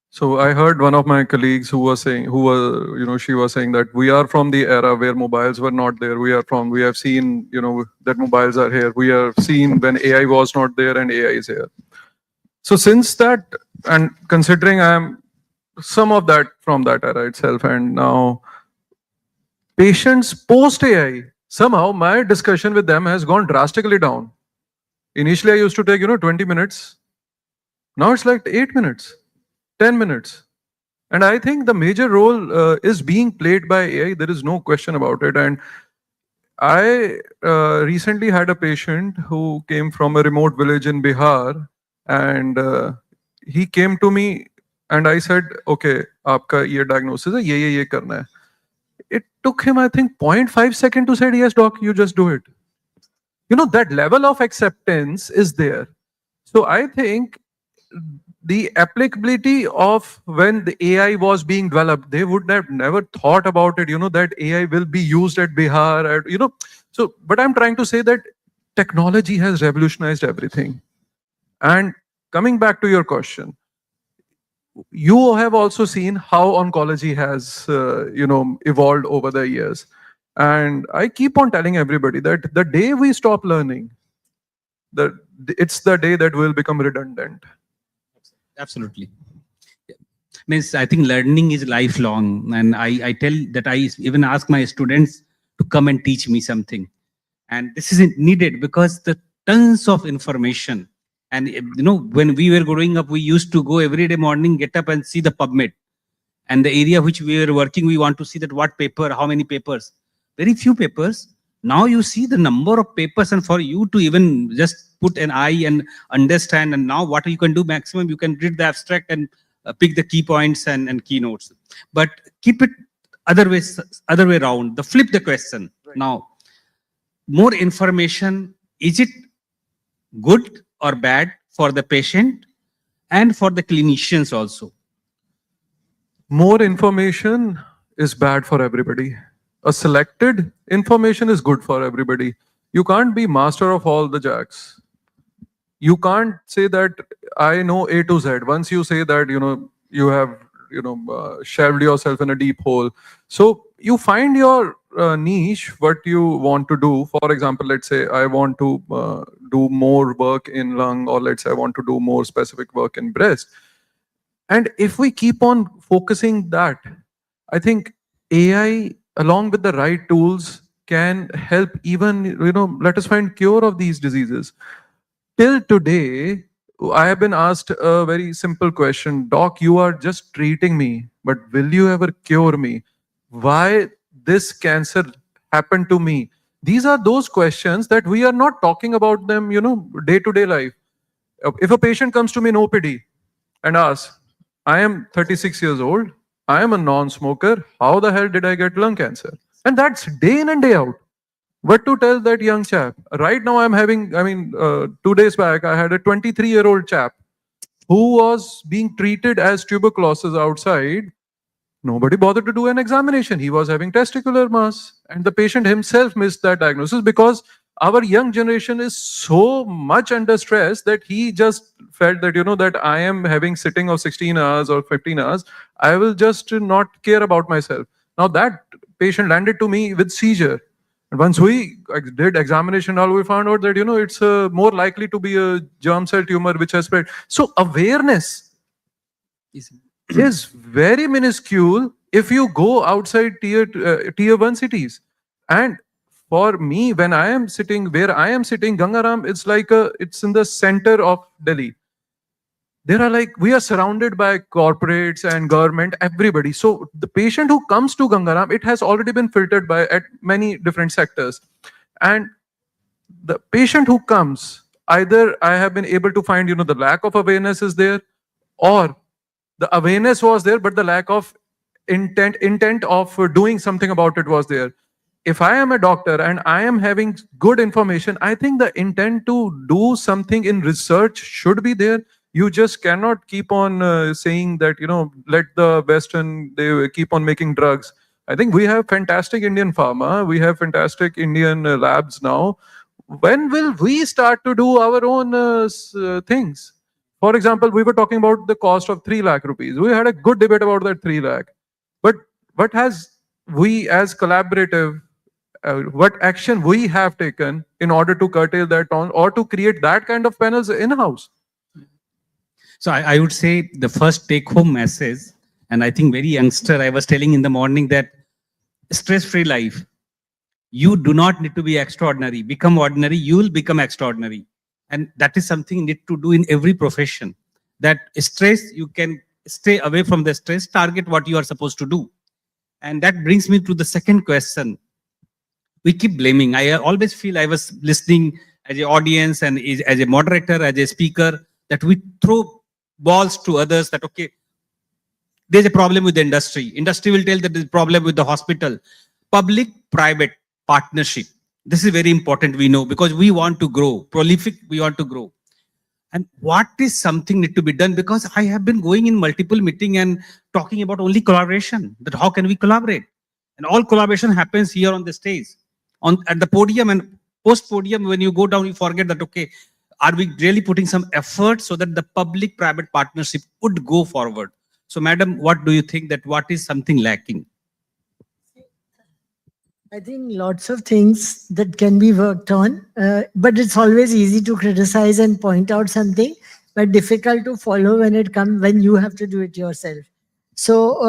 So I heard one of my colleagues she was saying that we are from the era where mobiles were not there. We have seen, that mobiles are here. We have seen when AI was not there and AI is here. So since that, and considering I am some of that from that era itself, and now patients post AI, somehow my discussion with them has gone drastically down. Initially, I used to take, 20 minutes. Now it's like 8 minutes, 10 minutes. And I think the major role is being played by AI. There is no question about it. And I recently had a patient who came from a remote village in Bihar, and he came to me and I said, okay, आपका ये diagnosis है, ये करना है. It took him, I think, 0.5 seconds to say, yes, doc, you just do it. You know, that level of acceptance is there. So I think the applicability of when the AI was being developed, they would have never thought about it, you know, that AI will be used at Bihar, you know. So, but I'm trying to say that technology has revolutionized everything. And coming back to your question, you have also seen how oncology has, you know, evolved over the years. And I keep on telling everybody that the day we stop learning, it's the day that we'll become redundant. Absolutely. Means I think learning is lifelong, and I tell that I even ask my students to come and teach me something, and this is needed because the tons of information. And you know, when we were growing up, we used to go every day morning, get up and see the PubMed, and the area which we were working, we want to see that what paper, how many papers, very few papers. Now you see the number of papers, and for you to even just put an eye and understand, and now what you can do maximum, you can read the abstract and pick the key points and keynotes. But keep it other way around. Flip the question. Right. Now, more information, is it good or bad for the patient and for the clinicians also? More information is bad for everybody. A selected information is good for everybody. You can't be master of all the jacks. You can't say that I know A to Z. Once you say that, you know, you have, you know, shelved yourself in a deep hole. So you find your niche, what you want to do. For example, let's say I want to do more work in lung, or let's say I want to do more specific work in breast. And if we keep on focusing that, I think AI, along with the right tools, can help even, you know, let us find cure of these diseases. Till today, I have been asked a very simple question. Doc, you are just treating me, but will you ever cure me? Why this cancer happened to me? These are those questions that we are not talking about them, you know, day-to-day life. If a patient comes to me in OPD and asks, I am 36 years old, I am a non-smoker, how the hell did I get lung cancer? And that's day in and day out. What to tell that young chap? Right now I'm having, 2 days back, I had a 23-year-old chap who was being treated as tuberculosis outside. Nobody bothered to do an examination. He was having testicular mass, and the patient himself missed that diagnosis because our young generation is so much under stress that he just felt that, you know, that I am having sitting of 16 hours or 15 hours. I will just not care about myself. Now that patient landed to me with seizure. And once we did examination, all we found out that, you know, it's more likely to be a germ cell tumor which has spread. So awareness is very minuscule if you go outside tier 1 cities. And for me, when I am sitting where I am sitting, Gangaram, it's like it's in the center of Delhi. There are we are surrounded by corporates and government, everybody. So the patient who comes to Gangaram, it has already been filtered at many different sectors. And the patient who comes, either I have been able to find, the lack of awareness is there, or the awareness was there, but the lack of intent of doing something about it was there. If I am a doctor and I am having good information, I think the intent to do something in research should be there. You just cannot keep on saying that, let the Western, they keep on making drugs. I think we have fantastic Indian pharma. We have fantastic Indian labs now. When will we start to do our own things? For example, we were talking about the cost of 3 lakh rupees. We had a good debate about that 3 lakh. But what has we as collaborative, what action we have taken in order to curtail that on or to create that kind of panels in-house? So I would say the first take-home message, and I think very youngster, I was telling in the morning that stress-free life. You do not need to be extraordinary. Become ordinary, you will become extraordinary. And that is something you need to do in every profession. That stress, you can stay away from the stress, target what you are supposed to do. And that brings me to the second question. We keep blaming. I always feel, I was listening as an audience and as a moderator, as a speaker, that we throw balls to others that, okay, there's a problem with the industry. Industry will tell that there's a problem with the hospital. Public-private partnership. This is very important, we know, because we want to grow. Prolific, we want to grow. And what is something need to be done? Because I have been going in multiple meetings and talking about only collaboration, that how can we collaborate? And all collaboration happens here on the stage, at the podium, and post-podium, when you go down, you forget that, okay, are we really putting some effort so that the public-private partnership would go forward? So, madam, what do you think, that what is something lacking? I think lots of things that can be worked on, but it's always easy to criticize and point out something, but difficult to follow when you have to do it yourself. So,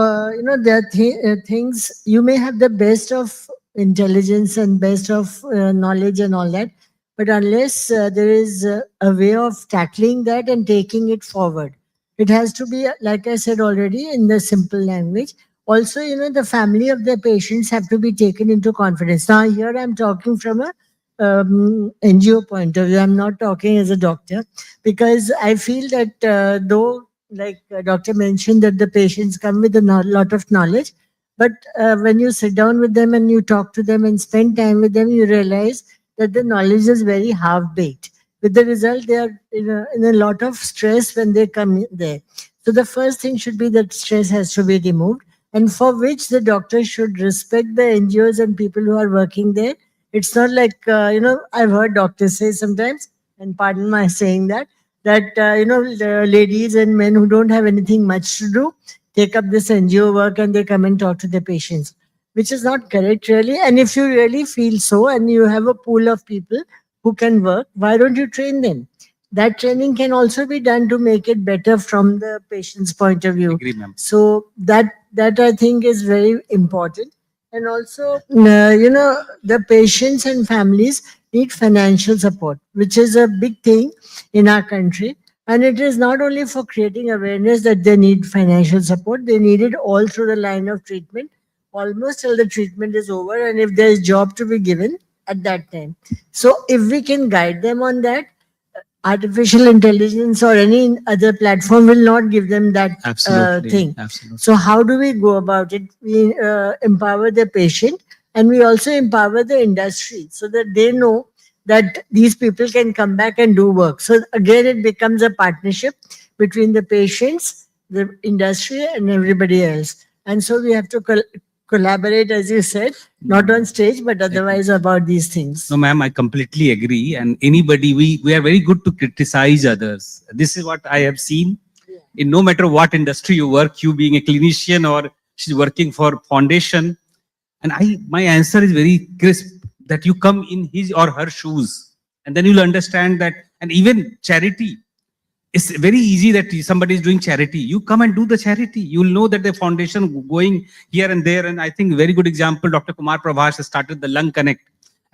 there are things, you may have the best of intelligence and best of knowledge and all that, but unless there is a way of tackling that and taking it forward, it has to be, like I said already, in the simple language. Also, the family of the patients have to be taken into confidence. Now, here I'm talking from a NGO point of view. I'm not talking as a doctor, because I feel that though, like doctor mentioned, that the patients come with a lot of knowledge, but when you sit down with them and you talk to them and spend time with them, you realize that the knowledge is very half-baked. With the result, they are in a lot of stress when they come there. So the first thing should be that stress has to be removed, and for which the doctor should respect the NGOs and people who are working there. It's not like, I've heard doctors say sometimes, and pardon my saying that the ladies and men who don't have anything much to do take up this NGO work and they come and talk to the patients, which is not correct really. And if you really feel so and you have a pool of people who can work, why don't you train them? That training can also be done to make it better from the patient's point of view. Agree, ma'am. So that I think is very important. And also, the patients and families need financial support, which is a big thing in our country. And it is not only for creating awareness that they need financial support, they need it all through the line of treatment, almost till the treatment is over, and if there is job to be given at that time. So if we can guide them on that, artificial intelligence or any other platform will not give them that thing. Absolutely. So how do we go about it? We empower the patient, and we also empower the industry so that they know that these people can come back and do work. So again, it becomes a partnership between the patients, the industry, and everybody else. And so we have to collaborate, as you said, not on stage, but otherwise about these things. No, ma'am, I completely agree. And anybody, we are very good to criticize others. This is what I have seen. In no matter what industry you work, you being a clinician or she's working for foundation. And my answer is very crisp, that you come in his or her shoes. And then you'll understand that, and even charity, it's very easy that somebody is doing charity. You come and do the charity. You'll know that the foundation going here and there. And I think very good example, Dr. Kumar Prabhash has started the Lung Connect.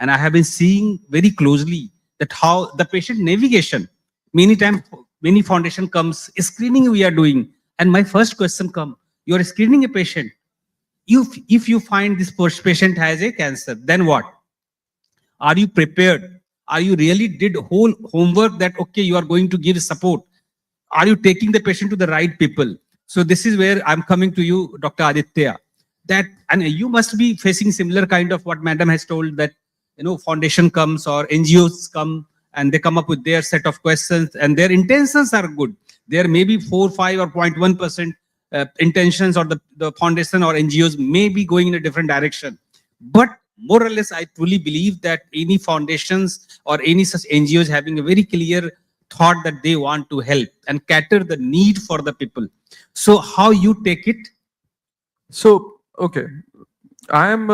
And I have been seeing very closely that how the patient navigation, many times, many foundation comes, screening we are doing. And my first question come, you are screening a patient. If you find this patient has a cancer, then what? Are you prepared? Are you really did whole homework that, okay, you are going to give support? Are you taking the patient to the right people? So this is where I'm coming to you, Dr. Aditya, that, and you must be facing similar kind of what madam has told, that, foundation comes or NGOs come and they come up with their set of questions and their intentions are good. There may be 4, 5 or 0.1% intentions, or the foundation or NGOs may be going in a different direction. But more or less, I truly believe that any foundations or any such NGOs having a very clear thought that they want to help and cater the need for the people. So how you take it? So, okay. I am,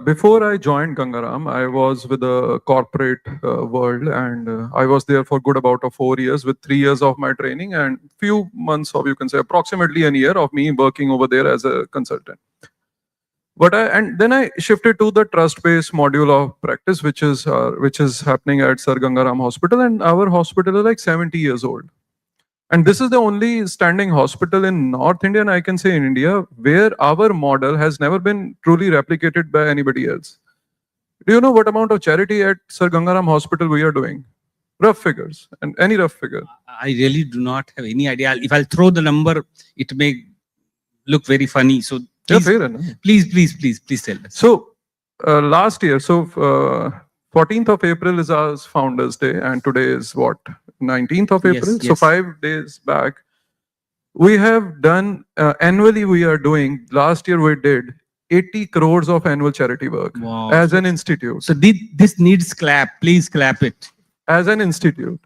before I joined Gangaram, I was with the corporate world, and I was there for good about 4 years with 3 years of my training and few months of, you can say approximately a year of me working over there as a consultant. But then I shifted to the trust-based module of practice, which is happening at Sir Gangaram Hospital, and our hospital is like 70 years old. And this is the only standing hospital in North India, and I can say in India, where our model has never been truly replicated by anybody else. Do you know what amount of charity at Sir Gangaram Hospital we are doing? Rough figures, and any rough figure. I really do not have any idea. If I'll throw the number, it may look very funny. So Yeah, please, fair enough. please tell us. So last year, 14th of April is our Founders Day, and today is what? 19th of Yes, April. So yes. 5 days back, we have done, annually we are doing, last year we did 80 crores of annual charity work Wow. as an institute. So this needs clap. Please clap it. As an institute.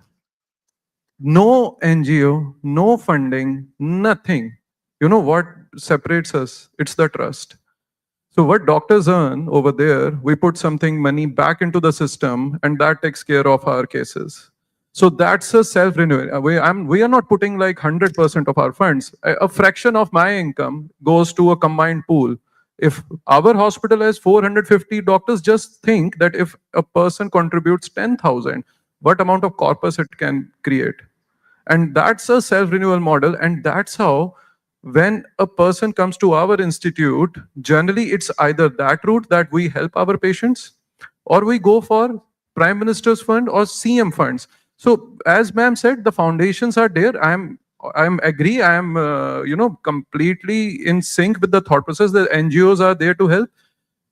No NGO, no funding, nothing. You know what separates us? It's the trust. So what doctors earn over there, we put something money back into the system, and that takes care of our cases. So that's a self-renewal. We are not putting like 100% of our funds. A fraction of my income goes to a combined pool. If our hospital has 450 doctors, just think that if a person contributes 10,000, what amount of corpus it can create. And that's a self-renewal model. And that's how, when a person comes to our institute, generally it's either that route that we help our patients, or we go for Prime Minister's Fund or CM funds. So as ma'am said, the foundations are there. I'm agree. I'm completely in sync with the thought process that NGOs are there to help.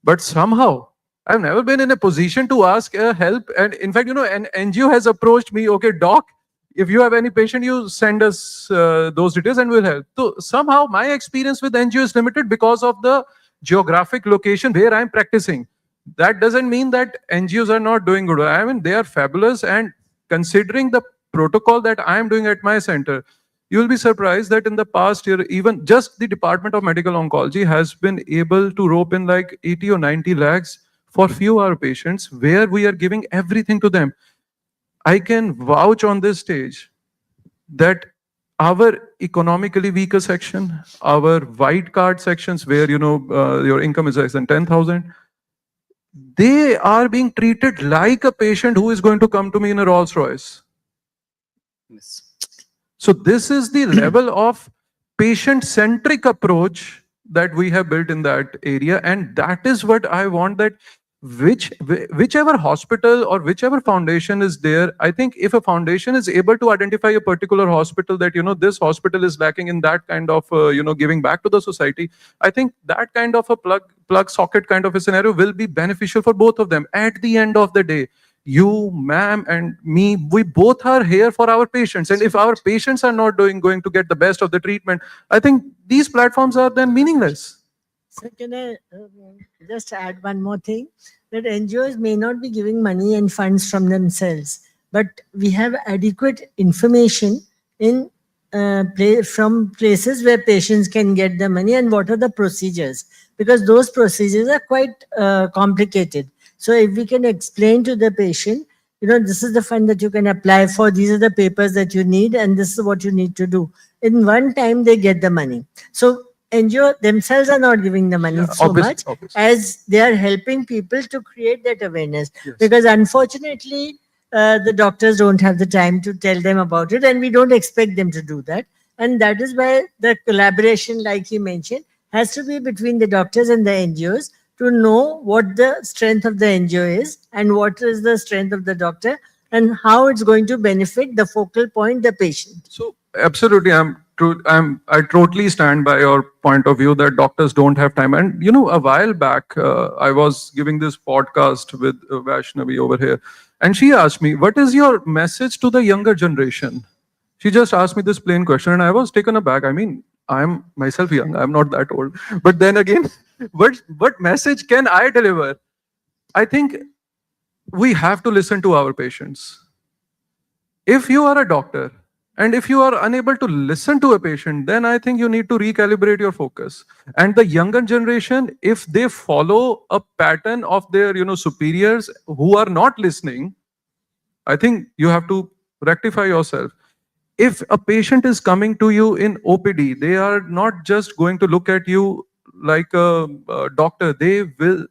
But somehow I've never been in a position to ask help. And in fact, an NGO has approached me. Okay, doc, if you have any patient, you send us those details and we'll help. So somehow my experience with NGO is limited because of the geographic location where I'm practicing. That doesn't mean that NGOs are not doing good. I mean, they are fabulous. And considering the protocol that I'm doing at my center, you will be surprised that in the past year, even just the Department of Medical Oncology has been able to rope in like 80 or 90 lakhs for few of our patients, where we are giving everything to them. I can vouch on this stage that our economically weaker section, our white card sections where your income is less than 10,000, they are being treated like a patient who is going to come to me in a Rolls Royce. Yes. So this is the level of patient-centric approach that we have built in that area, and that is what I want, that whichever hospital or whichever foundation is there, I think if a foundation is able to identify a particular hospital that this hospital is lacking in that kind of giving back to the society, I think that kind of a plug socket kind of a scenario will be beneficial for both of them. At the end of the day, you, ma'am, and me, we both are here for our patients, and if our patients are not going to get the best of the treatment, I think these platforms are then meaningless. So can I just add one more thing? That NGOs may not be giving money and funds from themselves, but we have adequate information from places where patients can get the money and what are the procedures, because those procedures are quite complicated. So if we can explain to the patient, this is the fund that you can apply for, these are the papers that you need, and this is what you need to do. In one time, they get the money. So NGO themselves are not giving the money much as they are helping people to create that awareness. Yes. Because unfortunately, the doctors don't have the time to tell them about it, and we don't expect them to do that. And that is why the collaboration, like you mentioned, has to be between the doctors and the NGOs to know what the strength of the NGO is and what is the strength of the doctor and how it's going to benefit the focal point, the patient. So absolutely, I totally stand by your point of view that doctors don't have time. And a while back, I was giving this podcast with Vaishnavi over here, and she asked me, "What is your message to the younger generation?" She just asked me this plain question, and I was taken aback. I mean, I'm myself young, I'm not that old. But then again, what message can I deliver? I think we have to listen to our patients. If you are a doctor, and if you are unable to listen to a patient, then I think you need to recalibrate your focus. And the younger generation, if they follow a pattern of their superiors who are not listening, I think you have to rectify yourself. If a patient is coming to you in OPD, they are not just going to look at you like a doctor. They will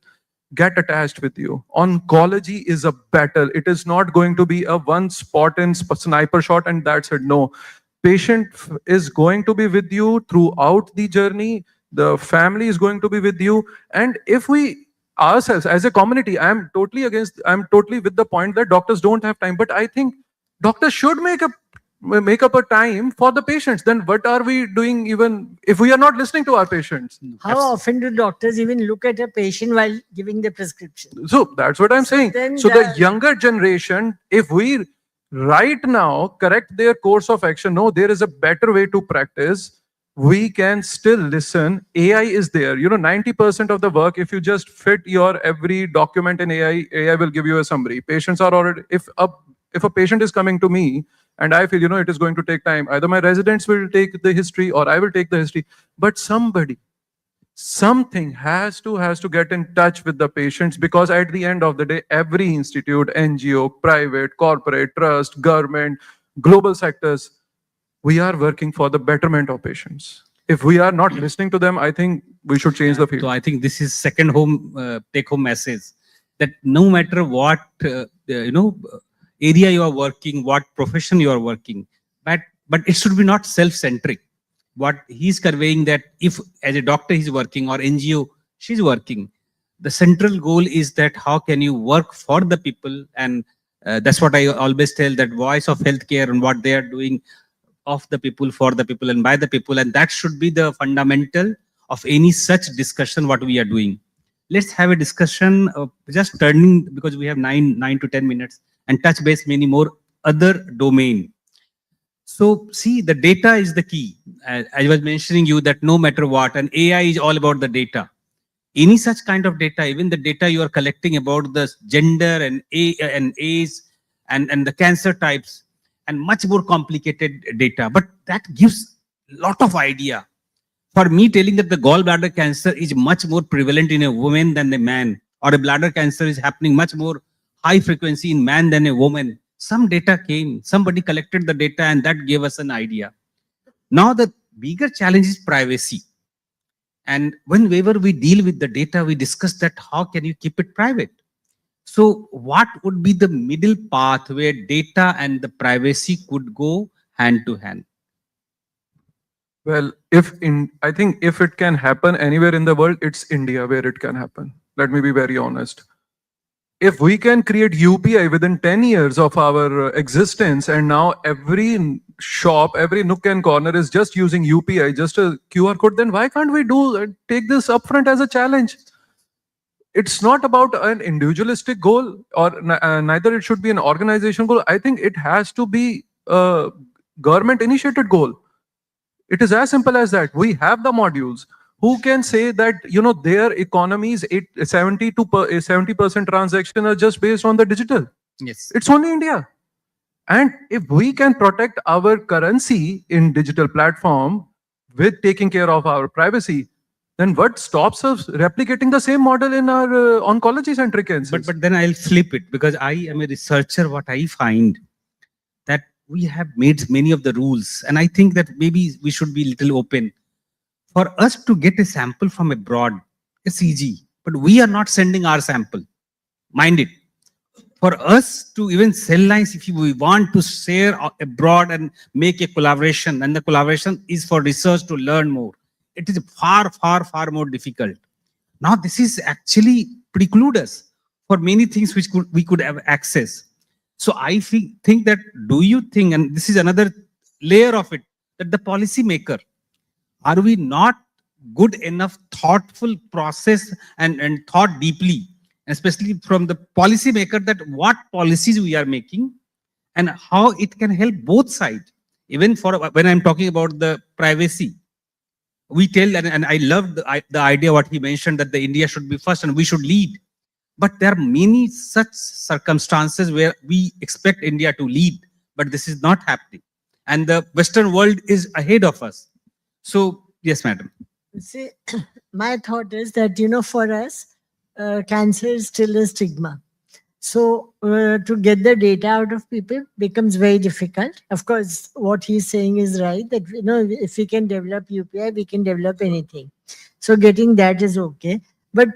get attached with you. Oncology is a battle. It is not going to be a one spot and sniper shot and that's it. No. Patient is going to be with you throughout the journey. The family is going to be with you. And if we ourselves as a community, I'm totally with the point that doctors don't have time. But I think doctors should make up a time for the patients. Then what are we doing even if we are not listening to our patients? How often do doctors even look at a patient while giving the prescription? So that's what I'm saying. then So the younger generation, if we right now correct their course of action, no, there is a better way to practice. We can still listen. AI is there. 90% of the work, if you just fit your every document in AI will give you a summary. Patients are already, if a patient is coming to me and I feel, it is going to take time, either my residents will take the history or I will take the history. But something has to get in touch with the patients, because at the end of the day, every institute, NGO, private, corporate, trust, government, global sectors, we are working for the betterment of patients. If we are not listening to them, I think we should change the field. So I think this is second take home message, that no matter what area you are working, what profession you are working, but it should be not self-centric. What he's conveying, that if as a doctor he's working or NGO she's working, the central goal is that how can you work for the people, and that's what I always tell, that voice of healthcare and what they are doing of the people, for the people, and by the people, and that should be the fundamental of any such discussion what we are doing. Let's have a discussion of just turning, because we have 9 to 10 minutes, and touch base many more other domain. So see, the data is the key. I was mentioning you that no matter what, and AI is all about the data. Any such kind of data, even the data you are collecting about the gender and age and the cancer types, and much more complicated data, but that gives a lot of idea. For me, telling that the gallbladder cancer is much more prevalent in a woman than a man, or a bladder cancer is happening much more high frequency in man than a woman. Some data came, somebody collected the data, and that gave us an idea. Now the bigger challenge is privacy. And whenever we deal with the data, we discuss that how can you keep it private? So what would be the middle path where data and the privacy could go hand to hand? Well, I think if it can happen anywhere in the world, it's India where it can happen. Let me be very honest. If we can create UPI within 10 years of our existence, and now every shop, every nook and corner is just using UPI, just a QR code, then why can't we take this upfront as a challenge? It's not about an individualistic goal, or neither it should be an organization goal. I think it has to be a government initiated goal. It is as simple as that. We have the modules. Who can say that their economies 70% transaction are just based on the digital? Yes, it's only India. And if we can protect our currency in digital platform with taking care of our privacy, then what stops us replicating the same model in our oncology centric cancers? But then I'll flip it, because I am a researcher. What I find that we have made many of the rules, and I think that maybe we should be little open. For us to get a sample from abroad, it's easy, but we are not sending our sample. Mind it. For us to even cell lines, if we want to share abroad and make a collaboration, and the collaboration is for research to learn more, it is far, far, far more difficult. Now, this is actually preclude us for many things which we could have access. So I think that, do you think, and this is another layer of it, that the policy maker, are we not good enough thoughtful process and thought deeply, especially from the policy maker, that what policies we are making and how it can help both sides? Even for when I'm talking about the privacy, we tell, and I love the idea what he mentioned, that the India should be first and we should lead. But there are many such circumstances where we expect India to lead, but this is not happening. And the Western world is ahead of us. So, yes, madam. See, my thought is that, for us, cancer is still a stigma. So to get the data out of people becomes very difficult. Of course, what he's saying is right, that, if we can develop UPI, we can develop anything. So getting that is okay. But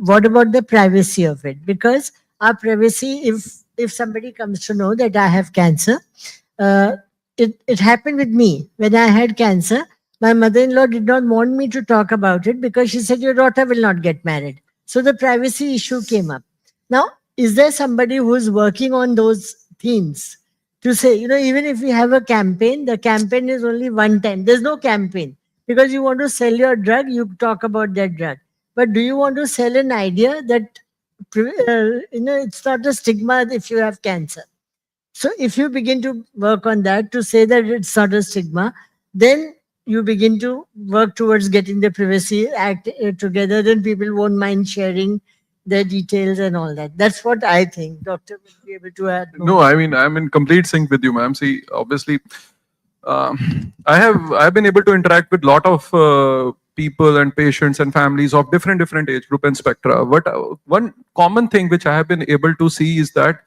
what about the privacy of it? Because our privacy, if somebody comes to know that I have cancer, it happened with me when I had cancer. My mother-in-law did not want me to talk about it because she said, your daughter will not get married. So the privacy issue came up. Now, is there somebody who's working on those themes to say, even if we have a campaign, the campaign is only one time. There's no campaign because you want to sell your drug, you talk about that drug. But do you want to sell an idea that, it's not a stigma if you have cancer? So if you begin to work on that to say that it's not a stigma, then you begin to work towards getting the Privacy Act together, then people won't mind sharing their details and all that. That's what I think. Doctor will be able to add more. No, I mean, I'm in complete sync with you, ma'am. See, obviously, I've been able to interact with a lot of people and patients and families of different age group and spectra. But one common thing which I have been able to see is that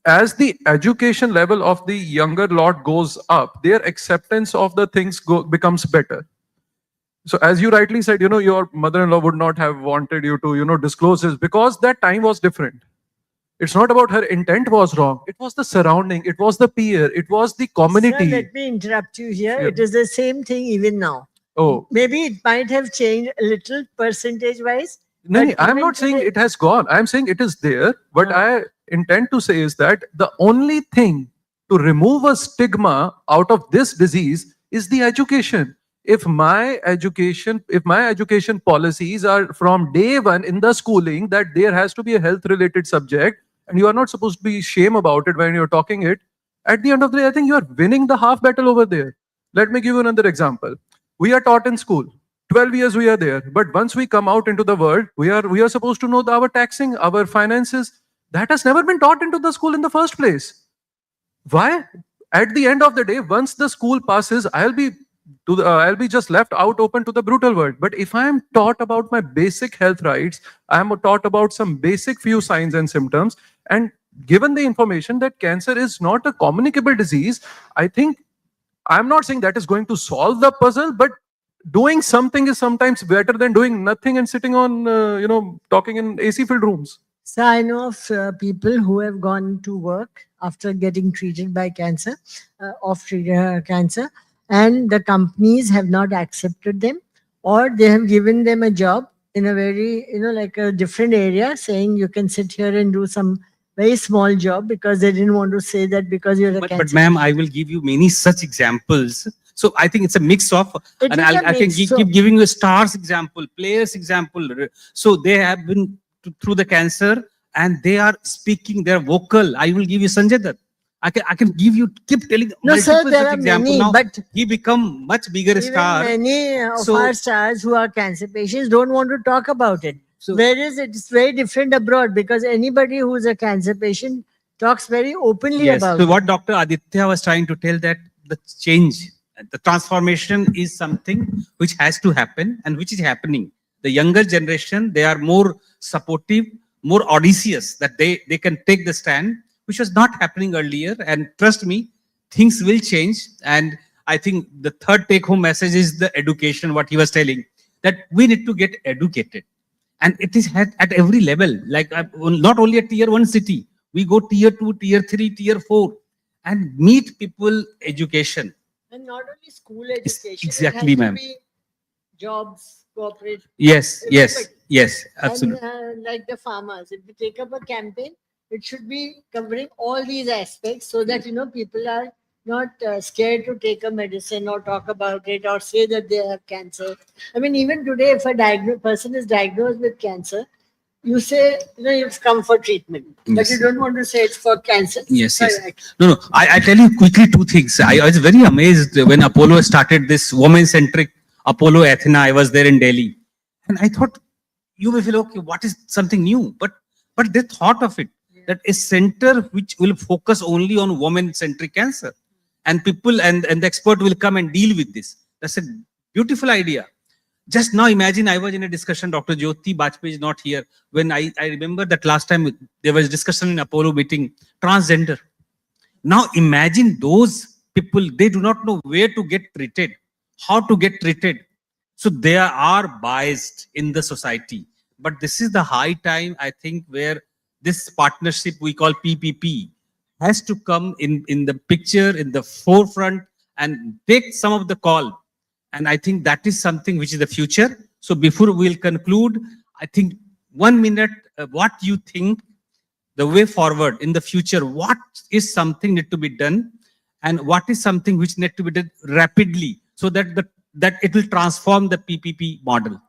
as the education level of the younger lot goes up, their acceptance of the things becomes better. So as you rightly said, your mother-in-law would not have wanted you to, disclose this because that time was different. It's not about her intent was wrong. It was the surrounding. It was the peer. It was the community. Sir, let me interrupt you here. Yeah. It is the same thing even now. Oh. Maybe it might have changed a little percentage-wise. No, I'm not saying it has gone. I'm saying it is there. What I intend to say is that the only thing to remove a stigma out of this disease is the education. If my education policies are from day one in the schooling that there has to be a health related subject and you are not supposed to be shame about it when you're talking it, at the end of the day, I think you are winning the half battle over there. Let me give you another example. We are taught in school. 12 years we are there. But once we come out into the world, we are supposed to know our taxing, our finances. That has never been taught into the school in the first place. Why? At the end of the day, once the school passes, I'll be just left out open to the brutal world. But if I am taught about my basic health rights, I am taught about some basic few signs and symptoms, and given the information that cancer is not a communicable disease, I think I'm not saying that is going to solve the puzzle, but doing something is sometimes better than doing nothing and sitting on, talking in AC-filled rooms. So I know of people who have gone to work after getting treated by cancer, cancer, and the companies have not accepted them, or they have given them a job in a very, like a different area, saying you can sit here and do some very small job because they didn't want to say that because you're a cancer. But ma'am, I will give you many such examples. So I think it's a mix of, and I can keep giving you a stars example, players example. So they have been through the cancer and they are speaking, they're vocal. I will give you Sanjay Dutt. I can give you, keep telling. No, sir, there are many, now, but he become much bigger star. Many of our stars who are cancer patients don't want to talk about it. Whereas it's very different abroad because anybody who is a cancer patient talks very openly about it. So what Dr. Aditya was trying to tell, that the change, the transformation is something which has to happen and which is happening. The younger generation, they are more supportive, more audacious, that they can take the stand, which was not happening earlier. And trust me, things will change. And I think the third take-home message is the education, what he was telling, that we need to get educated. And it is at every level, like not only at tier 1 city, we go tier 2, tier 3, tier 4, and meet people education. And not only school education, Exactly, ma'am. Jobs, corporate. Yes, absolutely. And like the farmers, if we take up a campaign, it should be covering all these aspects so that, people are not scared to take a medicine or talk about it or say that they have cancer. I mean, even today, if a person is diagnosed with cancer, you say, you've come for treatment, but you don't want to say it's for cancer. Yes. No, I tell you quickly two things. I was very amazed when Apollo started this woman-centric Apollo Athena. I was there in Delhi. And I thought, you will feel, okay, what is something new? But they thought of it, that a center which will focus only on woman-centric cancer. And people and the expert will come and deal with this. That's a beautiful idea. Just now imagine I was in a discussion, Dr. Jyoti Bajpayee is not here. When I remember that last time there was discussion in Apollo meeting, transgender. Now imagine those people, they do not know where to get treated, how to get treated. So they are biased in the society. But this is the high time, I think, where this partnership we call PPP, has to come in the picture, in the forefront, and take some of the call. And I think that is something which is the future. So before we'll conclude, I think 1 minute, what you think the way forward in the future, what is something need to be done and what is something which need to be done rapidly so that that it will transform the PPP model.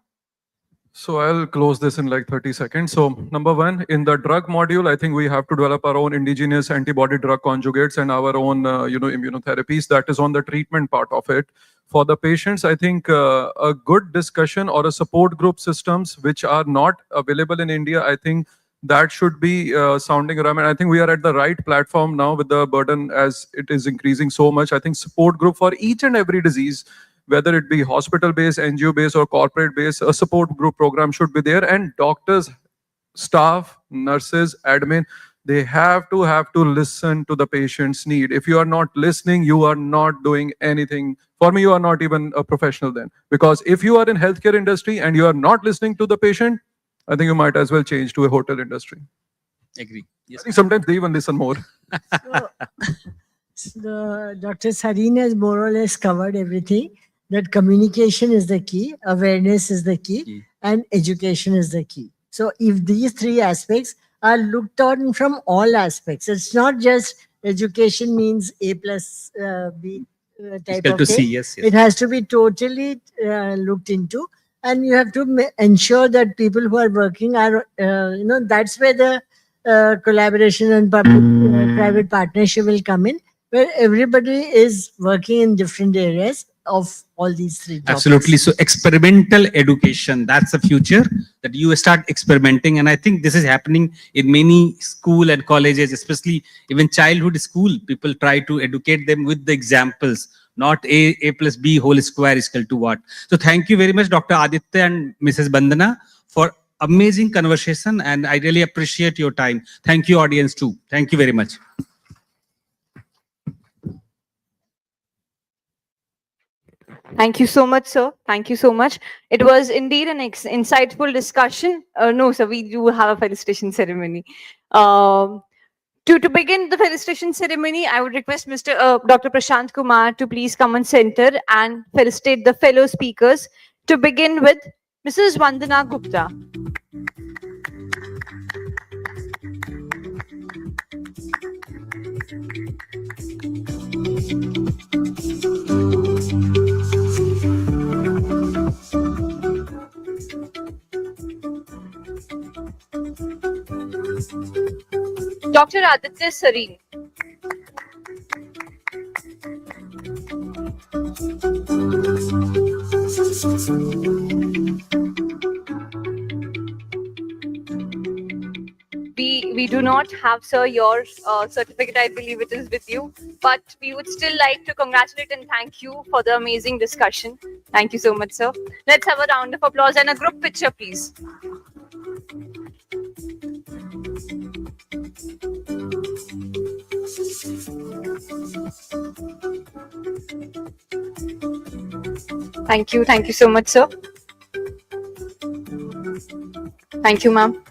So I'll close this in like 30 seconds. So number one, in the drug module, I think we have to develop our own indigenous antibody drug conjugates and our own, immunotherapies. That is on the treatment part of it. For the patients, I think a good discussion or a support group systems which are not available in India, I think that should be sounding around. And I think we are at the right platform now with the burden as it is increasing so much. I think support group for each and every disease, whether it be hospital-based, NGO-based or corporate-based, a support group program should be there. And doctors, staff, nurses, admin, they have to listen to the patient's need. If you are not listening, you are not doing anything. For me, you are not even a professional then. Because if you are in healthcare industry and you are not listening to the patient, I think you might as well change to a hotel industry. Agree. Yes. I think sometimes they even listen more. So, Dr. Sareen has more or less covered everything. That communication is the key, awareness is the key, and education is the key. So if these three aspects are looked on from all aspects, it's not just education means A plus B type Equal of to thing. C, yes, yes. It has to be totally looked into, and you have to ensure that people who are working are, that's where the collaboration and public-private partnership will come in, where everybody is working in different areas of all these three topics. Absolutely. So experimental education, that's the future, that you start experimenting. And I think this is happening in many school and colleges, especially even childhood school. People try to educate them with the examples, not A plus B whole square is equal to what. So thank you very much, Dr. Aditya and Mrs. Bandana, for amazing conversation. And I really appreciate your time. Thank you, audience too. Thank you very much. Thank you so much, sir. Thank you so much. It was indeed an insightful discussion. No, sir, we do have a felicitation ceremony. To begin the felicitation ceremony, I would request Dr. Prashant Kumar to please come and center and felicitate the fellow speakers. To begin with, Mrs. Vandana Gupta. Dr. Aditya Sareen. We do not have, sir, your certificate. I believe it is with you, but we would still like to congratulate and thank you for the amazing discussion. Thank you so much, sir. Let's have a round of applause and a group picture, please. Thank you. Thank you so much, sir. Thank you, ma'am.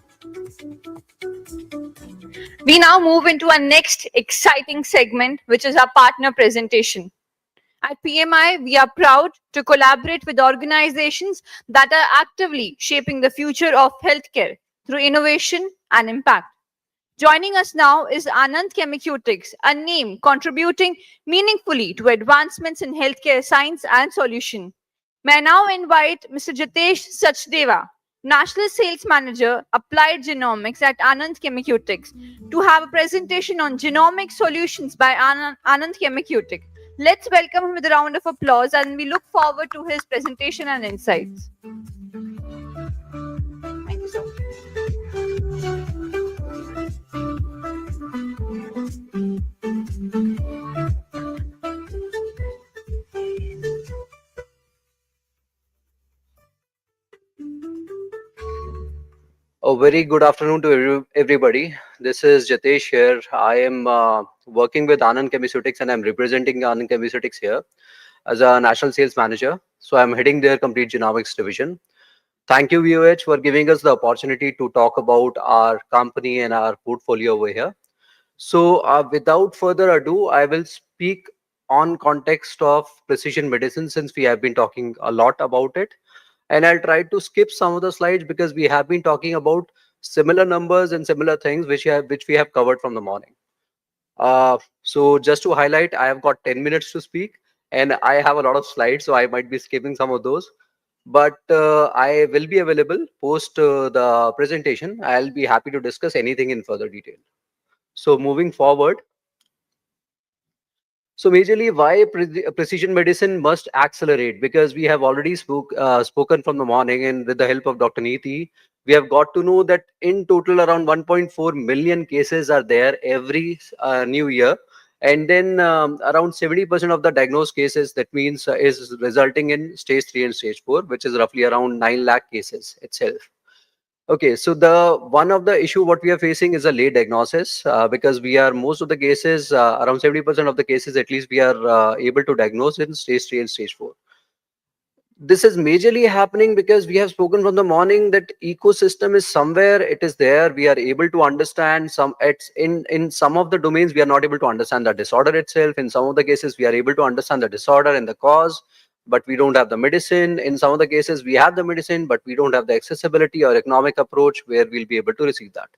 We now move into our next exciting segment, which is our partner presentation. At PMI, we are proud to collaborate with organizations that are actively shaping the future of healthcare through innovation and impact. Joining us now is Anand Chemiceutics, a name contributing meaningfully to advancements in healthcare science and solution. May I now invite Mr. Jitesh Sachdeva, National Sales Manager, Applied Genomics at Anand Chemiceutics, to have a presentation on genomic solutions by Anand Chemiceutics. Let's welcome him with a round of applause, and we look forward to his presentation and insights. Thank you so much. A very good afternoon to everybody. This is Jitesh here. I am working with Anand Chemiceutics and I'm representing Anand Chemiceutics here as a national sales manager. So I'm heading their complete genomics division. Thank you, VOH, for giving us the opportunity to talk about our company and our portfolio over here. So without further ado, I will speak on context of precision medicine, since we have been talking a lot about it. And I'll try to skip some of the slides because we have been talking about similar numbers and similar things which we have covered from the morning. So just to highlight, I have got 10 minutes to speak and I have a lot of slides, so I might be skipping some of those. But I will be available post the presentation. I'll be happy to discuss anything in further detail. So moving forward, so majorly why precision medicine must accelerate, because we have already spoken from the morning, and with the help of Dr. Neeti, we have got to know that in total around 1.4 million cases are there every new year. And then around 70% of the diagnosed cases, that means is resulting in stage 3 and stage 4, which is roughly around 9 lakh cases itself. Okay, so the one of the issue what we are facing is a late diagnosis, because we are most of the cases, around 70% of the cases at least, we are able to diagnose in stage 3 and stage 4. This is majorly happening because we have spoken from the morning that ecosystem is somewhere, it is there, we are able to understand some, it's in some of the domains we are not able to understand the disorder itself. In some of the cases we are able to understand the disorder and the cause, but we don't have the medicine. In some of the cases we have the medicine, but we don't have the accessibility or economic approach where we'll be able to receive that.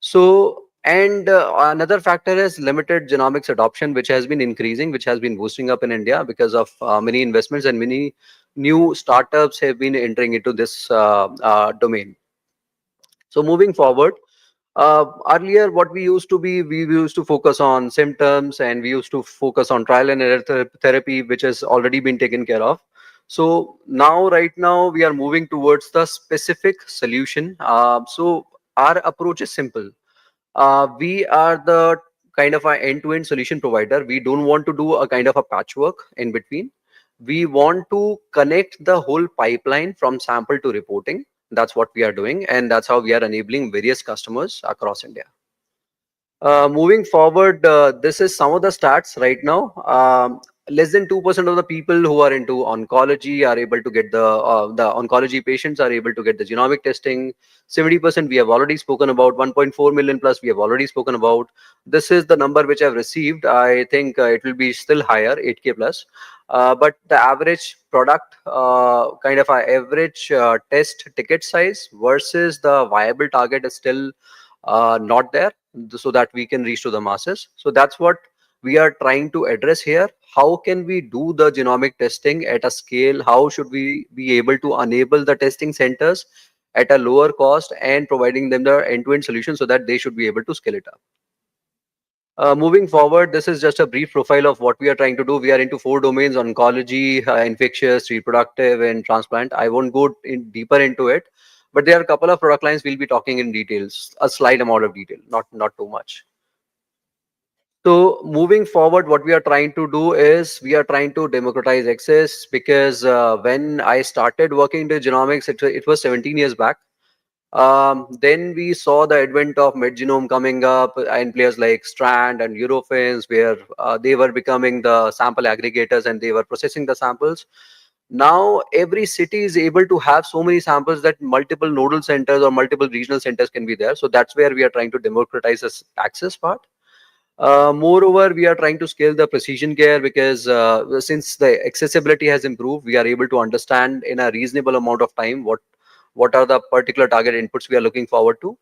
So, and another factor is limited genomics adoption, which has been increasing, which has been boosting up in India because of many investments, and many new startups have been entering into this domain. So moving forward, earlier what we used to be, we used to focus on symptoms, and we used to focus on trial and error therapy, which has already been taken care of. So now, right now, we are moving towards the specific solution. So our approach is simple. We are the kind of an end-to-end solution provider. We don't want to do a kind of a patchwork in between. We want to connect the whole pipeline from sample to reporting. That's what we are doing, and that's how we are enabling various customers across India. Moving forward, this is some of the stats right now. Less than 2% of the people who are into oncology are able to get the oncology patients are able to get the genomic testing. 70% we have already spoken about. 1.4 million plus we have already spoken about. This is the number which I've received. I think it will be still higher, 8K plus. But the average product, kind of a average test ticket size versus the viable target is still not there, so that we can reach to the masses. So that's what we are trying to address here. How can we do the genomic testing at a scale? How should we be able to enable the testing centers at a lower cost and providing them the end-to-end solution so that they should be able to scale it up? Moving forward, this is just a brief profile of what we are trying to do. We are into 4 domains: oncology, infectious, reproductive, and transplant. I won't go deeper into it, but there are a couple of product lines we'll be talking in details, a slight amount of detail, not too much. So moving forward, what we are trying to do is we are trying to democratize access, because when I started working in genomics, it was 17 years back. Then we saw the advent of MedGenome coming up, and players like Strand and Eurofins, where they were becoming the sample aggregators and they were processing the samples. Now every city is able to have so many samples that multiple nodal centers or multiple regional centers can be there. So that's where we are trying to democratize this access part. Moreover, we are trying to scale the precision care, because since the accessibility has improved, we are able to understand in a reasonable amount of time what are the particular target inputs we are looking forward to.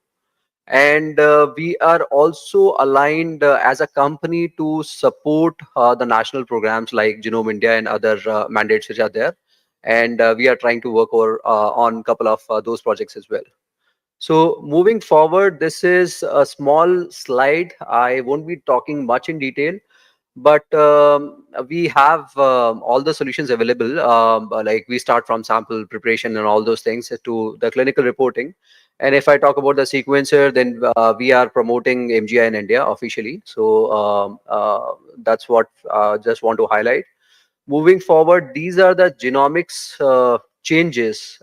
And we are also aligned as a company to support the national programs like Genome India and other mandates which are there. And we are trying to work on a couple of those projects as well. So moving forward, this is a small slide. I won't be talking much in detail, but we have all the solutions available. Like we start from sample preparation and all those things to the clinical reporting. And if I talk about the sequencer, then we are promoting MGI in India officially. So that's what just want to highlight. Moving forward, these are the genomics changes,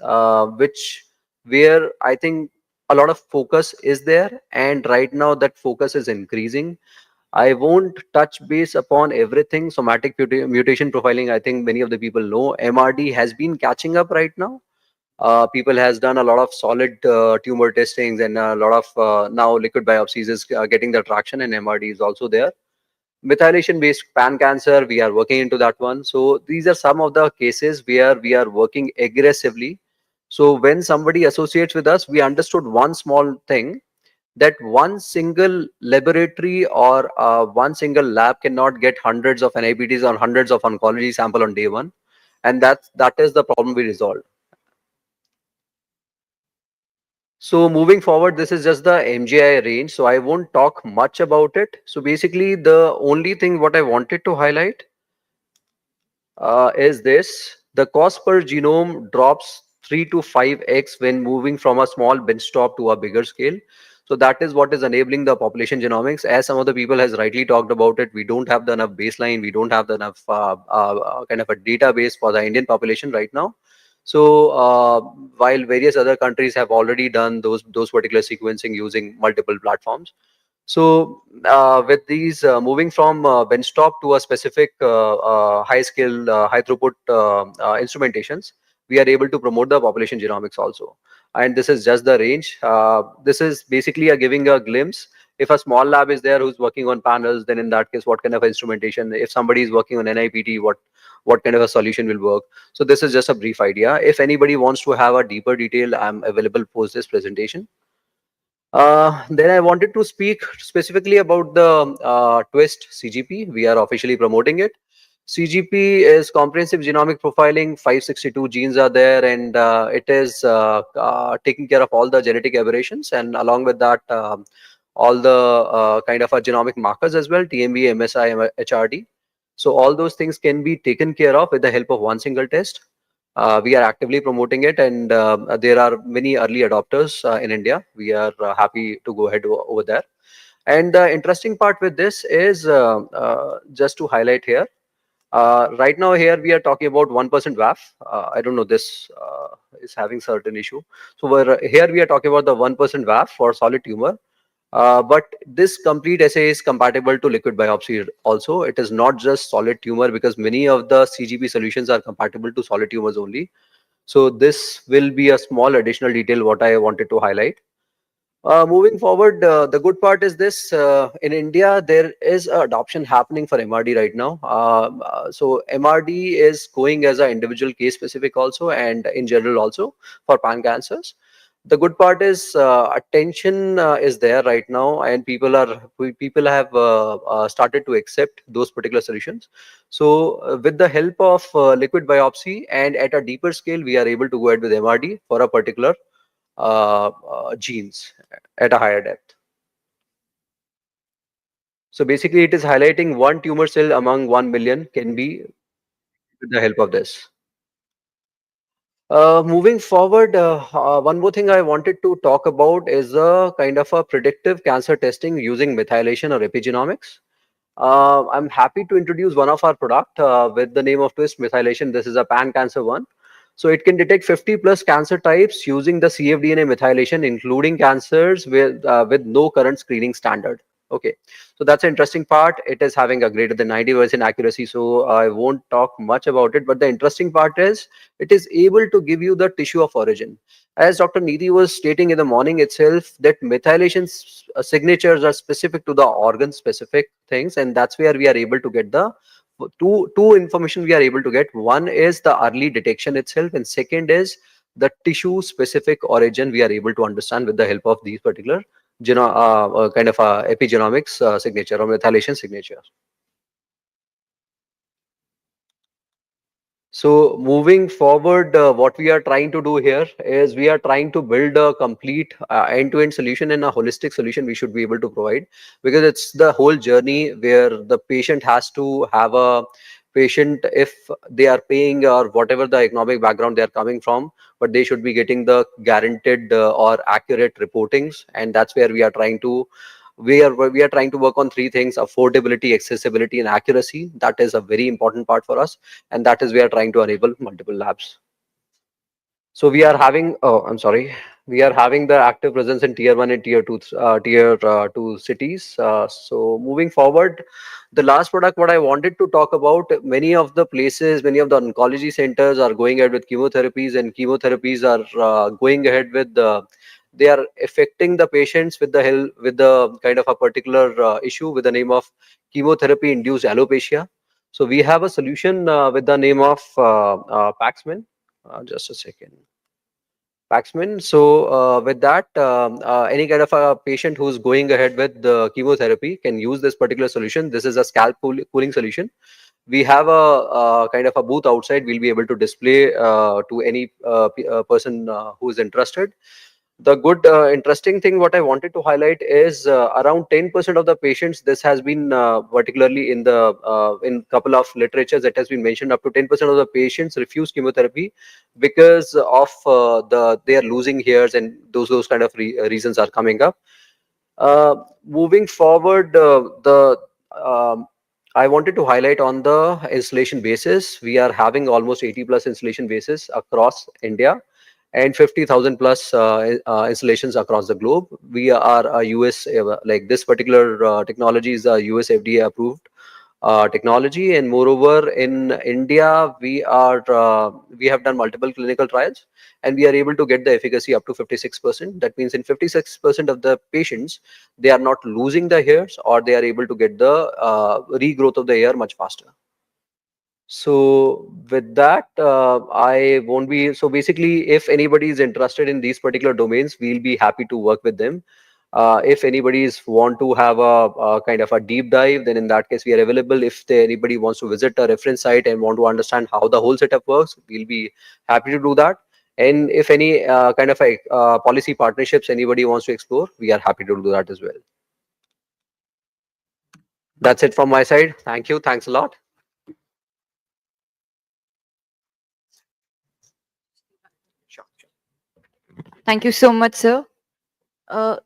where I think a lot of focus is there, and right now that focus is increasing. I won't touch base upon everything. Somatic mutation profiling, I think many of the people know. MRD has been catching up right now. People has done a lot of solid tumor testings, and a lot of now liquid biopsies is getting the traction, and MRD is also there. Methylation based pan cancer, we are working into that one. So these are some of the cases where we are working aggressively. So when somebody associates with us, we understood one small thing, that one single laboratory or one single lab cannot get hundreds of NIPTs or hundreds of oncology sample on day one, and that is the problem we resolved. So moving forward, this is just the MGI range, so I won't talk much about it. So basically, the only thing what I wanted to highlight is this: the cost per genome drops 3 to 5x when moving from a small benchtop to a bigger scale. So that is what is enabling the population genomics. As some of the people has rightly talked about it, we don't have the enough baseline, we don't have the enough kind of a database for the Indian population right now. So while various other countries have already done those particular sequencing using multiple platforms, so with these moving from benchtop to a specific high scale, high throughput instrumentations, we are able to promote the population genomics also. And this is just the range. This is basically giving a glimpse. If a small lab is there who's working on panels, then in that case, what kind of instrumentation? If somebody is working on NIPT, what kind of a solution will work? So this is just a brief idea. If anybody wants to have a deeper detail, I'm available post this presentation. Then I wanted to speak specifically about the TWIST CGP. We are officially promoting it. CGP is comprehensive genomic profiling. 562 genes are there, and it is taking care of all the genetic aberrations, and along with that, all the kind of genomic markers as well, TMB, MSI, HRD. So all those things can be taken care of with the help of one single test. We are actively promoting it, and there are many early adopters in India. We are happy to go ahead over there. And the interesting part with this is just to highlight here. Right now here we are talking about 1% VAF. I don't know, this is having certain issue. So here we are talking about the 1% VAF for solid tumor. But this complete assay is compatible to liquid biopsy also. It is not just solid tumor, because many of the CGP solutions are compatible to solid tumors only. So this will be a small additional detail what I wanted to highlight. Moving forward, the good part is this: in India, there is adoption happening for MRD right now. So MRD is going as an individual case specific also, and in general also for pan cancers. The good part is attention is there right now, and people have started to accept those particular solutions. So with the help of liquid biopsy and at a deeper scale, we are able to go ahead with MRD for a particular genes at a higher depth. So basically, it is highlighting one tumor cell among 1 million can be with the help of this. Moving forward, one more thing I wanted to talk about is a kind of a predictive cancer testing using methylation or epigenomics. I'm happy to introduce one of our product with the name of Twist Methylation. This is a pan cancer one. So it can detect 50 plus cancer types using the cfDNA methylation, including cancers with no current screening standard. Okay, so that's an interesting part. It is having a greater than 90% accuracy, so I won't talk much about it. But the interesting part is it is able to give you the tissue of origin. As Dr. Nidhi was stating in the morning itself, that methylation signatures are specific to the organ specific things, and that's where we are able to get the two information we are able to get. One is the early detection itself, and second is the tissue specific origin we are able to understand with the help of these particular kind of epigenomics signature or methylation signature. So moving forward, what we are trying to do here is we are trying to build a complete end-to-end solution, and a holistic solution we should be able to provide, because it's the whole journey where the patient has to have a patient, if they are paying or whatever the economic background they are coming from, but they should be getting the guaranteed or accurate reportings, and that's where we are trying to trying to work on three things: affordability, accessibility, and accuracy. That is a very important part for us, and that is we are trying to enable multiple labs. So we are having, oh, I'm sorry, We are having the active presence in tier 1 and tier 2 cities. So moving forward, the last product what I wanted to talk about, many of the places, many of the oncology centers are going ahead with chemotherapies, and chemotherapies are going ahead with they are affecting the patients with the health, with the kind of a particular issue with the name of chemotherapy induced alopecia. So we have a solution with the name of Paxman. Just a second. Paxman. So with that, any kind of a patient who's going ahead with the chemotherapy can use this particular solution. This is a scalp cooling solution. We have a kind of a booth outside. We'll be able to display to any person who is interested. The good interesting thing what I wanted to highlight is around 10% of the patients, this has been particularly in the in couple of literatures that has been mentioned, up to 10% of the patients refuse chemotherapy because of they are losing hairs, and those kind of reasons are coming up. Moving forward, the I wanted to highlight on the installation basis. We are having almost 80 plus installation bases across India and 50,000 plus installations across the globe. We are a US, like this particular technology is a US FDA approved technology, and moreover in India we have done multiple clinical trials, and we are able to get the efficacy up to 56%. That means in 56% of the patients they are not losing the hairs, or they are able to get the regrowth of the hair much faster. So with that, I won't be, so basically if anybody is interested in these particular domains, we'll be happy to work with them. If anybody want to have a kind of a deep dive, then in that case we are available. If anybody wants to visit a reference site and want to understand how the whole setup works, we'll be happy to do that. And if any kind of a policy partnerships anybody wants to explore, we are happy to do that as well. That's it from my side. Thank you. Thanks a lot. Thank you so much, sir.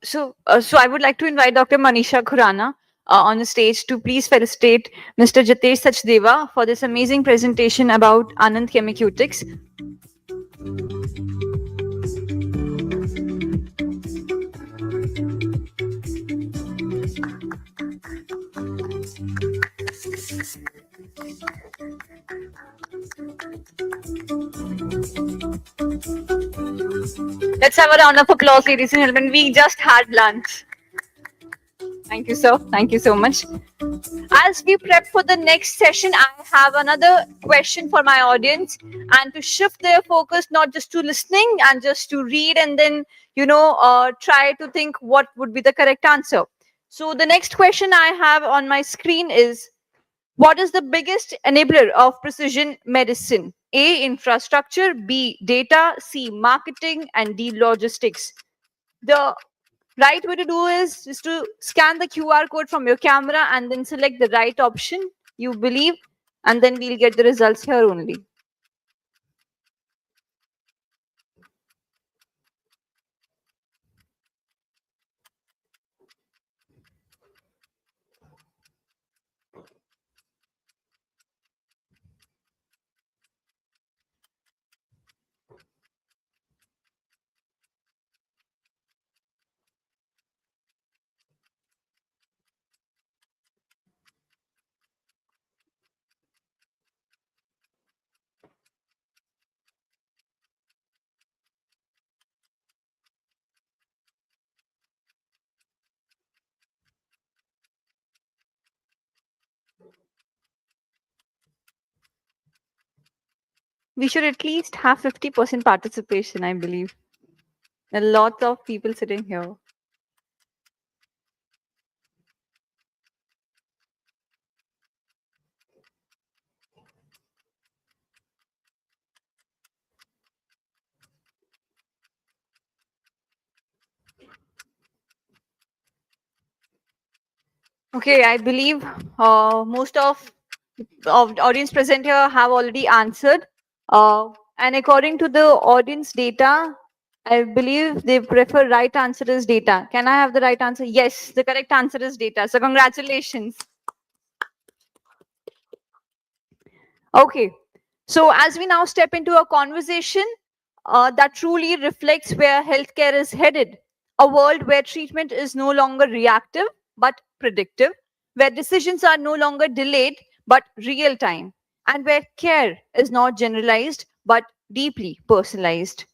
So I would like to invite Dr. Manisha Khurana on the stage to please felicitate Mr. Jatesh Sachdeva for this amazing presentation about Anand Chemiceutics. Let's have a round of applause, ladies and gentlemen. We just had lunch. Thank you, sir. Thank you so much. As we prep for the next session, I have another question for my audience, and to shift their focus not just to listening and just to read and then, try to think what would be the correct answer. So the next question I have on my screen is, what is the biggest enabler of precision medicine? A, infrastructure, B, data, C, marketing, and D, logistics. The right way to do is to scan the QR code from your camera and then select the right option you believe, and then we'll get the results here only. We should at least have 50% participation, I believe. There are lots of people sitting here. Okay, I believe most of audience present here have already answered. And according to the audience data, I believe they prefer right answer is data. Can I have the right answer? Yes, the correct answer is data. So congratulations. Okay, so as we now step into a conversation, that truly reflects where healthcare is headed. A world where treatment is no longer reactive but predictive, where decisions are no longer delayed but real time, and where care is not generalized but deeply personalized.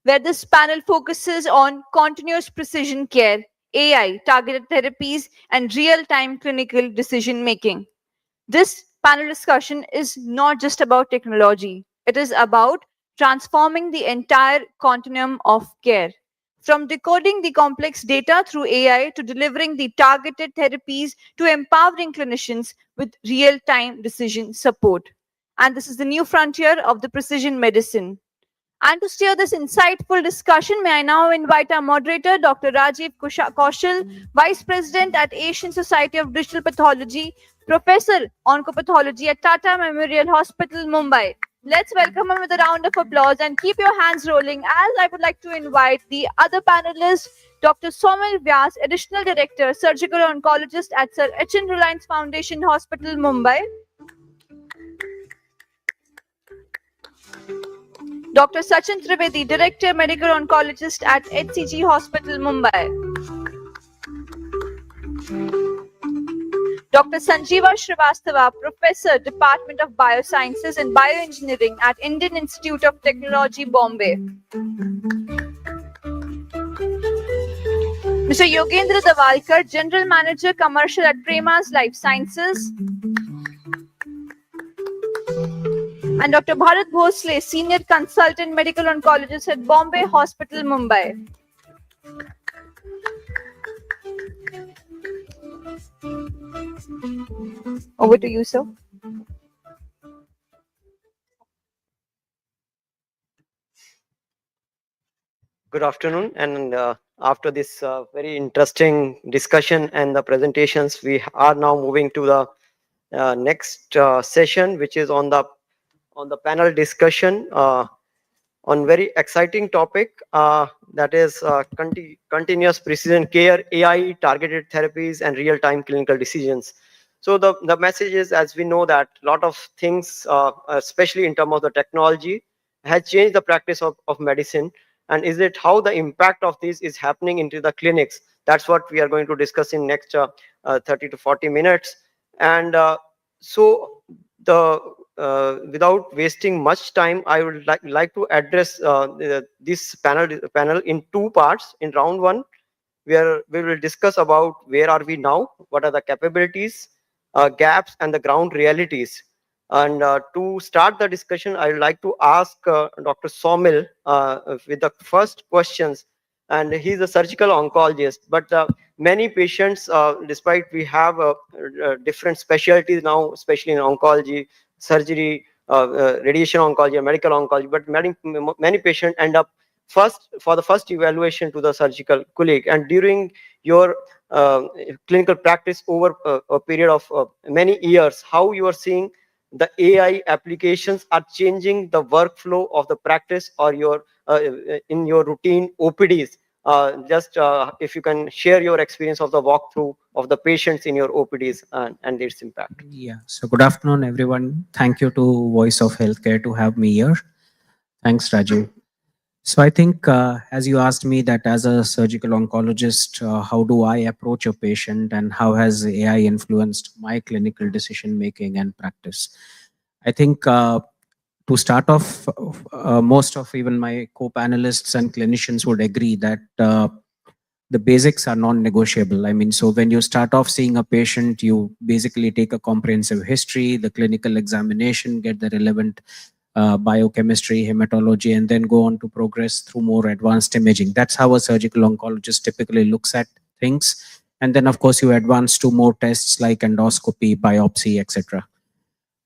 Where this panel focuses on continuous precision care, AI, targeted therapies, and real time clinical decision making. This panel discussion is not just about technology, it is about transforming the entire continuum of care. From decoding the complex data through AI to delivering the targeted therapies to empowering clinicians with real time decision support. And this is the new frontier of the precision medicine. And to steer this insightful discussion, may I now invite our moderator, Dr. Rajiv Kaushal, Vice President at Asian Society of Digital Pathology, Professor Oncopathology at Tata Memorial Hospital, Mumbai. Let's welcome him with a round of applause and keep your hands rolling as I would like to invite the other panelist, Dr. Somil Vyas, Additional Director, Surgical Oncologist at Sir H.N. Reliance Foundation Hospital, Mumbai. Dr. Sachin Trivedi, Director, Medical Oncologist at HCG Hospital, Mumbai. Dr. Sanjeeva Srivastava, Professor, Department of Biosciences and Bioengineering at Indian Institute of Technology, Bombay. Mr. Yogendra Davalkar, General Manager, Commercial at Premas Life Sciences. And Dr. Bharat Bhosle, Senior Consultant Medical Oncologist at Bombay Hospital, Mumbai. Over to you, sir. Good afternoon, and after this very interesting discussion and the presentations, we are now moving to the next session, which is on the panel discussion on very exciting topic, that is continuous precision care, AI, targeted therapies, and real-time clinical decisions. So the message is, as we know, that a lot of things, especially in terms of the technology, has changed the practice of medicine. And is it how the impact of this is happening into the clinics? That's what we are going to discuss in next 30 to 40 minutes. And so without wasting much time, I would like to address this panel in two parts. In round one, where we will discuss about where are we now, what are the capabilities, gaps, and the ground realities. And to start the discussion, I would like to ask Dr. Somil with the first questions. And he's a surgical oncologist, but many patients, despite we have different specialties now, especially in oncology, surgery, radiation oncology, and medical oncology, but many patients end up for the first evaluation to the surgical colleague. And during your clinical practice over a period of many years, how you are seeing the AI applications are changing the workflow of the practice or your in your routine OPDs. Just if you can share your experience of the walkthrough of the patients in your OPDs and its impact. Yeah, so good afternoon, everyone. Thank you to Voice of Healthcare to have me here. Thanks, Raju. So I think, as you asked me that as a surgical oncologist, how do I approach a patient and how has AI influenced my clinical decision-making and practice? I think to start off, most of even my co-panelists and clinicians would agree that the basics are non-negotiable. I mean, so when you start off seeing a patient, you basically take a comprehensive history, the clinical examination, get the relevant biochemistry, hematology, and then go on to progress through more advanced imaging. That's how a surgical oncologist typically looks at things. And then, of course, you advance to more tests like endoscopy, biopsy, etc.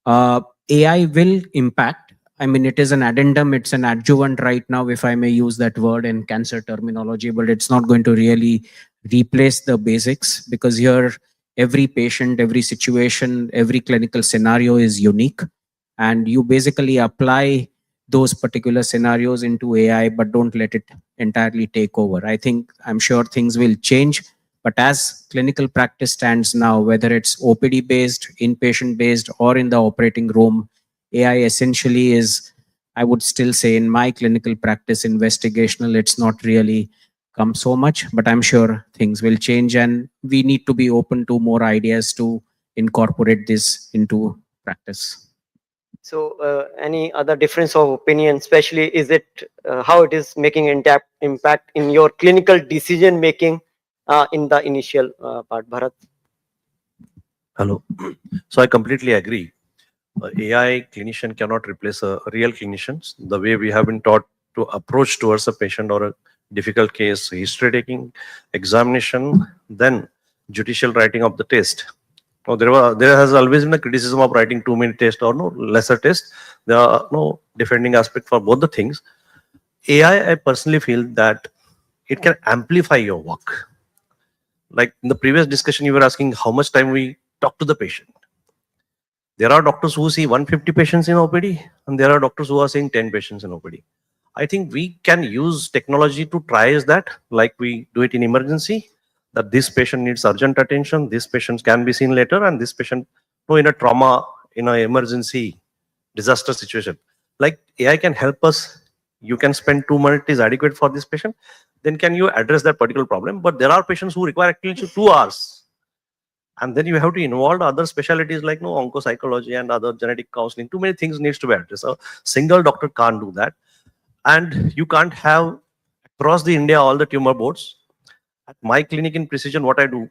AI will impact. I mean, it is an addendum, it's an adjuvant right now, if I may use that word in cancer terminology, but it's not going to really replace the basics, because here every patient, every situation, every clinical scenario is unique. And you basically apply those particular scenarios into AI, but don't let it entirely take over. I'm sure things will change, but as clinical practice stands now, whether it's OPD based, inpatient based, or in the operating room, AI essentially is, I would still say in my clinical practice, investigational, it's not really come so much, but I'm sure things will change and we need to be open to more ideas to incorporate this into practice. So, any other difference of opinion, especially is it how it is making impact in your clinical decision making in the initial part, Bharat? Hello. So I completely agree. AI clinician cannot replace a real clinicians. The way we have been taught to approach towards a patient or a difficult case, history taking, examination, then judicial writing of the test. Now, there has always been a criticism of writing too many tests or no lesser tests. There are no defending aspect for both the things. AI, I personally feel that it can amplify your work. Like in the previous discussion, you were asking how much time we talk to the patient. There are doctors who see 150 patients in OPD, and there are doctors who are seeing 10 patients in OPD. I think we can use technology to triage that, like we do it in emergency, that this patient needs urgent attention, this patient can be seen later, and this patient, no, in a trauma, in an emergency, disaster situation. Like AI can help us. You can spend 2 minutes is adequate for this patient. Then can you address that particular problem? But there are patients who require actually 2 hours. And then you have to involve other specialties like oncopsychology and other genetic counseling. Too many things needs to be addressed. So single doctor can't do that. And you can't have across the India all the tumor boards. At my clinic in Precision, what I do,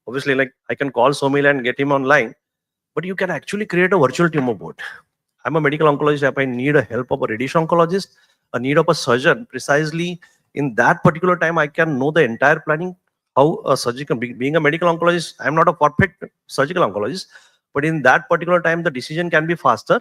obviously, like I can call Somil and get him online, but you can actually create a virtual tumor board. I'm a medical oncologist. If I need a help of a radiation oncologist, a need of a surgeon, precisely in that particular time, I can know the entire planning, how a surgical, being a medical oncologist, I'm not a perfect surgical oncologist, but in that particular time, the decision can be faster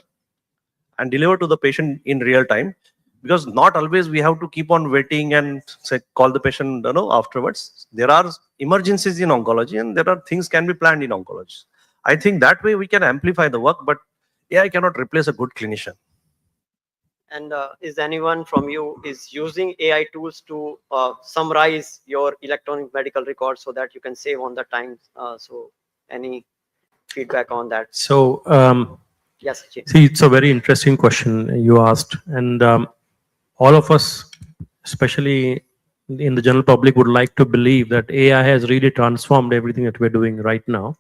and delivered to the patient in real time, because not always we have to keep on waiting and say, call the patient afterwards. There are emergencies in oncology and there are things can be planned in oncology. I think that way we can amplify the work, but AI cannot replace a good clinician. And is anyone from you is using AI tools to summarize your electronic medical records so that you can save on the time? So any feedback on that? So yes, Jay. see, it's a very interesting question you asked, and all of us, especially in the general public, would like to believe that AI has really transformed everything that we're doing right now.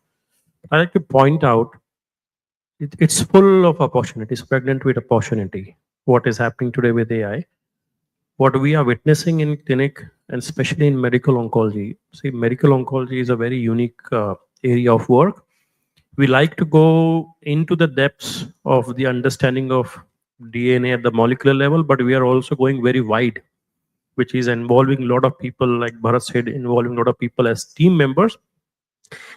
I like to point out it's full of opportunities, pregnant with opportunity. What is happening today with AI? What we are witnessing in clinic, and especially in medical oncology. See, medical oncology is a very unique area of work. We like to go into the depths of the understanding of DNA at the molecular level, but we are also going very wide, which is involving a lot of people, like Bharat said, involving a lot of people as team members.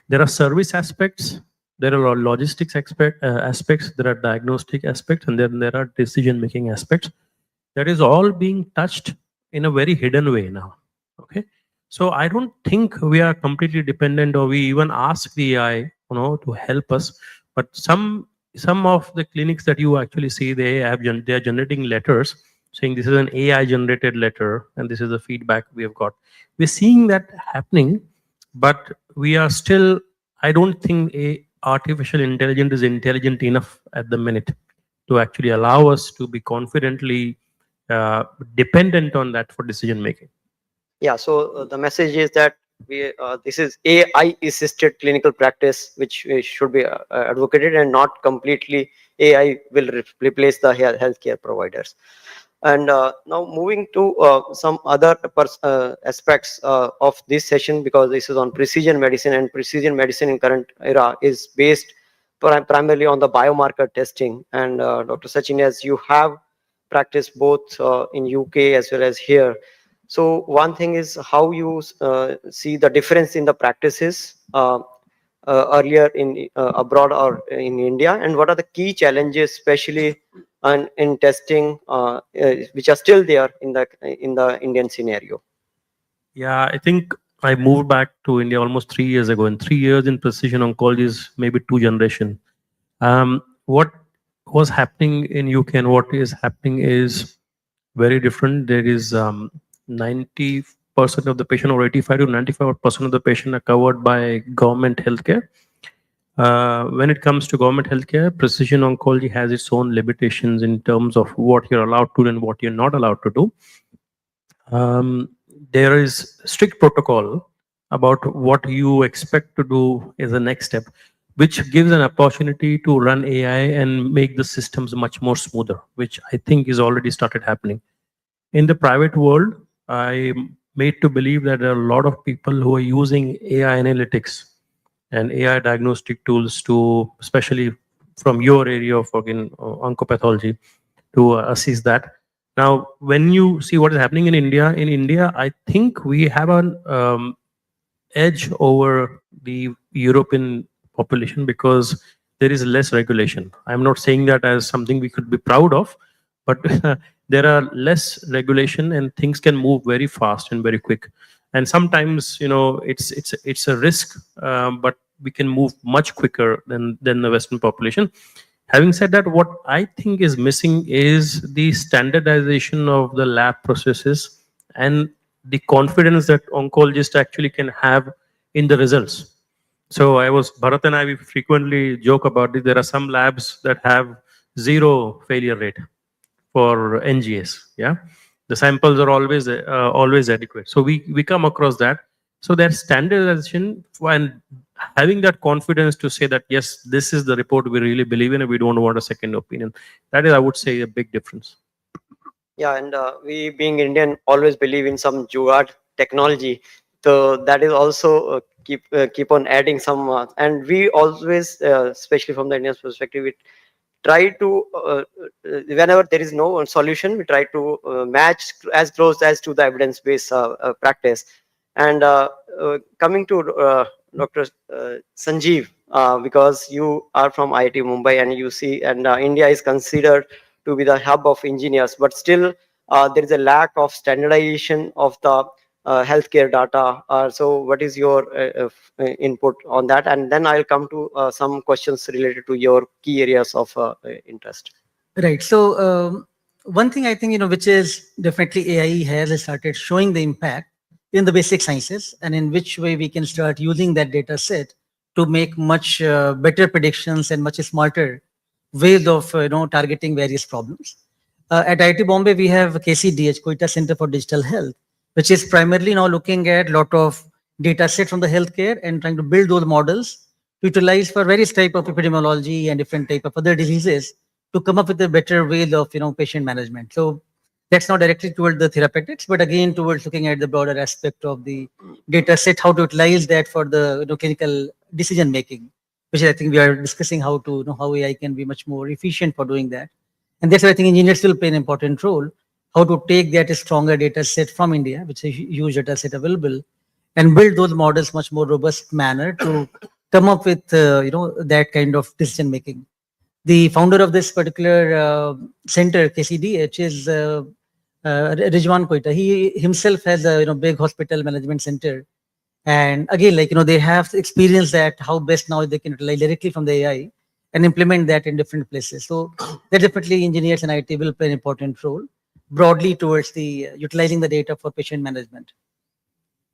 There are service aspects, there are logistics aspects, there are diagnostic aspects, and then there are decision-making aspects. That is all being touched in a very hidden way now. Okay, so I don't think we are completely dependent, or we even ask the AI, to help us. But some of the clinics that you actually see, they are generating letters saying this is an AI generated letter, and this is the feedback we have got. We're seeing that happening, but we are still. I don't think artificial intelligence is intelligent enough at the minute to actually allow us to be confidently dependent on that for decision making. Yeah, so the message is that we this is AI assisted clinical practice which should be advocated, and not completely AI will replace the healthcare providers. And now moving to some other aspects of this session, because this is on precision medicine, and precision medicine in current era is based primarily on the biomarker testing. And Dr. Sachin, as you have practiced both in UK as well as here, so one thing is how you see the difference in the practices earlier in abroad or in India, and what are the key challenges, especially in testing, which are still there in the Indian scenario? Yeah, I think I moved back to India almost 3 years ago, and 3 years in precision oncology is maybe 2 generations. What was happening in UK and what is happening is very different. There is 90% of the patient, or 85 to 95% of the patient are covered by government healthcare. When it comes to government healthcare, precision oncology has its own limitations in terms of what you're allowed to do and what you're not allowed to do. There is strict protocol about what you expect to do as the next step, which gives an opportunity to run AI and make the systems much more smoother, which I think is already started happening. In the private world, I'm made to believe that there are a lot of people who are using AI analytics and AI diagnostic tools to, especially from your area of oncopathology, to assess that. Now, when you see what is happening in India, I think we have an edge over the European population because there is less regulation. I'm not saying that as something we could be proud of, but there are less regulation and things can move very fast and very quick. And sometimes, it's a risk, but we can move much quicker than the Western population. Having said that, what I think is missing is the standardization of the lab processes and the confidence that oncologists actually can have in the results. So Bharat and I, we frequently joke about it. There are some labs that have 0 failure rate for NGS. Yeah, the samples are always adequate. So we come across that. So there's standardization and having that confidence to say that yes, this is the report we really believe in, and we don't want a second opinion. That is, I would say, a big difference. Yeah, and we being Indian always believe in some jugaad technology. So that is also keep on adding some, and we always, especially from the Indian perspective, we try to whenever there is no solution, we try to match as close as to the evidence-based practice. And coming to Dr. Sanjeev, because you are from IIT Mumbai and you see, and India is considered to be the hub of engineers, but still there is a lack of standardization of the healthcare data. So what is your input on that? And then I'll come to some questions related to your key areas of interest. Right. So one thing I think, which is definitely AI has started showing the impact in the basic sciences, and in which way we can start using that data set to make much better predictions and much smarter ways of targeting various problems. At IIT Bombay, we have KCDH, Koita Center for Digital Health, which is primarily now looking at a lot of data set from the healthcare and trying to build those models to utilize for various type of epidemiology and different type of other diseases to come up with a better way of patient management. So that's not directly toward the therapeutics, but again towards looking at the broader aspect of the data set, how to utilize that for the clinical decision making, which I think we are discussing how to how AI can be much more efficient for doing that. And that's why I think engineers will play an important role, how to take that stronger data set from India, which is a huge data set available, and build those models much more robust manner to come up with that kind of decision making. The founder of this particular center, KCDH, is Rijwan Koita. He himself has a big hospital management center, and again, they have experienced that how best now they can utilize directly from the AI and implement that in different places. So that definitely engineers and IT will play an important role broadly towards the utilizing the data for patient management.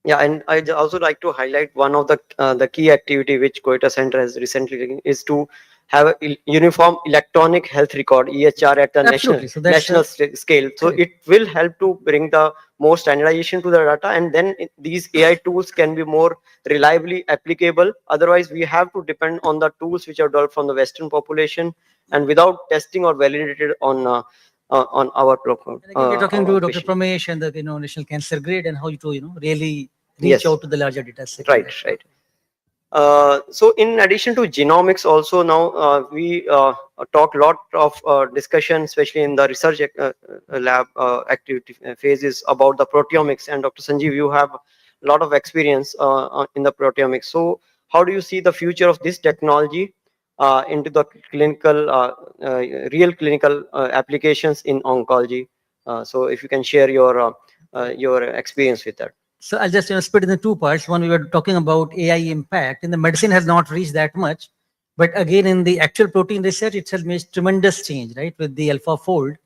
Yeah, and I'd also like to highlight one of the key activity which Koita Center has recently taken is to have a uniform electronic health record EHR at the national scale. So it will help to bring the more standardization to the data, and then these AI tools can be more reliably applicable. Otherwise, we have to depend on the tools which are developed from the Western population and without testing or validated on our platform. We're talking to Dr. Pramesh and the National Cancer Grid and how to really reach out to the larger data set. Right. So in addition to genomics, also now we talk a lot of discussion, especially in the research lab activity phases, about the proteomics. And Dr. Sanjeev, you have a lot of experience in the proteomics. So how do you see the future of this technology into the clinical, real clinical applications in oncology? So if you can share your experience with that. So I'll just split in the two parts. One, we were talking about AI impact, and the medicine has not reached that much. But again, in the actual protein research, it has made tremendous change, right? With the AlphaFold,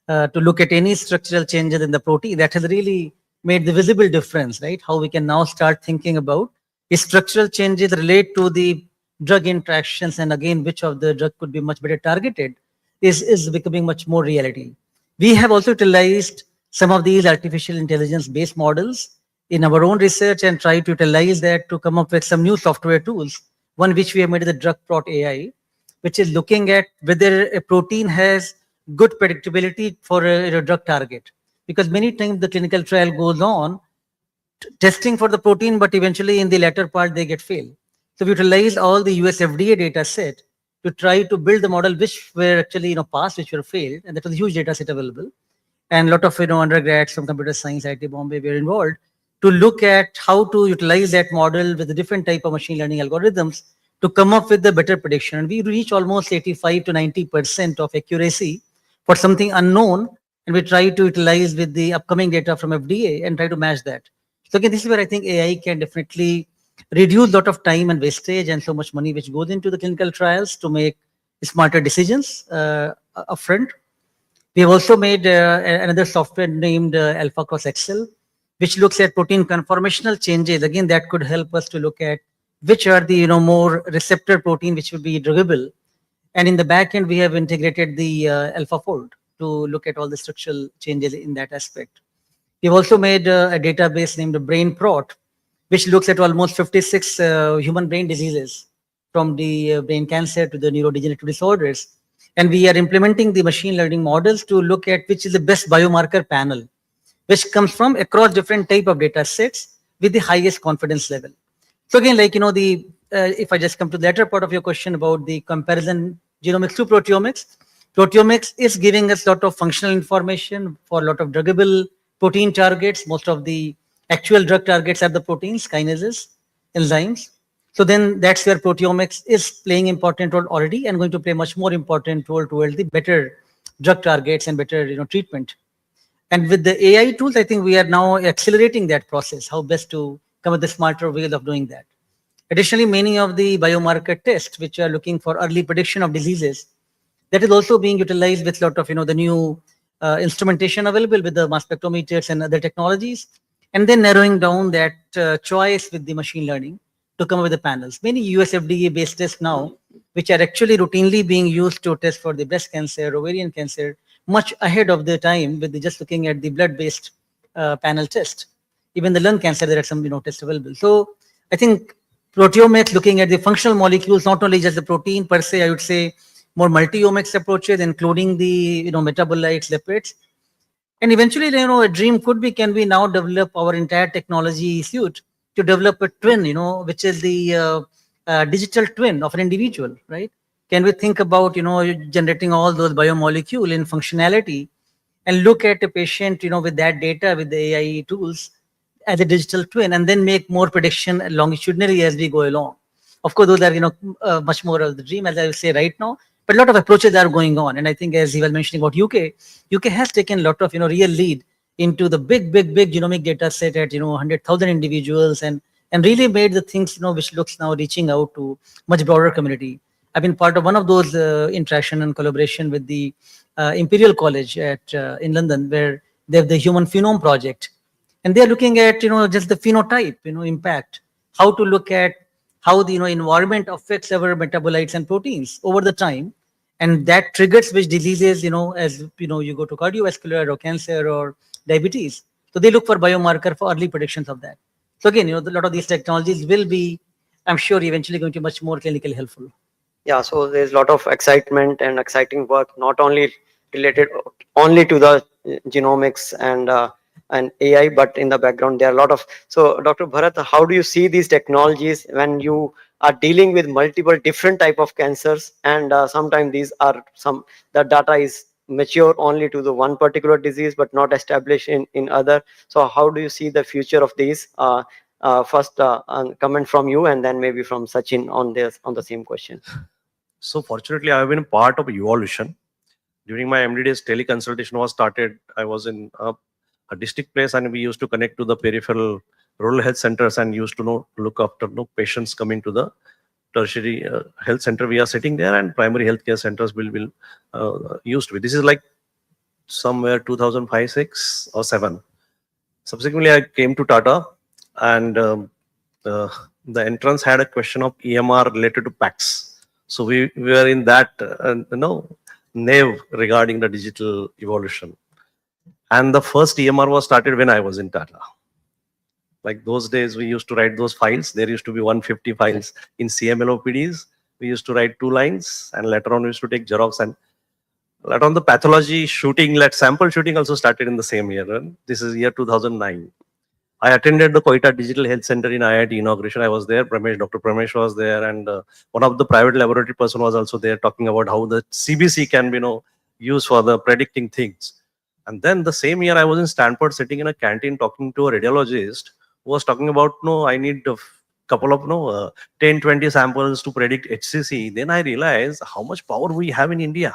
to look at any structural changes in the protein, that has really made the visible difference, right? How we can now start thinking about if structural changes relate to the drug interactions, and again, which of the drug could be much better targeted, is becoming much more reality. We have also utilized some of these artificial intelligence based models in our own research and try to utilize that to come up with some new software tools. One which we have made is the drug prot AI, which is looking at whether a protein has good predictability for a drug target. Because many times the clinical trial goes on testing for the protein, but eventually in the latter part they get failed. So we utilized all the US FDA data set to try to build the model which were actually passed, which were failed, and that was a huge data set available. And a lot of undergrads from computer science, IT Bombay were involved to look at how to utilize that model with the different type of machine learning algorithms to come up with the better prediction. And we reach almost 85 to 90% of accuracy for something unknown, and we try to utilize with the upcoming data from FDA and try to match that. So again, this is where I think AI can definitely reduce a lot of time and wastage and so much money which goes into the clinical trials to make smarter decisions upfront. We have also made another software named Alpha Cross Excel, which looks at protein conformational changes. Again, that could help us to look at which are the more receptor protein which will be druggable. And in the back end, we have integrated the AlphaFold to look at all the structural changes in that aspect. We've also made a database named BrainProt, which looks at almost 56 human brain diseases, from the brain cancer to the neurodegenerative disorders. And we are implementing the machine learning models to look at which is the best biomarker panel, which comes from across different type of data sets with the highest confidence level. So again, like, if I just come to the latter part of your question about the comparison genomics to proteomics, proteomics is giving us a lot of functional information for a lot of druggable protein targets. Most of the actual drug targets are the proteins, kinases, enzymes. So then that's where proteomics is playing important role already and going to play much more important role towards the better drug targets and better treatment. And with the AI tools, I think we are now accelerating that process, how best to come up with the smarter ways of doing that. Additionally, many of the biomarker tests which are looking for early prediction of diseases, that is also being utilized with a lot of the new instrumentation available with the mass spectrometers and other technologies, and then narrowing down that choice with the machine learning to come up with the panels. Many US FDA based tests now, which are actually routinely being used to test for the breast cancer, ovarian cancer, much ahead of the time with just looking at the blood-based panel test. Even the lung cancer, there are some tests available. So I think proteomics, looking at the functional molecules, not only just the protein per se, I would say more multi-omics approaches, including the metabolites, lipids. And eventually, a dream could be, can we now develop our entire technology suite to develop a twin, which is the digital twin of an individual, right? Can we think about, generating all those biomolecule in functionality and look at a patient, with that data, with the AI tools as a digital twin, and then make more prediction longitudinally as we go along. Of course, those are, much more of the dream, as I would say right now, but a lot of approaches are going on. And I think, as he was mentioning about UK has taken a lot of, real lead into the big genomic data set at, 100,000 individuals and really made the things, which looks now reaching out to much broader community. I've been part of one of those interaction and collaboration with the Imperial College in London, where they have the Human Phenome Project. And they're looking at, just the phenotype, impact, how to look at how the environment affects our metabolites and proteins over the time. And that triggers which diseases, as you go to cardiovascular or cancer or diabetes. So they look for biomarker for early predictions of that. So again, a lot of these technologies will be, I'm sure, eventually going to be much more clinically helpful. Yeah, so there's a lot of excitement and exciting work, not only related only to the genomics and AI, but in the background there are a lot of. So Dr. Bharat, how do you see these technologies when you are dealing with multiple different type of cancers, and sometimes these are the data is mature only to the one particular disease but not established in other. So how do you see the future of these? First comment from you, and then maybe from Sachin on the same question. So fortunately, I have been part of evolution. During my MD days, teleconsultation was started. I was in a district place, and we used to connect to the peripheral rural health centers and used to look after patients coming to the tertiary health center. We are sitting there, and primary healthcare centers will used to be. This is like somewhere 2005, 6 or 7. Subsequently, I came to Tata, and the entrance had a question of EMR related to PACS. So we were in that, nave regarding the digital evolution. And the first EMR was started when I was in Tata. Like those days, we used to write those files. There used to be 150 files in CMLOPDs. We used to write 2 lines, and later on we used to take Xerox. And later on the pathology shooting, sample shooting also started in the same year. And this is year 2009. I attended the Courtyard Digital Health Center in IIT inauguration. I was there. Dr. Pramesh was there, and one of the private laboratory person was also there, talking about how the CBC can be used for the predicting things. And then the same year, I was in Stanford, sitting in a canteen, talking to a radiologist who was talking about, I need a couple of 10, 20 samples to predict HCC. Then I realized how much power we have in India.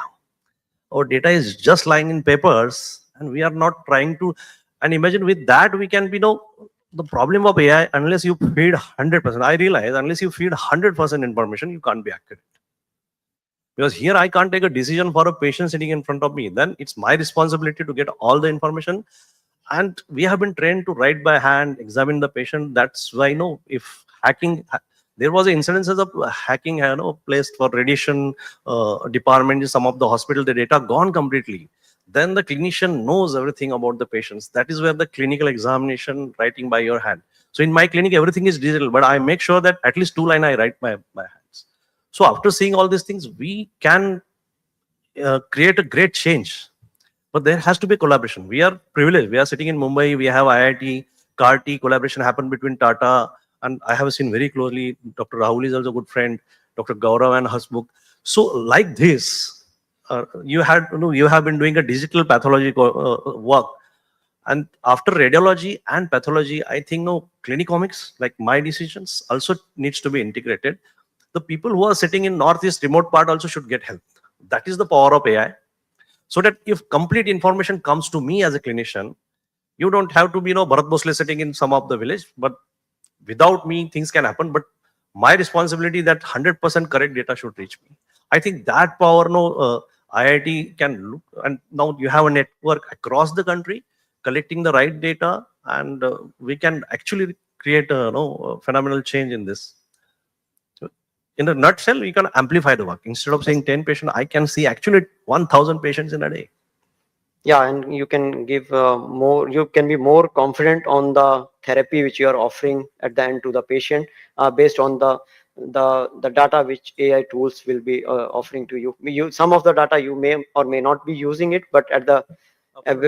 Our data is just lying in papers, and we are not trying to. And imagine with that, we can be, the problem of AI, unless you feed 100%, I realize, unless you feed 100% information, you can't be accurate. Because here I can't take a decision for a patient sitting in front of me. Then it's my responsibility to get all the information. And we have been trained to write by hand, examine the patient. That's why, if hacking, there was incidences of hacking, placed for radiation department in some of the hospital, the data gone completely. Then the clinician knows everything about the patients. That is where the clinical examination, writing by your hand. So in my clinic, everything is digital, but I make sure that at least 2 lines I write by hands. So after seeing all these things, we can create a great change. But there has to be collaboration. We are privileged. We are sitting in Mumbai. We have IIT, CAR-T collaboration happened between Tata, and I have seen very closely. Dr. Rahul is also a good friend. Dr. Gaurav and Hasmukh. So like this, you have been doing a digital pathology work, and after radiology and pathology, I think clinicomics, like my decisions, also needs to be integrated. The people who are sitting in northeast remote part also should get help. That is the power of AI. So that if complete information comes to me as a clinician, you don't have to be Bharat Bhosle sitting in some of the village, but without me things can happen. But my responsibility that 100% correct data should reach me. I think that power IIT can look, and now you have a network across the country collecting the right data, and we can actually create a phenomenal change in this. In a nutshell, we can amplify the work. Instead of saying 10 patients, I can see actually 1,000 patients in a day. Yeah, and you can give more, you can be more confident on the therapy which you are offering at the end to the patient based on the data which AI tools will be offering to you. Some of the data you may or may not be using it, but at the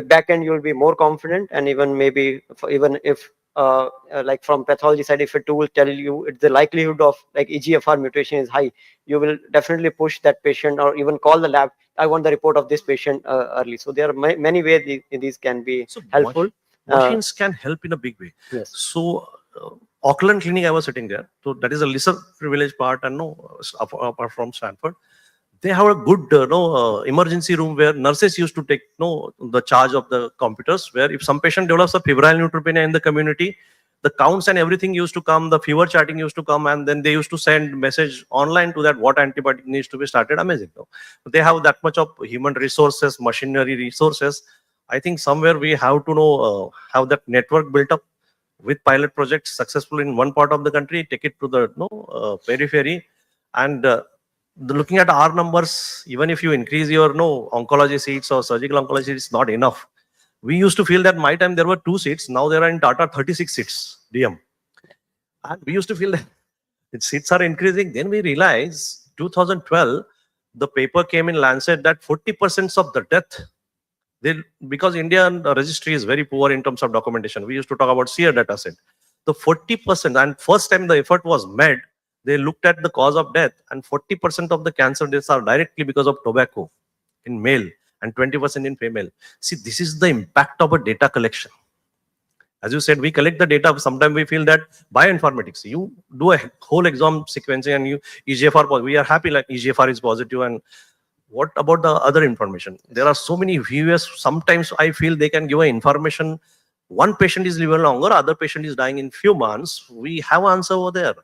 back end, you'll be more confident. And even maybe even if like from pathology side, if a tool tell you it's the likelihood of like EGFR mutation is high, you will definitely push that patient or even call the lab. I want the report of this patient early. So there are many ways these can be helpful. Machines can help in a big way. Yes. So Auckland Clinic, I was sitting there. So that is a lesser privileged part, and apart from Stanford, they have a good emergency room where nurses used to take the charge of the computers, where if some patient develops a febrile neutropenia in the community, the counts and everything used to come, the fever charting used to come, and then they used to send message online to that what antibiotic needs to be started. Amazing. They have that much of human resources, machinery resources. I think somewhere we have to have that network built up with pilot projects successful in one part of the country, take it to the periphery, and looking at our numbers, even if you increase your oncology seats or surgical oncology, it's not enough. We used to feel that my time there were 2 seats, now there are in Tata 36 seats, DM. And we used to feel that the seats are increasing. Then we realized 2012, the paper came in Lancet that 40% of the death, because Indian registry is very poor in terms of documentation. We used to talk about SEER data set. The 40%, and first time the effort was made, they looked at the cause of death, and 40% of the cancer deaths are directly because of tobacco in male and 20% in female. See, this is the impact of a data collection. As you said, we collect the data. Sometimes we feel that bioinformatics, you do a whole exome sequencing and you EGFR, we are happy like EGFR is positive, and what about the other information? There are so many views. Sometimes I feel they can give an information. One patient is living longer, other patient is dying in few months. We have an answer over there.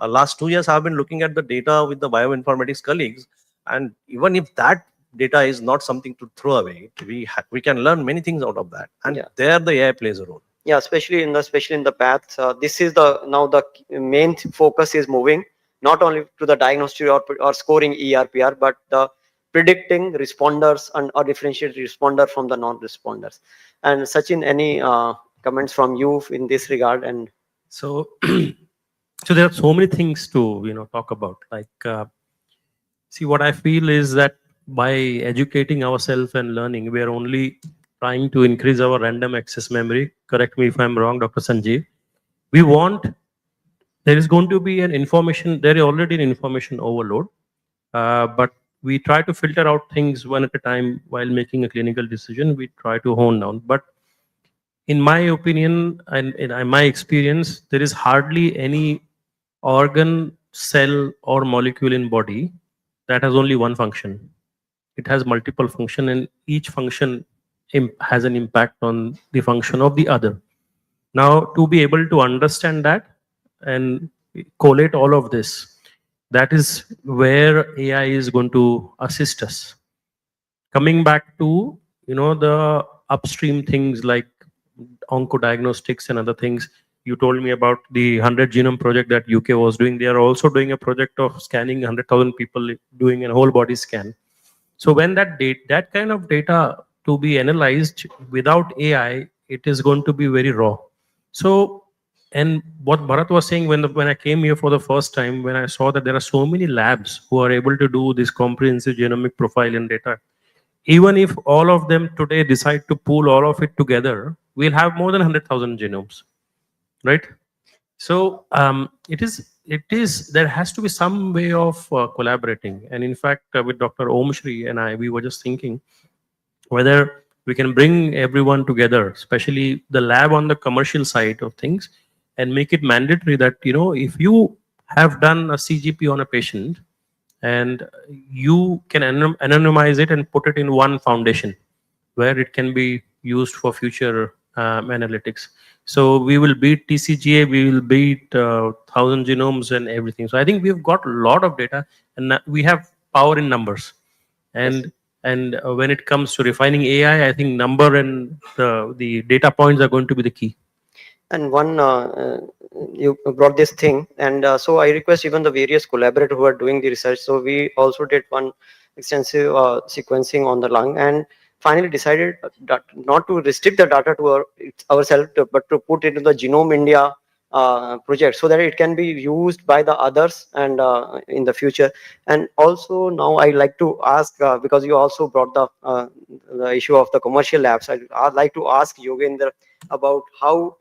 Last 2 years, I've been looking at the data with the bioinformatics colleagues, and even if that data is not something to throw away, we can learn many things out of that, and there the AI plays a role. Yeah, especially in the paths. This is now the main focus is moving not only to the diagnostic or scoring ERPR, but the predicting responders and or differentiate responder from the non-responders. And Sachin, any comments from you in this regard? And so, so there are so many things to talk about. Like, see, what I feel is that by educating ourselves and learning, we are only trying to increase our random access memory. Correct me if I'm wrong, Dr. Sanjeev. We want, there is going to be an information, there is already an information overload, but we try to filter out things one at a time while making a clinical decision. We try to hone down. But in my opinion and in my experience, there is hardly any organ, cell, or molecule in body that has only one function. It has multiple function, and each function has an impact on the function of the other. Now, to be able to understand that and collate all of this, that is where AI is going to assist us. Coming back to the upstream things like oncodiagnostics and other things, you told me about the 100 genome project that UK was doing. They are also doing a project of scanning 100,000 people, doing a whole body scan. So when that kind of data to be analyzed without AI, it is going to be very raw. So, and what Bharat was saying, when I came here for the first time, when I saw that there are so many labs who are able to do this comprehensive genomic profile and data, even if all of them today decide to pool all of it together, we'll have more than 100,000 genomes, right? So there has to be some way of collaborating. And in fact, with Dr. Om Shri and I, we were just thinking whether we can bring everyone together, especially the lab on the commercial side of things, and make it mandatory that, if you have done a CGP on a patient, and you can anonymize it and put it in one foundation where it can be used for future analytics. So we will beat TCGA, we will beat 1,000 genomes and everything. So I think we've got a lot of data, and we have power in numbers. And when it comes to refining AI, I think number and the data points are going to be the key. And one, you brought this thing, and so I request even the various collaborators who are doing the research. So we also did one extensive sequencing on the lung, and finally decided that not to restrict the data to ourselves, but to put it into the Genome India project, so that it can be used by the others and in the future. And also now I like to ask, because you also brought the issue of the commercial labs, I'd like to ask Yogendra about how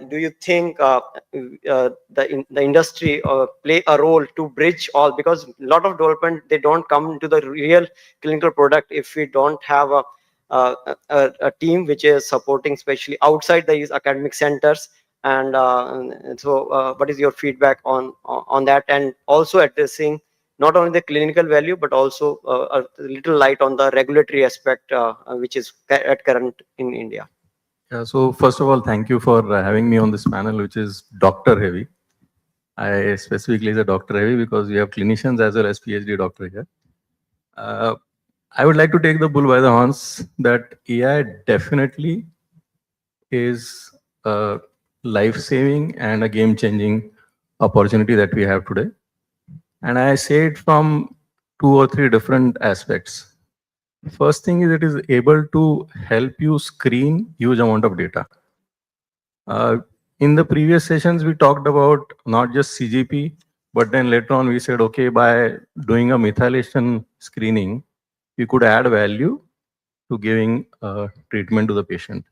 do you think the industry play a role to bridge all, because a lot of development, they don't come to the real clinical product if we don't have a team which is supporting, especially outside these academic centers. And so what is your feedback on that, and also addressing not only the clinical value but also a little light on the regulatory aspect which is at current in India? Yeah, so first of all, thank you for having me on this panel, which is doctor heavy. I specifically say doctor heavy because we have clinicians as well as PhD doctor here. I would like to take the bull by the horns that AI definitely is a life-saving and a game-changing opportunity that we have today. And I say it from 2 or 3 different aspects. First thing is it is able to help you screen huge amount of data. In the previous sessions, we talked about not just CGP, but then later on we said, okay, by doing a methylation screening, you could add value to giving treatment to the patient.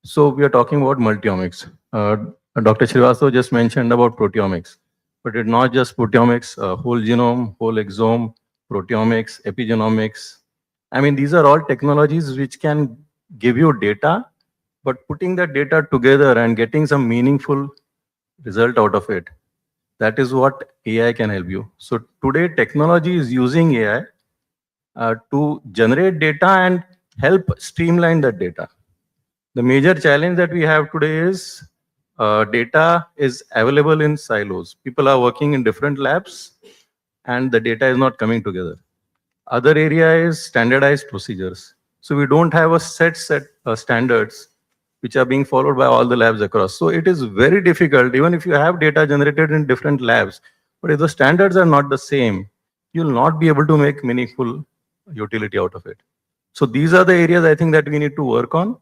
So we are talking about multiomics. Dr. Srivastava just mentioned about proteomics, but it's not just proteomics, whole genome, whole exome, proteomics, epigenomics. I mean, these are all technologies which can give you data, but putting that data together and getting some meaningful result out of it, that is what AI can help you. So today, technology is using AI to generate data and help streamline that data. The major challenge that we have today is data is available in silos. People are working in different labs and the data is not coming together. Other area is standardized procedures. So we don't have a set standards which are being followed by all the labs across. So it is very difficult, even if you have data generated in different labs, but if the standards are not the same, you'll not be able to make meaningful utility out of it. So these are the areas I think that we need to work on,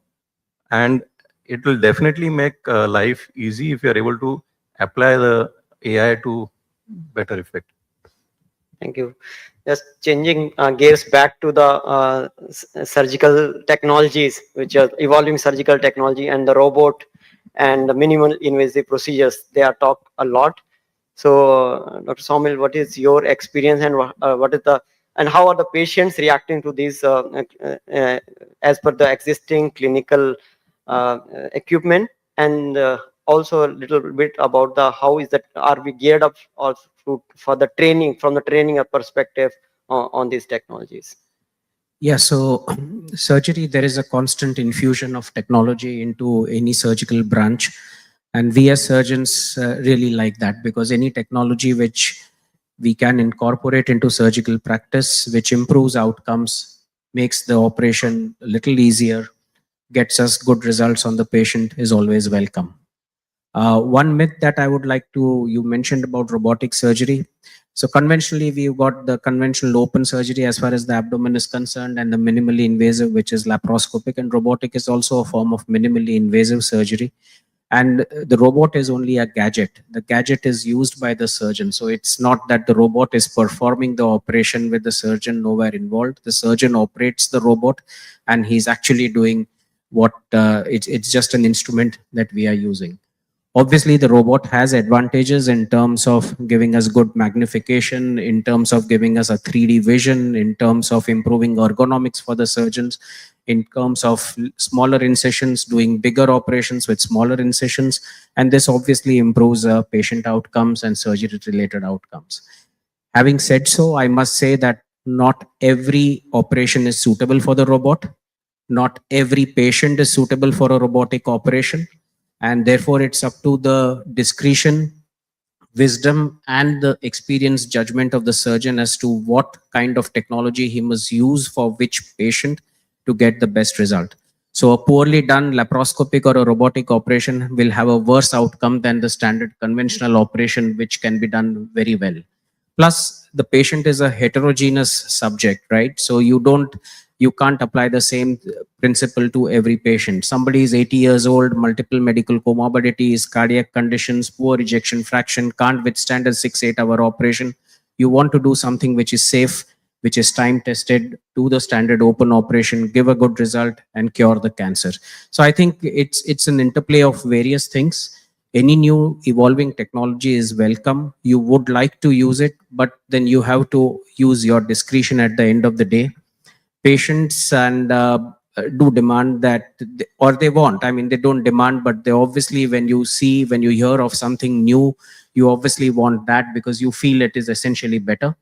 and it will definitely make life easy if you are able to apply the AI to better effect. Thank you. Just changing gears back to the surgical technologies, which are evolving surgical technology and the robot and the minimal invasive procedures. They are talked a lot. So, Dr. Somil, what is your experience, and what is the, and how are the patients reacting to these as per the existing clinical equipment, and also a little bit about the how is that, are we geared up also for the training, from the training perspective on these technologies? Yeah, so surgery, there is a constant infusion of technology into any surgical branch. And we as surgeons really like that, because any technology which we can incorporate into surgical practice, which improves outcomes, makes the operation a little easier, gets us good results on the patient, is always welcome. One myth that I would like to, you mentioned about robotic surgery. So conventionally, we've got the conventional open surgery as far as the abdomen is concerned, and the minimally invasive, which is laparoscopic, and robotic is also a form of minimally invasive surgery. And the robot is only a gadget. The gadget is used by the surgeon. So it's not that the robot is performing the operation with the surgeon nowhere involved. The surgeon operates the robot, and he's actually doing what, it's just an instrument that we are using. Obviously, the robot has advantages in terms of giving us good magnification, in terms of giving us a 3D vision, in terms of improving ergonomics for the surgeons, in terms of smaller incisions, doing bigger operations with smaller incisions. And this obviously improves patient outcomes and surgery-related outcomes. Having said so, I must say that not every operation is suitable for the robot. Not every patient is suitable for a robotic operation. And therefore, it's up to the discretion, wisdom, and the experience judgment of the surgeon as to what kind of technology he must use for which patient to get the best result. So a poorly done laparoscopic or a robotic operation will have a worse outcome than the standard conventional operation, which can be done very well. Plus, the patient is a heterogeneous subject, right? So you can't apply the same principle to every patient. Somebody is 80 years old, multiple medical comorbidities, cardiac conditions, poor ejection fraction, can't withstand a 6-8 hour operation. You want to do something which is safe, which is time tested, do the standard open operation, give a good result, and cure the cancer. So I think it's an interplay of various things. Any new evolving technology is welcome. You would like to use it, but then you have to use your discretion at the end of the day. Patients and do demand that, or they want, I mean, they don't demand, but they obviously, when you hear of something new, you obviously want that because you feel it is essentially better.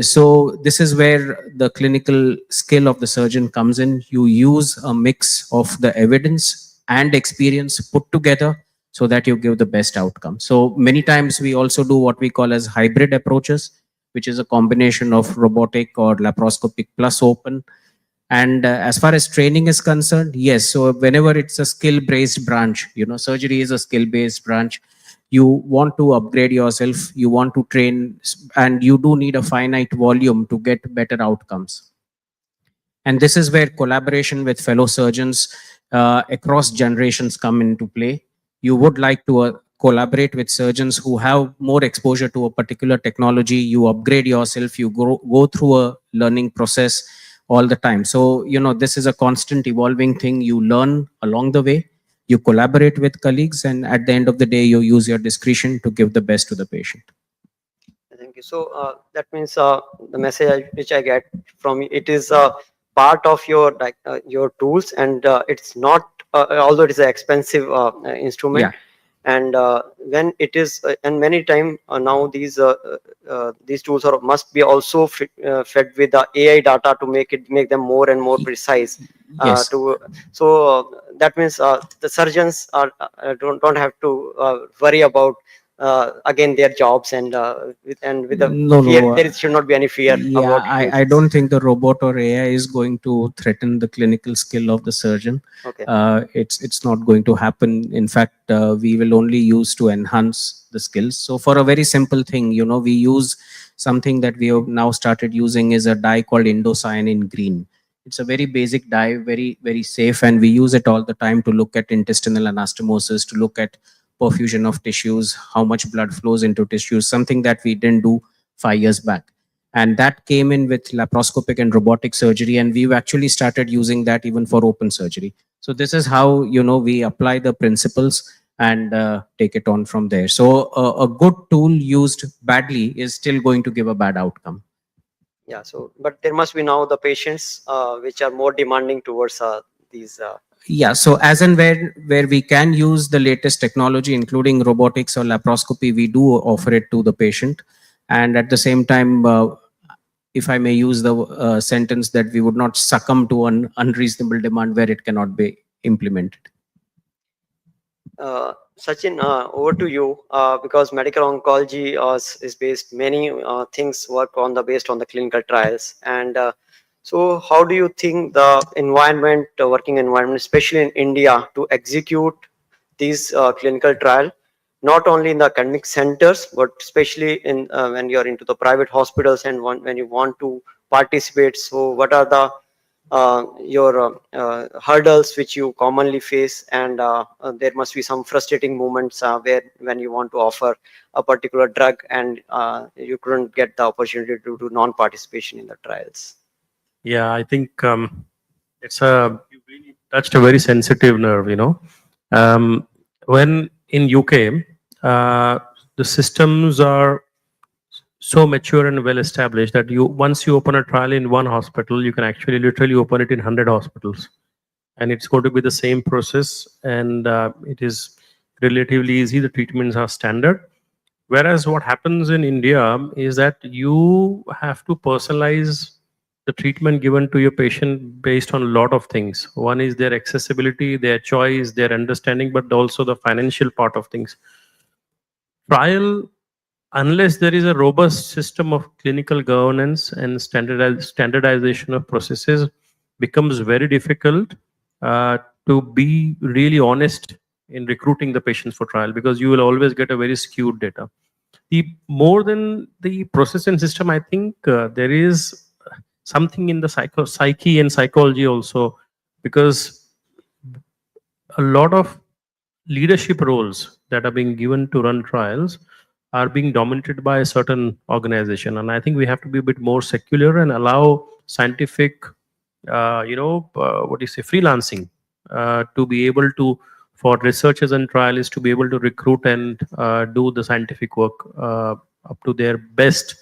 So this is where the clinical skill of the surgeon comes in. You use a mix of the evidence and experience put together so that you give the best outcome. So many times we also do what we call as hybrid approaches, which is a combination of robotic or laparoscopic plus open. And as far as training is concerned, yes. So whenever it's a skill-based branch, surgery is a skill-based branch. You want to upgrade yourself, you want to train, and you do need a finite volume to get better outcomes. And this is where collaboration with fellow surgeons across generations come into play. You would like to collaborate with surgeons who have more exposure to a particular technology. You upgrade yourself, you go through a learning process all the time. So, this is a constant evolving thing. You learn along the way, you collaborate with colleagues, and at the end of the day, you use your discretion to give the best to the patient. Thank you. So that means the message which I get from it is part of your tools, and it's not although it is an expensive instrument. Yeah. And when it is and many time now these tools must be also fed with the AI data to make them more and more precise. Yes. So that means the surgeons don't have to worry about again their jobs, and with the No, fear, no. there should not be any fear Yeah, about I don't think the robot or AI is going to threaten the clinical skill of the surgeon. Okay. It's not going to happen. In fact, we will only use to enhance the skills. So for a very simple thing, we use something that we have now started using is a dye called indocyanine green. It's a very basic dye, very, very safe, and we use it all the time to look at intestinal anastomosis, to look at perfusion of tissues, how much blood flows into tissues, something that we didn't do 5 years back. And that came in with laparoscopic and robotic surgery, and we've actually started using that even for open surgery. So this is how we apply the principles and take it on from there. So a good tool used badly is still going to give a bad outcome. Yeah. So, but there must be now the patients which are more demanding towards these. Yeah, so as and where we can use the latest technology, including robotics or laparoscopy, we do offer it to the patient. And at the same time, if I may use the sentence, that we would not succumb to an unreasonable demand where it cannot be implemented. Sachin, over to you, because medical oncology is based, many things work on based on the clinical trials. And so how do you think the environment, working environment, especially in India, to execute these clinical trial, not only in the academic centers, but especially in when you're into the private hospitals and when you want to participate? So what are the your hurdles which you commonly face, and there must be some frustrating moments where when you want to offer a particular drug and you couldn't get the opportunity to do non-participation in the trials? Yeah, I think you really touched a very sensitive nerve. When in UK, the systems are so mature and well established that once you open a trial in one hospital, you can actually literally open it in 100 hospitals, and it's going to be the same process, and it is relatively easy. The treatments are standard. Whereas what happens in India is that you have to personalize the treatment given to your patient based on a lot of things. One is their accessibility, their choice, their understanding, but also the financial part of things. Trial, unless there is a robust system of clinical governance and standardization of processes, becomes very difficult to be really honest in recruiting the patients for trial, because you will always get a very skewed data. More than the process and system, I think there is something in the psyche and psychology also, because a lot of leadership roles that are being given to run trials are being dominated by a certain organization, and I think we have to be a bit more secular and allow scientific freelancing to be able to, for researchers and trialists, to be able to recruit and do the scientific work up to their best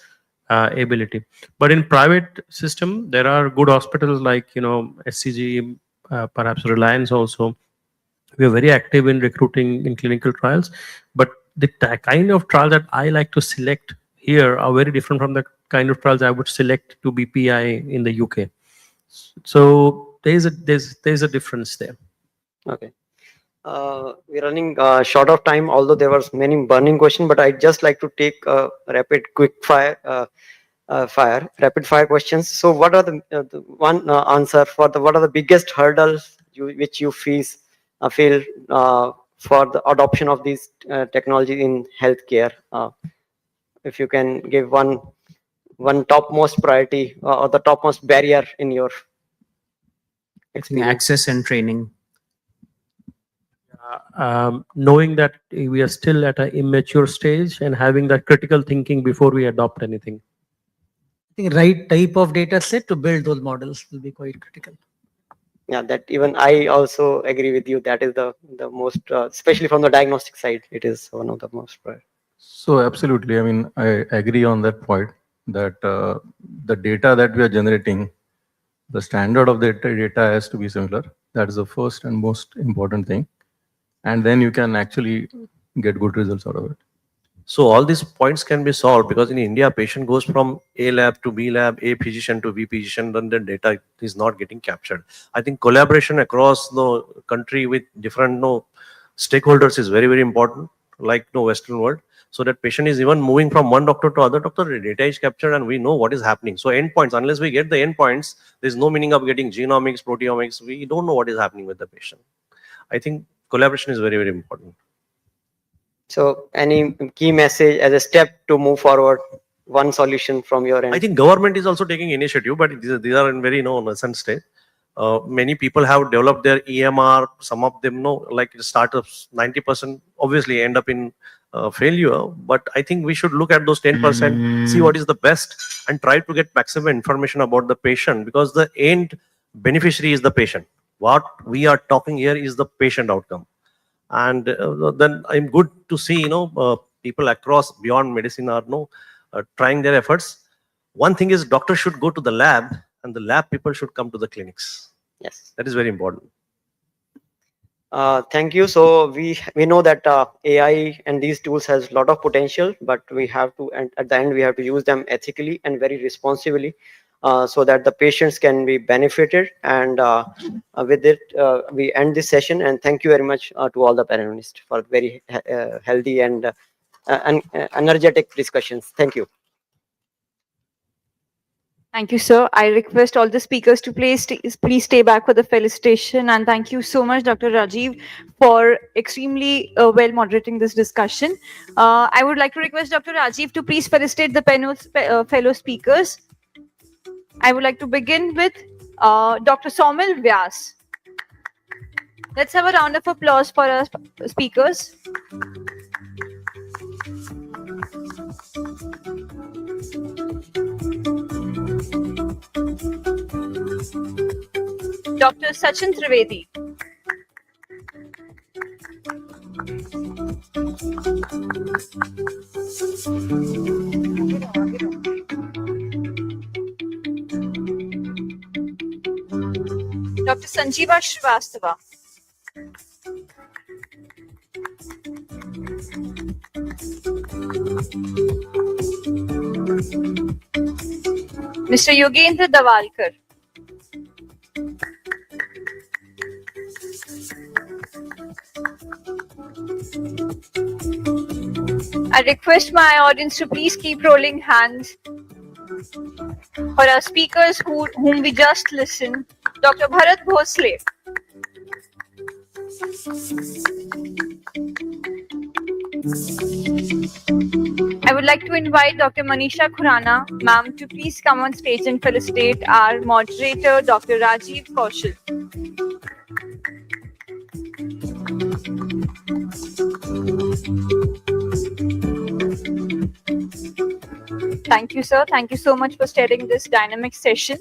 ability. But in private system, there are good hospitals like SCG, perhaps Reliance also. We are very active in recruiting in clinical trials, but the kind of trials that I like to select here are very different from the kind of trials I would select to be PI in the UK. So there's a difference there. Okay. We're running short of time, although there was many burning questions, but I'd just like to take rapid fire questions. So what are the one answer for what are the biggest hurdles which you feel for the adoption of these technology in healthcare? If you can give one topmost priority or the topmost barrier in your experience. Access and training. Knowing that we are still at an immature stage and having that critical thinking before we adopt anything. I think right type of data set to build those models will be quite critical. Yeah, that even I also agree with you. That is the most, especially from the diagnostic side, it is one of the most priority. So absolutely, I mean, I agree on that point, that the data that we are generating, the standard of the data has to be similar. That is the first and most important thing. And then you can actually get good results out of it. So all these points can be solved because in India, a patient goes from A lab to B lab, A physician to B physician, then the data is not getting captured. I think collaboration across the country with different stakeholders is very, very important, like Western world. So that patient is even moving from one doctor to other doctor, the data is captured and we know what is happening. So endpoints, unless we get the endpoints, there's no meaning of getting genomics, proteomics. We don't know what is happening with the patient. I think collaboration is very, very important. So any key message as a step to move forward, one solution from your end? I think government is also taking initiative, but these are in very nascent state. Many people have developed their EMR. Some of them know, like startups, 90% obviously end up in failure. But I think we should look at those 10%, see what is the best, and try to get maximum information about the patient, because the end beneficiary is the patient. What we are talking here is the patient outcome. And then I'm good to see, people across beyond medicine are trying their efforts. One thing is doctors should go to the lab and the lab people should come to the clinics. Yes. That is very important. Thank you. So we know that AI and these tools has a lot of potential, but we have to, and at the end, we have to use them ethically and very responsibly, so that the patients can be benefited. And with it, we end this session. And thank you very much to all the panelists for very healthy and energetic discussions. Thank you. Thank you, sir. I request all the speakers to please stay back for the felicitation. And thank you so much, Dr. Rajiv, for extremely well moderating this discussion. I would like to request Dr. Rajiv to please felicitate the fellow speakers. I would like to begin with Dr. Saumil Vyas. Let's have a round of applause for our speakers. Dr. Sachin Trivedi. Dr. Sanjeeva Shrivastava. Mr. Yogendra Dawalkar. I request my audience to please keep rolling hands for our speakers whom we just listened. Dr. Bharat Bhosle. I would like to invite Dr. Manisha Khurana, ma'am, to please come on stage and felicitate our moderator, Dr. Rajiv Kaushal. Thank you, sir. Thank you so much for steering this dynamic session.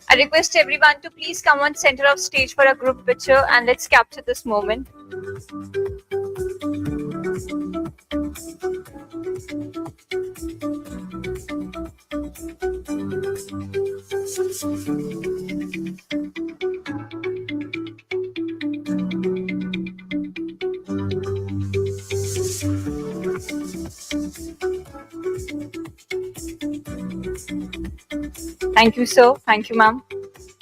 I request everyone to please come on center of stage for a group picture, and let's capture this moment. Thank you, sir. Thank you, ma'am.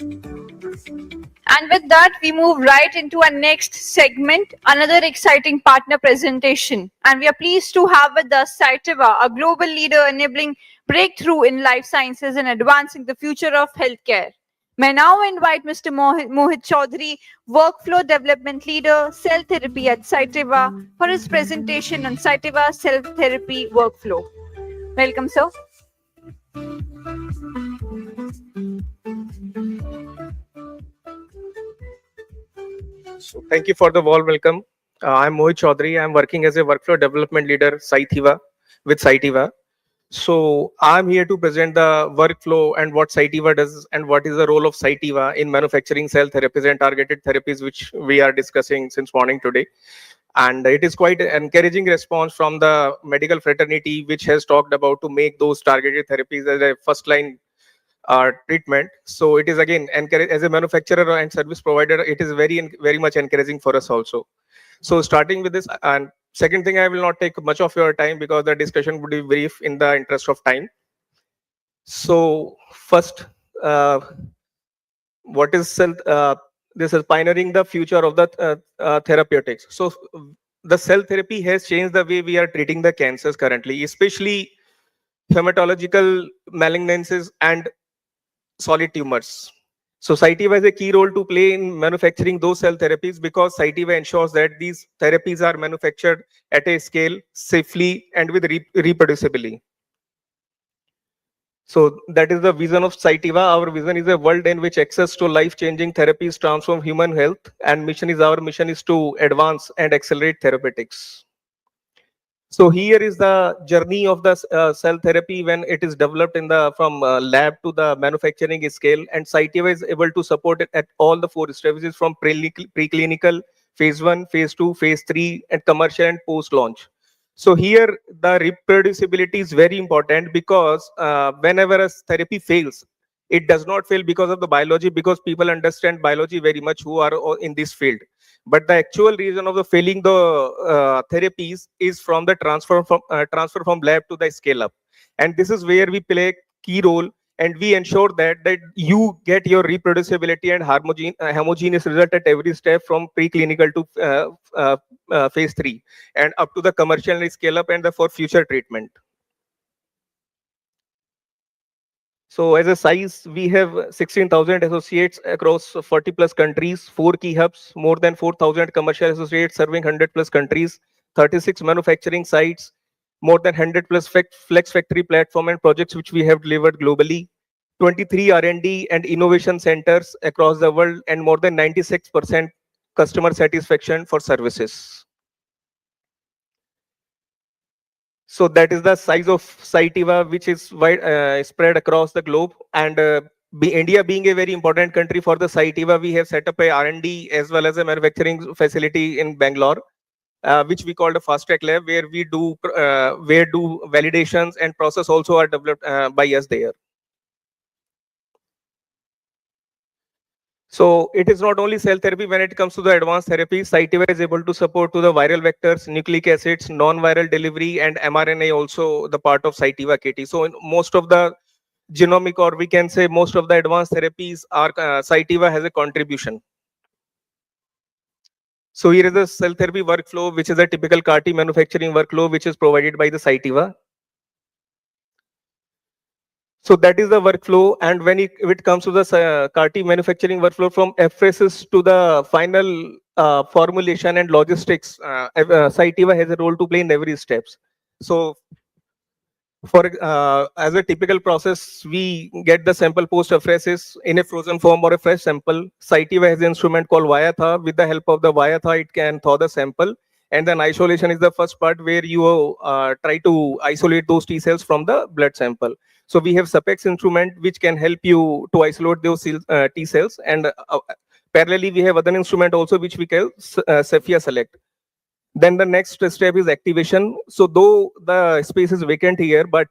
And with that, we move right into our next segment, another exciting partner presentation. And we are pleased to have with us Cytiva, a global leader enabling breakthrough in life sciences and advancing the future of healthcare. May I now invite Mr. Mohit Chaudhary, Workflow Development Leader, Cell Therapy at Cytiva, for his presentation on Cytiva Cell Therapy Workflow. Welcome, sir. So thank you for the warm welcome. I'm Mohit Chaudhary. I'm working as a workflow development leader with Cytiva. So I'm here to present the workflow and what Cytiva does and what is the role of Cytiva in manufacturing cell therapies and targeted therapies, which we are discussing since morning today. And it is quite an encouraging response from the medical fraternity, which has talked about to make those targeted therapies as a first line treatment. So it is again as a manufacturer and service provider, it is very much encouraging for us also. So starting with this, and second thing, I will not take much of your time because the discussion would be brief in the interest of time. So first, what is cell? This is pioneering the future of the therapeutics. So the cell therapy has changed the way we are treating the cancers currently, especially hematological malignancies and solid tumors. So Cytiva has a key role to play in manufacturing those cell therapies because Cytiva ensures that these therapies are manufactured at a scale safely and with reproducibly. So that is the vision of Cytiva. Our vision is a world in which access to life-changing therapies transform human health, and our mission is to advance and accelerate therapeutics. So here is the journey of the cell therapy when it is developed in the from lab to the manufacturing scale, and Cytiva is able to support it at all the 4 stages from preclinical, phase 1, phase 2, phase 3, and commercial and post-launch. So here the reproducibility is very important because whenever a therapy fails, it does not fail because of the biology, because people understand biology very much who are in this field. But the actual reason of the failing the therapies is from the transfer from lab to the scale up, and this is where we play a key role, and we ensure that you get your reproducibility and homogeneous result at every step from preclinical to phase 3 and up to the commercial scale up and for future treatment. So as a size, we have 16,000 associates across 40 plus countries, 4 key hubs, more than 4,000 commercial associates serving 100 plus countries, 36 manufacturing sites, more than 100 plus flex factory platform and projects which we have delivered globally, 23 R&D and innovation centers across the world, and more than 96% customer satisfaction for services. So that is the size of Cytiva, which is wide, spread across the globe. And India being a very important country for the Cytiva, we have set up a R&D as well as a manufacturing facility in Bangalore, which we call the fast track lab, where we do validations and process also are developed by us there. So it is not only cell therapy when it comes to the advanced therapy. Cytiva is able to support to the viral vectors, nucleic acids, non-viral delivery, and mRNA also the part of Cytiva KT. So in most of the genomic, or we can say most of the advanced therapies are Cytiva has a contribution. So here is the cell therapy workflow, which is a typical CAR-T manufacturing workflow, which is provided by the Cytiva. So that is the workflow, and when it comes to the CAR-T manufacturing workflow from apheresis to the final formulation and logistics, Cytiva has a role to play in every steps. So for as a typical process, we get the sample post apheresis in a frozen form or a fresh sample. Cytiva has an instrument called Viatha. With the help of the Viatha, it can thaw the sample. And then isolation is the first part where you try to isolate those T cells from the blood sample. So we have Supex instrument which can help you to isolate those T cells, and parallelly we have other instrument also which we call Cephia Select. Then the next step is activation. So though the space is vacant here, but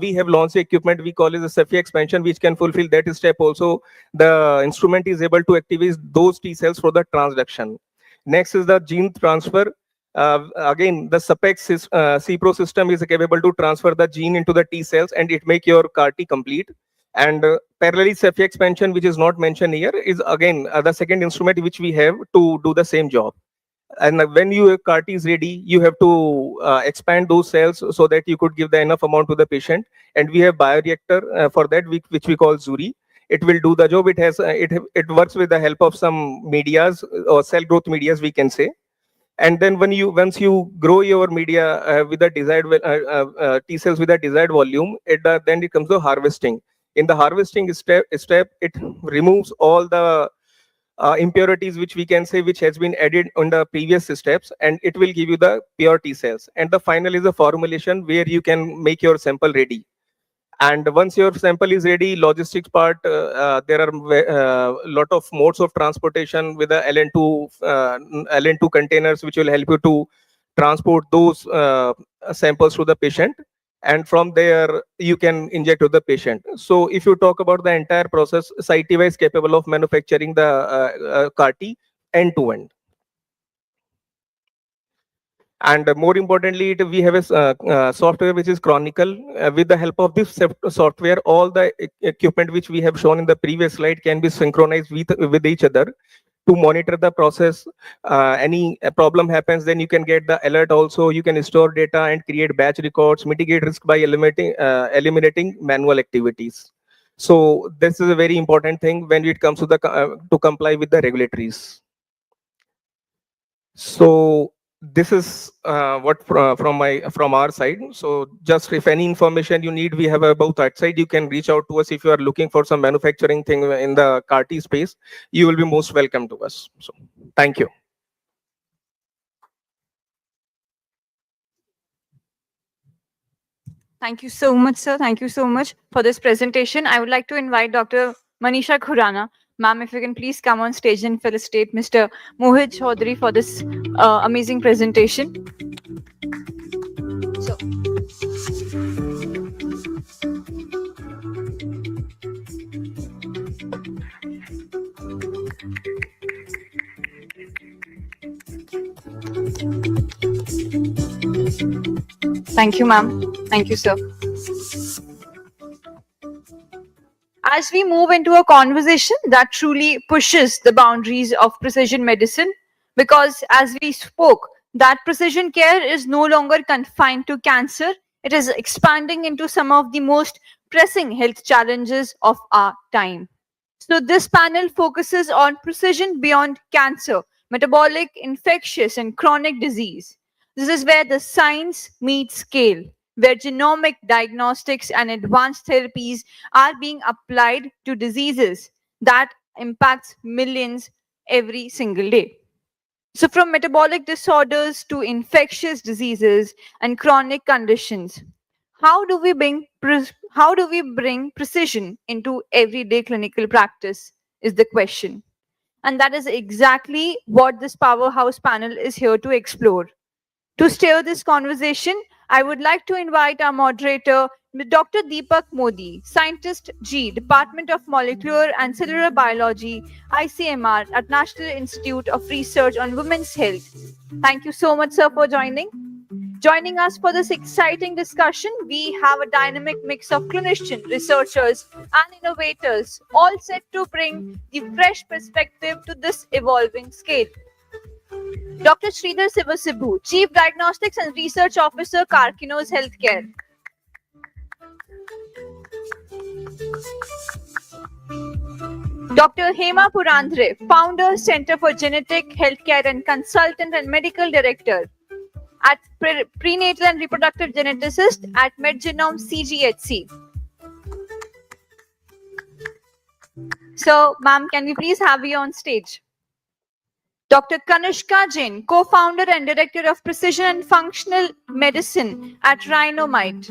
we have launched equipment we call it the Cephia expansion, which can fulfill that step also. The instrument is able to activate those T cells for the transduction. Next is the gene transfer. Again, the Supex CPRO system is capable to transfer the gene into the T cells, and it make your CAR-T complete. And parallelly, Cephia expansion, which is not mentioned here, is again the second instrument which we have to do the same job. And when your CAR-T is ready, you have to expand those cells so that you could give the enough amount to the patient. And we have bioreactor for that, which we call Zuri. It will do the job. It has it works with the help of some medias or cell growth medias, we can say. And then once you grow your media with the desired T cells with the desired volume, then it comes to harvesting. In the harvesting step, it removes all the impurities which we can say which has been added on the previous steps, and it will give you the pure T cells. And the final is the formulation where you can make your sample ready. And once your sample is ready, logistics part, there are a lot of modes of transportation with the LN2 containers, which will help you to transport those samples to the patient. And from there, you can inject to the patient. So if you talk about the entire process, Cytiva is capable of manufacturing the CAR-T end-to-end. And more importantly, we have a software which is Chronicle. With the help of this software, all the equipment which we have shown in the previous slide can be synchronized with each other to monitor the process. Any problem happens, then you can get the alert also. You can store data and create batch records, mitigate risk by eliminating manual activities. So this is a very important thing when it comes to the to comply with the regulatories. So this is what from our side. So just if any information you need, we have about that side. You can reach out to us if you are looking for some manufacturing thing in the CAR-T space. You will be most welcome to us. So thank you. Thank you so much, sir. Thank you so much for this presentation. I would like to invite Dr. Manisha Khurana. Ma'am, if you can please come on stage and felicitate Mr. Mohit Chaudhary for this amazing presentation. So, thank you, ma'am. Thank you, sir. As we move into a conversation that truly pushes the boundaries of precision medicine, because as we spoke, that precision care is no longer confined to cancer, it is expanding into some of the most pressing health challenges of our time. So this panel focuses on precision beyond cancer, metabolic, infectious, and chronic disease. This is where the science meets scale, where genomic diagnostics and advanced therapies are being applied to diseases that impacts millions every single day. So from metabolic disorders to infectious diseases and chronic conditions, how do we bring precision into everyday clinical practice is the question. And that is exactly what this powerhouse panel is here to explore. To steer this conversation, I would like to invite our moderator, Dr. Deepak Modi, Scientist G, Department of Molecular and Cellular Biology, ICMR at National Institute of Research on Women's Health. Thank you so much, sir, for joining. Joining us for this exciting discussion, we have a dynamic mix of clinicians, researchers, and innovators, all set to bring the fresh perspective to this evolving scale. Dr. Sridhar Sivasibhu, Chief Diagnostics and Research Officer, Karkinos Healthcare. Dr. Hema Purandre, Founder, Center for Genetic Healthcare and Consultant and Medical Director at Prenatal and Reproductive Geneticist at MedGenome CGHC. So, ma'am, can we please have you on stage? Dr. Kanishka Jain, co-founder and director of Precision and Functional Medicine at Rhinomite.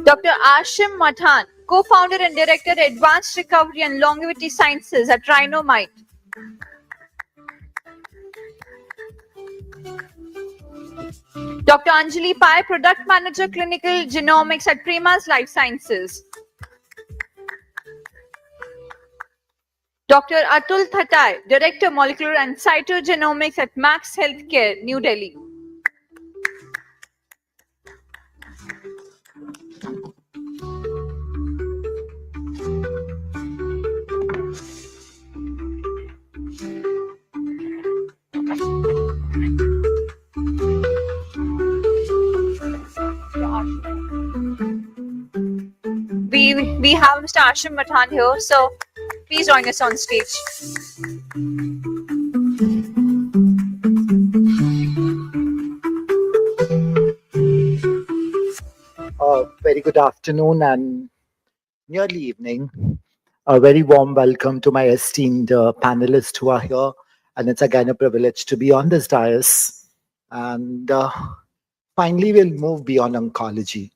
Dr. Ashim Mathan, co-founder and director at Advanced Recovery and Longevity Sciences at Rhinomite. Dr. Anjali Pai, Product Manager, Clinical Genomics at Premas Life Sciences. Dr. Atul Thatai, Director, Molecular and Cytogenomics at Max Healthcare, New Delhi. We have Mr. Ashim Mathan here, so please join us on stage. Very good afternoon and nearly evening. A very warm welcome to my esteemed panelists who are here. And it's again a privilege to be on this dais. And finally, we'll move beyond oncology.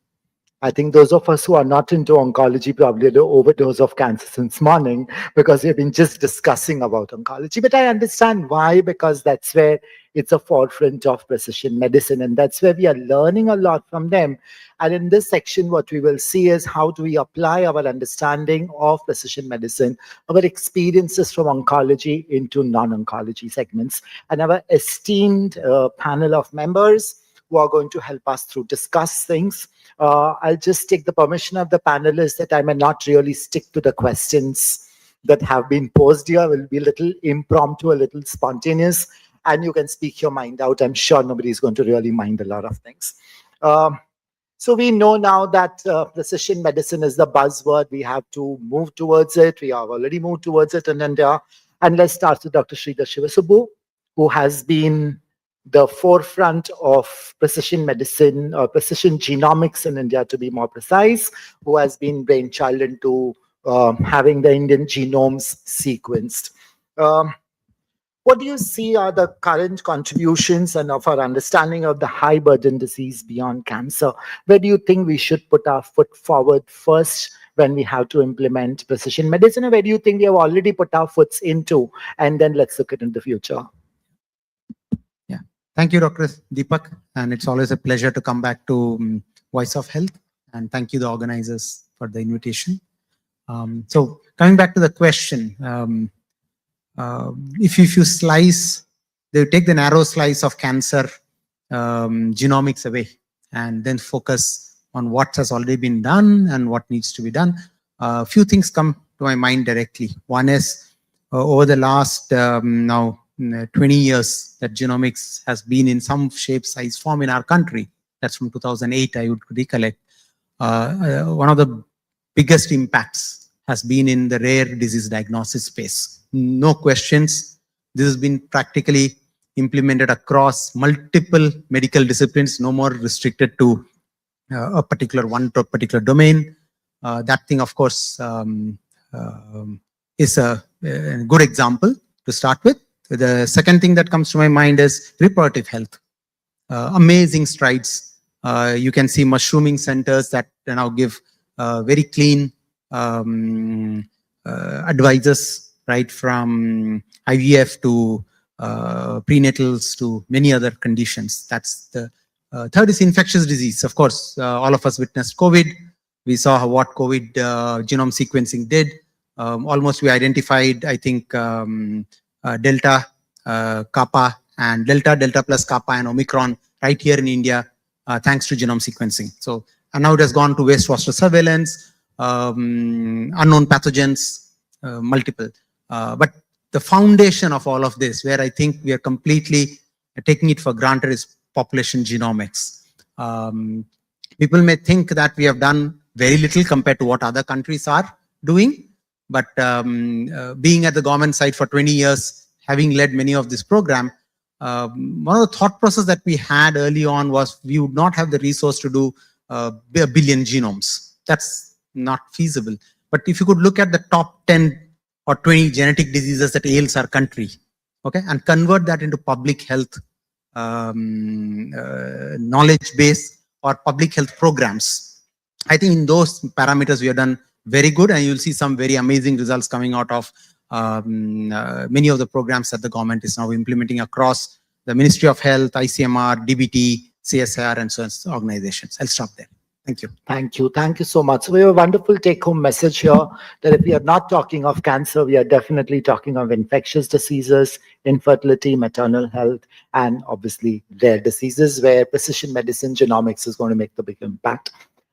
I think those of us who are not into oncology probably had an overdose of cancer since morning because we've been just discussing about oncology. But I understand why, because that's where it's a forefront of precision medicine, and that's where we are learning a lot from them. And in this section, what we will see is how do we apply our understanding of precision medicine, our experiences from oncology into non-oncology segments. And our esteemed panel of members who are going to help us through discuss things. I'll just take the permission of the panelists that I may not really stick to the questions that have been posed here. Will be a little impromptu, a little spontaneous, and you can speak your mind out. I'm sure nobody's going to really mind a lot of things. So we know now that precision medicine is the buzzword. We have to move towards it. We have already moved towards it in India. And let's start with Dr. Sridhar Shivasubbu, who has been the forefront of precision medicine, or precision genomics in India, to be more precise, who has been brainchild into having the Indian genomes sequenced. What do you see are the current contributions and of our understanding of the high burden disease beyond cancer? Where do you think we should put our foot forward first when we have to implement precision medicine? Or where do you think we have already put our foots into, and then let's look at in the future? Yeah, thank you, Dr. Deepak. And it's always a pleasure to come back to Voice of Health. And thank you, the organizers, for the invitation. So coming back to the question, if you slice, they take the narrow slice of cancer genomics away and then focus on what has already been done and what needs to be done. A few things come to my mind directly. One is over the last now 20 years that genomics has been in some shape, size, form in our country. That's from 2008, I would recollect. One of the biggest impacts has been in the rare disease diagnosis space. No questions. This has been practically implemented across multiple medical disciplines, no more restricted to a particular domain. That thing, of course, is a good example to start with. The second thing that comes to my mind is reproductive health. Amazing strides. You can see mushrooming centers that now give very clean advices, right, from IVF to prenatals to many other conditions. That's the third is infectious disease. Of course, all of us witnessed COVID. We saw what COVID genome sequencing did. Almost we identified, I think, Delta, Kappa, and Delta plus Kappa and Omicron right here in India, thanks to genome sequencing. So, and now it has gone to waste foster surveillance, unknown pathogens, multiple. But the foundation of all of this, where I think we are completely taking it for granted, is population genomics. People may think that we have done very little compared to what other countries are doing, but being at the government side for 20 years, having led many of this program, one of the thought process that we had early on was we would not have the resource to do a billion genomes. That's not feasible. But if you could look at the top 10 or 20 genetic diseases that ails our country, okay, and convert that into public health knowledge base or public health programs, I think in those parameters we have done very good, and you'll see some very amazing results coming out of many of the programs that the government is now implementing across the Ministry of Health, ICMR, DBT, CSIR, and so on organizations. I'll stop there. Thank you. Thank you. Thank you so much. So we have a wonderful take-home message here that if we are not talking of cancer, we are definitely talking of infectious diseases, infertility, maternal health, and obviously rare diseases where precision medicine genomics is going to make the big impact.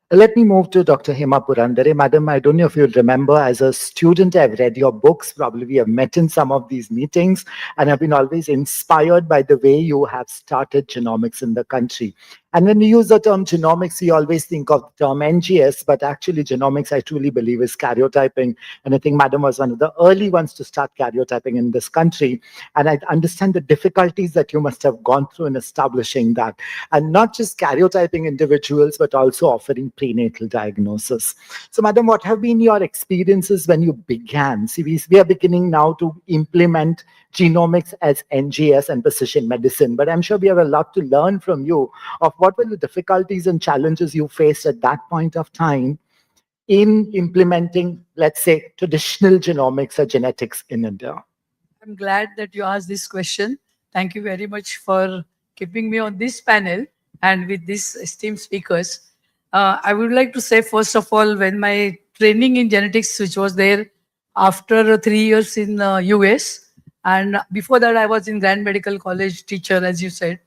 Let me move to Dr. Hema Purandare. Madam, I don't know if you remember, as a student, I've read your books. Probably we have met in some of these meetings, and I've been always inspired by the way you have started genomics in the country. And when you use the term genomics, you always think of the term NGS, but actually genomics, I truly believe, is karyotyping. And I think Madam was one of the early ones to start karyotyping in this country. And I understand the difficulties that you must have gone through in establishing that. And not just karyotyping individuals, but also offering prenatal diagnosis. So Madam, what have been your experiences when you began? See, we are beginning now to implement genomics as NGS and precision medicine, but I'm sure we have a lot to learn from you of what were the difficulties and challenges you faced at that point of time in implementing, let's say, traditional genomics or genetics in India. I'm glad that you asked this question. Thank you very much for keeping me on this panel and with these esteemed speakers. I would like to say, first of all, when my training in genetics, which was there after 3 years in US, and before that I was in Grand Medical College teacher, as you said.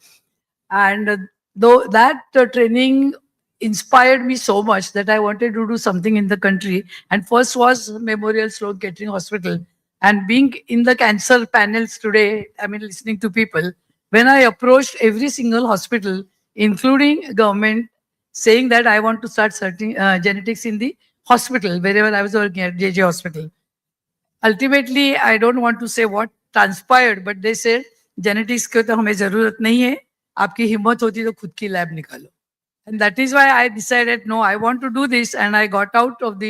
And Though that training inspired me so much that I wanted to do something in the country. And first was Memorial Sloan Kettering Hospital. And being in the cancer panels today, I mean, listening to people, when I approached every single hospital, including government, saying that I want to start genetics in the hospital, wherever I was working at JJ Hospital. Ultimately, I don't want to say what transpired, but they said, genetics की तो हमें ज़रूरत नहीं है, आपकी हिम्मत होती तो खुद की lab निकालो. And that is why I decided, no, I want to do this. And I got out of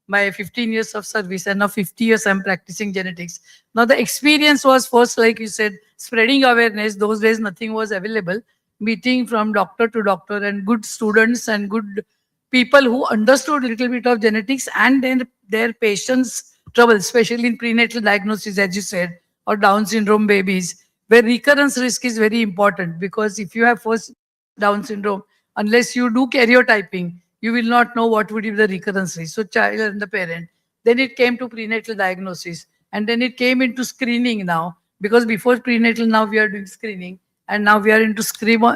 my 15 years of service, and now 50 years I'm practicing genetics. Now the experience was first, like you said, spreading awareness. Those days nothing was available. Meeting from doctor to doctor and good students and good people who understood a little bit of genetics and then their patients' trouble, especially in prenatal diagnosis, as you said, or Down syndrome babies, where recurrence risk is very important, because if you have first Down syndrome, unless you do karyotyping, you will not know what would be the recurrence risk. So child and the parent. Then it came to prenatal diagnosis, and then it came into screening now, because before prenatal, now we are doing screening, and now we are into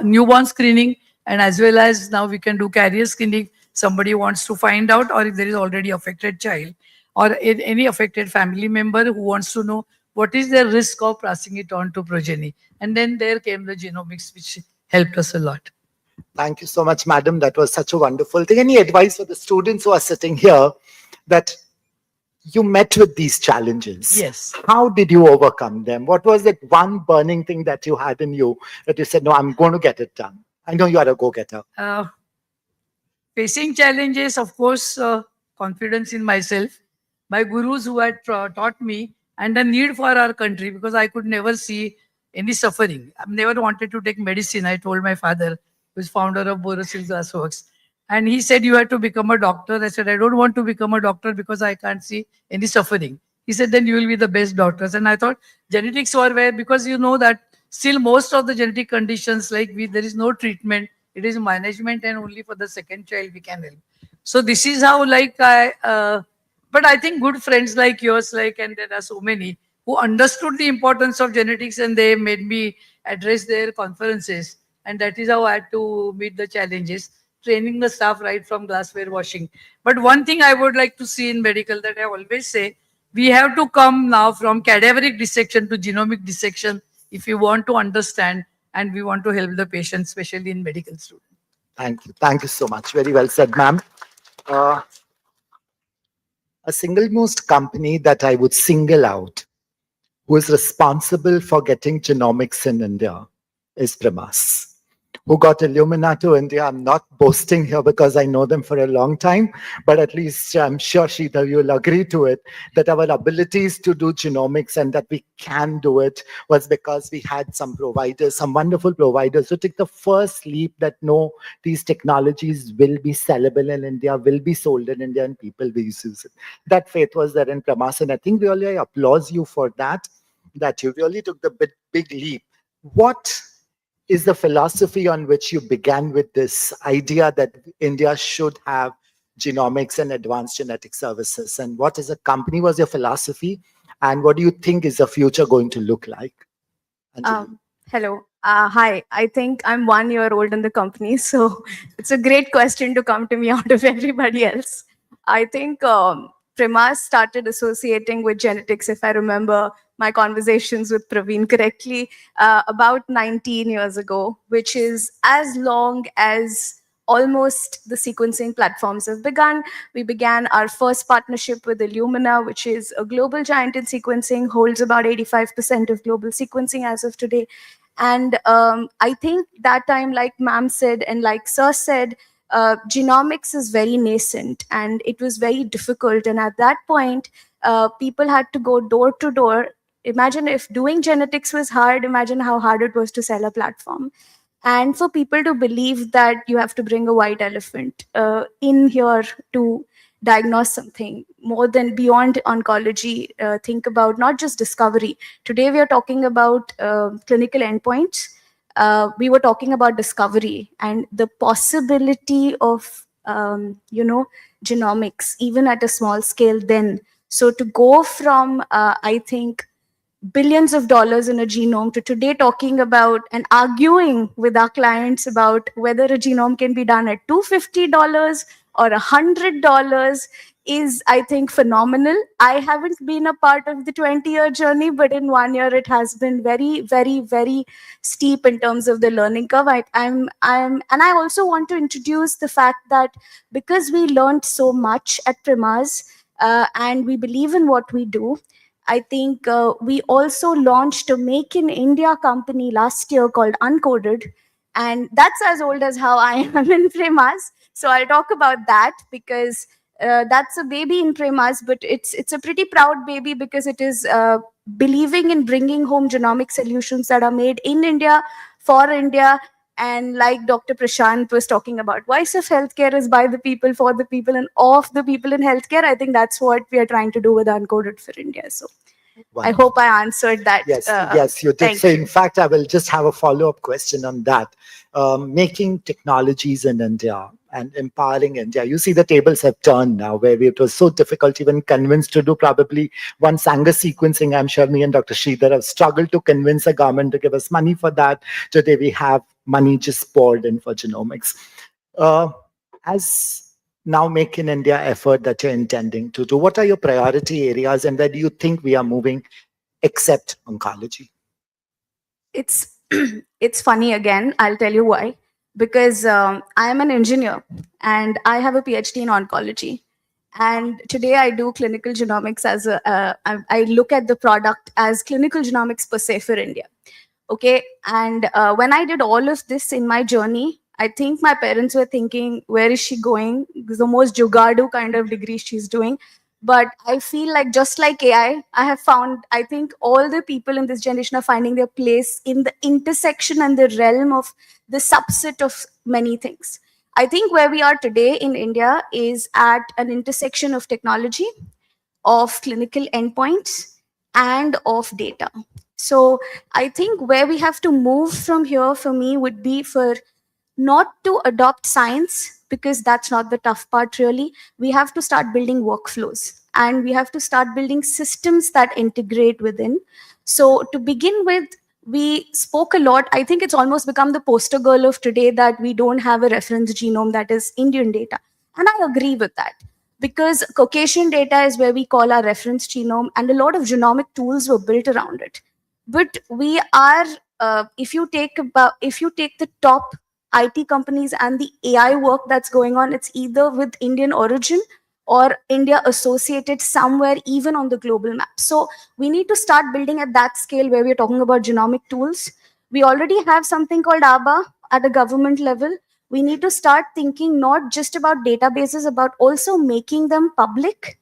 newborn screening, and as well as now we can do carrier screening. Somebody wants to find out, or if there is already affected child, or any affected family member who wants to know what is the risk of passing it on to progeny. And then there came the genomics, which helped us a lot. Thank you so much, madam. That was such a wonderful thing. Any advice for the students who are sitting here that you met with these challenges? Yes. How did you overcome them? What was that one burning thing that you had in you that you said, no, I'm going to get it done? I know you are a go-getter. Facing challenges, of course, confidence in myself, my gurus who had taught me, and the need for our country, because I could never see any suffering. I've never wanted to take medicine. I told my father, who is founder of Borosil Glassworks. And he said, you have to become a doctor. I said, I don't want to become a doctor because I can't see any suffering. He said, then you will be the best doctors. And I thought genetics were where, because you know that still most of the genetic conditions, like there is no treatment. It is management, and only for the second child we can help. So this is how, like, but I think good friends like yours, and there are so many who understood the importance of genetics, and they made me address their conferences. And that is how I had to meet the challenges, training the staff right from glassware washing. But one thing I would like to see in medical, that I always say, we have to come now from cadaveric dissection to genomic dissection if you want to understand and we want to help the patient, especially in medical students. Thank you. Thank you so much. Very well said, ma'am. A single most company that I would single out who is responsible for getting genomics in India is Premas, who got Illumina to India. I'm not boasting here because I know them for a long time, but at least I'm sure, Sheetal, you'll agree to it, that our abilities to do genomics and that we can do it was because we had some providers, some wonderful providers who took the first leap that no, these technologies will be sellable in India, will be sold in India, and people will use it. That faith was there in Pramas, and I think really I applaud you for that, that you really took the big leap. What is the philosophy on which you began with this idea that India should have genomics and advanced genetic services? And what as a company was your philosophy? And what do you think is the future going to look like? Hello. Hi. I think I'm 1 year old in the company, so it's a great question to come to me out of everybody else. I think Premas started associating with genetics, if I remember my conversations with Praveen correctly, about 19 years ago, which is as long as almost the sequencing platforms have begun. We began our first partnership with Illumina, which is a global giant in sequencing, holds about 85% of global sequencing as of today. And I think that time, like ma'am said, and like sir said, genomics is very nascent and it was very difficult. And at that point, people had to go door to door. Imagine if doing genetics was hard, imagine how hard it was to sell a platform. And for people to believe that you have to bring a white elephant in here to diagnose something more than beyond oncology, think about not just discovery. Today we are talking about clinical endpoints. We were talking about discovery and the possibility of, genomics, even at a small scale then. So to go from, I think, billions of dollars in a genome to today talking about and arguing with our clients about whether a genome can be done at $250 or $100 is, I think, phenomenal. I haven't been a part of the 20-year journey, but in 1 year it has been very, very, very steep in terms of the learning curve. And I also want to introduce the fact that because we learned so much at Primas and we believe in what we do, I think we also launched a Make in India company last year called Uncoded. And that's as old as how I am in Primas. So I'll talk about that because that's a baby in Primas, but it's a pretty proud baby because it is believing in bringing home genomic solutions that are made in India, for India. And like Dr. Prashant was talking about, voice of healthcare is by the people, for the people, and of the people in healthcare. I think that's what we are trying to do with Uncoded for India. So I hope I answered that. Yes, yes, you did. So in fact, I will just have a follow-up question on that. Making technologies in India and empowering India. You see the tables have turned now, where it was so difficult even convinced to do probably one Sanger sequencing. I'm sure me and Dr. Sridhar have struggled to convince the government to give us money for that. Today we have money just poured in for genomics. As now Make in India effort that you're intending to do, what are your priority areas and where do you think we are moving except oncology? It's it's funny again. I'll tell you why. Because I am an engineer and I have a PhD in oncology. And today I do clinical genomics as I look at the product as clinical genomics per se for India. Okay. And when I did all of this in my journey, I think my parents were thinking, where is she going? It's the most jugadu kind of degree she's doing. But I feel like just like AI, I think all the people in this generation are finding their place in the intersection and the realm of the subset of many things. I think where we are today in India is at an intersection of technology, of clinical endpoints, and of data. So I think where we have to move from here for me would be for not to adopt science, because that's not the tough part really. We have to start building workflows and we have to start building systems that integrate within. So to begin with, we spoke a lot. I think it's almost become the poster girl of today that we don't have a reference genome that is Indian data. And I agree with that, because Caucasian data is where we call our reference genome, and a lot of genomic tools were built around it. But we are, if you take the top IT companies and the AI work that's going on, it's either with Indian origin or India associated somewhere, even on the global map. So we need to start building at that scale where we're talking about genomic tools. We already have something called ABA at the government level. We need to start thinking not just about databases, about also making them public.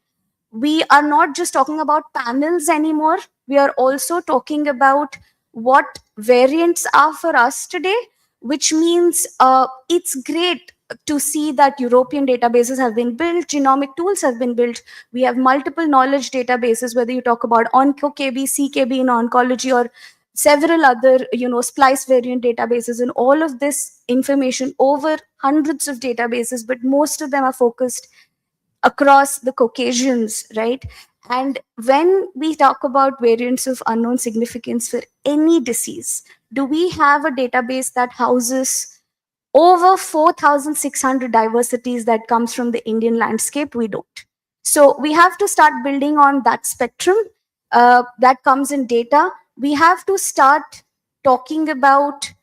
We are not just talking about panels anymore. We are also talking about what variants are for us today, which means it's great to see that European databases have been built, genomic tools have been built. We have multiple knowledge databases, whether you talk about OncoKB, CKB in oncology, or several other, splice variant databases, and all of this information over hundreds of databases, but most of them are focused across the Caucasians, right? And when we talk about variants of unknown significance for any disease, do we have a database that houses over 4,600 diversities that comes from the Indian landscape? We don't. So we have to start building on that spectrum that comes in data. We have to start talking about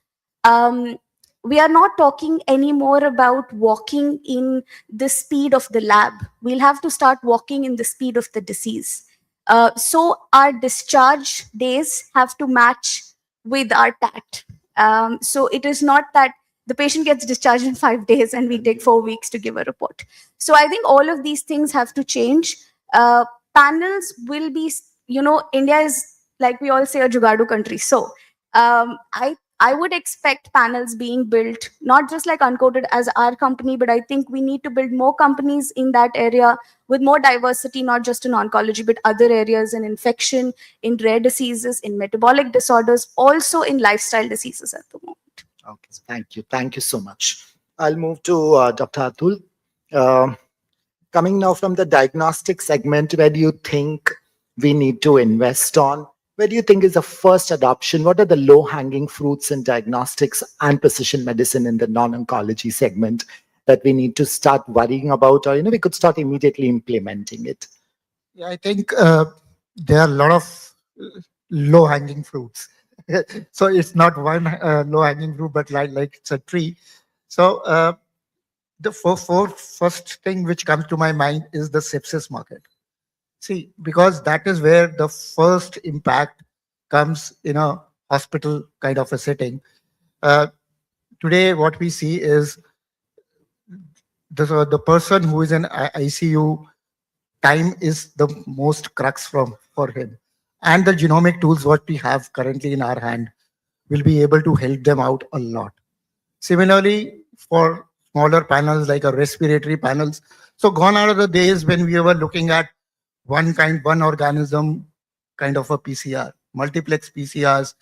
we are not talking anymore about walking in the speed of the lab. We'll have to start walking in the speed of the disease. So our discharge days have to match with our TAT. So it is not that the patient gets discharged in 5 days and we take 4 weeks to give a report. So I think all of these things have to change. Panels will be, India is, like we all say, a jugadu country. So I would expect panels being built, not just like Uncoded as our company, but I think we need to build more companies in that area with more diversity, not just in oncology, but other areas in infection, in rare diseases, in metabolic disorders, also in lifestyle diseases at the moment. Okay, thank you. Thank you so much. I'll move to Dr. Atul. Coming now from the diagnostic segment, where do you think we need to invest on? where do you think is the first adoption? What are the low-hanging fruits in diagnostics and precision medicine in the non-oncology segment that we need to start worrying about, or we could start immediately implementing it? Yeah, I think there are a lot of low-hanging fruits. So it's not one low-hanging fruit, but like it's a tree. So the first thing which comes to my mind is the sepsis market. See, because that is where the first impact comes in a hospital kind of a setting. Today, what we see is the person who is in ICU, time is the most crux for him. And the genomic tools what we have currently in our hand will be able to help them out a lot. Similarly, for smaller panels like a respiratory panels, so gone are the days when we were looking at one organism kind of a PCR. Multiplex PCRs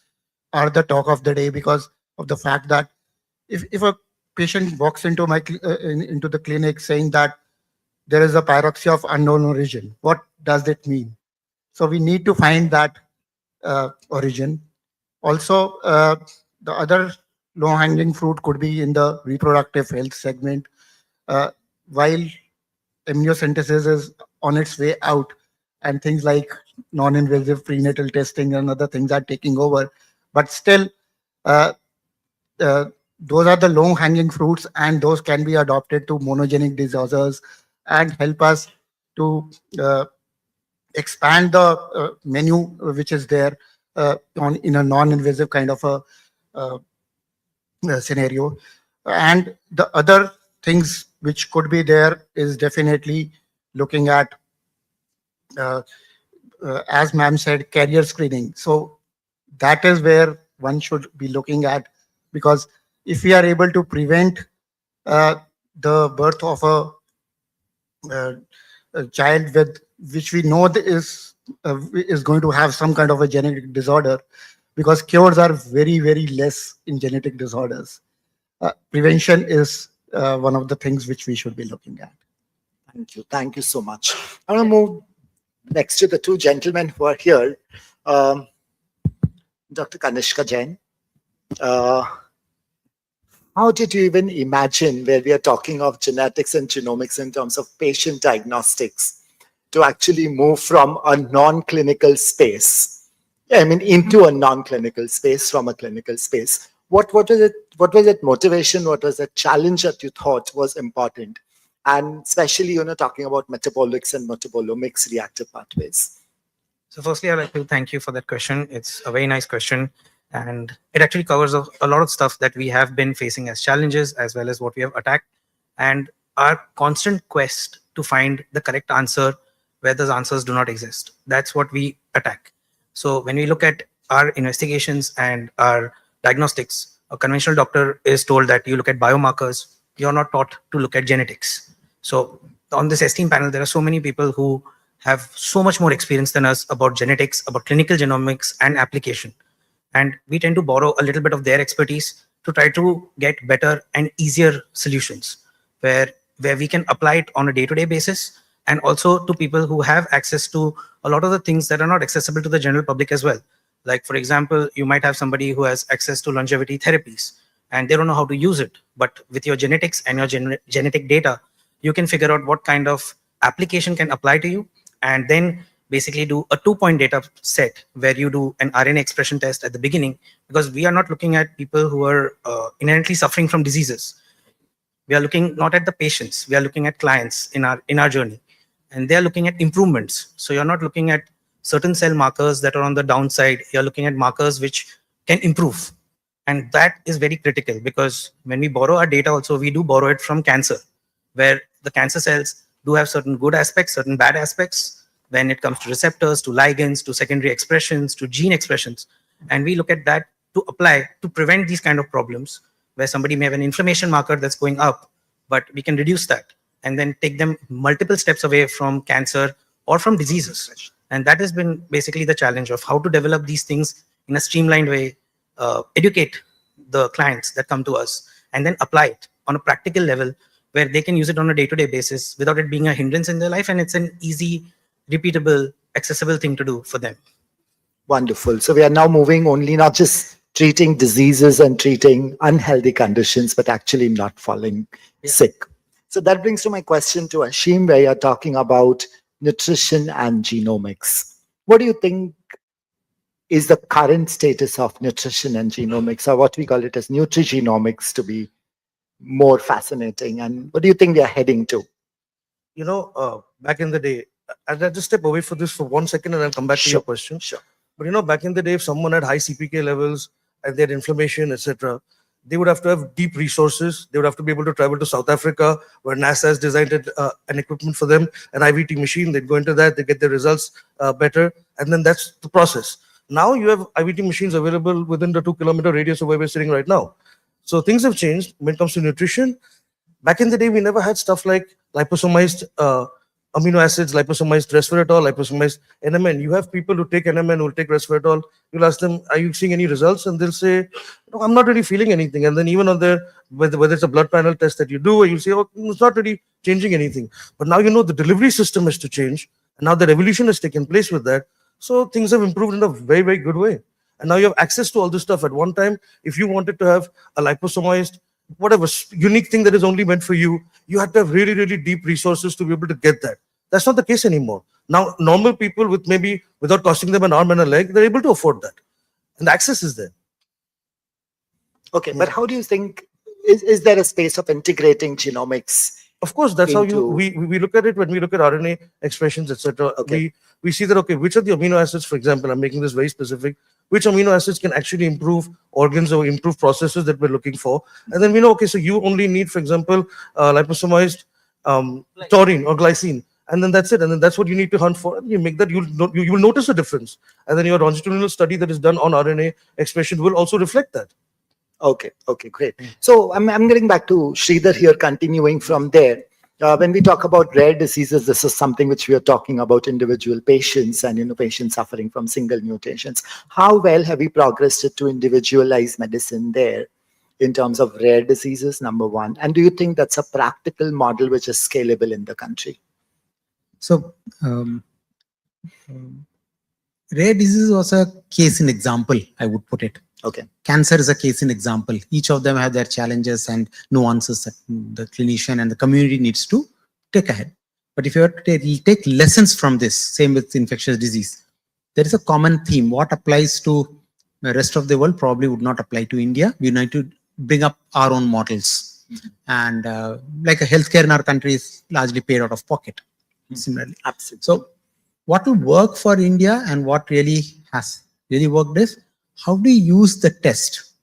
are the talk of the day because of the fact that if a patient walks into into the clinic saying that there is a pyroxia of unknown origin, what does that mean? So we need to find that origin. Also, the other low-hanging fruit could be in the reproductive health segment. While amniocentesis is on its way out and things like non-invasive prenatal testing and other things are taking over, but still those are the low-hanging fruits, and those can be adopted to monogenic disorders and help us to expand the menu which is there in a non-invasive kind of a scenario. And the other things which could be there is definitely looking at, as ma'am said, carrier screening. So that is where one should be looking at, because if we are able to prevent the birth of a child with which we know is going to have some kind of a genetic disorder, because cures are very, very less in genetic disorders. Prevention is one of the things which we should be looking at. Thank you. Thank you so much. I want to move next to the two gentlemen who are here. Dr. Kanishka Jain. How did you even imagine, where we are talking of genetics and genomics in terms of patient diagnostics, to actually move from a non-clinical space, into a non-clinical space from a clinical space? What was it? What was it motivation? What was the challenge that you thought was important? And especially, talking about metabolics and metabolomics reactive pathways. So firstly, I'd like to thank you for that question. It's a very nice question. And it actually covers a lot of stuff that we have been facing as challenges, as well as what we have attacked, and our constant quest to find the correct answer where those answers do not exist. That's what we attack. So when we look at our investigations and our diagnostics, a conventional doctor is told that you look at biomarkers, you're not taught to look at genetics. So on this esteemed panel, there are so many people who have so much more experience than us about genetics, about clinical genomics and application. And we tend to borrow a little bit of their expertise to try to get better and easier solutions where we can apply it on a day-to-day basis, and also to people who have access to a lot of the things that are not accessible to the general public as well. Like, for example, you might have somebody who has access to longevity therapies and they don't know how to use it. But with your genetics and your genetic data, you can figure out what kind of application can apply to you, and then basically do a 2-point data set where you do an RNA expression test at the beginning, because we are not looking at people who are inherently suffering from diseases. We are looking not at the patients, we are looking at clients in our journey, and they are looking at improvements. So you're not looking at certain cell markers that are on the downside, you're looking at markers which can improve. And that is very critical, because when we borrow our data also, we do borrow it from cancer, where the cancer cells do have certain good aspects, certain bad aspects, when it comes to receptors, to ligands, to secondary expressions, to gene expressions. And we look at that to apply to prevent these kind of problems, where somebody may have an inflammation marker that's going up, but we can reduce that and then take them multiple steps away from cancer or from diseases. And that has been basically the challenge of how to develop these things in a streamlined way, educate the clients that come to us, and then apply it on a practical level where they can use it on a day-to-day basis without it being a hindrance in their life, and it's an easy, repeatable, accessible thing to do for them. Wonderful. So we are now moving only not just treating diseases and treating unhealthy conditions, but actually not falling sick. So that brings to my question to Ashim, where you're talking about nutrition and genomics. What do you think is the current status of nutrition and genomics, or what we call it as nutrigenomics, to be more fascinating? And what do you think we are heading to? Back in the day, I'll just step away for this for 1 second and I'll come back to your question. Sure. But back in the day, if someone had high CPK levels and they had inflammation, etc., they would have to have deep resources. They would have to be able to travel to South Africa, where NASA has designed an equipment for them, an IVT machine. They'd go into that, they get the results better, and then that's the process. Now you have IVT machines available within the 2-kilometer radius of where we're sitting right now. So things have changed when it comes to nutrition. Back in the day, we never had stuff like liposomized amino acids, liposomized resveratrol, liposomized NMN. You have people who take NMN, who will take resveratrol. You'll ask them, are you seeing any results? And they'll say, no, I'm not really feeling anything. And then even on their, whether it's a blood panel test that you do, or you say, oh, it's not really changing anything. But now the delivery system has to change. And now the revolution has taken place with that. So things have improved in a very, very good way. And now you have access to all this stuff. At one time, if you wanted to have a liposomized, whatever unique thing that is only meant for you, you had to have really, really deep resources to be able to get that. That's not the case anymore. Now, normal people with maybe without costing them an arm and a leg, they're able to afford that. And the access is there. Okay, but how do you think, is there a space of integrating genomics? Of course, that's how we look at it when we look at RNA expressions, etc. Okay. We see that, okay, which of the amino acids, for example, I'm making this very specific, which amino acids can actually improve organs or improve processes that we're looking for. And then we know, okay, so you only need, for example, liposomized taurine or glycine. And then that's it. And then that's what you need to hunt for. And you make that, you will notice a difference. And then your longitudinal study that is done on RNA expression will also reflect that. Okay, great. So I'm getting back to Sridhar here, continuing from there. When we talk about rare diseases, this is something which we are talking about individual patients and patients suffering from single mutations. How well have we progressed it to individualize medicine there in terms of rare diseases, number one? And do you think that's a practical model which is scalable in the country? So, rare disease was a case in example, I would put it. Okay. Cancer is a case in example. Each of them have their challenges and nuances that the clinician and the community needs to take ahead. But if you were to take lessons from this, same with infectious disease, there is a common theme. What applies to the rest of the world probably would not apply to India. We need to bring up our own models. And like a healthcare in our country is largely paid out of pocket. Similarly. Absolutely. So what will work for India and what really has worked is, how do you use the test?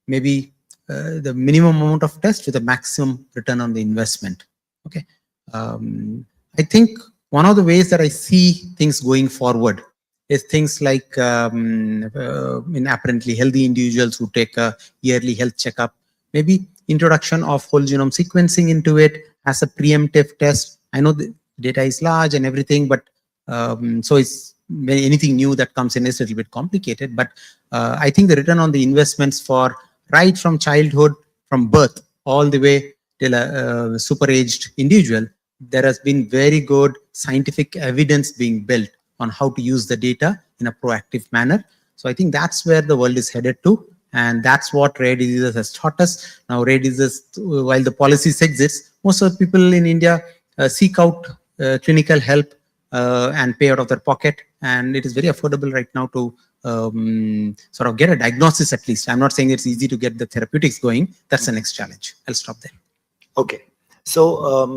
Maybe the minimum amount of test with the maximum return on the investment. Okay. I think one of the ways that I see things going forward is things like in apparently healthy individuals who take a yearly health checkup, maybe introduction of whole genome sequencing into it as a preemptive test. I know the data is large and everything, but so it's anything new that comes in is a little bit complicated. But I think the return on the investments for right from childhood, from birth, all the way till a super aged individual, there has been very good scientific evidence being built on how to use the data in a proactive manner. So I think that's where the world is headed to. And that's what rare diseases has taught us. Now, rare diseases, while the policies exist, most of the people in India seek out clinical help and pay out of their pocket. And it is very affordable right now to sort of get a diagnosis at least. I'm not saying it's easy to get the therapeutics going. That's the next challenge. I'll stop there. Okay. So,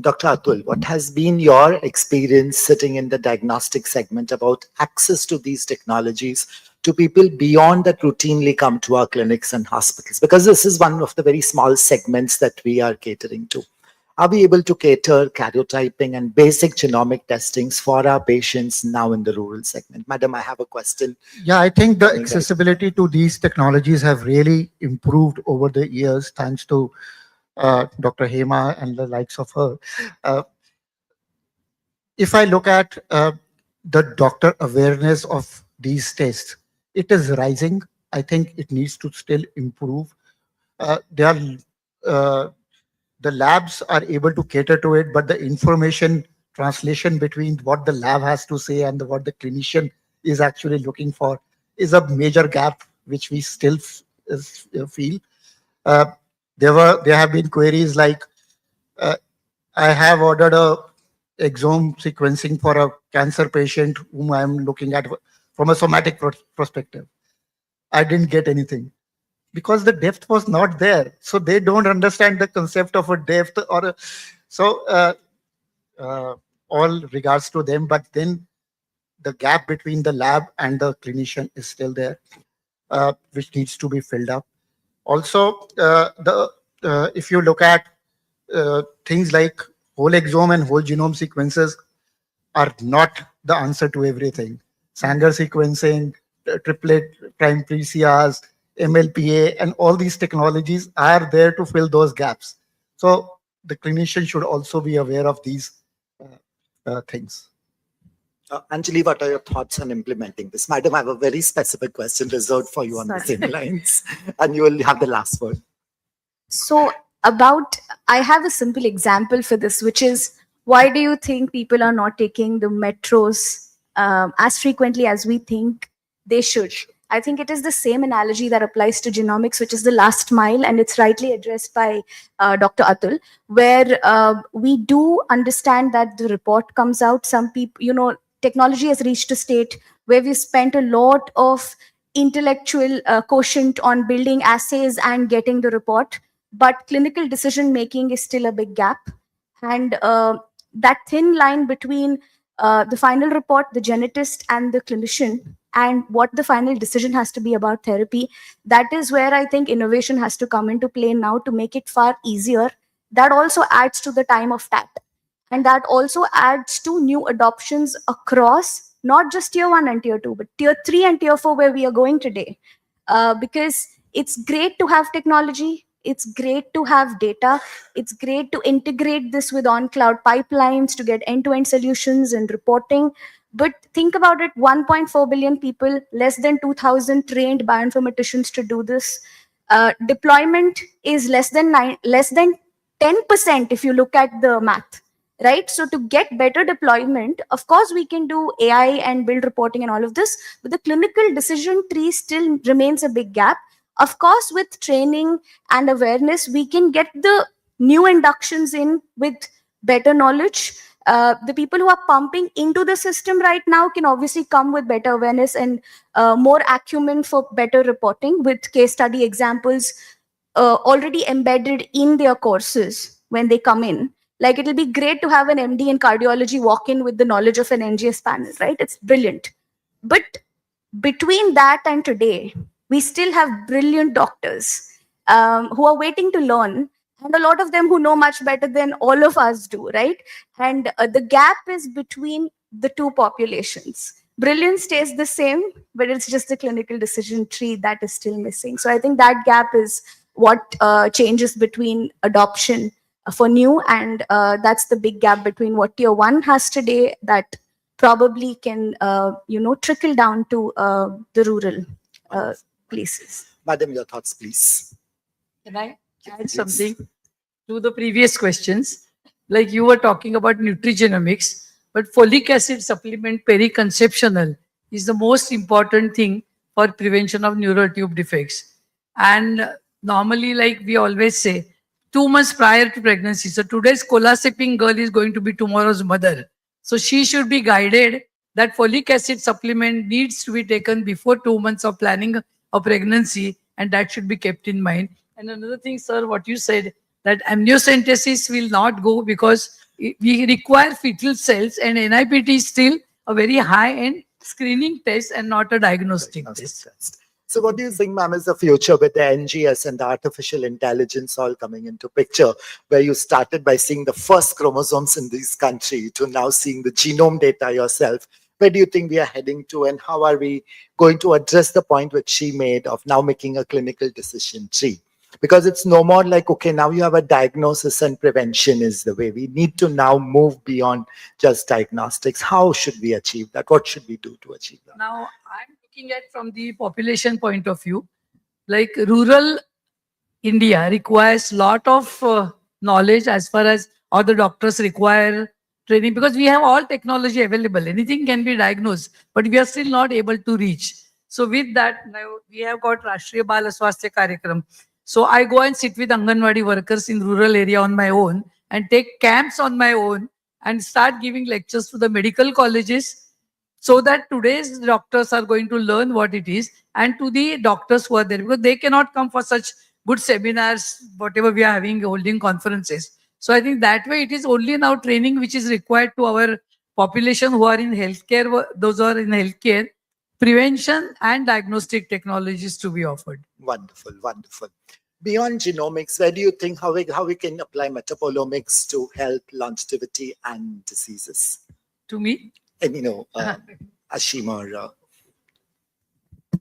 Dr. Atul, what has been your experience sitting in the diagnostic segment about access to these technologies to people beyond that routinely come to our clinics and hospitals? Because this is one of the very small segments that we are catering to. Are we able to cater karyotyping and basic genomic testings for our patients now in the rural segment? Madam, I have a question. Yeah, I think the accessibility to these technologies have really improved over the years, thanks to Dr. Hema and the likes of her. If I look at the doctor awareness of these tests, it is rising. I think it needs to still improve. The labs are able to cater to it, but the information translation between what the lab has to say and what the clinician is actually looking for is a major gap which we still feel. Uh, there have been queries like, I have ordered a exome sequencing for a cancer patient whom I am looking at from a somatic perspective. I didn't get anything because the depth was not there. So they don't understand the concept of a depth or a, so all regards to them. But then the gap between the lab and the clinician is still there, which needs to be filled up. Also, if you look at things like whole exome and whole genome sequences are not the answer to everything. Sanger sequencing, triplet prime PCRs, MLPA, and all these technologies are there to fill those gaps. So the clinician should also be aware of these things. Anjali, what are your thoughts on implementing this? Madam, I have a very specific question reserved for you on the same lines, and you will have the last word. So I have a simple example for this, which is, why do you think people are not taking the metros as frequently as we think they should? I think it is the same analogy that applies to genomics, which is the last mile, and it's rightly addressed by Dr. Atul, where we do understand that the report comes out. Some people, technology has reached a state where we spent a lot of intellectual quotient on building assays and getting the report, but clinical decision making is still a big gap. And that thin line between the final report, the genetist, and the clinician, and what the final decision has to be about therapy, that is where I think innovation has to come into play now to make it far easier. That also adds to the time of TAT. And that also adds to new adoptions across not just tier 1 and tier 2, but tier 3 and tier 4, where we are going today. Because it's great to have technology, it's great to have data, it's great to integrate this with on-cloud pipelines to get end-to-end solutions and reporting. But think about it, 1.4 billion people, less than 2,000 trained bioinformaticians to do this. Deployment is less than 10% if you look at the math, right? So to get better deployment, of course, we can do AI and build reporting and all of this, but the clinical decision tree still remains a big gap. Of course, with training and awareness, we can get the new inductions in with better knowledge. The people who are pumping into the system right now can obviously come with better awareness and more acumen for better reporting, with case study examples already embedded in their courses when they come in. Like, it'll be great to have an MD in cardiology walk in with the knowledge of an NGS panel, right? It's brilliant. But between that and today, we still have brilliant doctors who are waiting to learn, and a lot of them who know much better than all of us do, right? And the gap is between the two populations. Brilliance stays the same, but it's just the clinical decision tree that is still missing. So I think that gap is what changes between adoption for new, and that's the big gap between what tier 1 has today that probably can trickle down to the rural places. Madam, your thoughts, please. Can I add something to the previous questions? Like, you were talking about nutrigenomics, but folic acid supplement periconceptional is the most important thing for prevention of neural tube defects. And normally, like we always say, 2 months prior to pregnancy. So today's cola-sipping girl is going to be tomorrow's mother. So she should be guided that folic acid supplement needs to be taken before 2 months of planning a pregnancy, and that should be kept in mind. And another thing, sir, what you said, that amniocentesis will not go because we require fetal cells, and NIPT is still a very high-end screening test and not a diagnostic test. So what do you think, ma'am, is the future with the NGS and the artificial intelligence all coming into picture, where you started by seeing the first chromosomes in this country to now seeing the genome data yourself? Where do you think we are heading to, and how are we going to address the point which she made of now making a clinical decision tree? Because it's no more like, okay, now you have a diagnosis and prevention is the way. We need to now move beyond just diagnostics. How should we achieve that? What should we do to achieve that? Now, I'm looking at from the population point of view, like rural India requires lot of knowledge as far as all the doctors require training, because we have all technology available. Anything can be diagnosed, but we are still not able to reach. So with that, now we have got Rashtriya Bal Swasthya Karyakram. So I go and sit with Anganwadi workers in rural area on my own and take camps on my own and start giving lectures to the medical colleges, so that today's doctors are going to learn what it is, and to the doctors who are there, because they cannot come for such good seminars, whatever we are having, holding conferences. So I think that way it is only now training which is required to our population who are in healthcare, those who are in healthcare, prevention and diagnostic technologies to be offered. Wonderful, wonderful. Beyond genomics, where do you think how we can apply metabolomics to health, longevity, and diseases? To me? And Ashim or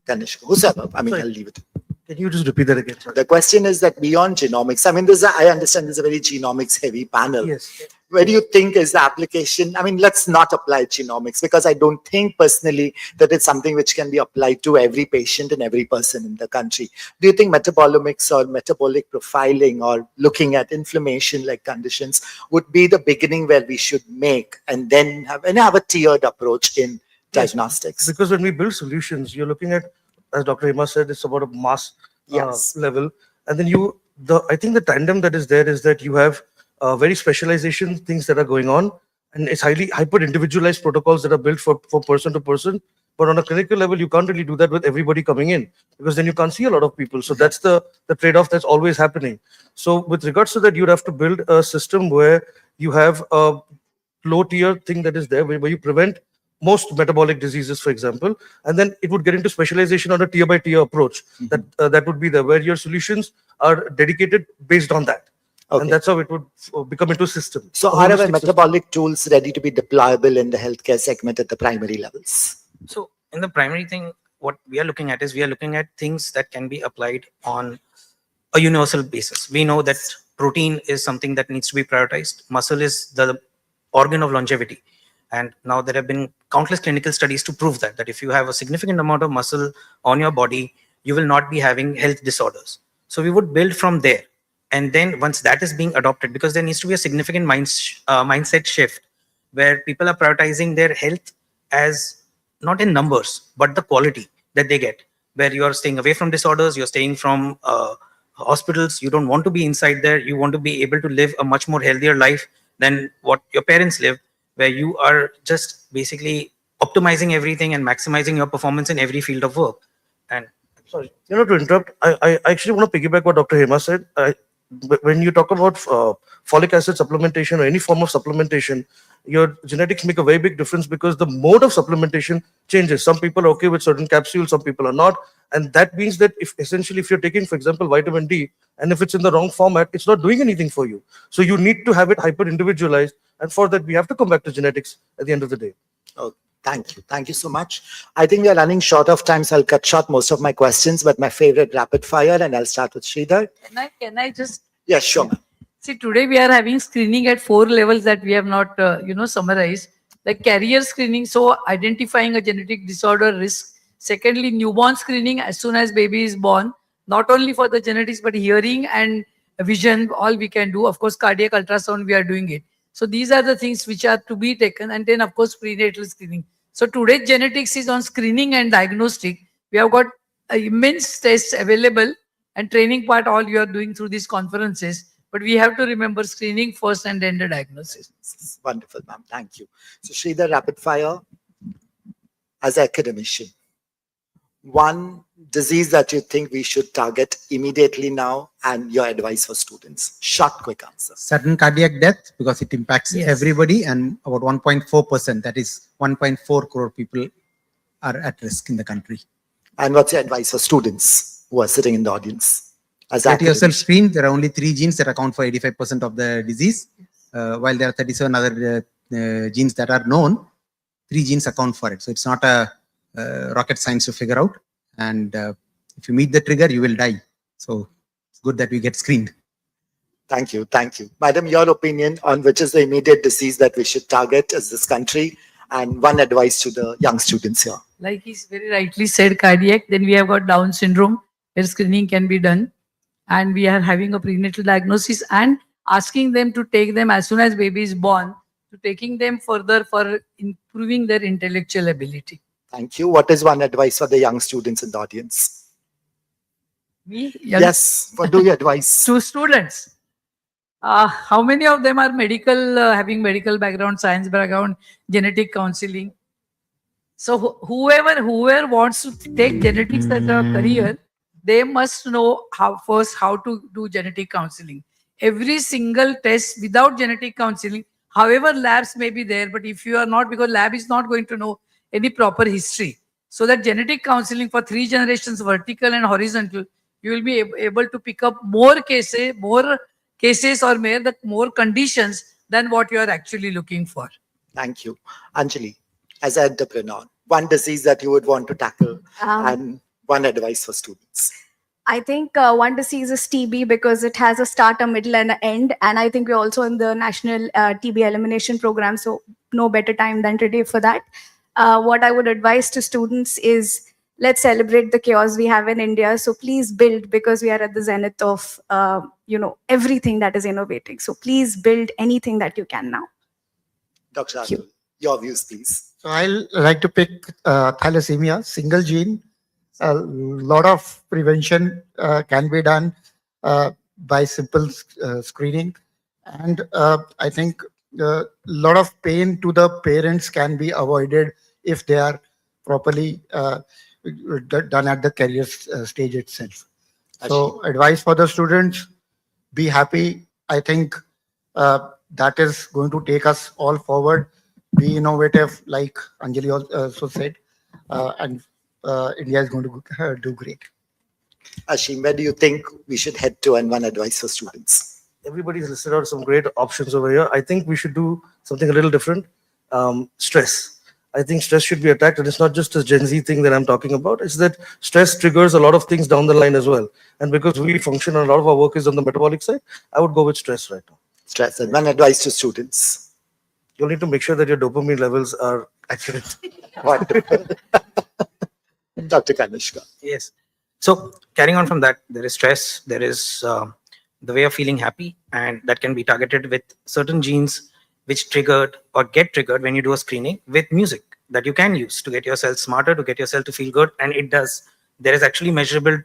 Ganesh, whosoever. I mean, I'll leave it. Can you just repeat that again? Sorry. The question is that beyond genomics, I mean, I understand there's a very genomics heavy panel. Yes. Where do you think is the application? I mean, let's not apply genomics, because I don't think personally that it's something which can be applied to every patient and every person in the country. Do you think metabolomics or metabolic profiling or looking at inflammation like conditions would be the beginning where we should make, and then have a tiered approach in diagnostics? Yes, because when we build solutions, you're looking at, as Dr. Hema said, it's about a mass level. And then I think the tandem that is there is that you have very specialization things that are going on, and it's hyper individualized protocols that are built for person to person. But on a clinical level, you can't really do that with everybody coming in, because then you can't see a lot of people. So that's the trade-off that's always happening. So with regards to that, you'd have to build a system where you have a low tier thing that is there, where you prevent most metabolic diseases, for example, and then it would get into specialization on a tier by tier approach. That would be there, where your solutions are dedicated based on that. Okay. And that's how it would become into a system. So are our metabolic tools ready to be deployable in the healthcare segment at the primary levels? So in the primary thing, what we are looking at is we are looking at things that can be applied on a universal basis. We know that protein is something that needs to be prioritized. Muscle is the organ of longevity. And now there have been countless clinical studies to prove that if you have a significant amount of muscle on your body, you will not be having health disorders. So we would build from there. And then once that is being adopted, because there needs to be a significant mindset shift where people are prioritizing their health as not in numbers, but the quality that they get, where you are staying away from disorders, you're staying from hospitals, you don't want to be inside there, you want to be able to live a much more healthier life than what your parents live, where you are just basically optimizing everything and maximizing your performance in every field of work. And sorry, to interrupt, I actually want to piggyback what Dr. Hema said. When you talk about folic acid supplementation or any form of supplementation, your genetics make a very big difference, because the mode of supplementation changes. Some people are okay with certain capsules, some people are not. And that means that if you're taking, for example, vitamin D, and if it's in the wrong format, it's not doing anything for you. So you need to have it hyper individualized. And for that, we have to come back to genetics at the end of the day. Oh, thank you. Thank you so much. I think we are running short of time, so I'll cut short most of my questions, but my favorite rapid fire, and I'll start with Sridhar. Can I just? Yes, sure. See, today we are having screening at 4 levels that we have not, summarized. Like carrier screening, so identifying a genetic disorder risk. Secondly, newborn screening as soon as baby is born, not only for the genetics, but hearing and vision, all we can do. Of course, cardiac ultrasound, we are doing it. So these are the things which are to be taken. And then, of course, prenatal screening. So today, genetics is on screening and diagnostic. We have got immense tests available, and training part all you are doing through these conferences. But we have to remember screening first and then the diagnosis. Wonderful, ma'am. Thank you. So Sridhar, rapid fire. As an academician, one disease that you think we should target immediately now, and your advice for students. Short, quick answer. Sudden cardiac death, because it impacts everybody, and about 1.4%, that is 1.4 crore people are at risk in the country. And what's your advice for students who are sitting in the audience? As Get yourself screened. There are only 3 genes that account for 85% of the disease, while there are 37 other genes that are known. 3 genes account for it. So it's not a rocket science to figure out. And if you meet the trigger, you will die. So it's good that we get screened. Thank you. Thank you. Madam, your opinion on which is the immediate disease that we should target as this country, and one advice to the young students here. Like he's very rightly said, cardiac. Then we have got Down syndrome, where screening can be done. And we are having a prenatal diagnosis and asking them to take them as soon as baby is born to taking them further for improving their intellectual ability. Thank you. What is one advice for the young students in the audience? Me? Yes, what do you advise? To students. How many of them are medical, having medical background, science background, genetic counseling? So whoever wants to take genetics as a career, they must know how to do genetic counseling. Every single test without genetic counseling, however labs may be there, but if you are not, because lab is not going to know any proper history. So that genetic counseling for 3 generations, vertical and horizontal, you will be able to pick up more cases or more conditions than what you are actually looking for. Thank you. Anjali, as an entrepreneur, one disease that you would want to tackle and one advice for students. I think one disease is TB because it has a start, a middle, and an end. And I think we're also in the national TB elimination program, so no better time than today for that. What I would advise to students is let's celebrate the chaos we have in India. So please build, because we are at the zenith of everything that is innovating. So please build anything that you can now. Dr. Atul, your views, please. So I'll like to pick thalassemia, single gene. A lot of prevention can be done by simple screening. And I think a lot of pain to the parents can be avoided if they are properly done at the career stage itself. So advice for the students, be happy. I think that is going to take us all forward. Be innovative, like Anjali also said, and India is going to do great. Ashim, where do you think we should head to, and one advice for students? Everybody's listed out some great options over here. I think we should do something a little different. Stress. I think stress should be attacked, and it's not just a Gen Z thing that I'm talking about. It's that stress triggers a lot of things down the line as well. And because we function, and a lot of our work is on the metabolic side, I would go with stress right now. Stress. And one advice to students. You'll need to make sure that your dopamine levels are accurate. Wonderful. Dr. Kanishka. Yes. So carrying on from that, there is stress, there is the way of feeling happy, and that can be targeted with certain genes which triggered or get triggered when you do a screening with music that you can use to get yourself smarter, to get yourself to feel good. And it does. There is actually measurable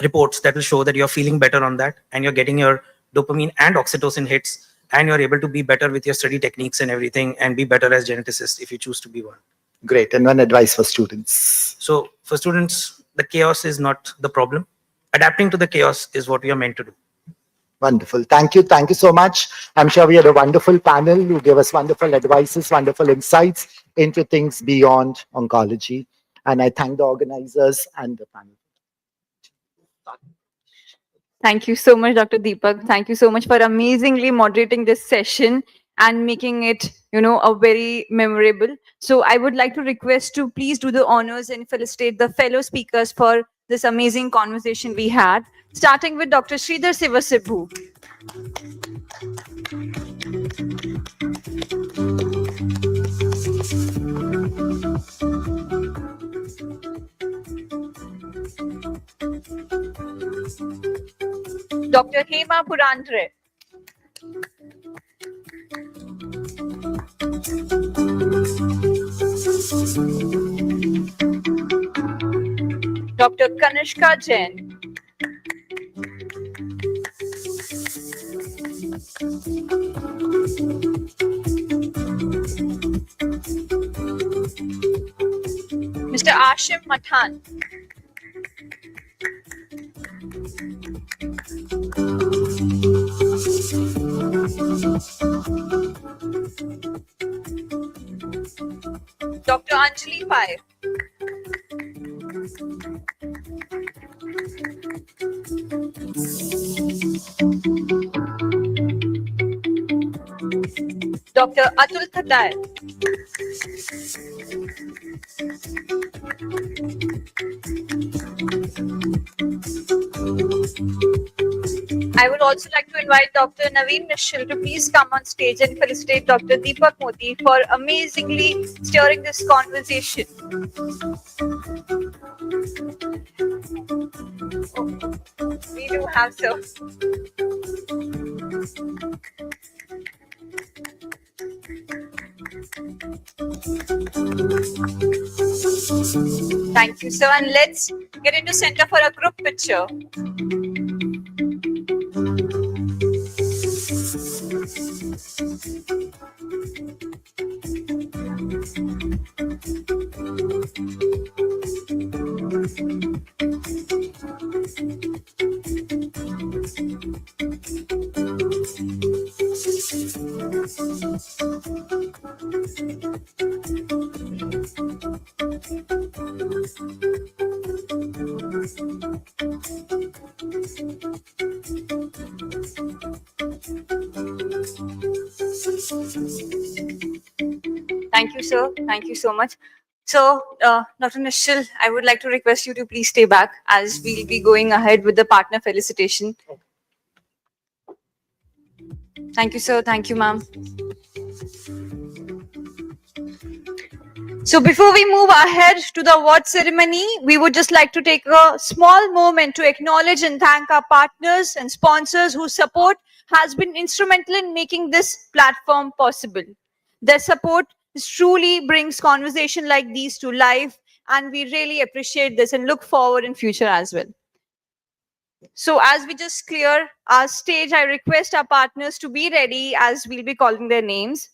reports that will show that you're feeling better on that, and you're getting your dopamine and oxytocin hits, and you're able to be better with your study techniques and everything, and be better as geneticists if you choose to be one. Great. And one advice for students. So for students, the chaos is not the problem. Adapting to the chaos is what we are meant to do. Wonderful. Thank you. Thank you so much. I'm sure we had a wonderful panel who gave us wonderful advices, wonderful insights into things beyond oncology. And I thank the organizers and the panel. Thank you so much, Dr. Deepak. Thank you so much for amazingly moderating this session and making it, a very memorable. So I would like to request to please do the honors and felicitate the fellow speakers for this amazing conversation we had, starting with Dr. Sridhar Sivasibhu. Dr. Hema Purandre. Dr. Kanishka Jain. Mr. Ashim Mathan. Dr. Anjali Pai. Dr. Atul Khatai. I would also like to invite Dr. Naveen Nishal to please come on stage and felicitate Dr. Deepak Modi for amazingly steering this conversation. We do have so. Thank you, sir. And let's get into center for a group picture. Thank you, sir. Thank you so much. So, Dr. Nishal, I would like to request you to please stay back as we'll be going ahead with the partner felicitation. Thank you, sir. Thank you, ma'am. So before we move ahead to the award ceremony, we would just like to take a small moment to acknowledge and thank our partners and sponsors whose support has been instrumental in making this platform possible. Their support truly brings conversation like these to life, and we really appreciate this and look forward in future as well. So as we just clear our stage, I request our partners to be ready as we'll be calling their names.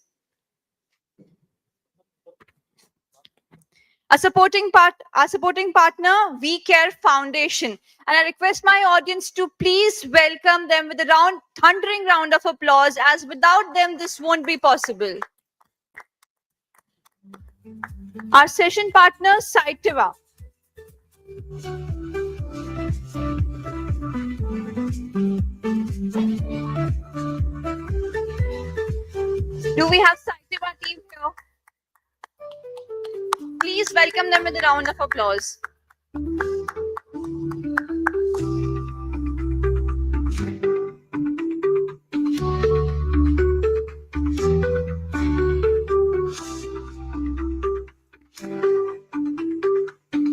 Our supporting partner, We Care Foundation. And I request my audience to please welcome them with a thundering round of applause, as without them, this won't be possible. Our session partner, Saitiva. Do we have Saitiva team here? Please welcome them with a round of applause.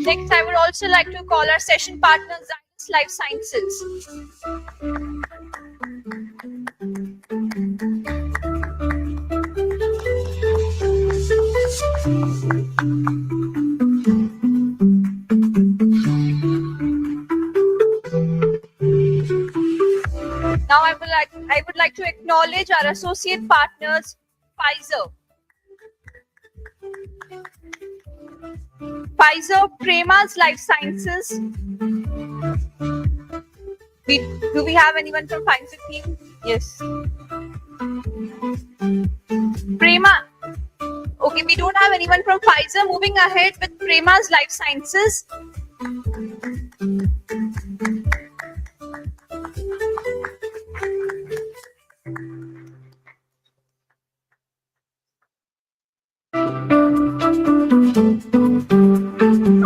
Next, I would also like to call our session partner, Zydus Life Sciences. Now I would like to acknowledge our associate partners, Pfizer. Pfizer, Prema's Life Sciences. Do we have anyone from Pfizer team? Yes. Prema. Okay, we don't have anyone from Pfizer. Moving ahead with Prema's Life Sciences.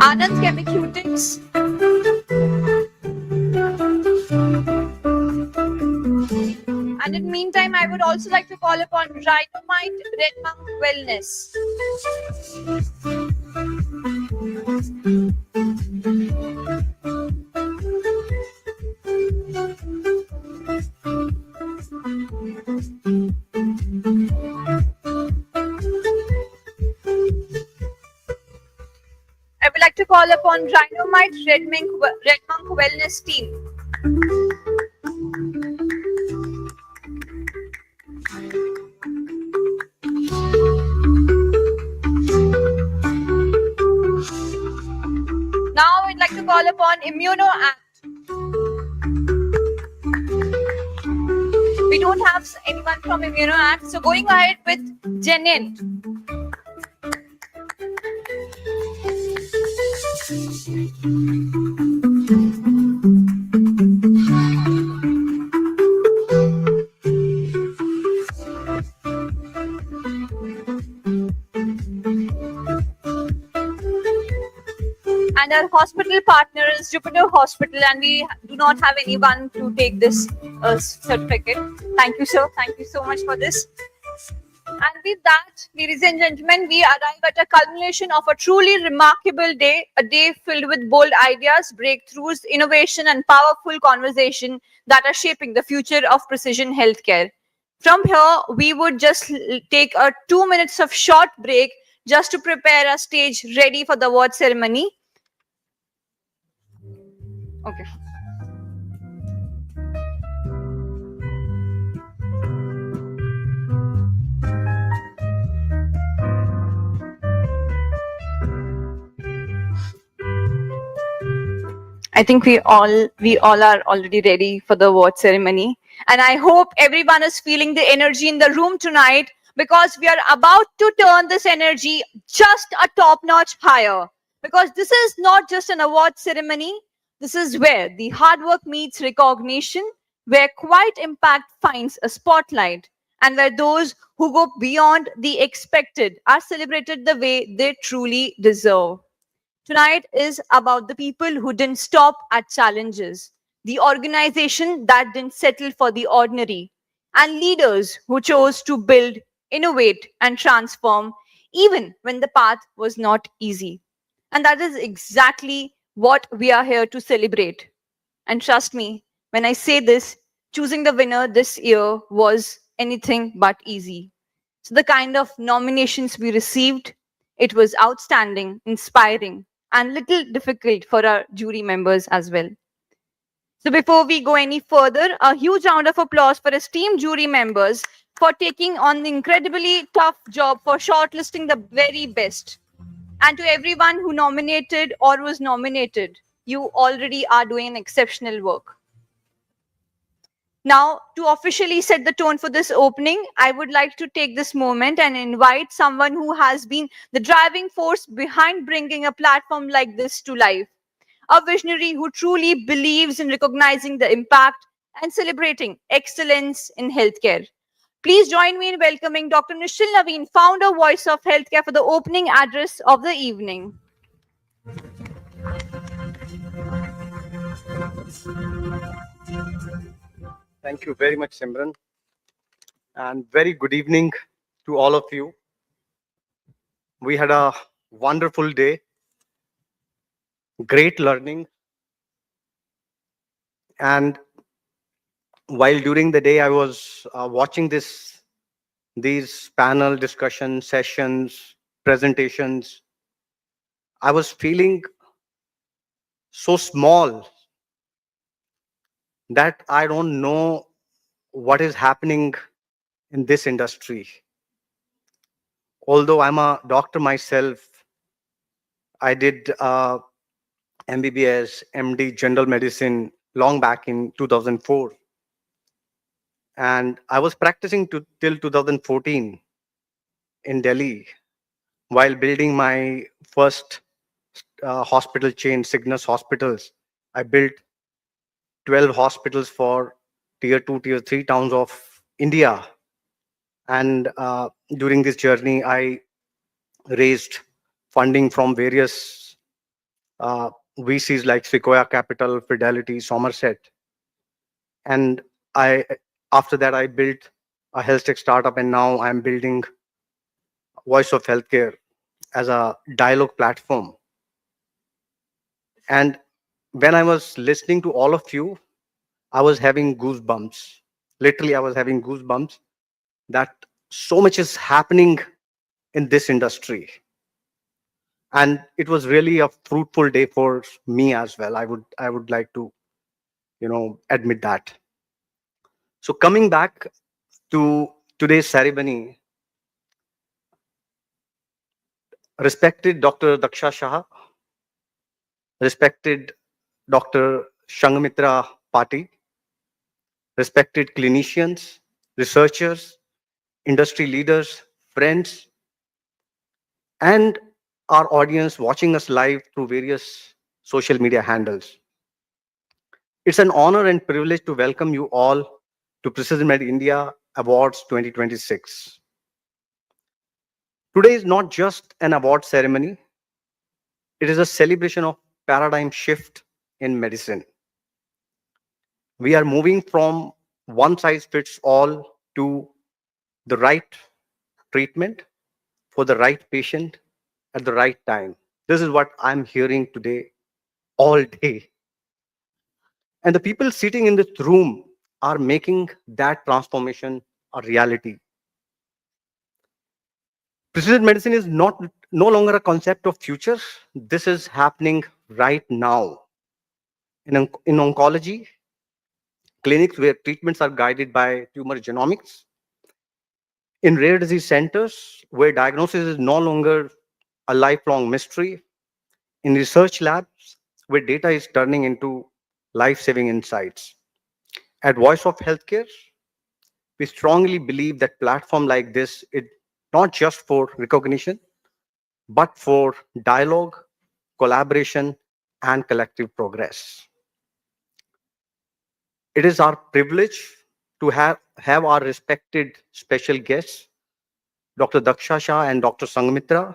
Anand Chemiceutics. And in the meantime, I would also like to call upon Rhinomite Red Monk Wellness. I would like to call upon Rhinomite Red Monk Wellness team. Now I would like to call upon ImmunoAct. We don't have anyone from ImmunoAct, so going ahead with Genent. And our hospital partner is Jupiter Hospital, and we do not have anyone to take this certificate. Thank you, sir. Thank you so much for this. And with that, ladies and gentlemen, we arrive at a culmination of a truly remarkable day, a day filled with bold ideas, breakthroughs, innovation, and powerful conversation that are shaping the future of precision healthcare. From here, we would just take a 2 minutes of short break just to prepare our stage ready for the award ceremony. Okay. I think we all are already ready for the award ceremony. And I hope everyone is feeling the energy in the room tonight, because we are about to turn this energy just a top notch higher. Because this is not just an award ceremony, this is where the hard work meets recognition, where quiet impact finds a spotlight, and where those who go beyond the expected are celebrated the way they truly deserve. Tonight is about the people who didn't stop at challenges, the organization that didn't settle for the ordinary, and leaders who chose to build, innovate, and transform even when the path was not easy. And that is exactly what we are here to celebrate. And trust me, when I say this, choosing the winner this year was anything but easy. So the kind of nominations we received, it was outstanding, inspiring, and little difficult for our jury members as well. So before we go any further, a huge round of applause for esteemed jury members for taking on the incredibly tough job for shortlisting the very best. And to everyone who nominated or was nominated, you already are doing an exceptional work. Now, to officially set the tone for this opening, I would like to take this moment and invite someone who has been the driving force behind bringing a platform like this to life. A visionary who truly believes in recognizing the impact and celebrating excellence in healthcare. Please join me in welcoming Dr. Nishil Naveen, founder, Voice of Healthcare, for the opening address of the evening. Thank you very much, Simran. And very good evening to all of you. We had a wonderful day, great learning. And while during the day I was watching these panel discussion sessions, presentations, I was feeling so small that I don't know what is happening in this industry. Although I'm a doctor myself, I did MBBS, MD, General Medicine long back in 2004. And I was practicing till 2014 in Delhi while building my first hospital chain, Cygnus Hospitals. I built 12 hospitals for tier 2, tier 3 towns of India. And during this journey, I raised funding from various VCs like Sequoia Capital, Fidelity, Somerset. And after that, I built a health tech startup, and now I'm building Voice of Healthcare as a dialogue platform. And when I was listening to all of you, I was having goosebumps. Literally, I was having goosebumps that so much is happening in this industry. And it was really a fruitful day for me as well. I would like to, admit that. So coming back to today's ceremony, respected Dr. Daksha Shah, respected Dr. Shangamitra Pati, respected clinicians, researchers, industry leaders, friends, and our audience watching us live through various social media handles. It's an honor and privilege to welcome you all to Precision Med India Awards 2026. Today is not just an award ceremony, it is a celebration of paradigm shift in medicine. We are moving from one size fits all to the right treatment for the right patient at the right time. This is what I'm hearing today, all day. And the people sitting in this room are making that transformation a reality. Precision medicine is no longer a concept of future. This is happening right now. In oncology, clinics where treatments are guided by tumor genomics, in rare disease centers where diagnosis is no longer a lifelong mystery, in research labs where data is turning into life-saving insights. At Voice of Healthcare, we strongly believe that platform like this is not just for recognition, but for dialogue, collaboration, and collective progress. It is our privilege to have our respected special guests, Dr. Daksha Shah and Dr. Sangamitra,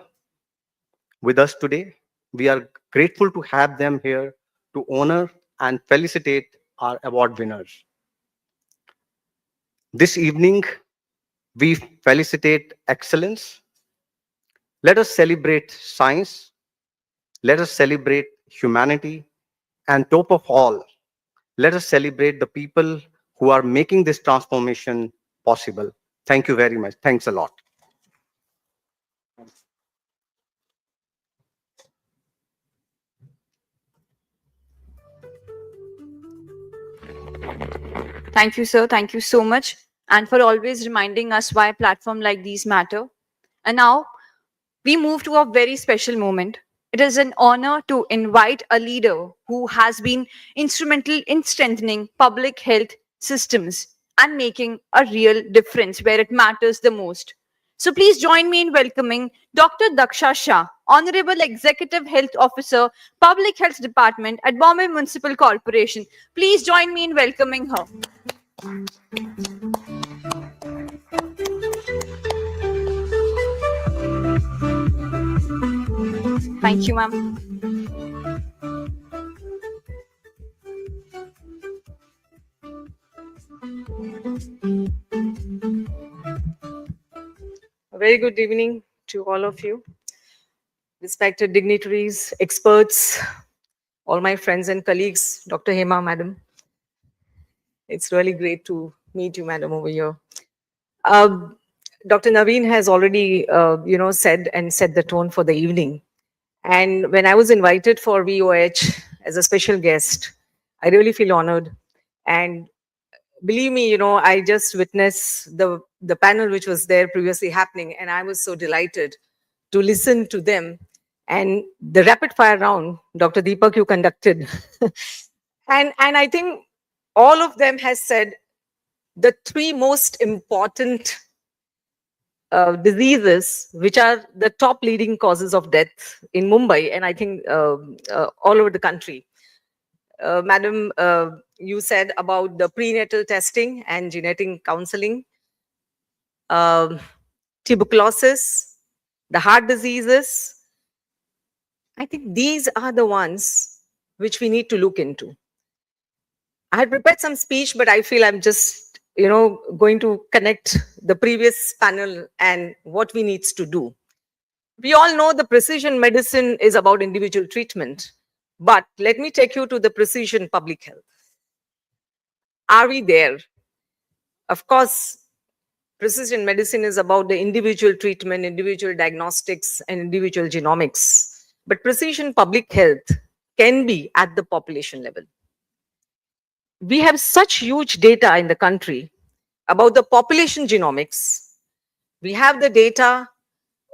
with us today. We are grateful to have them here to honor and felicitate our award winners. This evening, we felicitate excellence. Let us celebrate science. Let us celebrate humanity. And top of all, let us celebrate the people who are making this transformation possible. Thank you very much. Thanks a lot. Thank you, sir. Thank you so much. And for always reminding us why platforms like these matter. And now we move to a very special moment. It is an honor to invite a leader who has been instrumental in strengthening public health systems and making a real difference where it matters the most. So please join me in welcoming Dr. Daksha Shah, Honorable Executive Health Officer, Public Health Department at Bombay Municipal Corporation. Please join me in welcoming her. Thank you, ma'am. A very good evening to all of you, respected dignitaries, experts, all my friends and colleagues, Dr. Hema, madam. It's really great to meet you, madam, over here. Dr. Naveen has already, said and set the tone for the evening. And when I was invited for VOH as a special guest, I really feel honored. And believe me, I just witnessed the panel which was there previously happening, and I was so delighted to listen to them. And the rapid fire round, Dr. Deepak, you conducted. and I think all of them has said the three most important diseases which are the top leading causes of death in Mumbai, and I think all over the country. Madam, you said about the prenatal testing and genetic counseling, tuberculosis, the heart diseases. I think these are the ones which we need to look into. I had prepared some speech, but I feel I'm just, going to connect the previous panel and what we need to do. We all know the precision medicine is about individual treatment, but let me take you to the precision public health. Are we there? Of course, precision medicine is about the individual treatment, individual diagnostics, and individual genomics. But precision public health can be at the population level. We have such huge data in the country about the population genomics. We have the data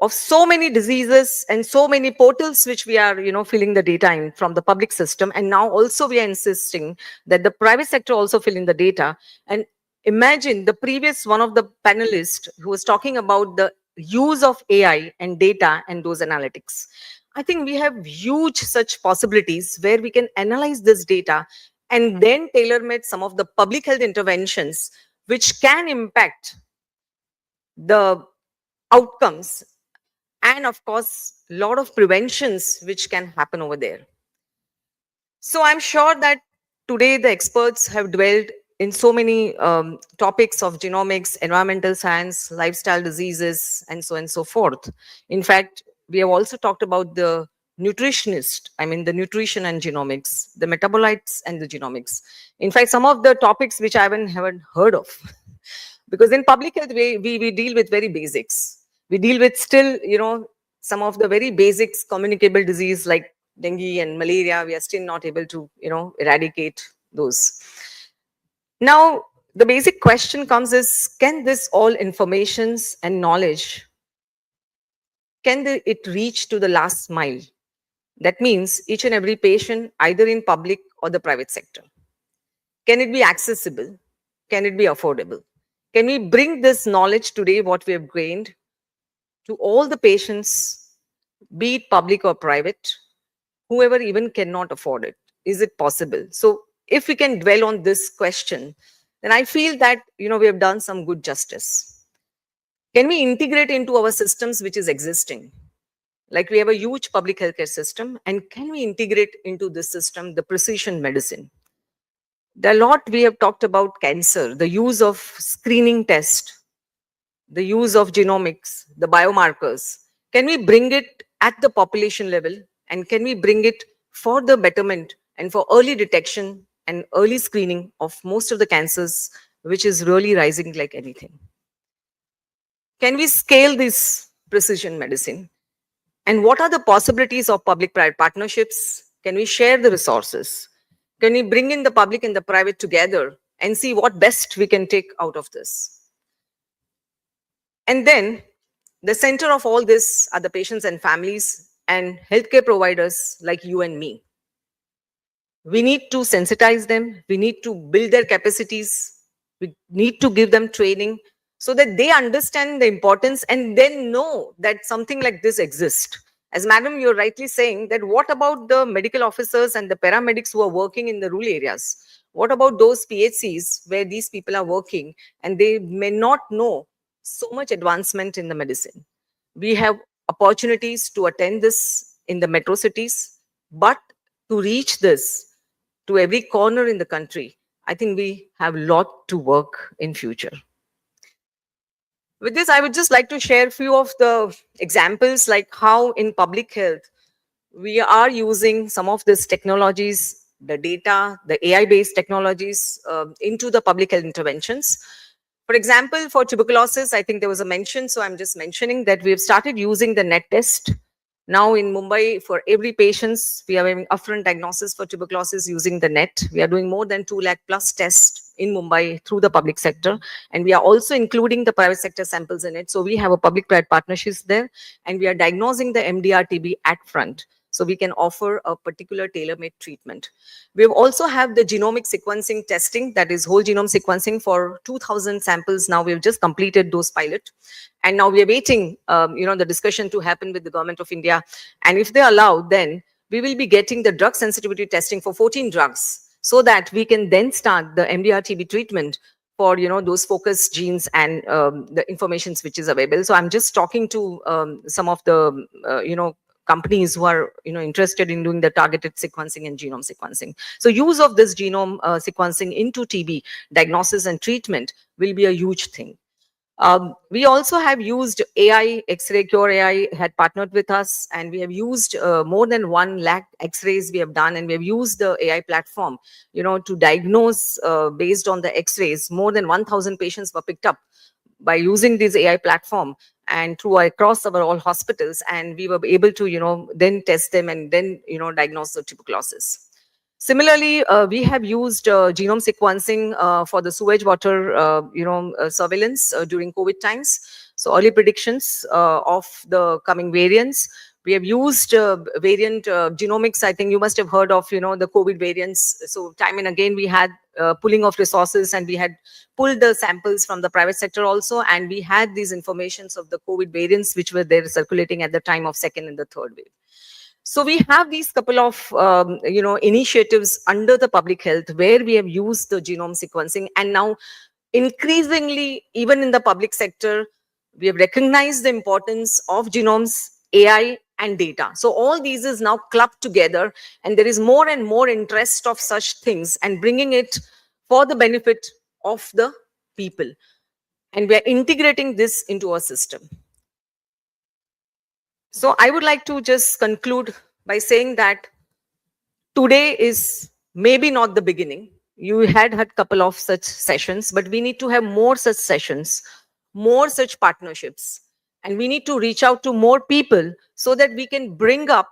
of so many diseases and so many portals which we are filling the data in from the public system, and now also we are insisting that the private sector also fill in the data. And imagine the previous one of the panelists who was talking about the use of AI and data and those analytics. I think we have huge such possibilities where we can analyze this data and then tailor-made some of the public health interventions which can impact the outcomes, and of course, a lot of preventions which can happen over there. So I'm sure that today the experts have dwelled in so many topics of genomics, environmental science, lifestyle diseases, and so on and so forth. In fact, we have also talked about the nutritionist, the nutrition and genomics, the metabolites and the genomics. In fact, some of the topics which I haven't heard of, because in public health, we deal with very basics. We deal with still, some of the very basics communicable disease like dengue and malaria. We are still not able to, eradicate those. Now, the basic question comes is, can this all informations and knowledge, it reach to the last mile? That means each and every patient, either in public or the private sector. Can it be accessible? Can it be affordable? Can we bring this knowledge today, what we have gained, to all the patients, be it public or private, whoever even cannot afford it? Is it possible? So if we can dwell on this question, then I feel that, we have done some good justice. Can we integrate into our systems which is existing? Like we have a huge public healthcare system, and can we integrate into this system the precision medicine? There are a lot we have talked about cancer, the use of screening test, the use of genomics, the biomarkers. Can we bring it at the population level, and can we bring it for the betterment and for early detection and early screening of most of the cancers, which is really rising like anything? Can we scale this precision medicine? And what are the possibilities of public-private partnerships? Can we share the resources? Can we bring in the public and the private together and see what best we can take out of this? And then the center of all this are the patients and families and healthcare providers like you and me. We need to sensitize them. We need to build their capacities. We need to give them training so that they understand the importance and then know that something like this exists. As madam, you're rightly saying that what about the medical officers and the paramedics who are working in the rural areas? What about those PHCs where these people are working and they may not know so much advancement in the medicine? We have opportunities to attend this in the metro cities, but to reach this to every corner in the country, I think we have a lot to work in future. With this, I would just like to share a few of the examples, like how in public health, we are using some of these technologies, the data, the AI-based technologies into the public health interventions. For example, for tuberculosis, I think there was a mention, so I'm just mentioning that we have started using the NET test. Now in Mumbai, for every patient, we are having upfront diagnosis for tuberculosis using the NET. We are doing more than 2 lakh plus tests in Mumbai through the public sector. And we are also including the private sector samples in it. So we have a public-private partnerships there. And we are diagnosing the MDR-TB at front. So we can offer a particular tailor-made treatment. We also have the genomic sequencing testing, that is whole genome sequencing for 2,000 samples. Now we've just completed those pilot. And now we are waiting, the discussion to happen with the government of India. And if they allow, then we will be getting the drug sensitivity testing for 14 drugs so that we can then start the MDR-TB treatment for, those focus genes and the informations which is available. So I'm just talking to some of the, companies who are interested in doing the targeted sequencing and genome sequencing. So use of this genome sequencing into TB diagnosis and treatment will be a huge thing. We also have used AI, X-ray Cure AI had partnered with us, and we have used more than 1 lakh X-rays we have done, and we have used the AI platform, to diagnose based on the X-rays. More than 1,000 patients were picked up by using this AI platform and through across our all hospitals, and we were able to, then test them and then, diagnose the tuberculosis. Similarly, we have used genome sequencing for the sewage water, surveillance during COVID times. So early predictions of the coming variants. We have used variant genomics. I think you must have heard of, the COVID variants. So time and again, we had pulling of resources, and we had pulled the samples from the private sector also. And we had these informations of the COVID variants, which were there circulating at the time of second and the third wave. So we have these couple of, initiatives under the public health where we have used the genome sequencing. And now increasingly, even in the public sector, we have recognized the importance of genomes, AI, and data. So all these is now clubbed together, and there is more and more interest of such things and bringing it for the benefit of the people. And we are integrating this into our system. So I would like to just conclude by saying that today is maybe not the beginning. You had a couple of such sessions, but we need to have more such sessions, more such partnerships. And we need to reach out to more people so that we can bring up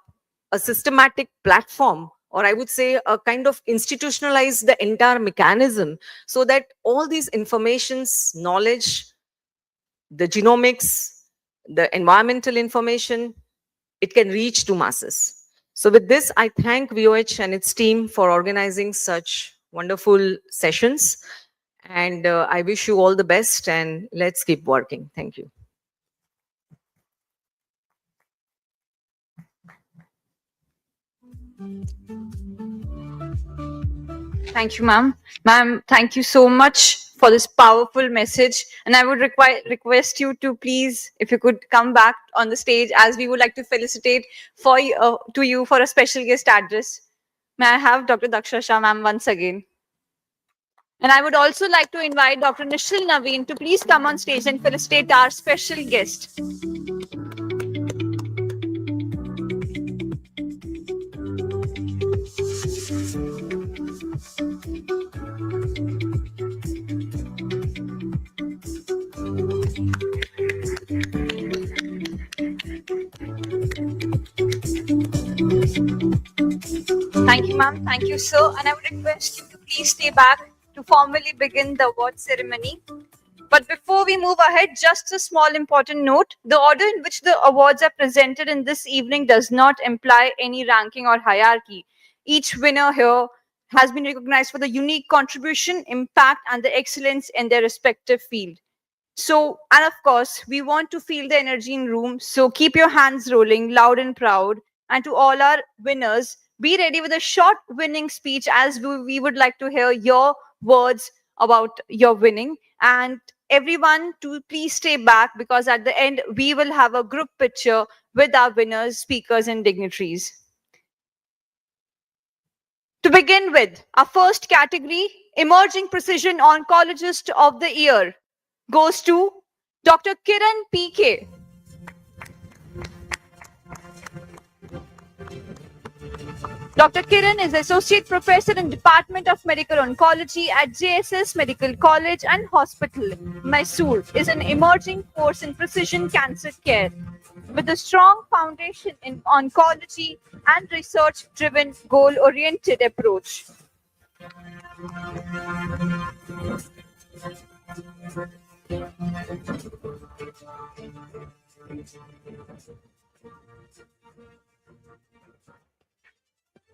a systematic platform, or I would say a kind of institutionalize the entire mechanism so that all these informations, knowledge, the genomics, the environmental information, it can reach to masses. So with this, I thank VOH and its team for organizing such wonderful sessions. And I wish you all the best, and let's keep working. Thank you. Thank you, ma'am. Ma'am, thank you so much for this powerful message. And I would request you to please, if you could come back on the stage, as we would like to felicitate to you for a special guest address. May I have Dr. Daksha Shah, ma'am, once again. And I would also like to invite Dr. Nishil Naveen to please come on stage and felicitate our special guest. Thank you, ma'am. Thank you, sir. And I would request you to please stay back to formally begin the award ceremony. But before we move ahead, just a small important note. The order in which the awards are presented in this evening does not imply any ranking or hierarchy. Each winner here has been recognized for the unique contribution, impact, and the excellence in their respective field. So, and of course, we want to feel the energy in room. So keep your hands rolling loud and proud. And to all our winners, be ready with a short winning speech, as we would like to hear your words about your winning. And everyone to please stay back, because at the end, we will have a group picture with our winners, speakers, and dignitaries. To begin with, our first category, Emerging Precision Oncologist of the Year, goes to Dr. Kiran PK. Dr. Kiran is Associate Professor in Department of Medical Oncology at JSS Medical College and Hospital, Mysore. Is an emerging force in precision cancer care with a strong foundation in oncology and research-driven, goal-oriented approach.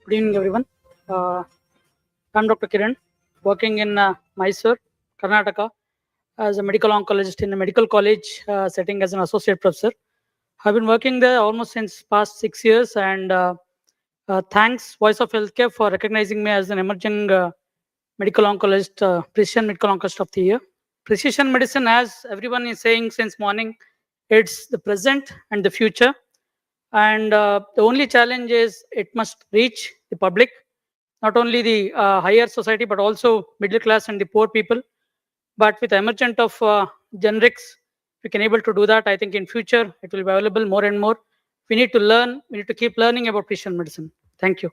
Good evening, everyone. I'm Dr. Kiran, working in Mysore, Karnataka, as a medical oncologist in a medical college setting as an associate professor. I've been working there almost since past 6 years, and thanks Voice of Healthcare for recognizing me as an emerging medical oncologist, Precision Medical Oncologist of the Year. Precision medicine, as everyone is saying since morning, it's the present and the future. And the only challenge is it must reach the public, not only the higher society, but also middle class and the poor people. But with the emergence of generics, we can able to do that. I think in future, it will be available more and more. We need to learn, we need to keep learning about precision medicine. Thank you.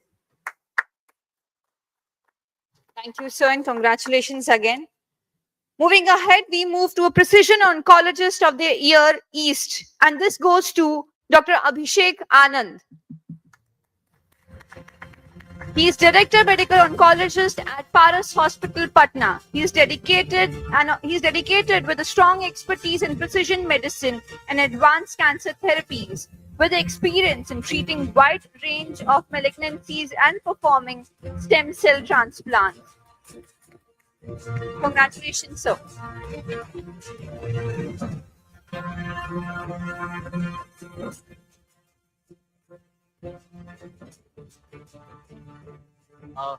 Thank you, sir, and congratulations again. Moving ahead, we move to a Precision Oncologist of the Year East, and this goes to Dr. Abhishek Anand. He is Director Medical Oncologist at Paras Hospital, Patna. He is dedicated with a strong expertise in precision medicine and advanced cancer therapies, with experience in treating wide range of malignancies and performing stem cell transplants. Congratulations, sir.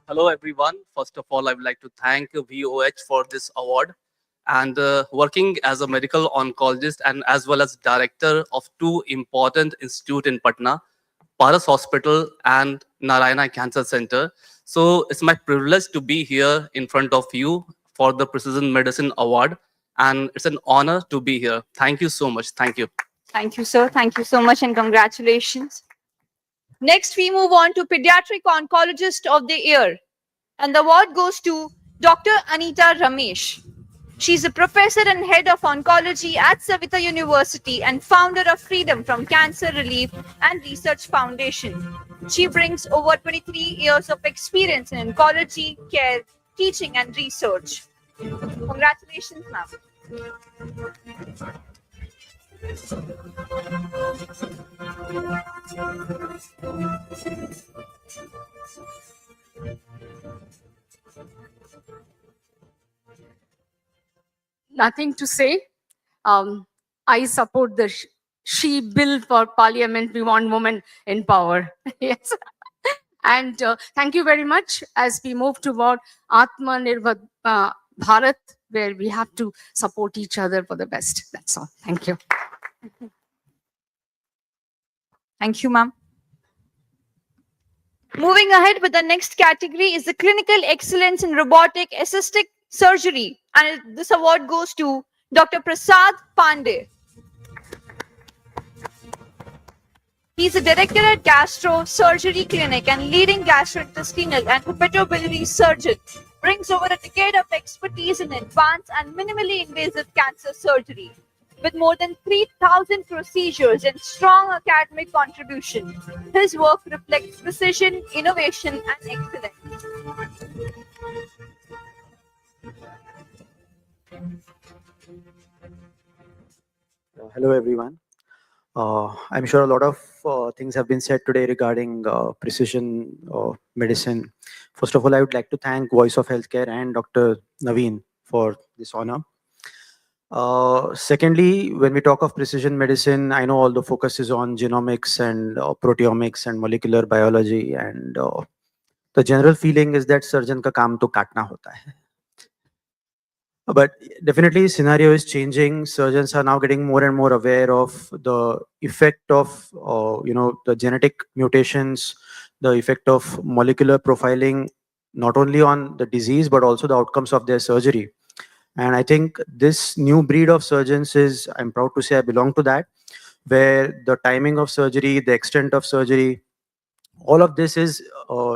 Hello, everyone. First of all, I would like to thank VOH for this award. And working as a medical oncologist and as well as director of two important institutes in Patna, Paras Hospital and Narayana Cancer Center. So it's my privilege to be here in front of you for the Precision Medicine Award. And it's an honor to be here. Thank you so much. Thank you. Thank you, sir. Thank you so much, and congratulations. Next, we move on to Pediatric Oncologist of the Year. And the award goes to Dr. Anita Ramesh. She's a professor and head of oncology at Savita University and founder of Freedom from Cancer Relief and Research Foundation. She brings over 23 years of experience in oncology, care, teaching, and research. Congratulations, ma'am. Nothing to say. I support the She Bill for Parliament. We want women in power. Yes. And thank you very much as we move toward Atmanirbhar Bharat, where we have to support each other for the best. That's all. Thank you. Thank you, ma'am. Moving ahead with the next category is the Clinical Excellence in Robotic Assisted Surgery. And this award goes to Dr. Prasad Pandey. He's a director at Gastro Surgery Clinic and leading gastrointestinal and hepatobiliary surgeon. Brings over a decade of expertise in advanced and minimally invasive cancer surgery. With more than 3,000 procedures and strong academic contribution, his work reflects precision, innovation, and excellence. Hello, everyone. I'm sure a lot of things have been said today regarding precision medicine. First of all, I would like to thank Voice of Healthcare and Dr. Naveen for this honor. Secondly, when we talk of precision medicine, I know all the focus is on genomics and proteomics and molecular biology, and the general feeling is that surgeon ka kaam to kaatna hota hai. But definitely scenario is changing. Surgeons are now getting more and more aware of the effect of the genetic mutations, the effect of molecular profiling, not only on the disease but also the outcomes of their surgery. And I think this new breed of surgeons is, I'm proud to say I belong to that, where the timing of surgery, the extent of surgery, all of this is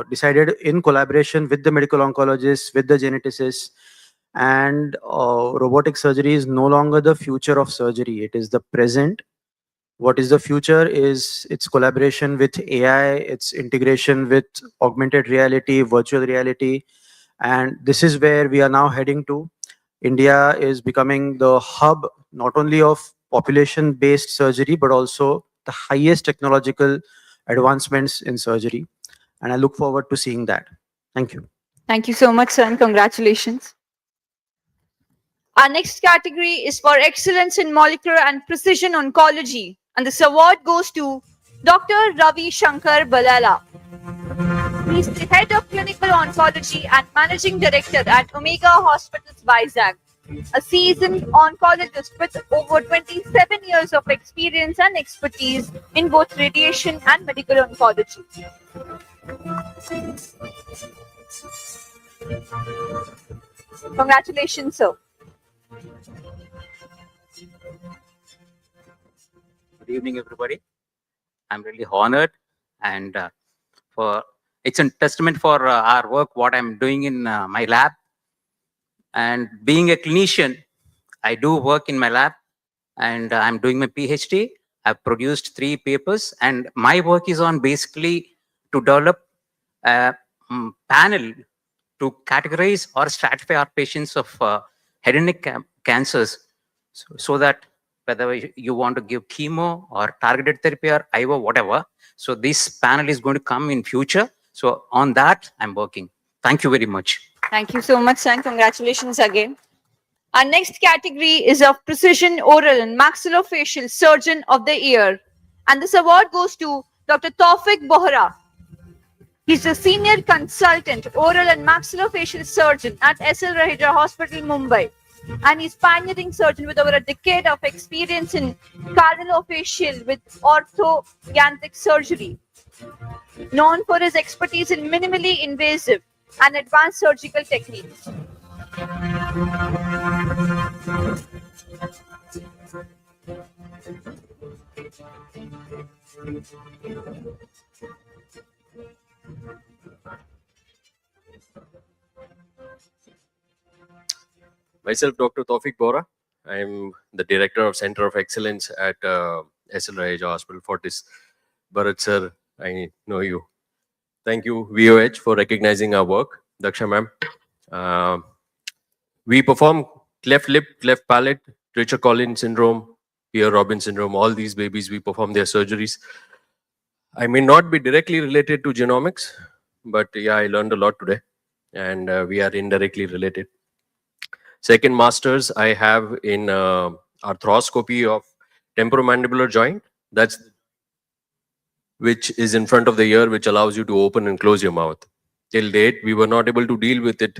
decided in collaboration with the medical oncologists, with the geneticists. And robotic surgery is no longer the future of surgery. It is the present. What is the future is its collaboration with AI, its integration with augmented reality, virtual reality. And this is where we are now heading to. India is becoming the hub, not only of population-based surgery, but also the highest technological advancements in surgery. And I look forward to seeing that. Thank you. Thank you so much, sir, and congratulations. Our next category is for excellence in molecular and precision oncology. And this award goes to Dr. Ravi Shankar Balala. He's the head of clinical oncology and managing director at Omega Hospitals, Vizag. A seasoned oncologist with over 27 years of experience and expertise in both radiation and medical oncology. Congratulations, sir. Good evening, everybody. I'm really honored, and it's a testament for our work, what I'm doing in my lab. And being a clinician, I do work in my lab, and I'm doing my PhD. I've produced 3 papers, and my work is on basically to develop a panel to categorize or stratify our patients of head and neck cancers, so that whether you want to give chemo or targeted therapy or IO, whatever. So this panel is going to come in future. So on that, I'm working. Thank you very much. Thank you so much, sir, and congratulations again. Our next category is of Precision Oral and Maxillofacial Surgeon of the Year. And this award goes to Dr. Taufik Bohra. He's a senior consultant, oral and maxillofacial surgeon at SL Rahija Hospital, Mumbai. And he's pioneering surgeon with over a decade of experience in cardiofacial with orthodontic surgery. Known for his expertise in minimally invasive and advanced surgical techniques. Myself, Dr. Taufik Bora. I'm the Director of Center of Excellence at SL Raheja Hospital, Fortis. Bharat sir, I know you. Thank you, VOH, for recognizing our work. Daksha ma'am. We perform cleft lip, cleft palate, Treacher Collins syndrome, Pierre Robin syndrome, all these babies, we perform their surgeries. I may not be directly related to genomics, but yeah, I learned a lot today, and we are indirectly related. Second masters I have in arthroscopy of temporomandibular joint. That's which is in front of the ear, which allows you to open and close your mouth. Till date, we were not able to deal with it.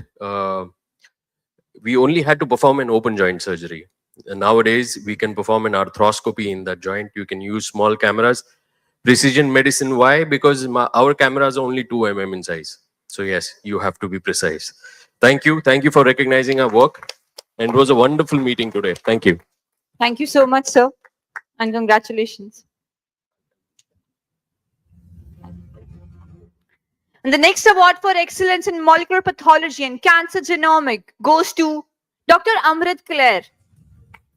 We only had to perform an open joint surgery. And nowadays, we can perform an arthroscopy in that joint. You can use small cameras. Precision medicine, why? Because our cameras are only 2 mm in size. So yes, you have to be precise. Thank you. Thank you for recognizing our work. And it was a wonderful meeting today. Thank you. Thank you so much, sir. And congratulations. And the next award for excellence in molecular pathology and cancer genomic goes to Dr. Amrit Clare.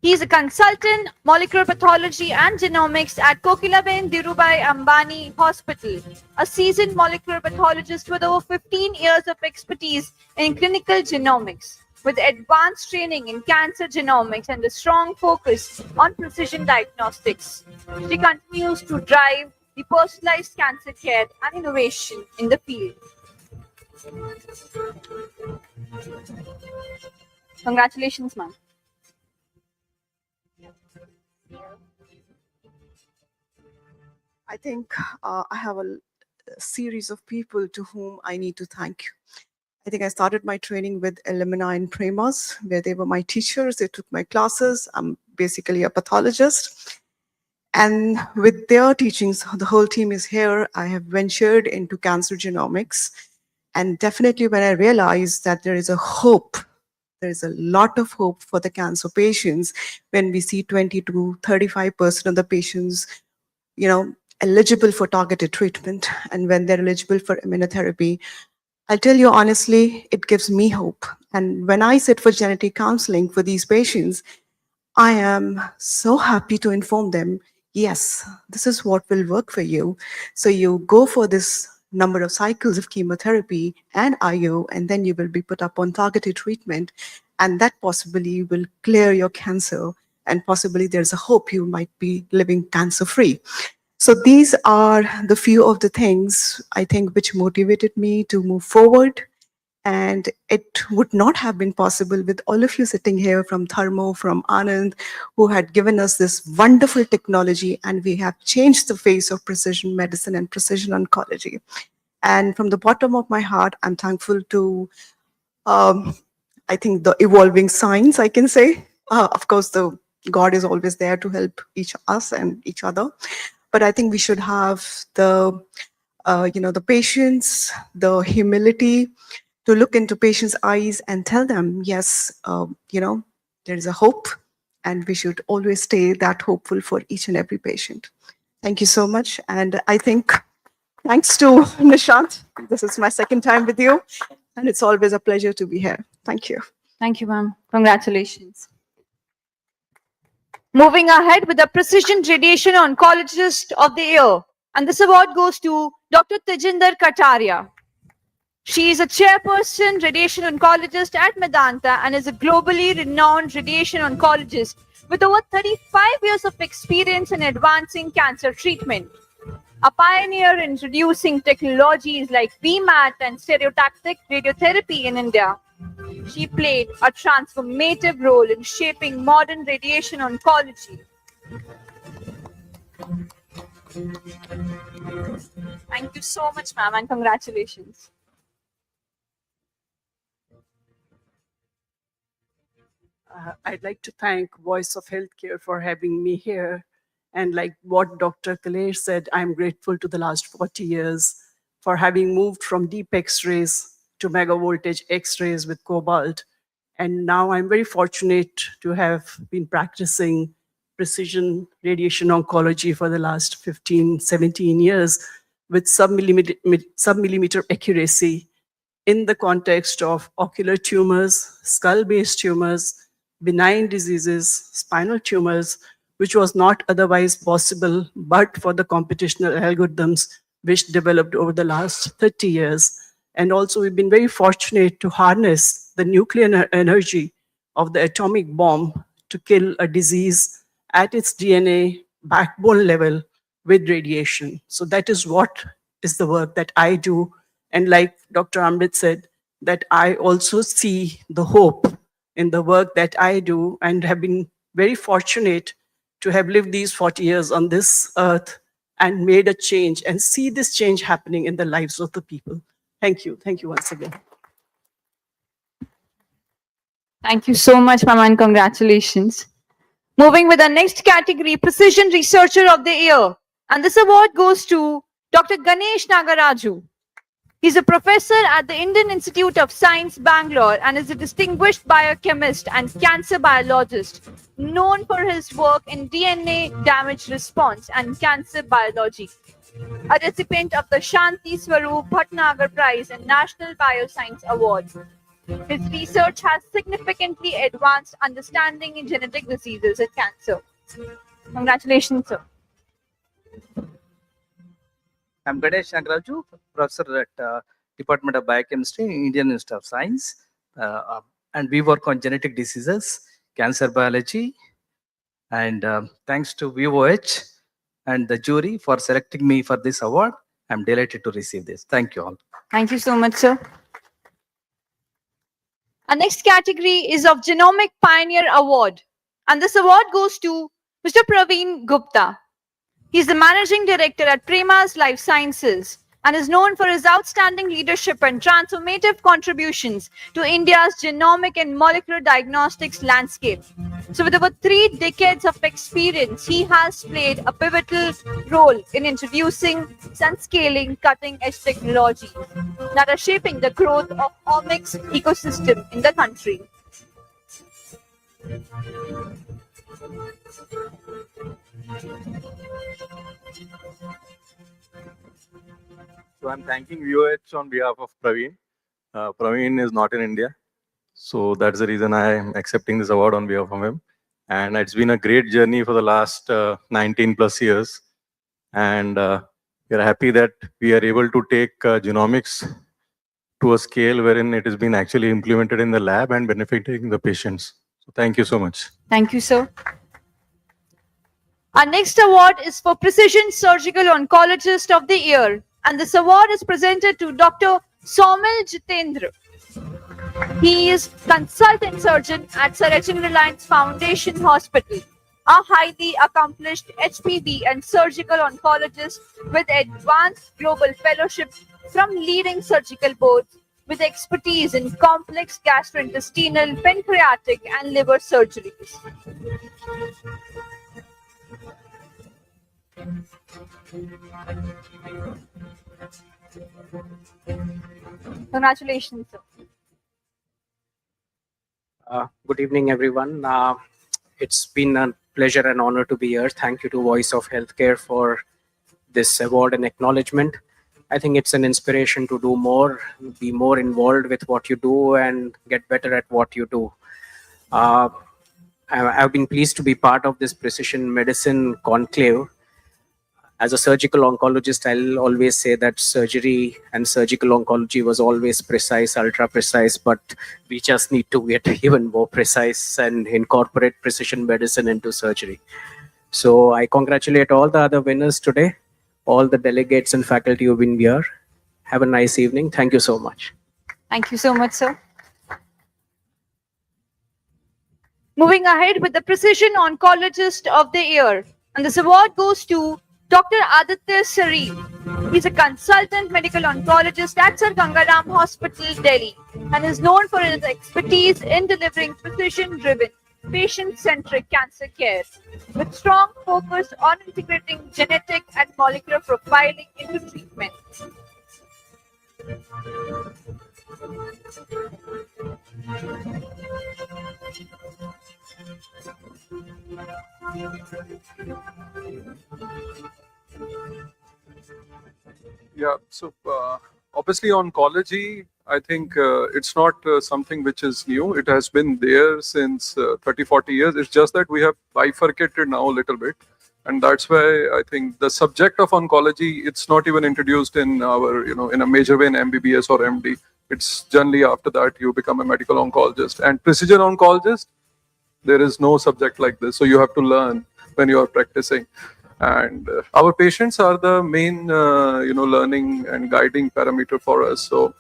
He is a consultant molecular pathology and genomics at Kokilaben Dhirubhai Ambani Hospital, a seasoned molecular pathologist with over 15 years of expertise in clinical genomics, with advanced training in cancer genomics and a strong focus on precision diagnostics. She continues to drive the personalized cancer care and innovation in the field. Congratulations, ma'am. I think I have a series of people to whom I need to thank. I think I started my training with alumni in Premas, where they were my teachers. They took my classes. I'm basically a pathologist. And with their teachings, the whole team is here. I have ventured into cancer genomics. And definitely when I realized that there is a hope, there is a lot of hope for the cancer patients when we see 20 to 35% of the patients, eligible for targeted treatment. And when they're eligible for immunotherapy, I'll tell you honestly, it gives me hope. And when I sit for genetic counseling for these patients, I am so happy to inform them, yes, this is what will work for you. So you go for this number of cycles of chemotherapy and IO, and then you will be put up on targeted treatment. And that possibly will clear your cancer. And possibly there's a hope you might be living cancer-free. So these are the few of the things I think which motivated me to move forward. And it would not have been possible with all of you sitting here from Thermo, from Anand, who had given us this wonderful technology, and we have changed the face of precision medicine and precision oncology. And from the bottom of my heart, I'm thankful to, I think, the evolving science, I can say. Of course, the God is always there to help us and each other. But I think we should have the, the patience, the humility to look into patients' eyes and tell them, yes, there is a hope, and we should always stay that hopeful for each and every patient. Thank you so much. And I think, thanks to Nishant, this is my second time with you, and it's always a pleasure to be here. Thank you. Thank you, ma'am. Congratulations. Moving ahead with the Precision Radiation Oncologist of the Year. And this award goes to Dr. Tejinder Kataria. She is a chairperson radiation oncologist at Medanta and is a globally renowned radiation oncologist with over 35 years of experience in advancing cancer treatment. A pioneer in introducing technologies like VMAT and stereotactic radiotherapy in India. She played a transformative role in shaping modern radiation oncology. Thank you so much, ma'am, and congratulations. I'd like to thank Voice of Healthcare for having me here. And like what Dr. Clare said, I'm grateful to the last 40 years for having moved from deep X-rays to mega voltage X-rays with cobalt. And now I'm very fortunate to have been practicing precision radiation oncology for the last 15, 17 years with sub-millimeter accuracy. in the context of ocular tumors, skull-based tumors, benign diseases, spinal tumors, which was not otherwise possible but for the computational algorithms which developed over the last 30 years. And also, we've been very fortunate to harness the nuclear energy of the atomic bomb to kill a disease at its DNA backbone level with radiation. So that is what is the work that I do. And like Dr. Amrit said, that I also see the hope in the work that I do and have been very fortunate to have lived these 40 years on this earth and made a change and see this change happening in the lives of the people. Thank you. Thank you once again. Thank you so much, Mama, and congratulations. Moving with the next category, Precision Researcher of the Year. And this award goes to Dr. Ganesh Nagaraju. He's a professor at the Indian Institute of Science, Bangalore, and is a distinguished biochemist and cancer biologist, known for his work in DNA damage response and cancer biology. A recipient of the Shanti Swaroop Bhatnagar Prize and National Bioscience Award. His research has significantly advanced understanding in genetic diseases and cancer. Congratulations, sir. I'm Ganesh Nagaraju, professor at Department of Biochemistry, Indian Institute of Science, and we work on genetic diseases, cancer biology, and thanks to VOH and the jury for selecting me for this award. I'm delighted to receive this. Thank you all. Thank you so much, sir. Our next category is of Genomic Pioneer Award. And this award goes to Mr. Praveen Gupta. He's the Managing Director at Premas Life Sciences and is known for his outstanding leadership and transformative contributions to India's genomic and molecular diagnostics landscape. So with over 3 decades of experience, he has played a pivotal role in introducing and scaling cutting-edge technologies that are shaping the growth of omics ecosystem in the country. So I'm thanking VOH on behalf of Praveen. Praveen is not in India. So that's the reason I am accepting this award on behalf of him. And it's been a great journey for the last 19 plus years. And we are happy that we are able to take genomics to a scale wherein it has been actually implemented in the lab and benefiting the patients. So thank you so much. Thank you, sir. Our next award is for Precision Surgical Oncologist of the Year. And this award is presented to Dr. Saumil Jitendra. He is consultant surgeon at Saracen Reliance Foundation Hospital, a highly accomplished HPV and surgical oncologist with advanced global fellowship from leading surgical boards with expertise in complex gastrointestinal, pancreatic, and liver surgeries. Congratulations, sir. Good evening, everyone. It's been a pleasure and honor to be here. Thank you to Voice of Healthcare for this award and acknowledgement. I think it's an inspiration to do more, be more involved with what you do and get better at what you do. I've been pleased to be part of this Precision Medicine Conclave. As a surgical oncologist, I'll always say that surgery and surgical oncology was always precise, ultra precise, but we just need to get even more precise and incorporate precision medicine into surgery. So I congratulate all the other winners today, all the delegates and faculty who've been here. Have a nice evening. Thank you so much. Thank you so much, sir. Moving ahead with the Precision Oncologist of the Year. And this award goes to Dr. Aditya Sharif. He's a consultant medical oncologist at Sir Gangaram Hospital, Delhi, and is known for his expertise in delivering precision-driven, patient-centric cancer care, with strong focus on integrating genetic and molecular profiling into treatment. Yeah, so obviously, oncology, I think it's not something which is new. It has been there since 30, 40 years. It's just that we have bifurcated now a little bit. And that's why I think the subject of oncology, it's not even introduced in our, in a major way in MBBS or MD. It's generally after that you become a medical oncologist. And precision oncologist, there is no subject like this. So you have to learn when you are practicing. And our patients are the main, learning and guiding parameter for us. So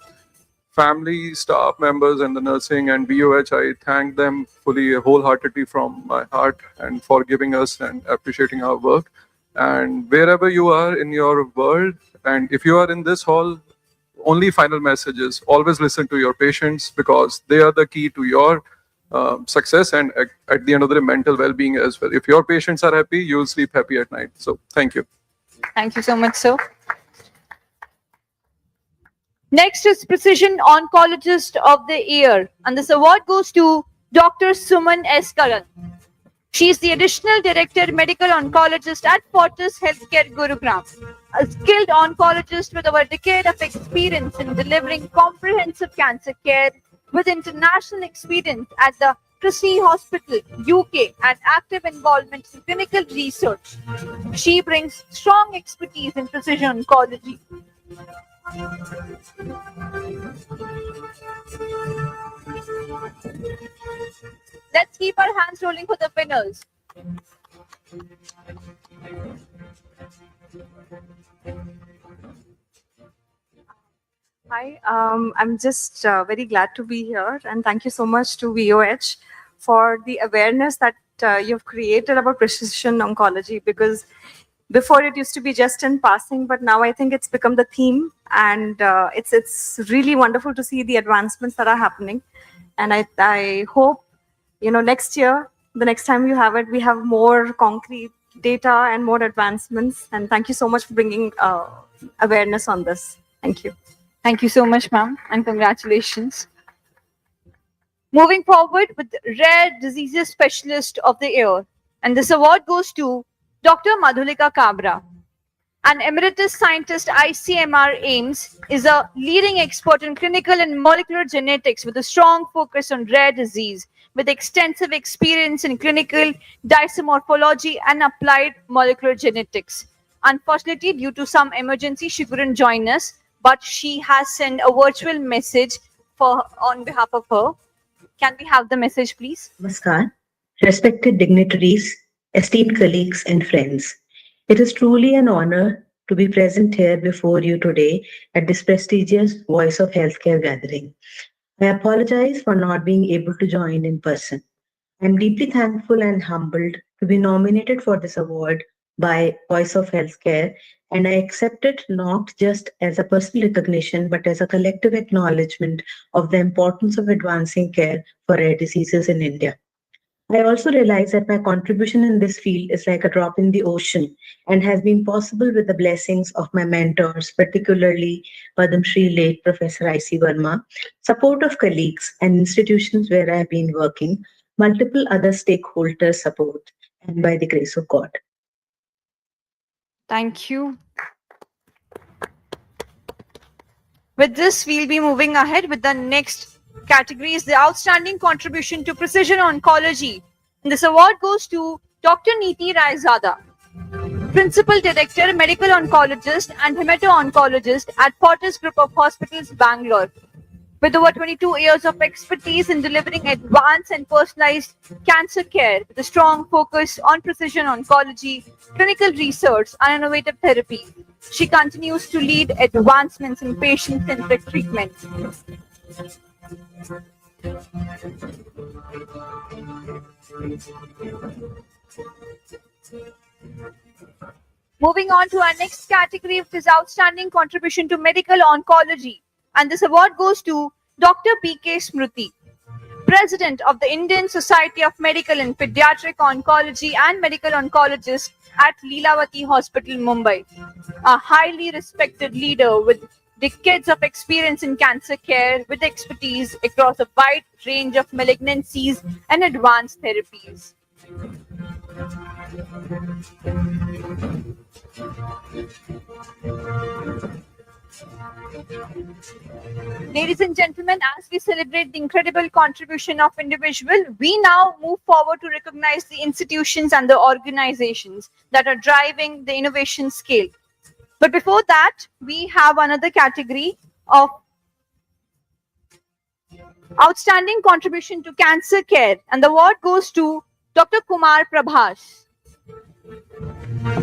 family, staff members, and the nursing and VOH, I thank them fully, wholeheartedly from my heart, and for giving us and appreciating our work. And wherever you are in your world, and if you are in this hall, only final message is always listen to your patients, because they are the key to your success and at the end of the day, mental well-being as well. If your patients are happy, you will sleep happy at night. So thank you. Thank you so much, sir. Next is Precision Oncologist of the Year, and this award goes to Dr. Suman S. Karan. She is the Additional Director Medical Oncologist at Fortis Healthcare Gurugram, a skilled oncologist with over a decade of experience in delivering comprehensive cancer care with international experience at the Christie Hospital, UK, and active involvement in clinical research. She brings strong expertise in precision oncology. Let's keep our hands rolling for the winners. Hi, I'm just very glad to be here, and thank you so much to VOH for the awareness that you've created about precision oncology, because before it used to be just in passing, but now I think it's become the theme, and it's really wonderful to see the advancements that are happening. And I hope, next year, the next time you have it, we have more concrete data and more advancements. And thank you so much for bringing awareness on this. Thank you. Thank you so much, ma'am, and congratulations. Moving forward with Rare Diseases Specialist of the Year, and this award goes to Dr. Madhulika Kabra. An emeritus scientist, ICMR AIMS, is a leading expert in clinical and molecular genetics with a strong focus on rare disease, with extensive experience in clinical dysmorphology and applied molecular genetics. Unfortunately, due to some emergency, she couldn't join us, but she has sent a virtual message on behalf of her. Can we have the message, please? Namaskar, respected dignitaries, esteemed colleagues and friends. It is truly an honor to be present here before you today at this prestigious Voice of Healthcare gathering. I apologize for not being able to join in person. I am deeply thankful and humbled to be nominated for this award by Voice of Healthcare, and I accept it not just as a personal recognition, but as a collective acknowledgement of the importance of advancing care for rare diseases in India. I also realize that my contribution in this field is like a drop in the ocean and has been possible with the blessings of my mentors, particularly Padam Shri late Professor I.C. Verma, support of colleagues and institutions where I have been working, multiple other stakeholders' support, and by the grace of God. Thank you. With this, we'll be moving ahead with the next category is the outstanding contribution to precision oncology. And this award goes to Dr. Neeti Raizada, Principal Director, Medical Oncologist and Hemato-Oncologist at Fortis Group of Hospitals, Bangalore. With over 22 years of expertise in delivering advanced and personalized cancer care with a strong focus on precision oncology, clinical research, and innovative therapy, she continues to lead advancements in patient-centric treatment. Moving on to our next category, which is outstanding contribution to medical oncology. And this award goes to Dr. P.K. Smruti, President of the Indian Society of Medical and Pediatric Oncology and Medical Oncologist at Leelavati Hospital, Mumbai. A highly respected leader with decades of experience in cancer care with expertise across a wide range of malignancies and advanced therapies. Ladies and gentlemen, as we celebrate the incredible contribution of individual, we now move forward to recognize the institutions and the organizations that are driving the innovation scale. But before that, we have another category of outstanding contribution to cancer care, and the award goes to Dr. Kumar Prabhas,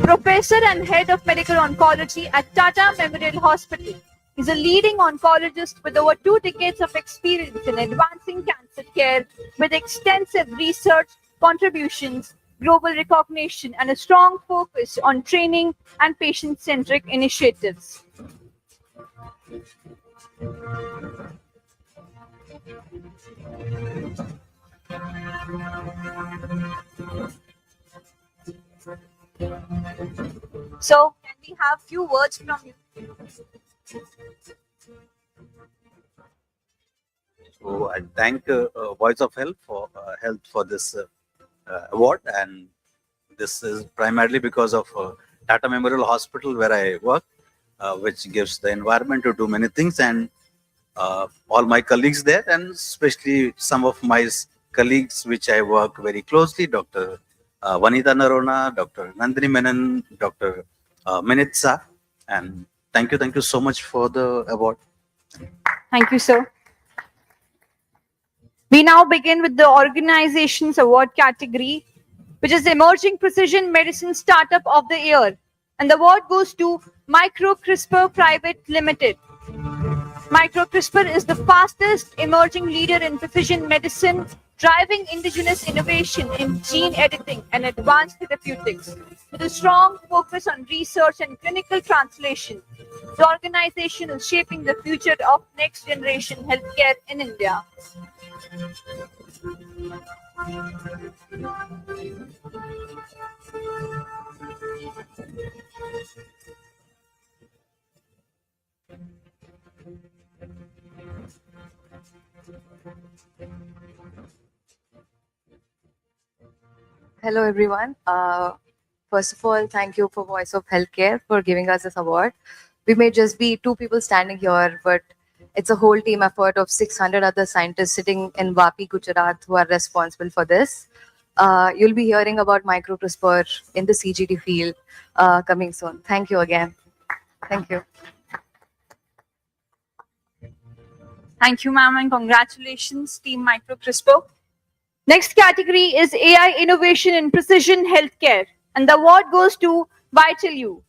Professor and Head of Medical Oncology at Tata Memorial Hospital. He's a leading oncologist with over 2 decades of experience in advancing cancer care with extensive research, contributions, global recognition, and a strong focus on training and patient-centric initiatives. So, can we have few words from you? So I thank Voice of Health for this award, and this is primarily because of Tata Memorial Hospital where I work, which gives the environment to do many things, and all my colleagues there, and especially some of my colleagues which I work very closely, Dr. Vanita Narona, Dr. Nandini Menon, Dr. Minitsa, and thank you so much for the award. Thank you, sir. We now begin with the organization's award category, which is the Emerging Precision Medicine Startup of the Year. And the award goes to MicroCRISPR Private Limited. MicroCRISPR is the fastest emerging leader in precision medicine, driving indigenous innovation in gene editing and advanced therapeutics. With a strong focus on research and clinical translation, the organization is shaping the future of next generation healthcare in India. Hello, everyone. First of all, thank you for Voice of Healthcare for giving us this award. We may just be 2 people standing here, but it's a whole team effort of 600 other scientists sitting in Vapi, Gujarat, who are responsible for this. You'll be hearing about microCRISPR in the CGT field coming soon. Thank you again. Thank you. Thank you, ma'am, and congratulations, Team MicroCRISPR. Next category is AI Innovation in Precision Healthcare, and the award goes to VitalU.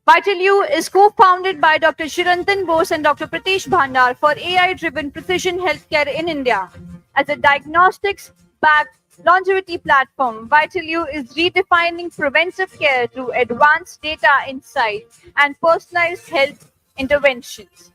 VitalU is co-founded by Dr. Chirantan Bose and Dr. Pratish Bhandar for AI-driven precision healthcare in India. As a diagnostics-backed longevity platform, VitalU is redefining preventive care through advanced data insights and personalized health interventions.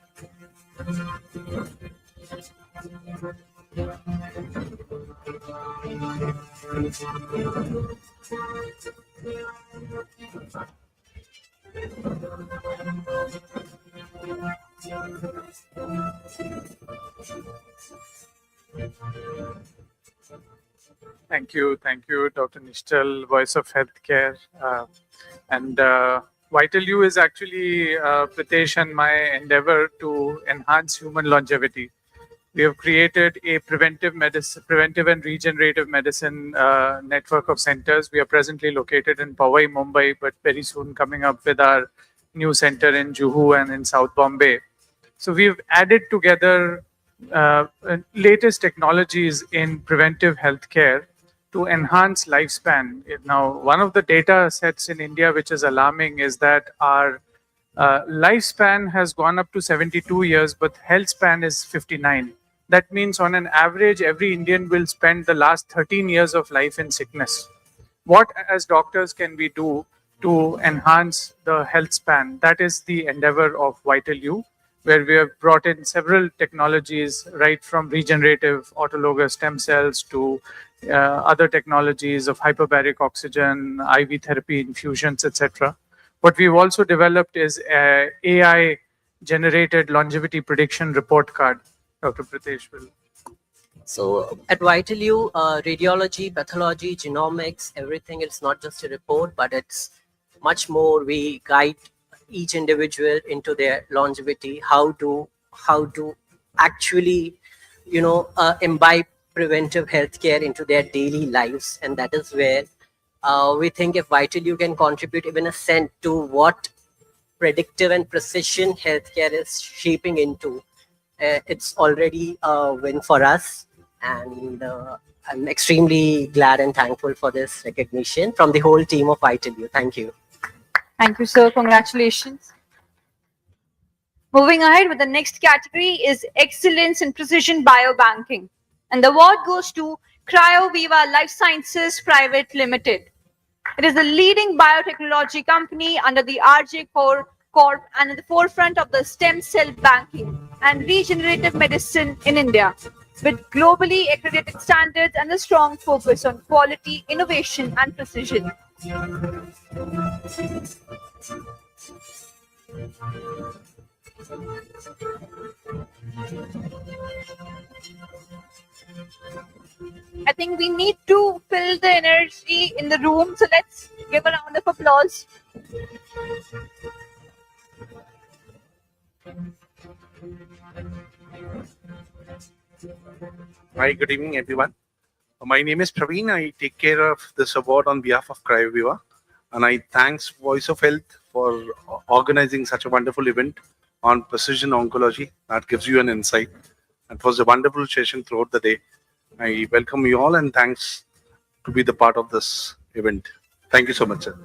Thank you, Dr. Nishtal, Voice of Healthcare. And VitalU is actually Pritesh and my endeavor to enhance human longevity. We have created a preventive and regenerative medicine network of centers. We are presently located in Powai, Mumbai, but very soon coming up with our new center in Juhu and in South Bombay. So we've added together latest technologies in preventive healthcare to enhance lifespan. Now, one of the data sets in India which is alarming is that our lifespan has gone up to 72 years, but health span is 59. That means on an average, every Indian will spend the last 13 years of life in sickness. What as doctors can we do to enhance the health span? That is the endeavor of VitalU, where we have brought in several technologies, right from regenerative autologous stem cells to other technologies of hyperbaric oxygen, IV therapy infusions, etc. What we've also developed is a AI-generated longevity prediction report card. Dr. Pritesh will. So at VitalU, radiology, pathology, genomics, everything, it's not just a report, but it's much more. We guide each individual into their longevity, how to actually, imbibe preventive healthcare into their daily lives. And that is where we think if Vital You can contribute even a cent to what predictive and precision healthcare is shaping into, it's already a win for us. And I'm extremely glad and thankful for this recognition from the whole team of Vital You. Thank you. Thank you, sir. Congratulations. Moving ahead with the next category is Excellence in Precision Biobanking. And the award goes to CryoViva Life Sciences Private Limited. It is the leading biotechnology company under the RJ Corp and at the forefront of the stem cell banking and regenerative medicine in India, with globally accredited standards and a strong focus on quality, innovation, and precision. I think we need to fill the energy in the room, so let's give a round of applause. Hi, good evening, everyone. My name is Praveen. I take care of this award on behalf of CryoViva, and I thanks Voice of Health for organizing such a wonderful event on precision oncology that gives you an insight. It was a wonderful session throughout the day. I welcome you all and thanks to be the part of this event. Thank you so much, sir.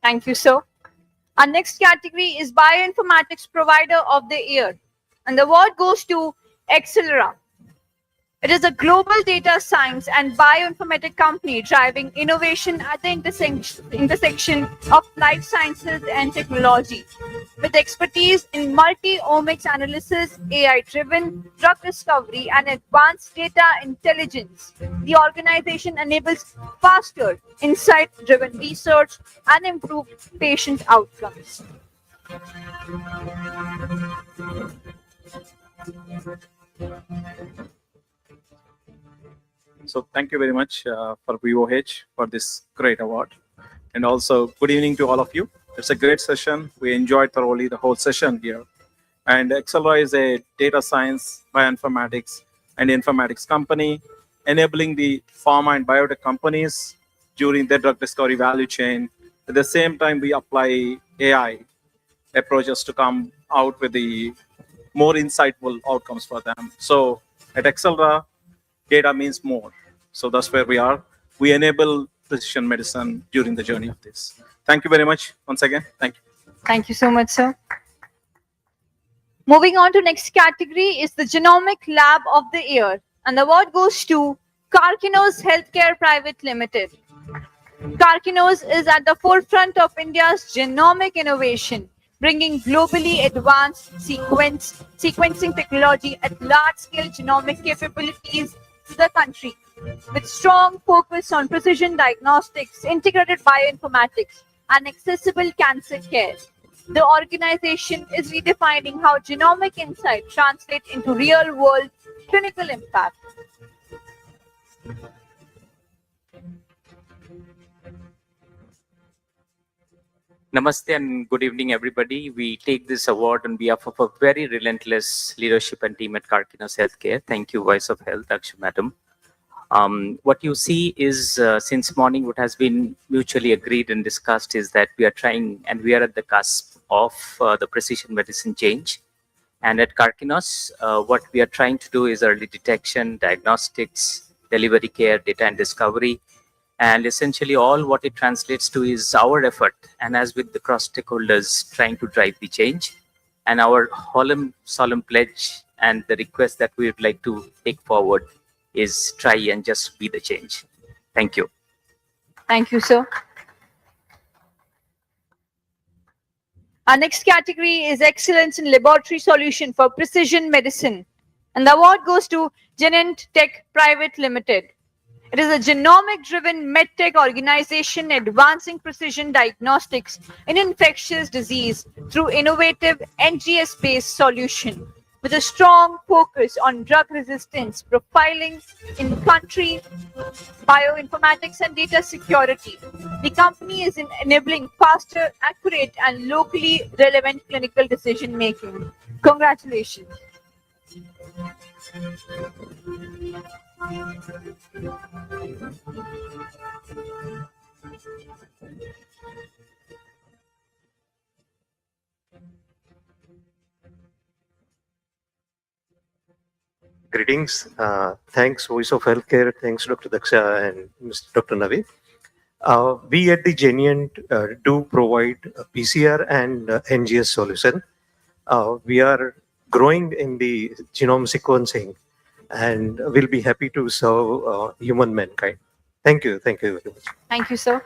Thank you, sir. Our next category is Bioinformatics Provider of the Year, and the award goes to Accelera. It is a global data science and bioinformatic company driving innovation at the intersection of life sciences and technology. With expertise in multi-omics analysis, AI-driven drug discovery, and advanced data intelligence, the organization enables faster, insight-driven research and improved patient outcomes. So thank you very much for VOH for this great award. And also good evening to all of you. It's a great session. We enjoyed thoroughly the whole session here. And Accelera is a data science, bioinformatics, and informatics company, enabling the pharma and biotech companies during their drug discovery value chain. At the same time, we apply AI approaches to come out with the more insightful outcomes for them. So at Accelera, data means more. So that's where we are. We enable precision medicine during the journey of this. Thank you very much once again. Thank you. Thank you so much, sir. Moving on to next category is the Genomic Lab of the Year, and the award goes to Karkinos Healthcare Private Limited. Karkinos is at the forefront of India's genomic innovation, bringing globally advanced sequencing technology at large-scale genomic capabilities to the country, with strong focus on precision diagnostics, integrated bioinformatics, and accessible cancer care. The organization is redefining how genomic insight translates into real-world clinical impact. Namaste and good evening, everybody. We take this award on behalf of a very relentless leadership and team at Karkinos Healthcare. Thank you, Voice of Health, Akshay Madam. What you see is since morning, what has been mutually agreed and discussed is that we are trying and we are at the cusp of the precision medicine change. And at Karkinos, what we are trying to do is early detection, diagnostics, delivery care, data and discovery. And essentially all what it translates to is our effort, and as with the cross stakeholders trying to drive the change. And our solemn pledge and the request that we would like to take forward is try and just be the change. Thank you. Thank you, sir. Our next category is Excellence in Laboratory Solution for Precision Medicine, and the award goes to Genent Tech Private Limited. It is a genomic-driven medtech organization advancing precision diagnostics in infectious disease through innovative NGS-based solution. with a strong focus on drug resistance, profiling in country, bioinformatics, and data security. The company is enabling faster, accurate, and locally relevant clinical decision making. Congratulations. Greetings. Thanks, Voice of Healthcare. Thanks, Dr. Daksha and Mr. Dr. Navi. We at the Genient do provide a PCR and NGS solution. We are growing in the genome sequencing and we'll be happy to serve human mankind. Thank you. Thank you very much. Thank you, sir.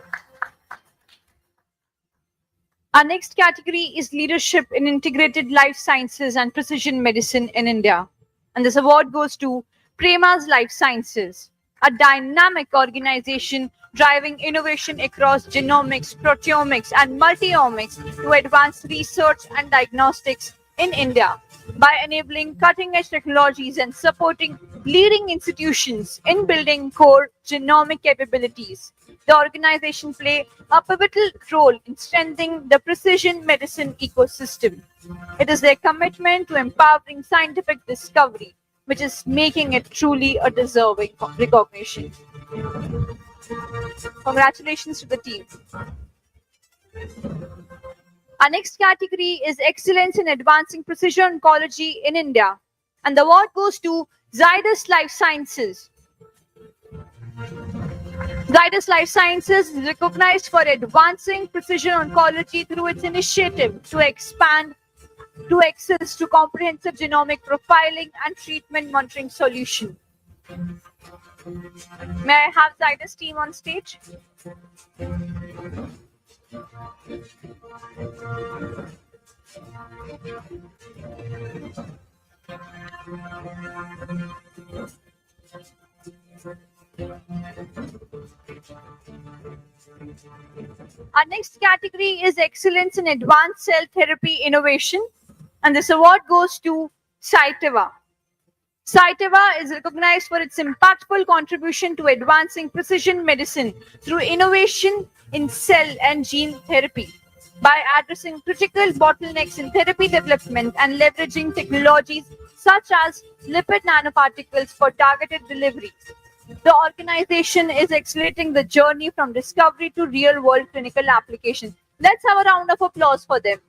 Our next category is Leadership in Integrated Life Sciences and Precision Medicine in India. And this award goes to Prema's Life Sciences, a dynamic organization driving innovation across genomics, proteomics, and multiomics to advance research and diagnostics in India by enabling cutting-edge technologies and supporting leading institutions in building core genomic capabilities. The organization play a pivotal role in strengthening the precision medicine ecosystem. It is their commitment to empowering scientific discovery which is making it truly a deserving recognition. Congratulations to the team. Our next category is Excellence in Advancing Precision Oncology in India. And the award goes to Zydus Life Sciences. Zydus Life Sciences is recognized for advancing precision oncology through its initiative to expand to access to comprehensive genomic profiling and treatment monitoring solution. May I have Zydus team on stage? Our next category is Excellence in Advanced Cell Therapy Innovation, and this award goes to Cytiva. Cytiva is recognized for its impactful contribution to advancing precision medicine through innovation in cell and gene therapy by addressing critical bottlenecks in therapy development and leveraging technologies such as lipid nanoparticles for targeted delivery. The organization is accelerating the journey from discovery to real-world clinical application. Let's have a round of applause for them.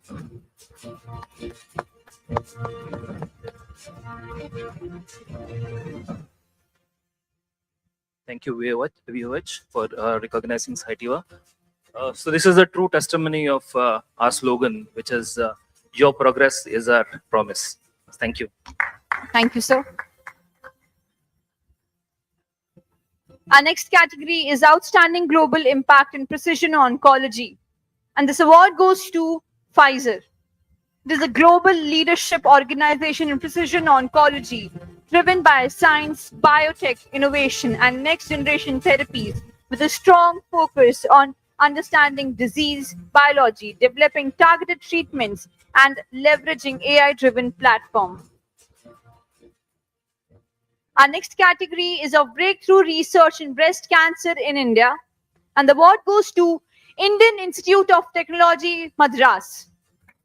Thank you, VOH, for recognizing Cytiva. So this is a true testimony of our slogan, which is your progress is our promise. Thank you. Thank you, sir. Our next category is Outstanding Global Impact in Precision Oncology. And this award goes to Pfizer. It is a global leadership organization in precision oncology, driven by science, biotech, innovation, and next-generation therapies, with a strong focus on understanding disease biology, developing targeted treatments, and leveraging AI-driven platforms. Our next category is of breakthrough research in breast cancer in India, and the award goes to Indian Institute of Technology, Madras.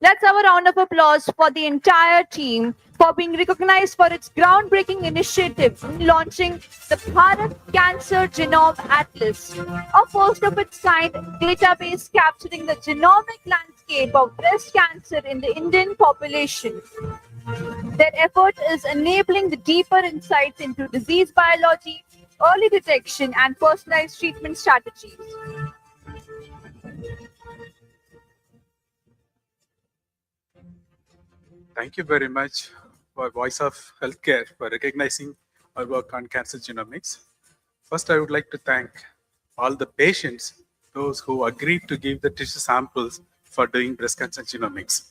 Let's have a round of applause for the entire team for being recognized for its groundbreaking initiative in launching the Bharat Cancer Genome Atlas, a first of its kind database capturing the genomic landscape of breast cancer in the Indian population. Their effort is enabling the deeper insights into disease biology, early detection, and personalized treatment strategies. Thank you very much for Voice of Healthcare for recognizing our work on cancer genomics. First, I would like to thank all the patients, those who agreed to give the tissue samples for doing breast cancer genomics.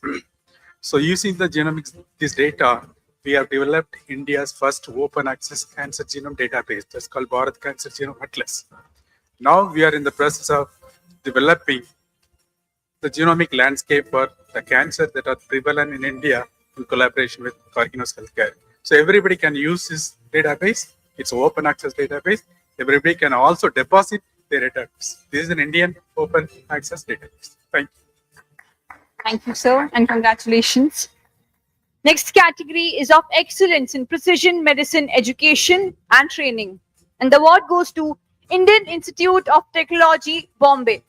So using the genomics, this data, we have developed India's first open access cancer genome database that's called Bharat Cancer Genome Atlas. Now we are in the process of developing the genomic landscape for the cancers that are prevalent in India in collaboration with Courtyard Healthcare. So everybody can use this database. It's an open access database. Everybody can also deposit their database. This is an Indian open access database. Thank you. Thank you, sir, and congratulations. Next category is of excellence in precision medicine education and training. And the award goes to Indian Institute of Technology, Bombay.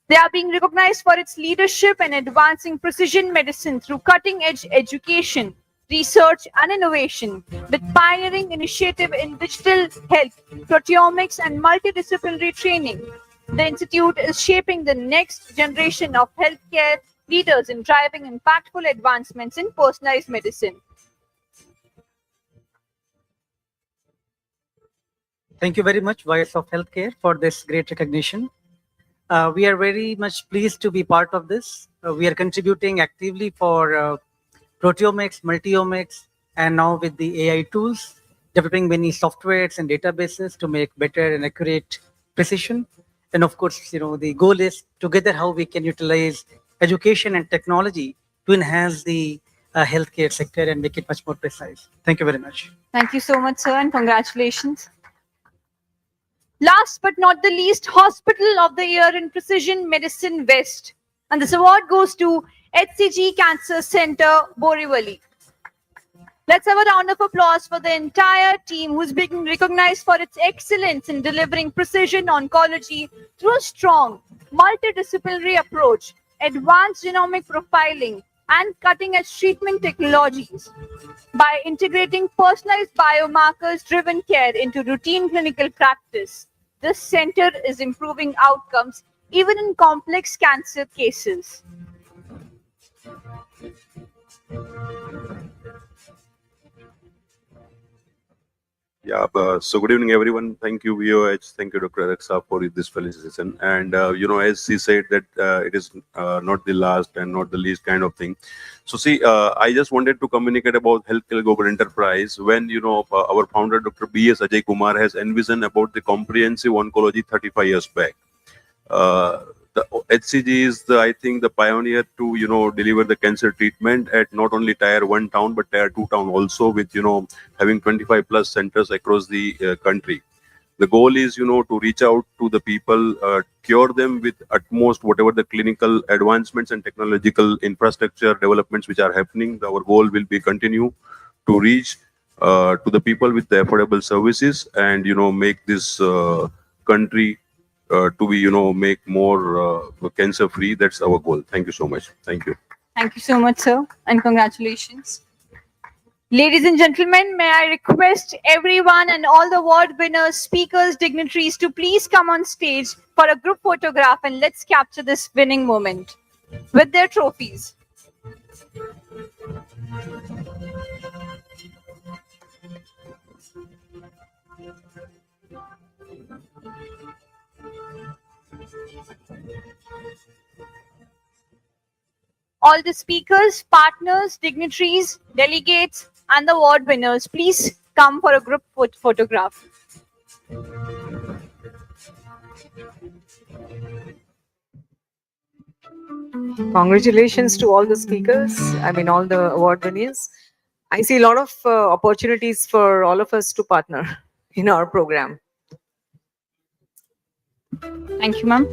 They are being recognized for its leadership in advancing precision medicine through cutting-edge education, research and innovation, with pioneering initiative in digital health, proteomics and multidisciplinary training. The institute is shaping the next generation of healthcare leaders in driving impactful advancements in personalized medicine. Thank you very much, Voice of Healthcare, for this great recognition. We are very much pleased to be part of this. We are contributing actively for proteomics, multiomics, and now with the AI tools, developing many softwares and databases to make better and accurate precision. And of course, the goal is together how we can utilize education and technology to enhance the healthcare sector and make it much more precise. Thank you very much. Thank you so much, sir, and congratulations. Last but not the least, Hospital of the Year in Precision Medicine West. And this award goes to HCG Cancer Center, Borivali. Let's have a round of applause for the entire team who's being recognized for its excellence in delivering precision oncology through a strong multidisciplinary approach, advanced genomic profiling, and cutting-edge treatment technologies. By integrating personalized biomarkers-driven care into routine clinical practice, this center is improving outcomes even in complex cancer cases. Yeah, so good evening, everyone. Thank you, VOH. Thank you, Dr. Alexa, for this felicitation. And, as he said that it is not the last and not the least kind of thing. So see, I just wanted to communicate about healthcare global enterprise when, our founder, Dr. B.S. Ajay Kumar has envisioned about the comprehensive oncology 35 years back. The HCG is I think the pioneer to deliver the cancer treatment at not only tier 1 town but tier 2 town also, with having 25 plus centers across the country. The goal is to reach out to the people, cure them with utmost whatever the clinical advancements and technological infrastructure developments which are happening. Our goal will be continue to reach to the people with the affordable services and make this country to be make more cancer free. That's our goal. Thank you so much. Thank you. Thank you so much, sir, and congratulations. Ladies and gentlemen, may I request everyone and all the award winners, speakers, dignitaries to please come on stage for a group photograph, and let's capture this winning moment with their trophies. All the speakers, partners, dignitaries, delegates, and the award winners, please come for a group photograph. Congratulations to all the speakers, all the award winners. I see a lot of opportunities for all of us to partner in our program. Thank you, ma'am.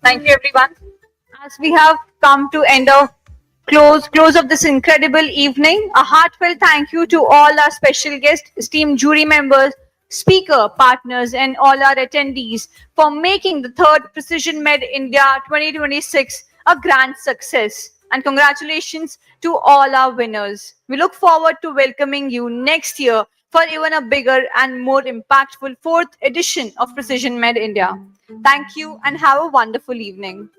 Thank you, everyone. As we have come to end of close of this incredible evening, a heartfelt thank you to all our special guests, esteemed jury members, speaker partners, and all our attendees for making the third Precision Med India 2026 a grand success. And congratulations to all our winners. We look forward to welcoming you next year for even a bigger and more impactful fourth edition of Precision Med India. Thank you and have a wonderful evening.